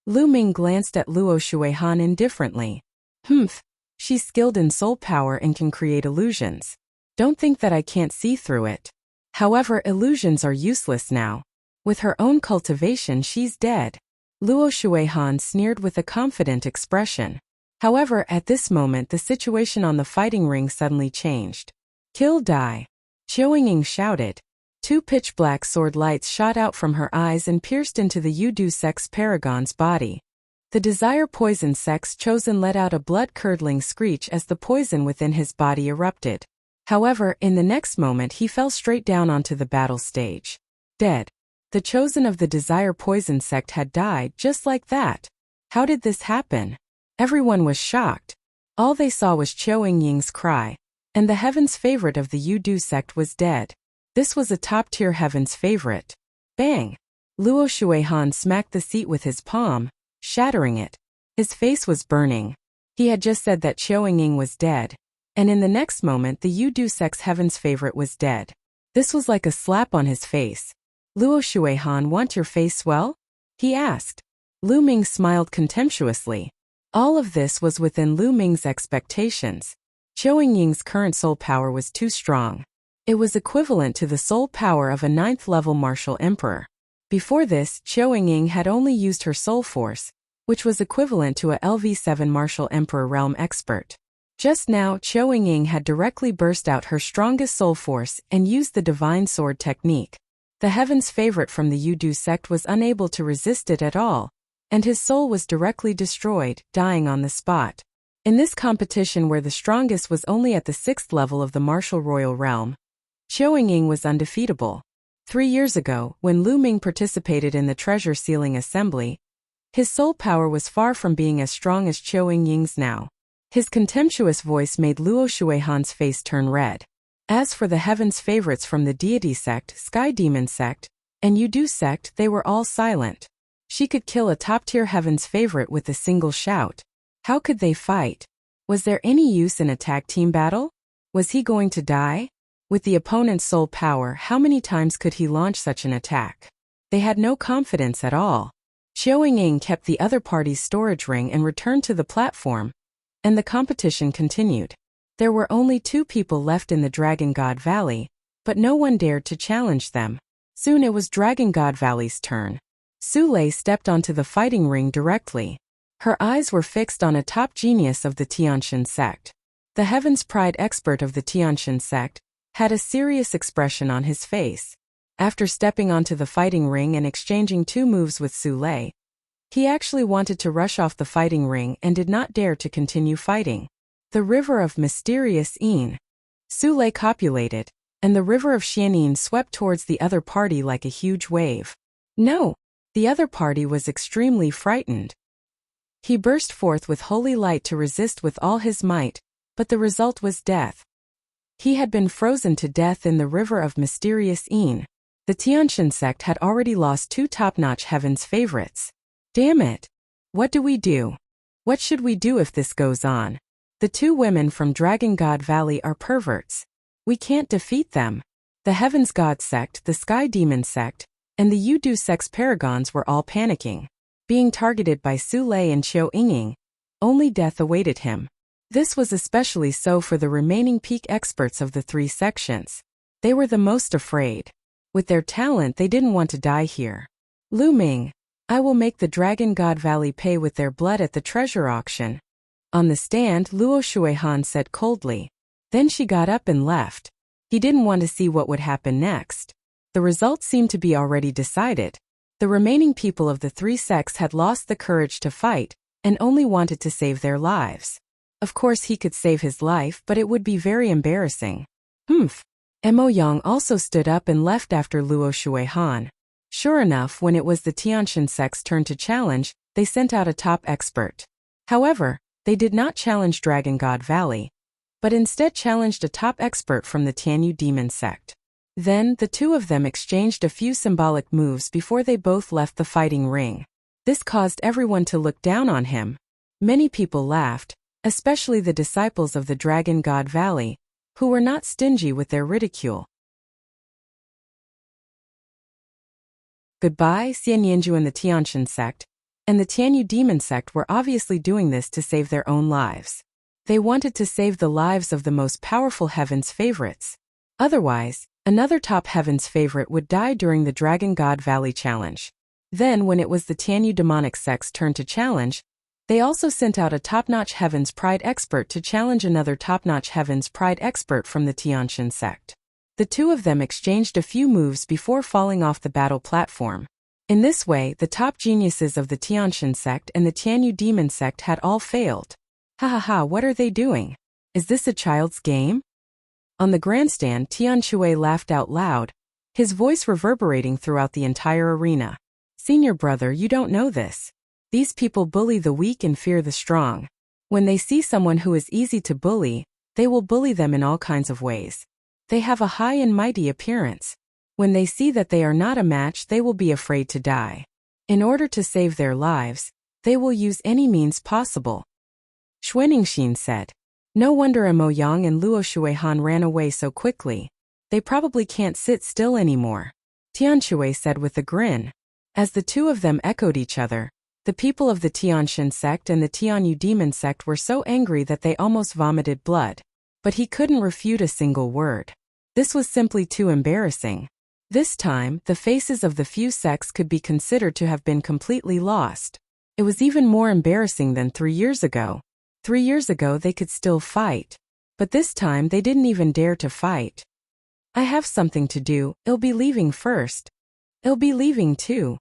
Lu Ming glanced at Luo Shuihan indifferently. Humph. She's skilled in soul power and can create illusions. Don't think that I can't see through it. However, illusions are useless now. With her own cultivation, she's dead. Luo Shuihan sneered with a confident expression. However, at this moment the situation on the fighting ring suddenly changed. Kill, die. Qiao Ying shouted. Two pitch-black sword lights shot out from her eyes and pierced into the Yudu sect's paragon's body. The Desire Poison sect's chosen let out a blood-curdling screech as the poison within his body erupted. However, in the next moment he fell straight down onto the battle stage. Dead. The chosen of the Desire Poison sect had died just like that. How did this happen? Everyone was shocked. All they saw was Qiao Ying's cry, and the heaven's favorite of the Yudu sect was dead. This was a top-tier heaven's favorite. Bang! Luo Shuihan smacked the seat with his palm, shattering it. His face was burning. He had just said that Qiao Ying was dead, and in the next moment the Yudu sect's heaven's favorite was dead. This was like a slap on his face. Luo Shuihan, want your face swell? He asked. Lu Ming smiled contemptuously. All of this was within Lu Ming's expectations. Qiao Ying's current soul power was too strong. It was equivalent to the soul power of a 9th-level martial emperor. Before this, Qiao Ying had only used her soul force, which was equivalent to a LV7 martial emperor realm expert. Just now, Qiao Ying had directly burst out her strongest soul force and used the divine sword technique. The heaven's favorite from the Yudu sect was unable to resist it at all, and his soul was directly destroyed, dying on the spot. In this competition where the strongest was only at the 6th level of the martial royal realm, Qiao Ying was undefeatable. 3 years ago, when Lu Ming participated in the treasure sealing assembly, his soul power was far from being as strong as Qiao Ying's now. His contemptuous voice made Luo Shuihan's face turn red. As for the heaven's favorites from the deity sect, Sky Demon sect, and Yudu sect, they were all silent. She could kill a top-tier heaven's favorite with a single shout. How could they fight? Was there any use in a tag team battle? Was he going to die? With the opponent's soul power, how many times could he launch such an attack? They had no confidence at all. Qiao Ying kept the other party's storage ring and returned to the platform, and the competition continued. There were only 2 people left in the Dragon God Valley, but no one dared to challenge them. Soon it was Dragon God Valley's turn. Su Lei stepped onto the fighting ring directly. Her eyes were fixed on a top genius of the Tianshan sect. The Heaven's Pride expert of the Tianshan sect had a serious expression on his face. After stepping onto the fighting ring and exchanging 2 moves with Su Lei, he actually wanted to rush off the fighting ring and did not dare to continue fighting. The river of mysterious Yin. Su Lei copulated, and the river of Xianin swept towards the other party like a huge wave. No! The other party was extremely frightened. He burst forth with holy light to resist with all his might, but the result was death. He had been frozen to death in the river of mysterious Yin. The Tianshan sect had already lost 2 top-notch heaven's favorites. Damn it! What do we do? What should we do if this goes on? The 2 women from Dragon God Valley are perverts. We can't defeat them. The Heaven's God sect, the Sky Demon sect, and the Yudu sect's paragons were all panicking. Being targeted by Su Lei and Qiu Yingying, only death awaited him. This was especially so for the remaining peak experts of the 3 sections. They were the most afraid. With their talent, they didn't want to die here. Lu Ming, I will make the Dragon God Valley pay with their blood at the treasure auction. On the stand, Luo Shuihan said coldly. Then she got up and left. He didn't want to see what would happen next. The result seemed to be already decided. The remaining people of the 3 sects had lost the courage to fight and only wanted to save their lives. Of course he could save his life, but it would be very embarrassing. Humph. Mo Yang also stood up and left after Luo Shuihan. Sure enough, when it was the Tianshan sect's turn to challenge, they sent out a top expert. However, they did not challenge Dragon God Valley, but instead challenged a top expert from the Tianyu Demon sect. Then, the 2 of them exchanged a few symbolic moves before they both left the fighting ring. This caused everyone to look down on him. Many people laughed, especially the disciples of the Dragon God Valley, who were not stingy with their ridicule. Goodbye, Xian Yanju and the Tianshan sect, and the Tianyu Demon sect were obviously doing this to save their own lives. They wanted to save the lives of the most powerful heaven's favorites. Otherwise, another top heaven's favorite would die during the Dragon God Valley challenge. Then, when it was the Tianyu demonic sect's turn to challenge, they also sent out a top-notch Heaven's Pride expert to challenge another top-notch Heaven's Pride expert from the Tianshan sect. The 2 of them exchanged a few moves before falling off the battle platform. In this way, the top geniuses of the Tianshan sect and the Tianyu demon sect had all failed. Ha ha ha, what are they doing? Is this a child's game? On the grandstand, Tian Shui laughed out loud, his voice reverberating throughout the entire arena. Senior brother, you don't know this. These people bully the weak and fear the strong. When they see someone who is easy to bully, they will bully them in all kinds of ways. They have a high and mighty appearance. When they see that they are not a match, they will be afraid to die. In order to save their lives, they will use any means possible. Xuaningxin said. No wonder Mo Yang and Luo Shuihan ran away so quickly. They probably can't sit still anymore. Tian Shui said with a grin. As the 2 of them echoed each other, the people of the Tianshan sect and the Tianyu demon sect were so angry that they almost vomited blood. But he couldn't refute a single word. This was simply too embarrassing. This time, the faces of the few sects could be considered to have been completely lost. It was even more embarrassing than 3 years ago. 3 years ago they could still fight. But this time they didn't even dare to fight. I have something to do, I'll be leaving first. I'll be leaving too.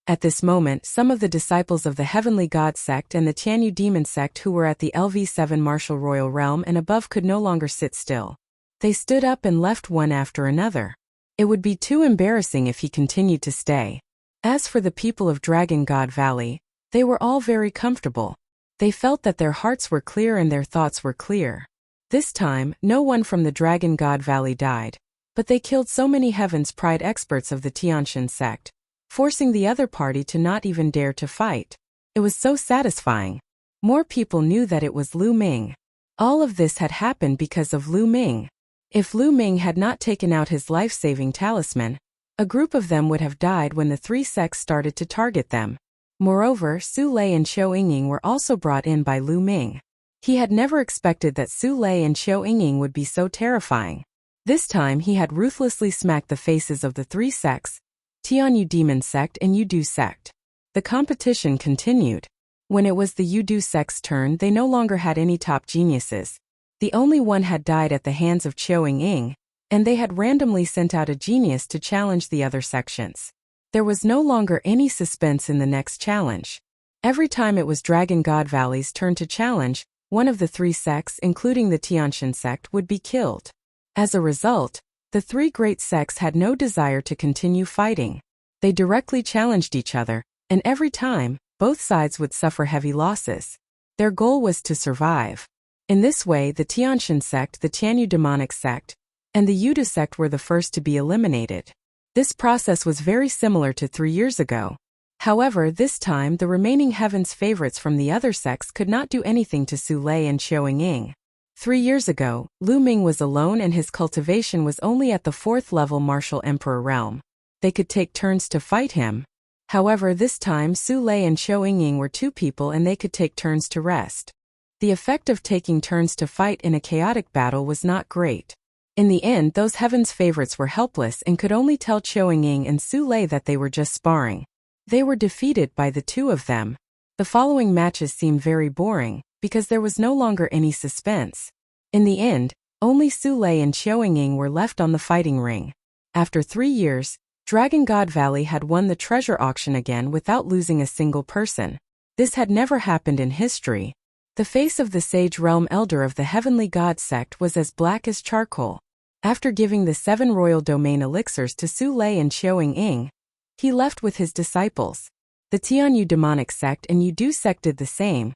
At this moment, some of the disciples of the Heavenly God sect and the Tianyu demon sect who were at the LV7 Martial Royal Realm and above could no longer sit still. They stood up and left one after another. It would be too embarrassing if he continued to stay. As for the people of Dragon God Valley, they were all very comfortable. They felt that their hearts were clear and their thoughts were clear. This time, no one from the Dragon God Valley died, but they killed so many Heaven's Pride experts of the Tianshan sect, forcing the other party to not even dare to fight. It was so satisfying. More people knew that it was Lu Ming. All of this had happened because of Lu Ming. If Lu Ming had not taken out his life-saving talisman, a group of them would have died when the 3 sects started to target them. Moreover, Su Lei and Qiu Yingying were also brought in by Lu Ming. He had never expected that Su Lei and Qiu Yingying would be so terrifying. This time he had ruthlessly smacked the faces of the 3 sects, Tianyu demon sect and Yudu sect. The competition continued. When it was the Yudu sect's turn, they no longer had any top geniuses. The only one had died at the hands of Chiao Ying, and they had randomly sent out a genius to challenge the other sections. There was no longer any suspense in the next challenge. Every time it was Dragon God Valley's turn to challenge, one of the three sects, including the Tianshan sect, would be killed. As a result, the three great sects had no desire to continue fighting. They directly challenged each other, and every time, both sides would suffer heavy losses. Their goal was to survive. In this way, the Tianshan sect, the Tianyu demonic sect, and the Yudu sect were the first to be eliminated. This process was very similar to 3 years ago. However, this time the remaining heaven's favorites from the other sects could not do anything to Su Lei and Chiao Ying. 3 years ago, Lu Ming was alone and his cultivation was only at the 4th level martial emperor realm. They could take turns to fight him. However, this time Su Lei and Chiao Ying were 2 people and they could take turns to rest. The effect of taking turns to fight in a chaotic battle was not great. In the end, those heaven's favorites were helpless and could only tell Chiao Ying and Su Lei that they were just sparring. They were defeated by the 2 of them. The following matches seemed very boring, because there was no longer any suspense. In the end, only Su Lei and Chiao Ying were left on the fighting ring. After 3 years, Dragon God Valley had won the treasure auction again without losing a single person. This had never happened in history. The face of the Sage Realm Elder of the Heavenly God sect was as black as charcoal. After giving the 7 royal domain elixirs to Su Lei and Chiao Ying, he left with his disciples. The Tianyu demonic sect and Yudu sect did the same,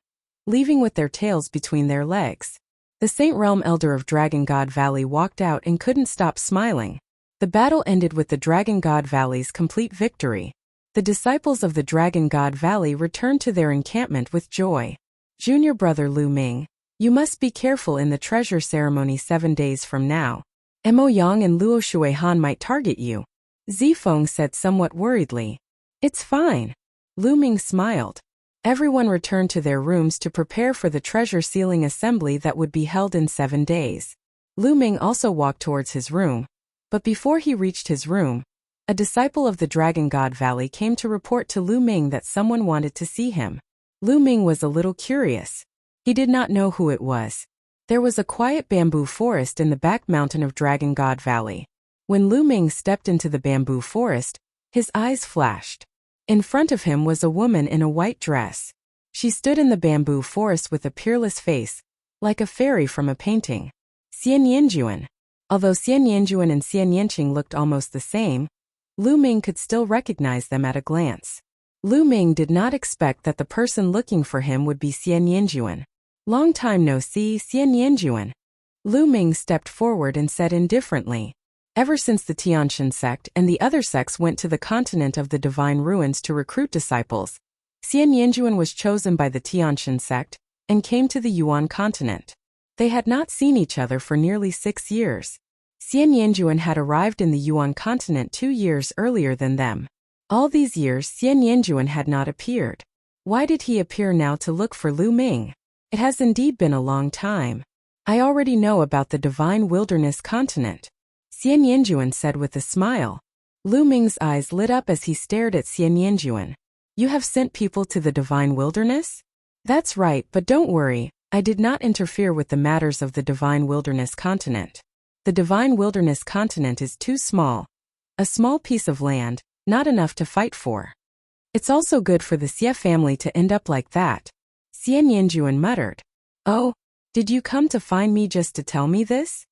leaving with their tails between their legs. The Saint Realm Elder of Dragon God Valley walked out and couldn't stop smiling. The battle ended with the Dragon God Valley's complete victory. The disciples of the Dragon God Valley returned to their encampment with joy. Junior brother Lu Ming, you must be careful in the treasure ceremony 7 days from now. Mo Yang and Luo Shuihan might target you. Zifeng said somewhat worriedly. It's fine. Lu Ming smiled. Everyone returned to their rooms to prepare for the treasure sealing assembly that would be held in 7 days. Lu Ming also walked towards his room. But before he reached his room, a disciple of the Dragon God Valley came to report to Lu Ming that someone wanted to see him. Lu Ming was a little curious. He did not know who it was. There was a quiet bamboo forest in the back mountain of Dragon God Valley. When Lu Ming stepped into the bamboo forest, his eyes flashed. In front of him was a woman in a white dress. She stood in the bamboo forest with a peerless face, like a fairy from a painting. Xian Yanjuan. Although Xian Yanjuan and Xian Yanqing looked almost the same, Lu Ming could still recognize them at a glance. Lu Ming did not expect that the person looking for him would be Xian Yanjuan. Long time no see, Xian Yanjuan. Lu Ming stepped forward and said indifferently. Ever since the Tianshan sect and the other sects went to the continent of the Divine Ruins to recruit disciples, Xian Yanjuan was chosen by the Tianshan sect and came to the Yuan continent. They had not seen each other for nearly 6 years. Xian Yanjuan had arrived in the Yuan continent 2 years earlier than them. All these years Xian Yanjuan had not appeared. Why did he appear now to look for Lu Ming? It has indeed been a long time. I already know about the Divine Wilderness continent, Xian Yanjuan said with a smile. Lu Ming's eyes lit up as he stared at Xian Yanjuan. You have sent people to the Divine Wilderness? That's right, but don't worry, I did not interfere with the matters of the Divine Wilderness continent. The Divine Wilderness continent is too small. A small piece of land, not enough to fight for. It's also good for the Xie family to end up like that, Xian Yanjuan muttered. Oh, did you come to find me just to tell me this?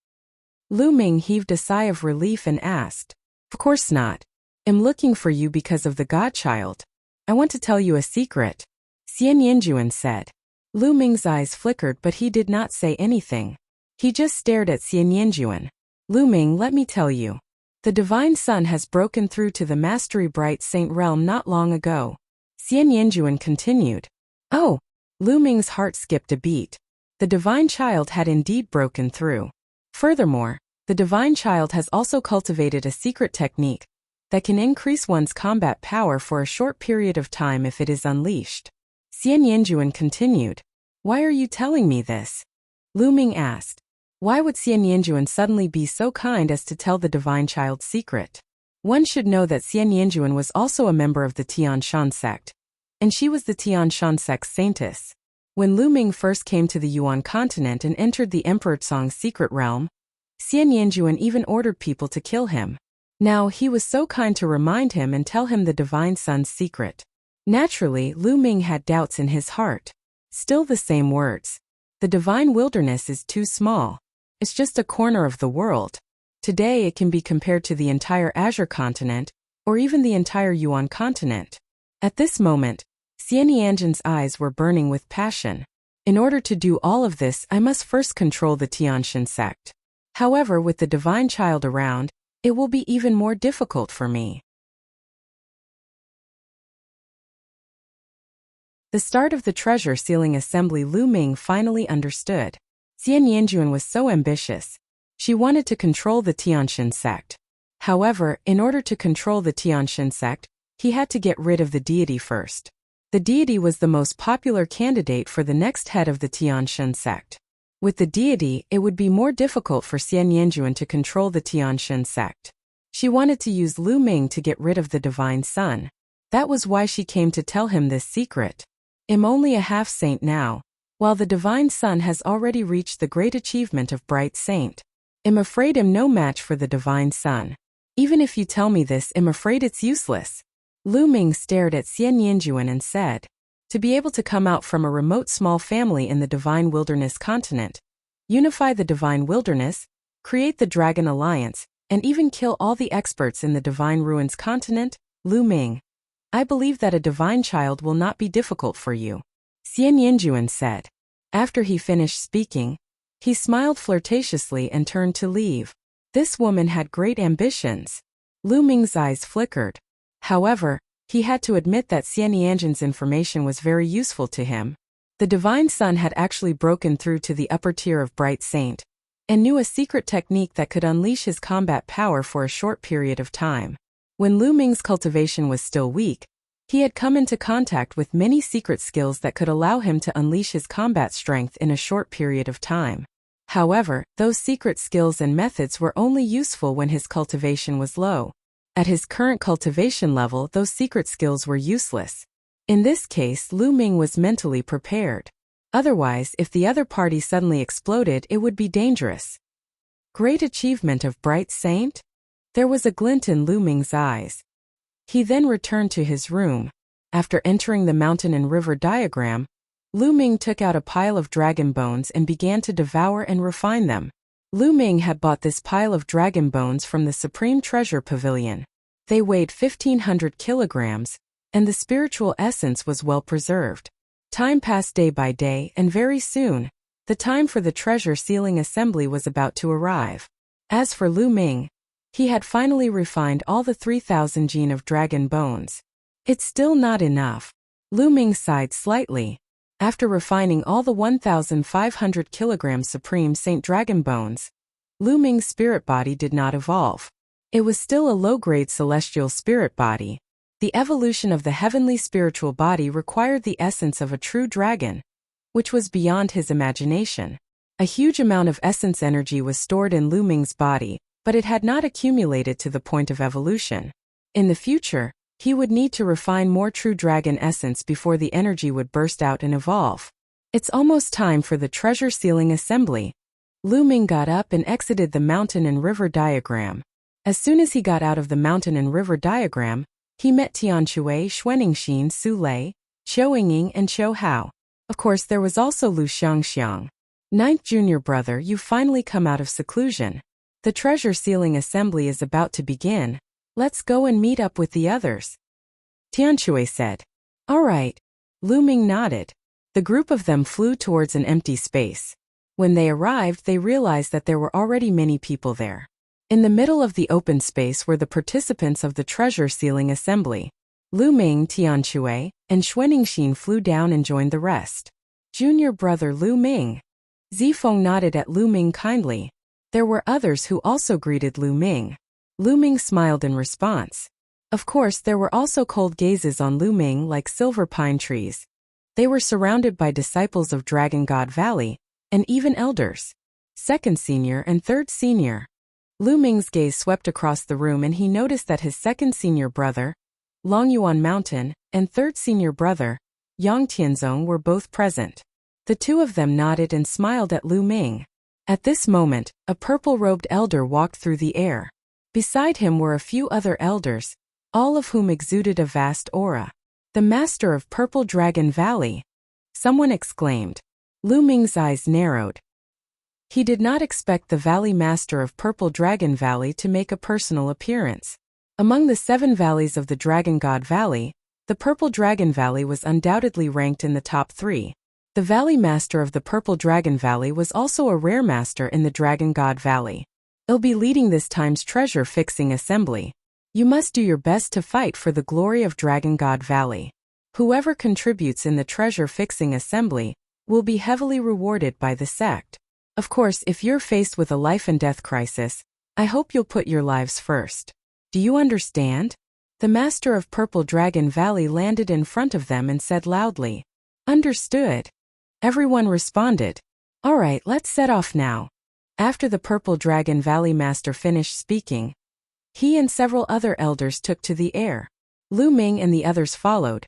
Lu Ming heaved a sigh of relief and asked. Of course not. I'm looking for you because of the godchild. I want to tell you a secret, Xian Yanjuan said. Lu Ming's eyes flickered but he did not say anything. He just stared at Xian Yanjuan. Lu Ming, let me tell you. The Divine Sun has broken through to the Mastery Bright Saint realm not long ago. Xian Yanjuan continued. Oh! Lu Ming's heart skipped a beat. The Divine Child had indeed broken through. Furthermore, the Divine Child has also cultivated a secret technique that can increase one's combat power for a short period of time if it is unleashed. Xian Yanjuan continued. Why are you telling me this? Lu Ming asked. Why would Xian Yanjuan suddenly be so kind as to tell the Divine Child's secret? One should know that Xian Yanjuan was also a member of the Tianshan sect. and she was the Tian Shan sect's saintess. When Lu Ming first came to the Yuan continent and entered the Emperor Tsong's secret realm, Xian Yanjuan even ordered people to kill him. Now, he was so kind to remind him and tell him the Divine Son's secret. Naturally, Lu Ming had doubts in his heart. Still the same words. The divine wilderness is too small. It's just a corner of the world. Today it can be compared to the entire Azure continent, or even the entire Yuan continent. At this moment, Xian Yanjun's eyes were burning with passion. In order to do all of this, I must first control the Tianshan sect. However, with the divine child around, it will be even more difficult for me. The start of the treasure sealing assembly. Lu Ming finally understood. Xian Yanjuan was so ambitious. She wanted to control the Tianshan sect. However, in order to control the Tianshan sect, he had to get rid of the deity first. The deity was the most popular candidate for the next head of the Tianshan sect. With the deity, it would be more difficult for Xian Yanjuan to control the Tianshan sect. She wanted to use Lu Ming to get rid of the Divine Son. That was why she came to tell him this secret. I'm only a half-saint now, while the Divine Son has already reached the great achievement of Bright Saint. I'm afraid I'm no match for the Divine Son. Even if you tell me this, I'm afraid it's useless. Lu Ming stared at Xian Yanjuan and said, to be able to come out from a remote small family in the Divine Wilderness continent, unify the Divine Wilderness, create the Dragon Alliance, and even kill all the experts in the Divine Ruins continent, Lu Ming. I believe that a divine child will not be difficult for you, Xian Yanjuan said. After he finished speaking, he smiled flirtatiously and turned to leave. This woman had great ambitions. Lu Ming's eyes flickered. However, he had to admit that Xian Yanjun's information was very useful to him. The Divine Son had actually broken through to the upper tier of Bright Saint, and knew a secret technique that could unleash his combat power for a short period of time. When Lu Ming's cultivation was still weak, he had come into contact with many secret skills that could allow him to unleash his combat strength in a short period of time. However, those secret skills and methods were only useful when his cultivation was low. At his current cultivation level, those secret skills were useless. In this case, Lu Ming was mentally prepared. Otherwise, if the other party suddenly exploded, it would be dangerous. Great achievement of Bright Saint? There was a glint in Lu Ming's eyes. He then returned to his room. After entering the mountain and river diagram, Lu Ming took out a pile of dragon bones and began to devour and refine them. Lu Ming had bought this pile of dragon bones from the Supreme Treasure Pavilion. They weighed 1,500 kilograms, and the spiritual essence was well preserved. Time passed day by day, and very soon, the time for the treasure sealing assembly was about to arrive. As for Lu Ming, he had finally refined all the 3,000 gene of dragon bones. It's still not enough. Lu Ming sighed slightly. After refining all the 1,500 kilograms Supreme Saint Dragon Bones, Lu Ming's spirit body did not evolve. It was still a low-grade celestial spirit body. The evolution of the heavenly spiritual body required the essence of a true dragon, which was beyond his imagination. A huge amount of essence energy was stored in Lu Ming's body, but it had not accumulated to the point of evolution. In the future, he would need to refine more true dragon essence before the energy would burst out and evolve. It's almost time for the treasure sealing assembly. Lu Ming got up and exited the mountain and river diagram. As soon as he got out of the mountain and river diagram, he met Tianque, Xuaningxin, Su Lei, Qiu Yingying, and Qiu Hao. Of course, there was also Lu Xiangxiang. Ninth junior brother, you've finally come out of seclusion. The treasure sealing assembly is about to begin. Let's go and meet up with the others, Tianque said. All right. Lu Ming nodded. The group of them flew towards an empty space. When they arrived, they realized that there were already many people there. In the middle of the open space were the participants of the treasure sealing assembly. Lu Ming, Tianque, and Xuaningxin flew down and joined the rest. Junior brother Lu Ming. Zifeng nodded at Lu Ming kindly. There were others who also greeted Lu Ming. Lu Ming smiled in response. Of course, there were also cold gazes on Lu Ming like silver pine trees. They were surrounded by disciples of Dragon God Valley, and even elders. Second senior and third senior. Lu Ming's gaze swept across the room and he noticed that his second senior brother, Longyuan Mountain, and third senior brother, Yang Tianzong, were both present. The two of them nodded and smiled at Lu Ming. At this moment, a purple-robed elder walked through the air. Beside him were a few other elders, all of whom exuded a vast aura. "The master of Purple Dragon Valley!" someone exclaimed. Lu Ming's eyes narrowed. He did not expect the Valley Master of Purple Dragon Valley to make a personal appearance. Among the 7 valleys of the Dragon God Valley, the Purple Dragon Valley was undoubtedly ranked in the top 3. The Valley Master of the Purple Dragon Valley was also a rare master in the Dragon God Valley. He'll be leading this time's treasure-fixing assembly. You must do your best to fight for the glory of Dragon God Valley. Whoever contributes in the treasure-fixing assembly will be heavily rewarded by the sect. Of course, if you're faced with a life-and-death crisis, I hope you'll put your lives first. Do you understand? The Master of Purple Dragon Valley landed in front of them and said loudly, "Understood." Everyone responded, "All right, let's set off now." After the Purple Dragon Valley Master finished speaking, he and several other elders took to the air. Lu Ming and the others followed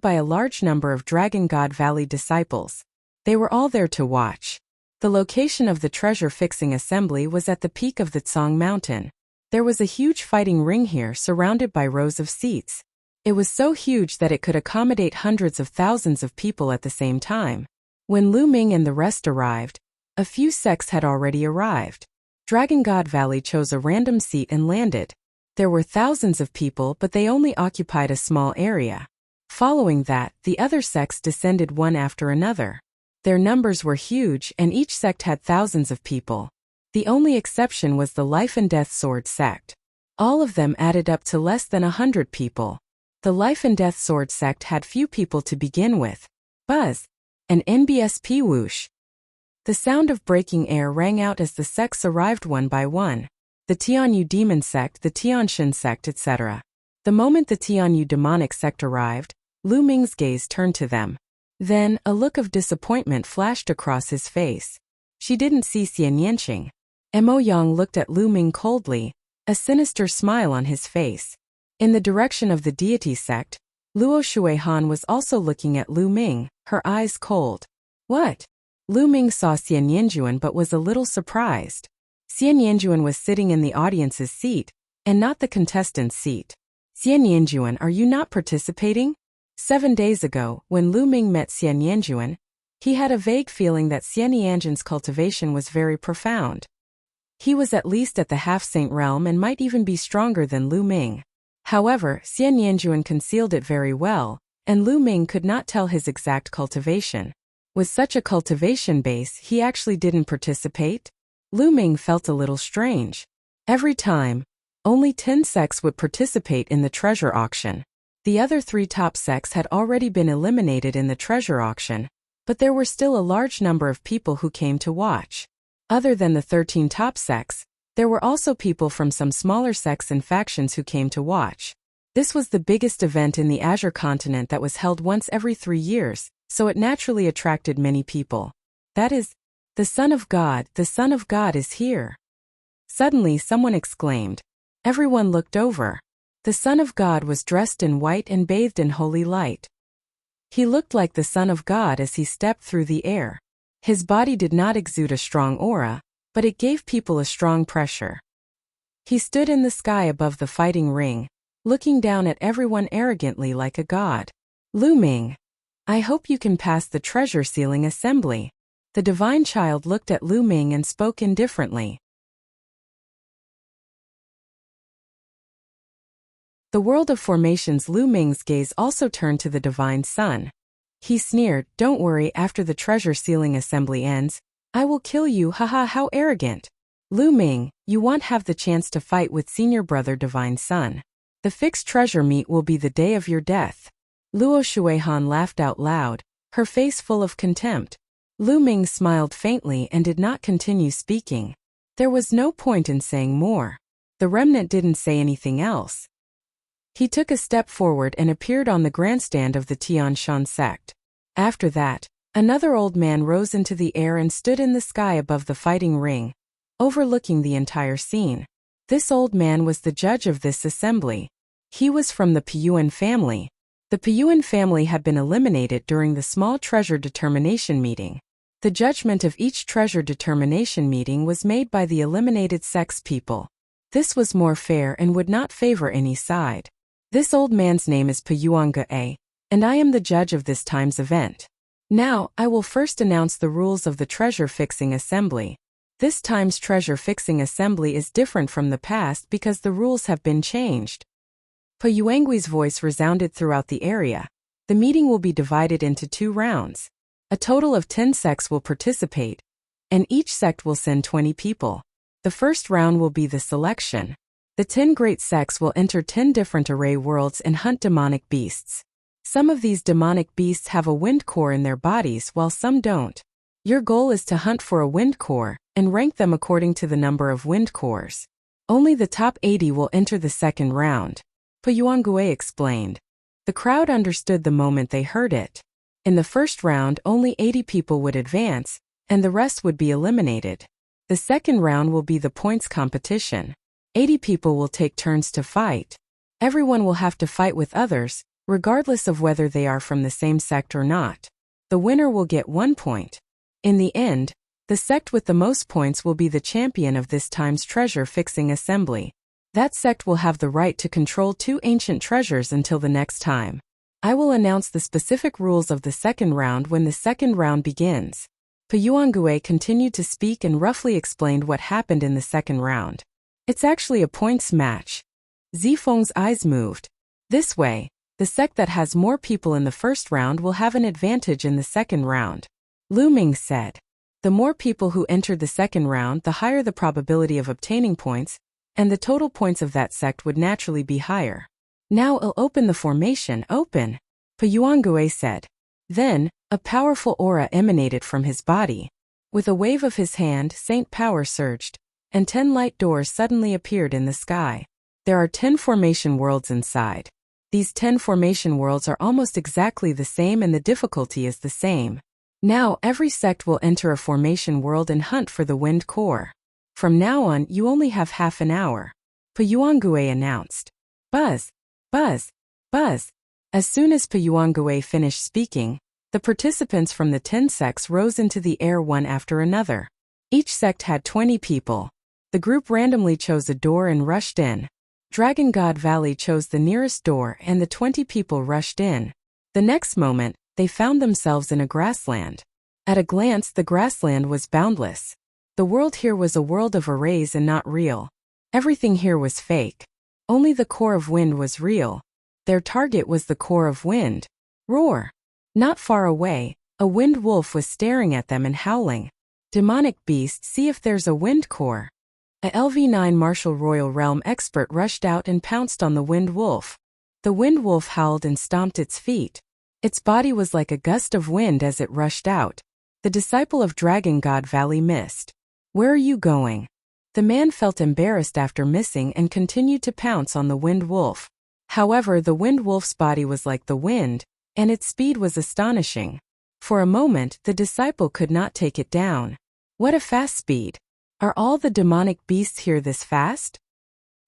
by a large number of Dragon God Valley disciples. They were all there to watch. The location of the treasure-fixing assembly was at the peak of the Tsang Mountain. There was a huge fighting ring here surrounded by rows of seats. It was so huge that it could accommodate hundreds of thousands of people at the same time. When Lu Ming and the rest arrived, a few sects had already arrived. Dragon God Valley chose a random seat and landed. There were thousands of people, but they only occupied a small area. Following that, the other sects descended one after another. Their numbers were huge, and each sect had thousands of people. The only exception was the Life and Death Sword sect. All of them added up to less than 100 people. The Life and Death Sword sect had few people to begin with. Buzz! An NBSP whoosh! The sound of breaking air rang out as the sects arrived one by one. The Tianyu Demon sect, the Tianshan sect, etc. The moment the Tianyu Demonic sect arrived, Lu Ming's gaze turned to them. Then, a look of disappointment flashed across his face. She didn't see Xian Yanqing. Mo Yang looked at Lu Ming coldly, a sinister smile on his face. In the direction of the deity sect, Luo Shuihan was also looking at Lu Ming, her eyes cold. What? Lu Ming saw Xian Yanjuan but was a little surprised. Xian Yanjuan was sitting in the audience's seat, and not the contestant's seat. Xian Yanjuan, are you not participating? 7 days ago, when Lu Ming met Xian Yanjuan, he had a vague feeling that Xian Yanjuan's cultivation was very profound. He was at least at the half-saint realm and might even be stronger than Lu Ming. However, Xian Yanjuan concealed it very well, and Lu Ming could not tell his exact cultivation. With such a cultivation base, he actually didn't participate? Lu Ming felt a little strange. Every time, only 10 sects would participate in the treasure auction. The other 3 top sects had already been eliminated in the treasure auction, but there were still a large number of people who came to watch. Other than the 13 top sects, there were also people from some smaller sects and factions who came to watch. This was the biggest event in the Azure continent that was held once every 3 years, so it naturally attracted many people. That is, the Son of God is here. Suddenly someone exclaimed. Everyone looked over. The Son of God was dressed in white and bathed in holy light. He looked like the Son of God as he stepped through the air. His body did not exude a strong aura, but it gave people a strong pressure. He stood in the sky above the fighting ring, looking down at everyone arrogantly like a god. Lu Ming, I hope you can pass the treasure sealing assembly. The divine child looked at Lu Ming and spoke indifferently. The world of formations. Lu Ming's gaze also turned to the divine son. He sneered, "Don't worry, after the treasure sealing assembly ends, I will kill you, haha, how arrogant. Lu Ming, you won't have the chance to fight with senior brother divine son. The fixed treasure meet will be the day of your death." Luo Shuihan laughed out loud, her face full of contempt. Lu Ming smiled faintly and did not continue speaking. There was no point in saying more. The remnant didn't say anything else. He took a step forward and appeared on the grandstand of the Tianshan sect. After that, another old man rose into the air and stood in the sky above the fighting ring, overlooking the entire scene. This old man was the judge of this assembly. He was from the Piyuan family. The Piyuan family had been eliminated during the small treasure determination meeting. The judgment of each treasure determination meeting was made by the eliminated sex people. This was more fair and would not favor any side. This old man's name is Piyuanga, and I am the judge of this time's event. Now, I will first announce the rules of the Treasure Fixing Assembly. This time's Treasure Fixing Assembly is different from the past because the rules have been changed. Piyuangui's voice resounded throughout the area. The meeting will be divided into 2 rounds. A total of 10 sects will participate, and each sect will send 20 people. The first round will be the selection. The 10 great sects will enter 10 different array worlds and hunt demonic beasts. Some of these demonic beasts have a wind core in their bodies while some don't. Your goal is to hunt for a wind core and rank them according to the number of wind cores. Only the top 80 will enter the second round. Piyuangue explained. The crowd understood the moment they heard it. In the first round, only 80 people would advance, and the rest would be eliminated. The second round will be the points competition. 80 people will take turns to fight. Everyone will have to fight with others, regardless of whether they are from the same sect or not. The winner will get 1 point. In the end, the sect with the most points will be the champion of this time's treasure fixing assembly. That sect will have the right to control 2 ancient treasures until the next time. I will announce the specific rules of the second round when the second round begins. Piyuangue continued to speak and roughly explained what happened in the second round. It's actually a points match. Zifeng's eyes moved. This way, the sect that has more people in the first round will have an advantage in the second round. Lu Ming said. The more people who entered the second round, the higher the probability of obtaining points, and the total points of that sect would naturally be higher. Now I'll open the formation, open, Piyuangue said. Then, a powerful aura emanated from his body. With a wave of his hand, Saint Power surged, and 10 light doors suddenly appeared in the sky. There are 10 formation worlds inside. These 10 formation worlds are almost exactly the same and the difficulty is the same. Now every sect will enter a formation world and hunt for the wind core. From now on, you only have half an hour. Piyuangue announced. Buzz, buzz, buzz. As soon as Piyuangue finished speaking, the participants from the 10 sects rose into the air one after another. Each sect had 20 people. The group randomly chose a door and rushed in. Dragon God Valley chose the nearest door and the 20 people rushed in. The next moment, they found themselves in a grassland. At a glance, the grassland was boundless. The world here was a world of arrays and not real. Everything here was fake. Only the core of wind was real. Their target was the core of wind. Roar! Not far away, a wind wolf was staring at them and howling. Demonic beast, see if there's a wind core. A LV9 Martial Royal Realm expert rushed out and pounced on the wind wolf. The wind wolf howled and stomped its feet. Its body was like a gust of wind as it rushed out. The disciple of Dragon God Valley missed. Where are you going? The man felt embarrassed after missing and continued to pounce on the wind wolf. However, the wind wolf's body was like the wind, and its speed was astonishing. For a moment, the disciple could not take it down. What a fast speed! Are all the demonic beasts here this fast?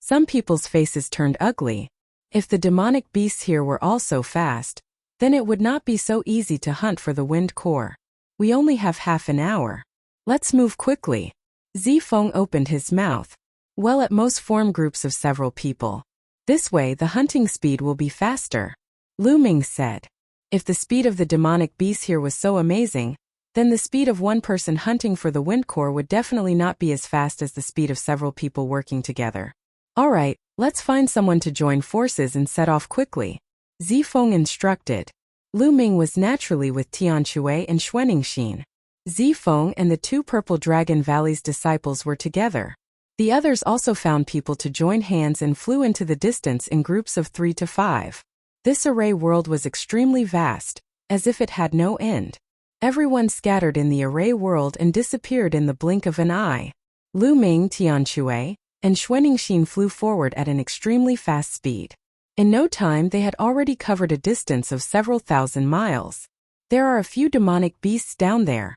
Some people's faces turned ugly. If the demonic beasts here were all so fast, then it would not be so easy to hunt for the wind core. We only have half an hour. Let's move quickly. Zifeng opened his mouth. Well, at most form groups of several people. This way the hunting speed will be faster. Lu Ming said. If the speed of the demonic beasts here was so amazing, then the speed of one person hunting for the wind core would definitely not be as fast as the speed of several people working together. Alright, let's find someone to join forces and set off quickly. Zifeng instructed. Lu Ming was naturally with Tianque and Xuanixin. Zifeng and the 2 Purple Dragon Valley's disciples were together. The others also found people to join hands and flew into the distance in groups of 3 to 5. This array world was extremely vast, as if it had no end. Everyone scattered in the array world and disappeared in the blink of an eye. Lu Ming, Tianque, and Xuanixin flew forward at an extremely fast speed. In no time they had already covered a distance of several thousand miles. There are a few demonic beasts down there.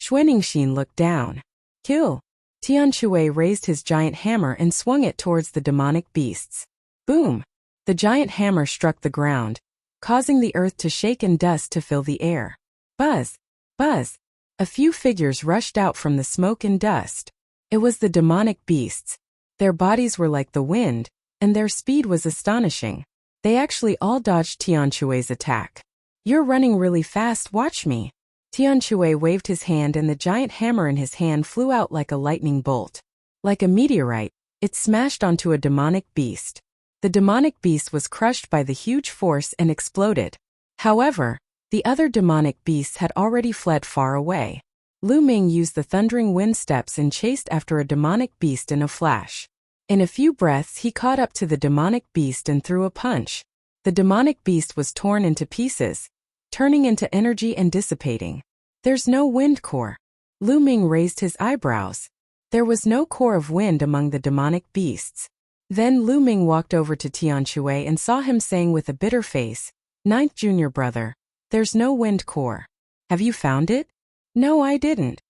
Xuanixin looked down. Kill! Tianque raised his giant hammer and swung it towards the demonic beasts. Boom! The giant hammer struck the ground, causing the earth to shake and dust to fill the air. Buzz! Buzz! A few figures rushed out from the smoke and dust. It was the demonic beasts. Their bodies were like the wind, and their speed was astonishing. They actually all dodged Tianshui's attack. "You're running really fast, watch me." Tianshui waved his hand and the giant hammer in his hand flew out like a lightning bolt. Like a meteorite, it smashed onto a demonic beast. The demonic beast was crushed by the huge force and exploded. However, the other demonic beasts had already fled far away. Lu Ming used the thundering wind steps and chased after a demonic beast in a flash. In a few breaths he caught up to the demonic beast and threw a punch. The demonic beast was torn into pieces, turning into energy and dissipating. "There's no wind core." Lu Ming raised his eyebrows. There was no core of wind among the demonic beasts. Then Lu Ming walked over to Tianshui and saw him saying with a bitter face, "Ninth junior brother, there's no wind core. Have you found it?" "No, I didn't."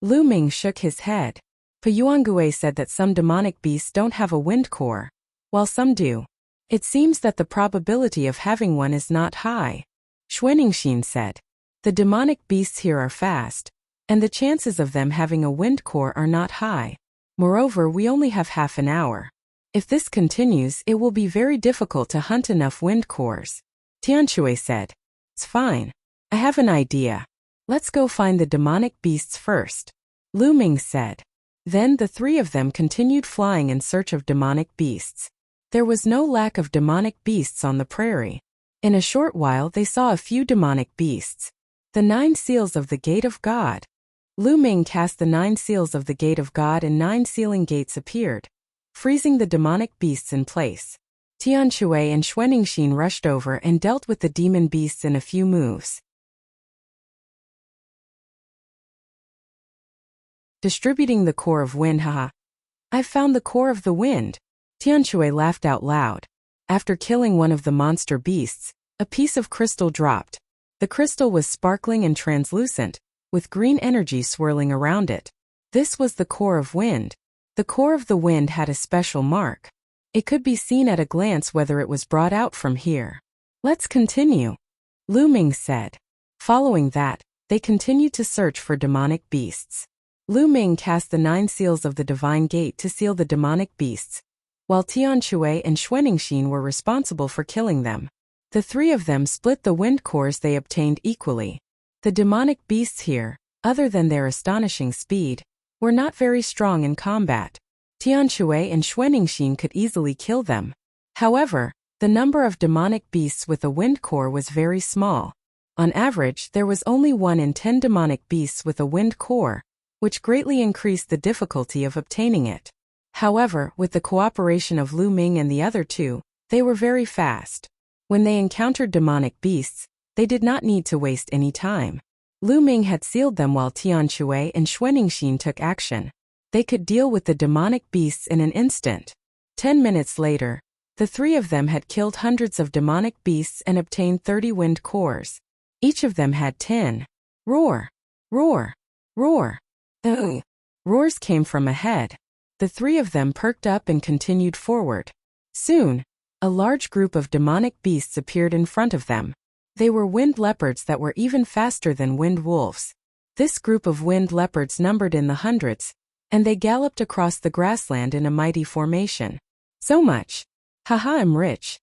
Lu Ming shook his head. Payuangue said that some demonic beasts don't have a wind core, while some do. It seems that the probability of having one is not high. Xuanixin said, "The demonic beasts here are fast, and the chances of them having a wind core are not high. Moreover, we only have half an hour. If this continues, it will be very difficult to hunt enough wind cores." Tianshui said, "It's fine. I have an idea. Let's go find the demonic beasts first." Lu Ming said. Then the three of them continued flying in search of demonic beasts. There was no lack of demonic beasts on the prairie. In a short while they saw a few demonic beasts. The 9 seals of the Gate of God. Lu Ming cast the 9 seals of the Gate of God and 9 sealing gates appeared, freezing the demonic beasts in place. Tianshui and Xuanixin rushed over and dealt with the demon beasts in a few moves. Distributing the core of wind, haha. "I've found the core of the wind." Tianshui laughed out loud. After killing one of the monster beasts, a piece of crystal dropped. The crystal was sparkling and translucent, with green energy swirling around it. This was the core of wind. The core of the wind had a special mark. It could be seen at a glance whether it was brought out from here. "Let's continue," Lu Ming said. Following that, they continued to search for demonic beasts. Lu Ming cast the 9 seals of the Divine Gate to seal the demonic beasts, while Tianshui and Xuanixin were responsible for killing them. The three of them split the wind cores they obtained equally. The demonic beasts here, other than their astonishing speed, were not very strong in combat. Tianshui and Xuanixin could easily kill them. However, the number of demonic beasts with a wind core was very small. On average, there was only 1 in 10 demonic beasts with a wind core, which greatly increased the difficulty of obtaining it. However, with the cooperation of Lu Ming and the other 2, they were very fast. When they encountered demonic beasts, they did not need to waste any time. Lu Ming had sealed them while Tianshui and Xuanixin took action. They could deal with the demonic beasts in an instant. 10 minutes later, the three of them had killed hundreds of demonic beasts and obtained 30 wind cores. Each of them had 10. Roar! Roar! Roar! Ugh! Roars came from ahead. The three of them perked up and continued forward. Soon, a large group of demonic beasts appeared in front of them. They were wind leopards that were even faster than wind wolves. This group of wind leopards numbered in the hundreds, and they galloped across the grassland in a mighty formation. "So much! Haha, I'm rich."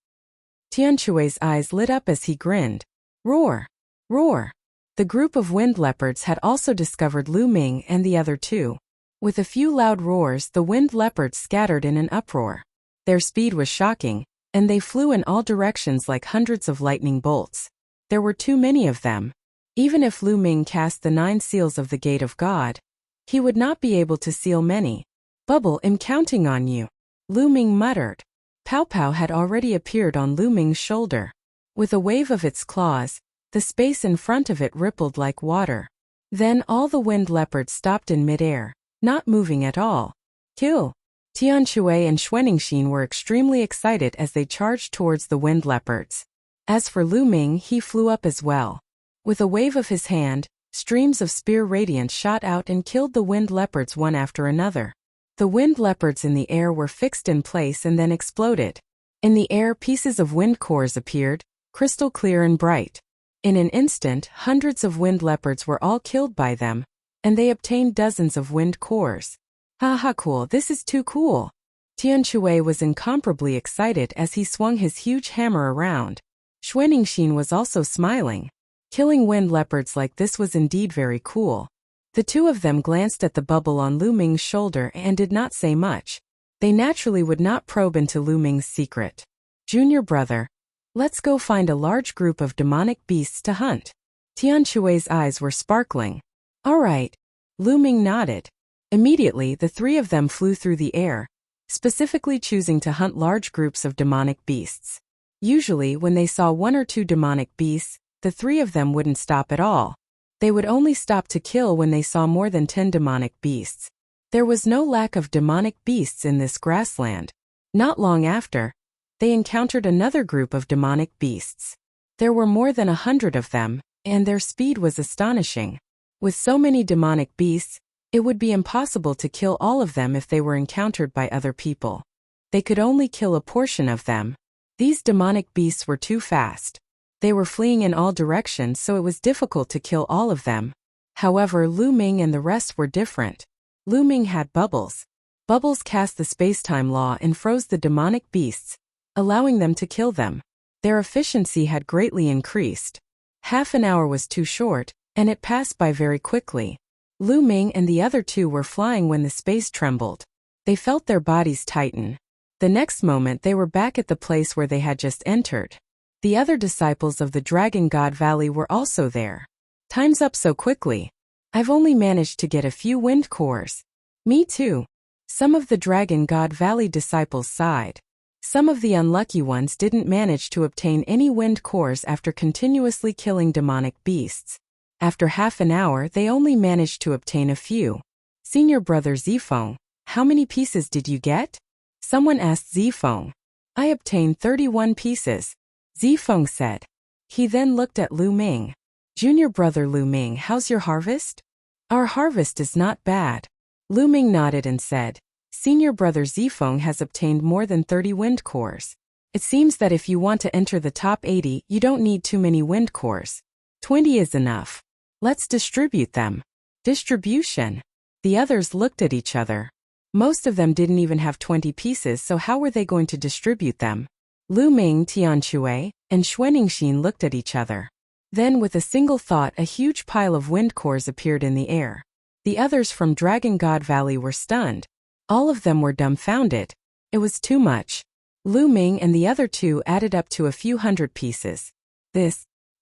Tianshui's eyes lit up as he grinned. Roar! Roar! The group of wind leopards had also discovered Lu Ming and the other 2. With a few loud roars, the wind leopards scattered in an uproar. Their speed was shocking, and they flew in all directions like hundreds of lightning bolts. There were too many of them. Even if Lu Ming cast the 9 seals of the Gate of God, he would not be able to seal many. "Bubble, I'm counting on you," Lu Ming muttered. Pow Pow had already appeared on Lu Ming's shoulder. With a wave of its claws, the space in front of it rippled like water. Then all the wind leopards stopped in midair, not moving at all. "Kill!" Tianshui and Xuanixin were extremely excited as they charged towards the wind leopards. As for Lu Ming, he flew up as well. With a wave of his hand, streams of spear radiance shot out and killed the wind leopards one after another. The wind leopards in the air were fixed in place and then exploded. In the air, pieces of wind cores appeared, crystal clear and bright. In an instant, hundreds of wind leopards were all killed by them, and they obtained dozens of wind cores. Haha, cool, this is too cool. Tianquo was incomparably excited as he swung his huge hammer around. Xuanixin was also smiling. Killing wind leopards like this was indeed very cool. The two of them glanced at the bubble on Lu Ming's shoulder and did not say much. They naturally would not probe into Lu Ming's secret. Junior brother, let's go find a large group of demonic beasts to hunt. Tianquo's eyes were sparkling. All right. Lu Ming nodded. Immediately, the three of them flew through the air, specifically choosing to hunt large groups of demonic beasts. Usually, when they saw one or two demonic beasts, the three of them wouldn't stop at all. They would only stop to kill when they saw more than 10 demonic beasts. There was no lack of demonic beasts in this grassland. Not long after, they encountered another group of demonic beasts. There were more than 100 of them, and their speed was astonishing. With so many demonic beasts, it would be impossible to kill all of them if they were encountered by other people. They could only kill a portion of them. These demonic beasts were too fast. They were fleeing in all directions, so it was difficult to kill all of them. However, Lu Ming and the rest were different. Lu Ming had bubbles. Bubbles cast the space-time law and froze the demonic beasts, allowing them to kill them. Their efficiency had greatly increased. Half an hour was too short, and it passed by very quickly. Lu Ming and the other two were flying when the space trembled. They felt their bodies tighten. The next moment they were back at the place where they had just entered. The other disciples of the Dragon God Valley were also there. Time's up so quickly. I've only managed to get a few wind cores. Me too. Some of the Dragon God Valley disciples sighed. Some of the unlucky ones didn't manage to obtain any wind cores after continuously killing demonic beasts. After half an hour, they only managed to obtain a few. Senior brother Zifeng, how many pieces did you get? Someone asked Zifeng. I obtained 31 pieces. Zifeng said. He then looked at Lu Ming. Junior brother Lu Ming, how's your harvest? Our harvest is not bad. Lu Ming nodded and said. Senior brother Zifeng has obtained more than 30 wind cores. It seems that if you want to enter the top 80, you don't need too many wind cores. 20 is enough. Let's distribute them. Distribution. The others looked at each other. Most of them didn't even have 20 pieces, so how were they going to distribute them? Lu Ming, Tianquo, and Xuanixin looked at each other. Then with a single thought, a huge pile of wind cores appeared in the air. The others from Dragon God Valley were stunned. All of them were dumbfounded. It was too much. Lu Ming and the other two added up to a few hundred pieces.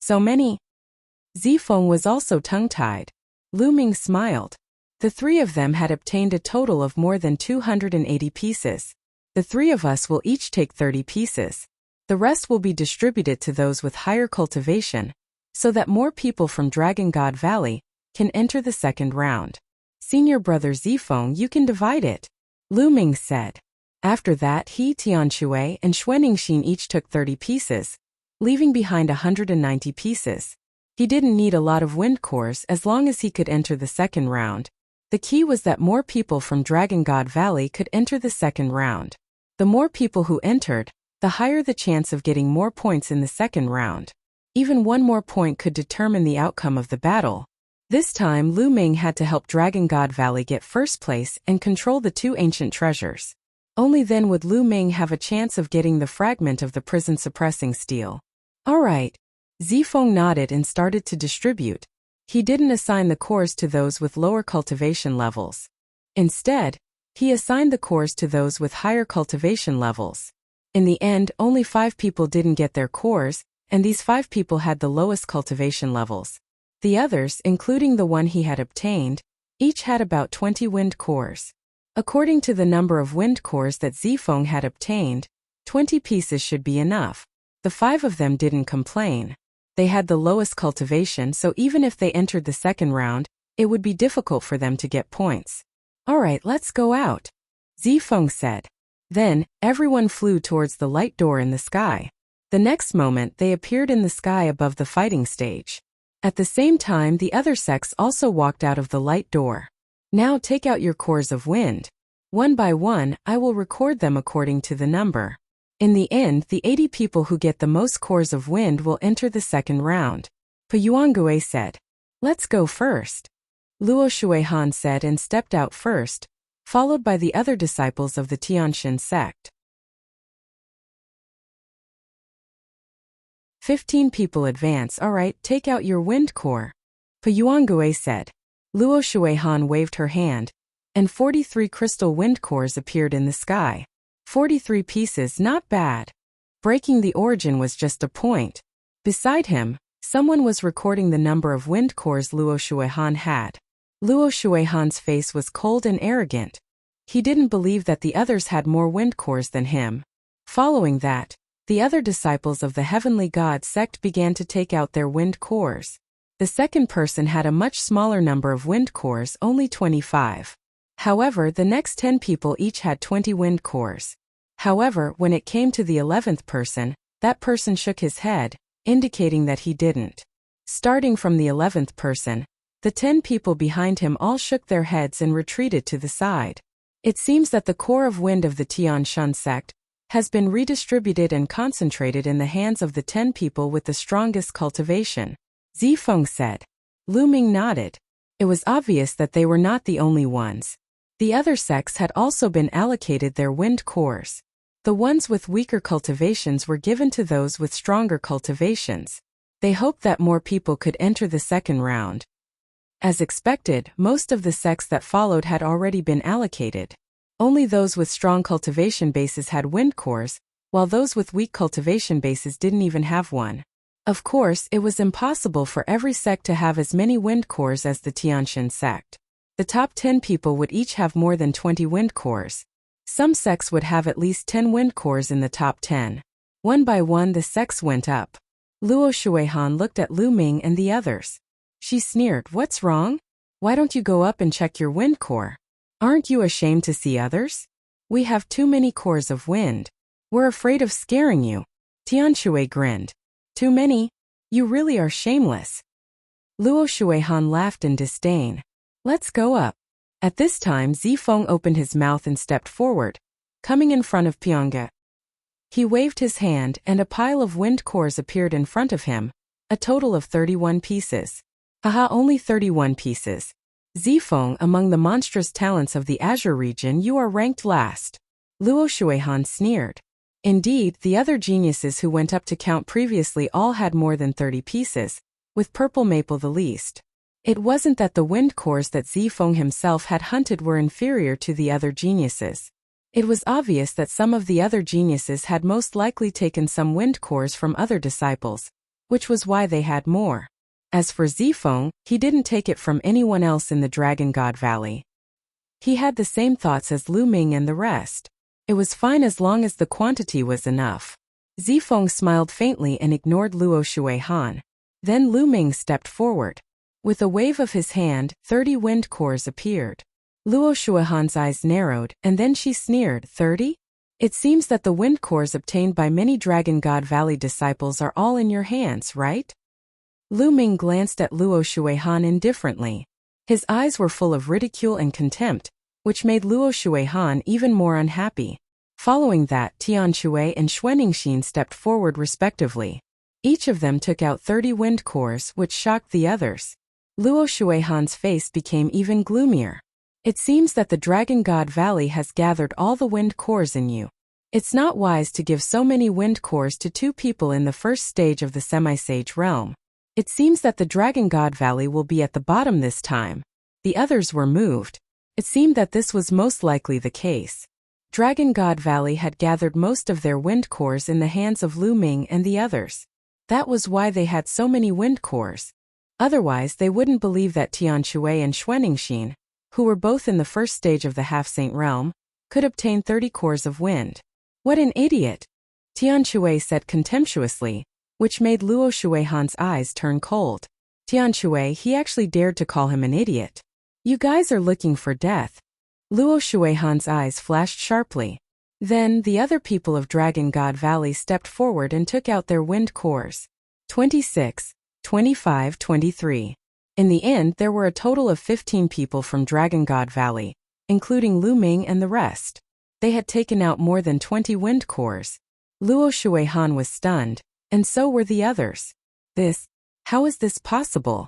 So many? Zifeng was also tongue-tied. Lu Ming smiled. The three of them had obtained a total of more than 280 pieces. The three of us will each take 30 pieces. The rest will be distributed to those with higher cultivation, so that more people from Dragon God Valley can enter the second round. Senior brother Zifeng, you can divide it. Lu Ming said. After that, he, Tianquo, and Xuanixin each took 30 pieces, leaving behind 190 pieces. He didn't need a lot of wind cores as long as he could enter the second round. The key was that more people from Dragon God Valley could enter the second round. The more people who entered, the higher the chance of getting more points in the second round. Even one more point could determine the outcome of the battle. This time, Lu Ming had to help Dragon God Valley get first place and control the two ancient treasures. Only then would Lu Ming have a chance of getting the fragment of the prison suppressing steel. All right. Zifeng nodded and started to distribute. He didn't assign the cores to those with lower cultivation levels. Instead, he assigned the cores to those with higher cultivation levels. In the end, only 5 people didn't get their cores, and these 5 people had the lowest cultivation levels. The others, including the one he had obtained, each had about 20 wind cores. According to the number of wind cores that Zifeng had obtained, 20 pieces should be enough. The 5 of them didn't complain. They had the lowest cultivation, so even if they entered the second round, it would be difficult for them to get points. All right, let's go out, Zifeng said. Then, everyone flew towards the light door in the sky. The next moment, they appeared in the sky above the fighting stage. At the same time, the other sects also walked out of the light door. Now take out your cores of wind. One by one, I will record them according to the number. In the end, the 80 people who get the most cores of wind will enter the second round. Puyuangue said. Let's go first. Luo Shuihan said and stepped out first, followed by the other disciples of the Tianshan sect. 15 people advance. Alright, take out your wind core. Puyuangue said. Luo Shuihan waved her hand, and 43 crystal wind cores appeared in the sky. 43 pieces, not bad. Breaking the origin was just a point. Beside him, someone was recording the number of wind cores Luo Shuihan had. Luo Shuihan's face was cold and arrogant. He didn't believe that the others had more wind cores than him. Following that, the other disciples of the Heavenly God sect began to take out their wind cores. The second person had a much smaller number of wind cores, only 25. However, the next 10 people each had 20 wind cores. However, when it came to the 11th person, that person shook his head, indicating that he didn't. Starting from the 11th person, the 10 people behind him all shook their heads and retreated to the side. It seems that the core of wind of the Tianshan sect has been redistributed and concentrated in the hands of the 10 people with the strongest cultivation, Zifeng said. Lu Ming nodded. It was obvious that they were not the only ones. The other sects had also been allocated their wind cores. The ones with weaker cultivations were given to those with stronger cultivations. They hoped that more people could enter the second round. As expected, most of the sects that followed had already been allocated. Only those with strong cultivation bases had wind cores, while those with weak cultivation bases didn't even have one. Of course, it was impossible for every sect to have as many wind cores as the Tianshan sect. The top 10 people would each have more than 20 wind cores. Some sects would have at least 10 wind cores in the top 10. One by one the sects went up. Luo Shuihan looked at Lu Ming and the others. She sneered, "What's wrong? Why don't you go up and check your wind core? Aren't you ashamed to see others? We have too many cores of wind. We're afraid of scaring you." Tianshui grinned. "Too many? You really are shameless." Luo Shuihan laughed in disdain. "Let's go up." At this time Zifeng opened his mouth and stepped forward, coming in front of Pyongyang. He waved his hand and a pile of wind cores appeared in front of him, a total of 31 pieces. Haha, only 31 pieces. Zifeng, among the monstrous talents of the Azure region you are ranked last. Luo Shuihan sneered. Indeed, the other geniuses who went up to count previously all had more than 30 pieces, with Purple Maple the least. It wasn't that the wind cores that Zifeng himself had hunted were inferior to the other geniuses. It was obvious that some of the other geniuses had most likely taken some wind cores from other disciples, which was why they had more. As for Zifeng, he didn't take it from anyone else in the Dragon God Valley. He had the same thoughts as Lu Ming and the rest. It was fine as long as the quantity was enough. Zifeng smiled faintly and ignored Luo Shuihan. Then Lu Ming stepped forward. With a wave of his hand, 30 wind cores appeared. Luo Shuihan's eyes narrowed, and then she sneered, 30? It seems that the wind cores obtained by many Dragon God Valley disciples are all in your hands, right? Lu Ming glanced at Luo Shuihan indifferently. His eyes were full of ridicule and contempt, which made Luo Shuihan even more unhappy. Following that, Tianshui and Xuanixin stepped forward respectively. Each of them took out 30 wind cores, which shocked the others. Luo Shuihan's face became even gloomier. It seems that the Dragon God Valley has gathered all the wind cores in you. It's not wise to give so many wind cores to 2 people in the first stage of the semi-sage realm. It seems that the Dragon God Valley will be at the bottom this time. The others were moved. It seemed that this was most likely the case. Dragon God Valley had gathered most of their wind cores in the hands of Lu Ming and the others. That was why they had so many wind cores. Otherwise they wouldn't believe that Tianshui and Xuanixin, who were both in the first stage of the half-saint realm, could obtain 30 cores of wind. What an idiot! Tianshui said contemptuously, which made Luo Shuihan's eyes turn cold. Tianshui, he actually dared to call him an idiot. You guys are looking for death. Luo Shuihan's eyes flashed sharply. Then, the other people of Dragon God Valley stepped forward and took out their wind cores. 26, 25, 23. In the end, there were a total of 15 people from Dragon God Valley, including Lu Ming and the rest. They had taken out more than 20 wind cores. Luo Shuihan was stunned, and so were the others. How is this possible?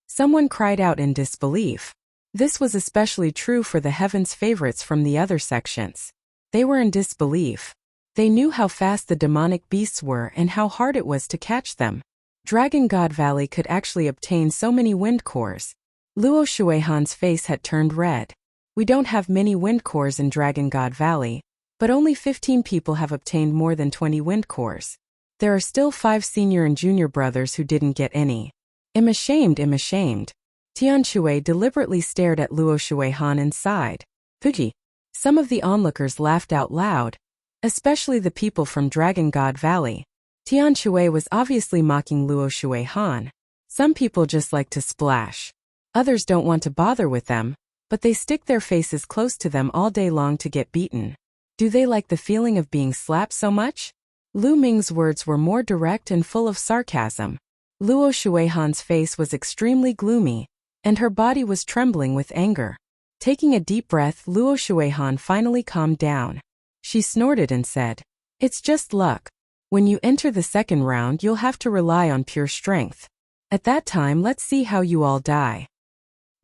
Someone cried out in disbelief. This was especially true for the Heaven's favorites from the other sections. They were in disbelief. They knew how fast the demonic beasts were and how hard it was to catch them. Dragon God Valley could actually obtain so many wind cores. Luo Shuihan's face had turned red. We don't have many wind cores in Dragon God Valley, but only 15 people have obtained more than 20 wind cores. There are still 5 senior and junior brothers who didn't get any. I'm ashamed. Tian Shui deliberately stared at Luo Shuihan and sighed. Fuji. Some of the onlookers laughed out loud, especially the people from Dragon God Valley. Tian Shui was obviously mocking Luo Shuihan. Some people just like to splash. Others don't want to bother with them, but they stick their faces close to them all day long to get beaten. Do they like the feeling of being slapped so much? Lu Ming's words were more direct and full of sarcasm. Luo Shuihan's face was extremely gloomy, and her body was trembling with anger. Taking a deep breath, Luo Shuihan finally calmed down. She snorted and said, "It's just luck. When you enter the second round, you'll have to rely on pure strength. At that time, let's see how you all die."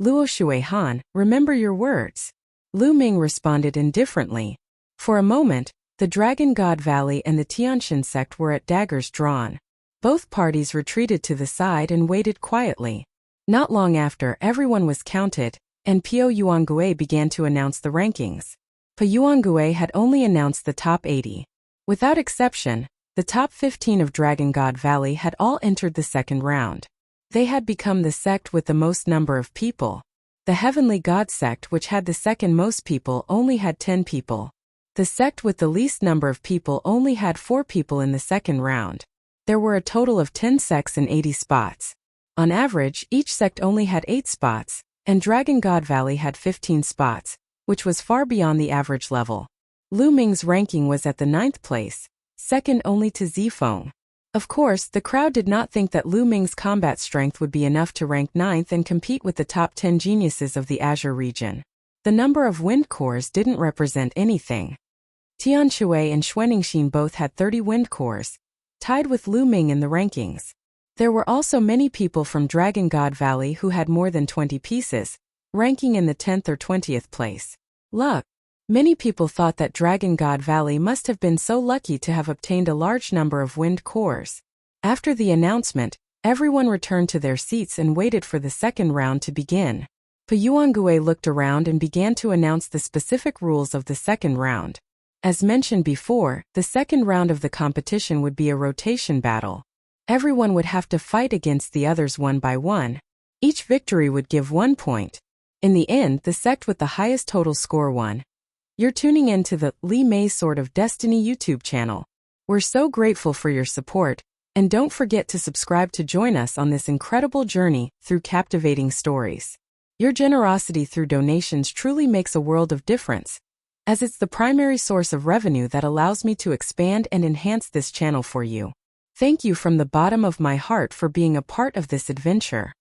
Luo Shuihan, remember your words. Lu Ming responded indifferently. For a moment, the Dragon God Valley and the Tianshan sect were at daggers drawn. Both parties retreated to the side and waited quietly. Not long after, everyone was counted, and Piao Yuangue began to announce the rankings. Piao Yuangue had only announced the top 80. Without exception, the top 15 of Dragon God Valley had all entered the second round. They had become the sect with the most number of people. The Heavenly God sect, which had the second most people, only had 10 people. The sect with the least number of people only had 4 people in the second round. There were a total of 10 sects and 80 spots. On average, each sect only had 8 spots, and Dragon God Valley had 15 spots, which was far beyond the average level. Lu Ming's ranking was at the 9th place, second only to Zifeng. Of course, the crowd did not think that Lu Ming's combat strength would be enough to rank 9th and compete with the top 10 geniuses of the Azure region. The number of wind cores didn't represent anything. Tian Shui and Xuaningxin both had 30 wind cores, tied with Lu Ming in the rankings. There were also many people from Dragon God Valley who had more than 20 pieces, ranking in the 10th or 20th place. Luck. Many people thought that Dragon God Valley must have been so lucky to have obtained a large number of wind cores. After the announcement, everyone returned to their seats and waited for the second round to begin. Piao Yuangue looked around and began to announce the specific rules of the second round. As mentioned before, the second round of the competition would be a rotation battle. Everyone would have to fight against the others one by one. Each victory would give 1 point. In the end, the sect with the highest total score won. You're tuning in to the Li Mei Sword of Destiny YouTube channel. We're so grateful for your support, and don't forget to subscribe to join us on this incredible journey through captivating stories. Your generosity through donations truly makes a world of difference, as it's the primary source of revenue that allows me to expand and enhance this channel for you. Thank you from the bottom of my heart for being a part of this adventure.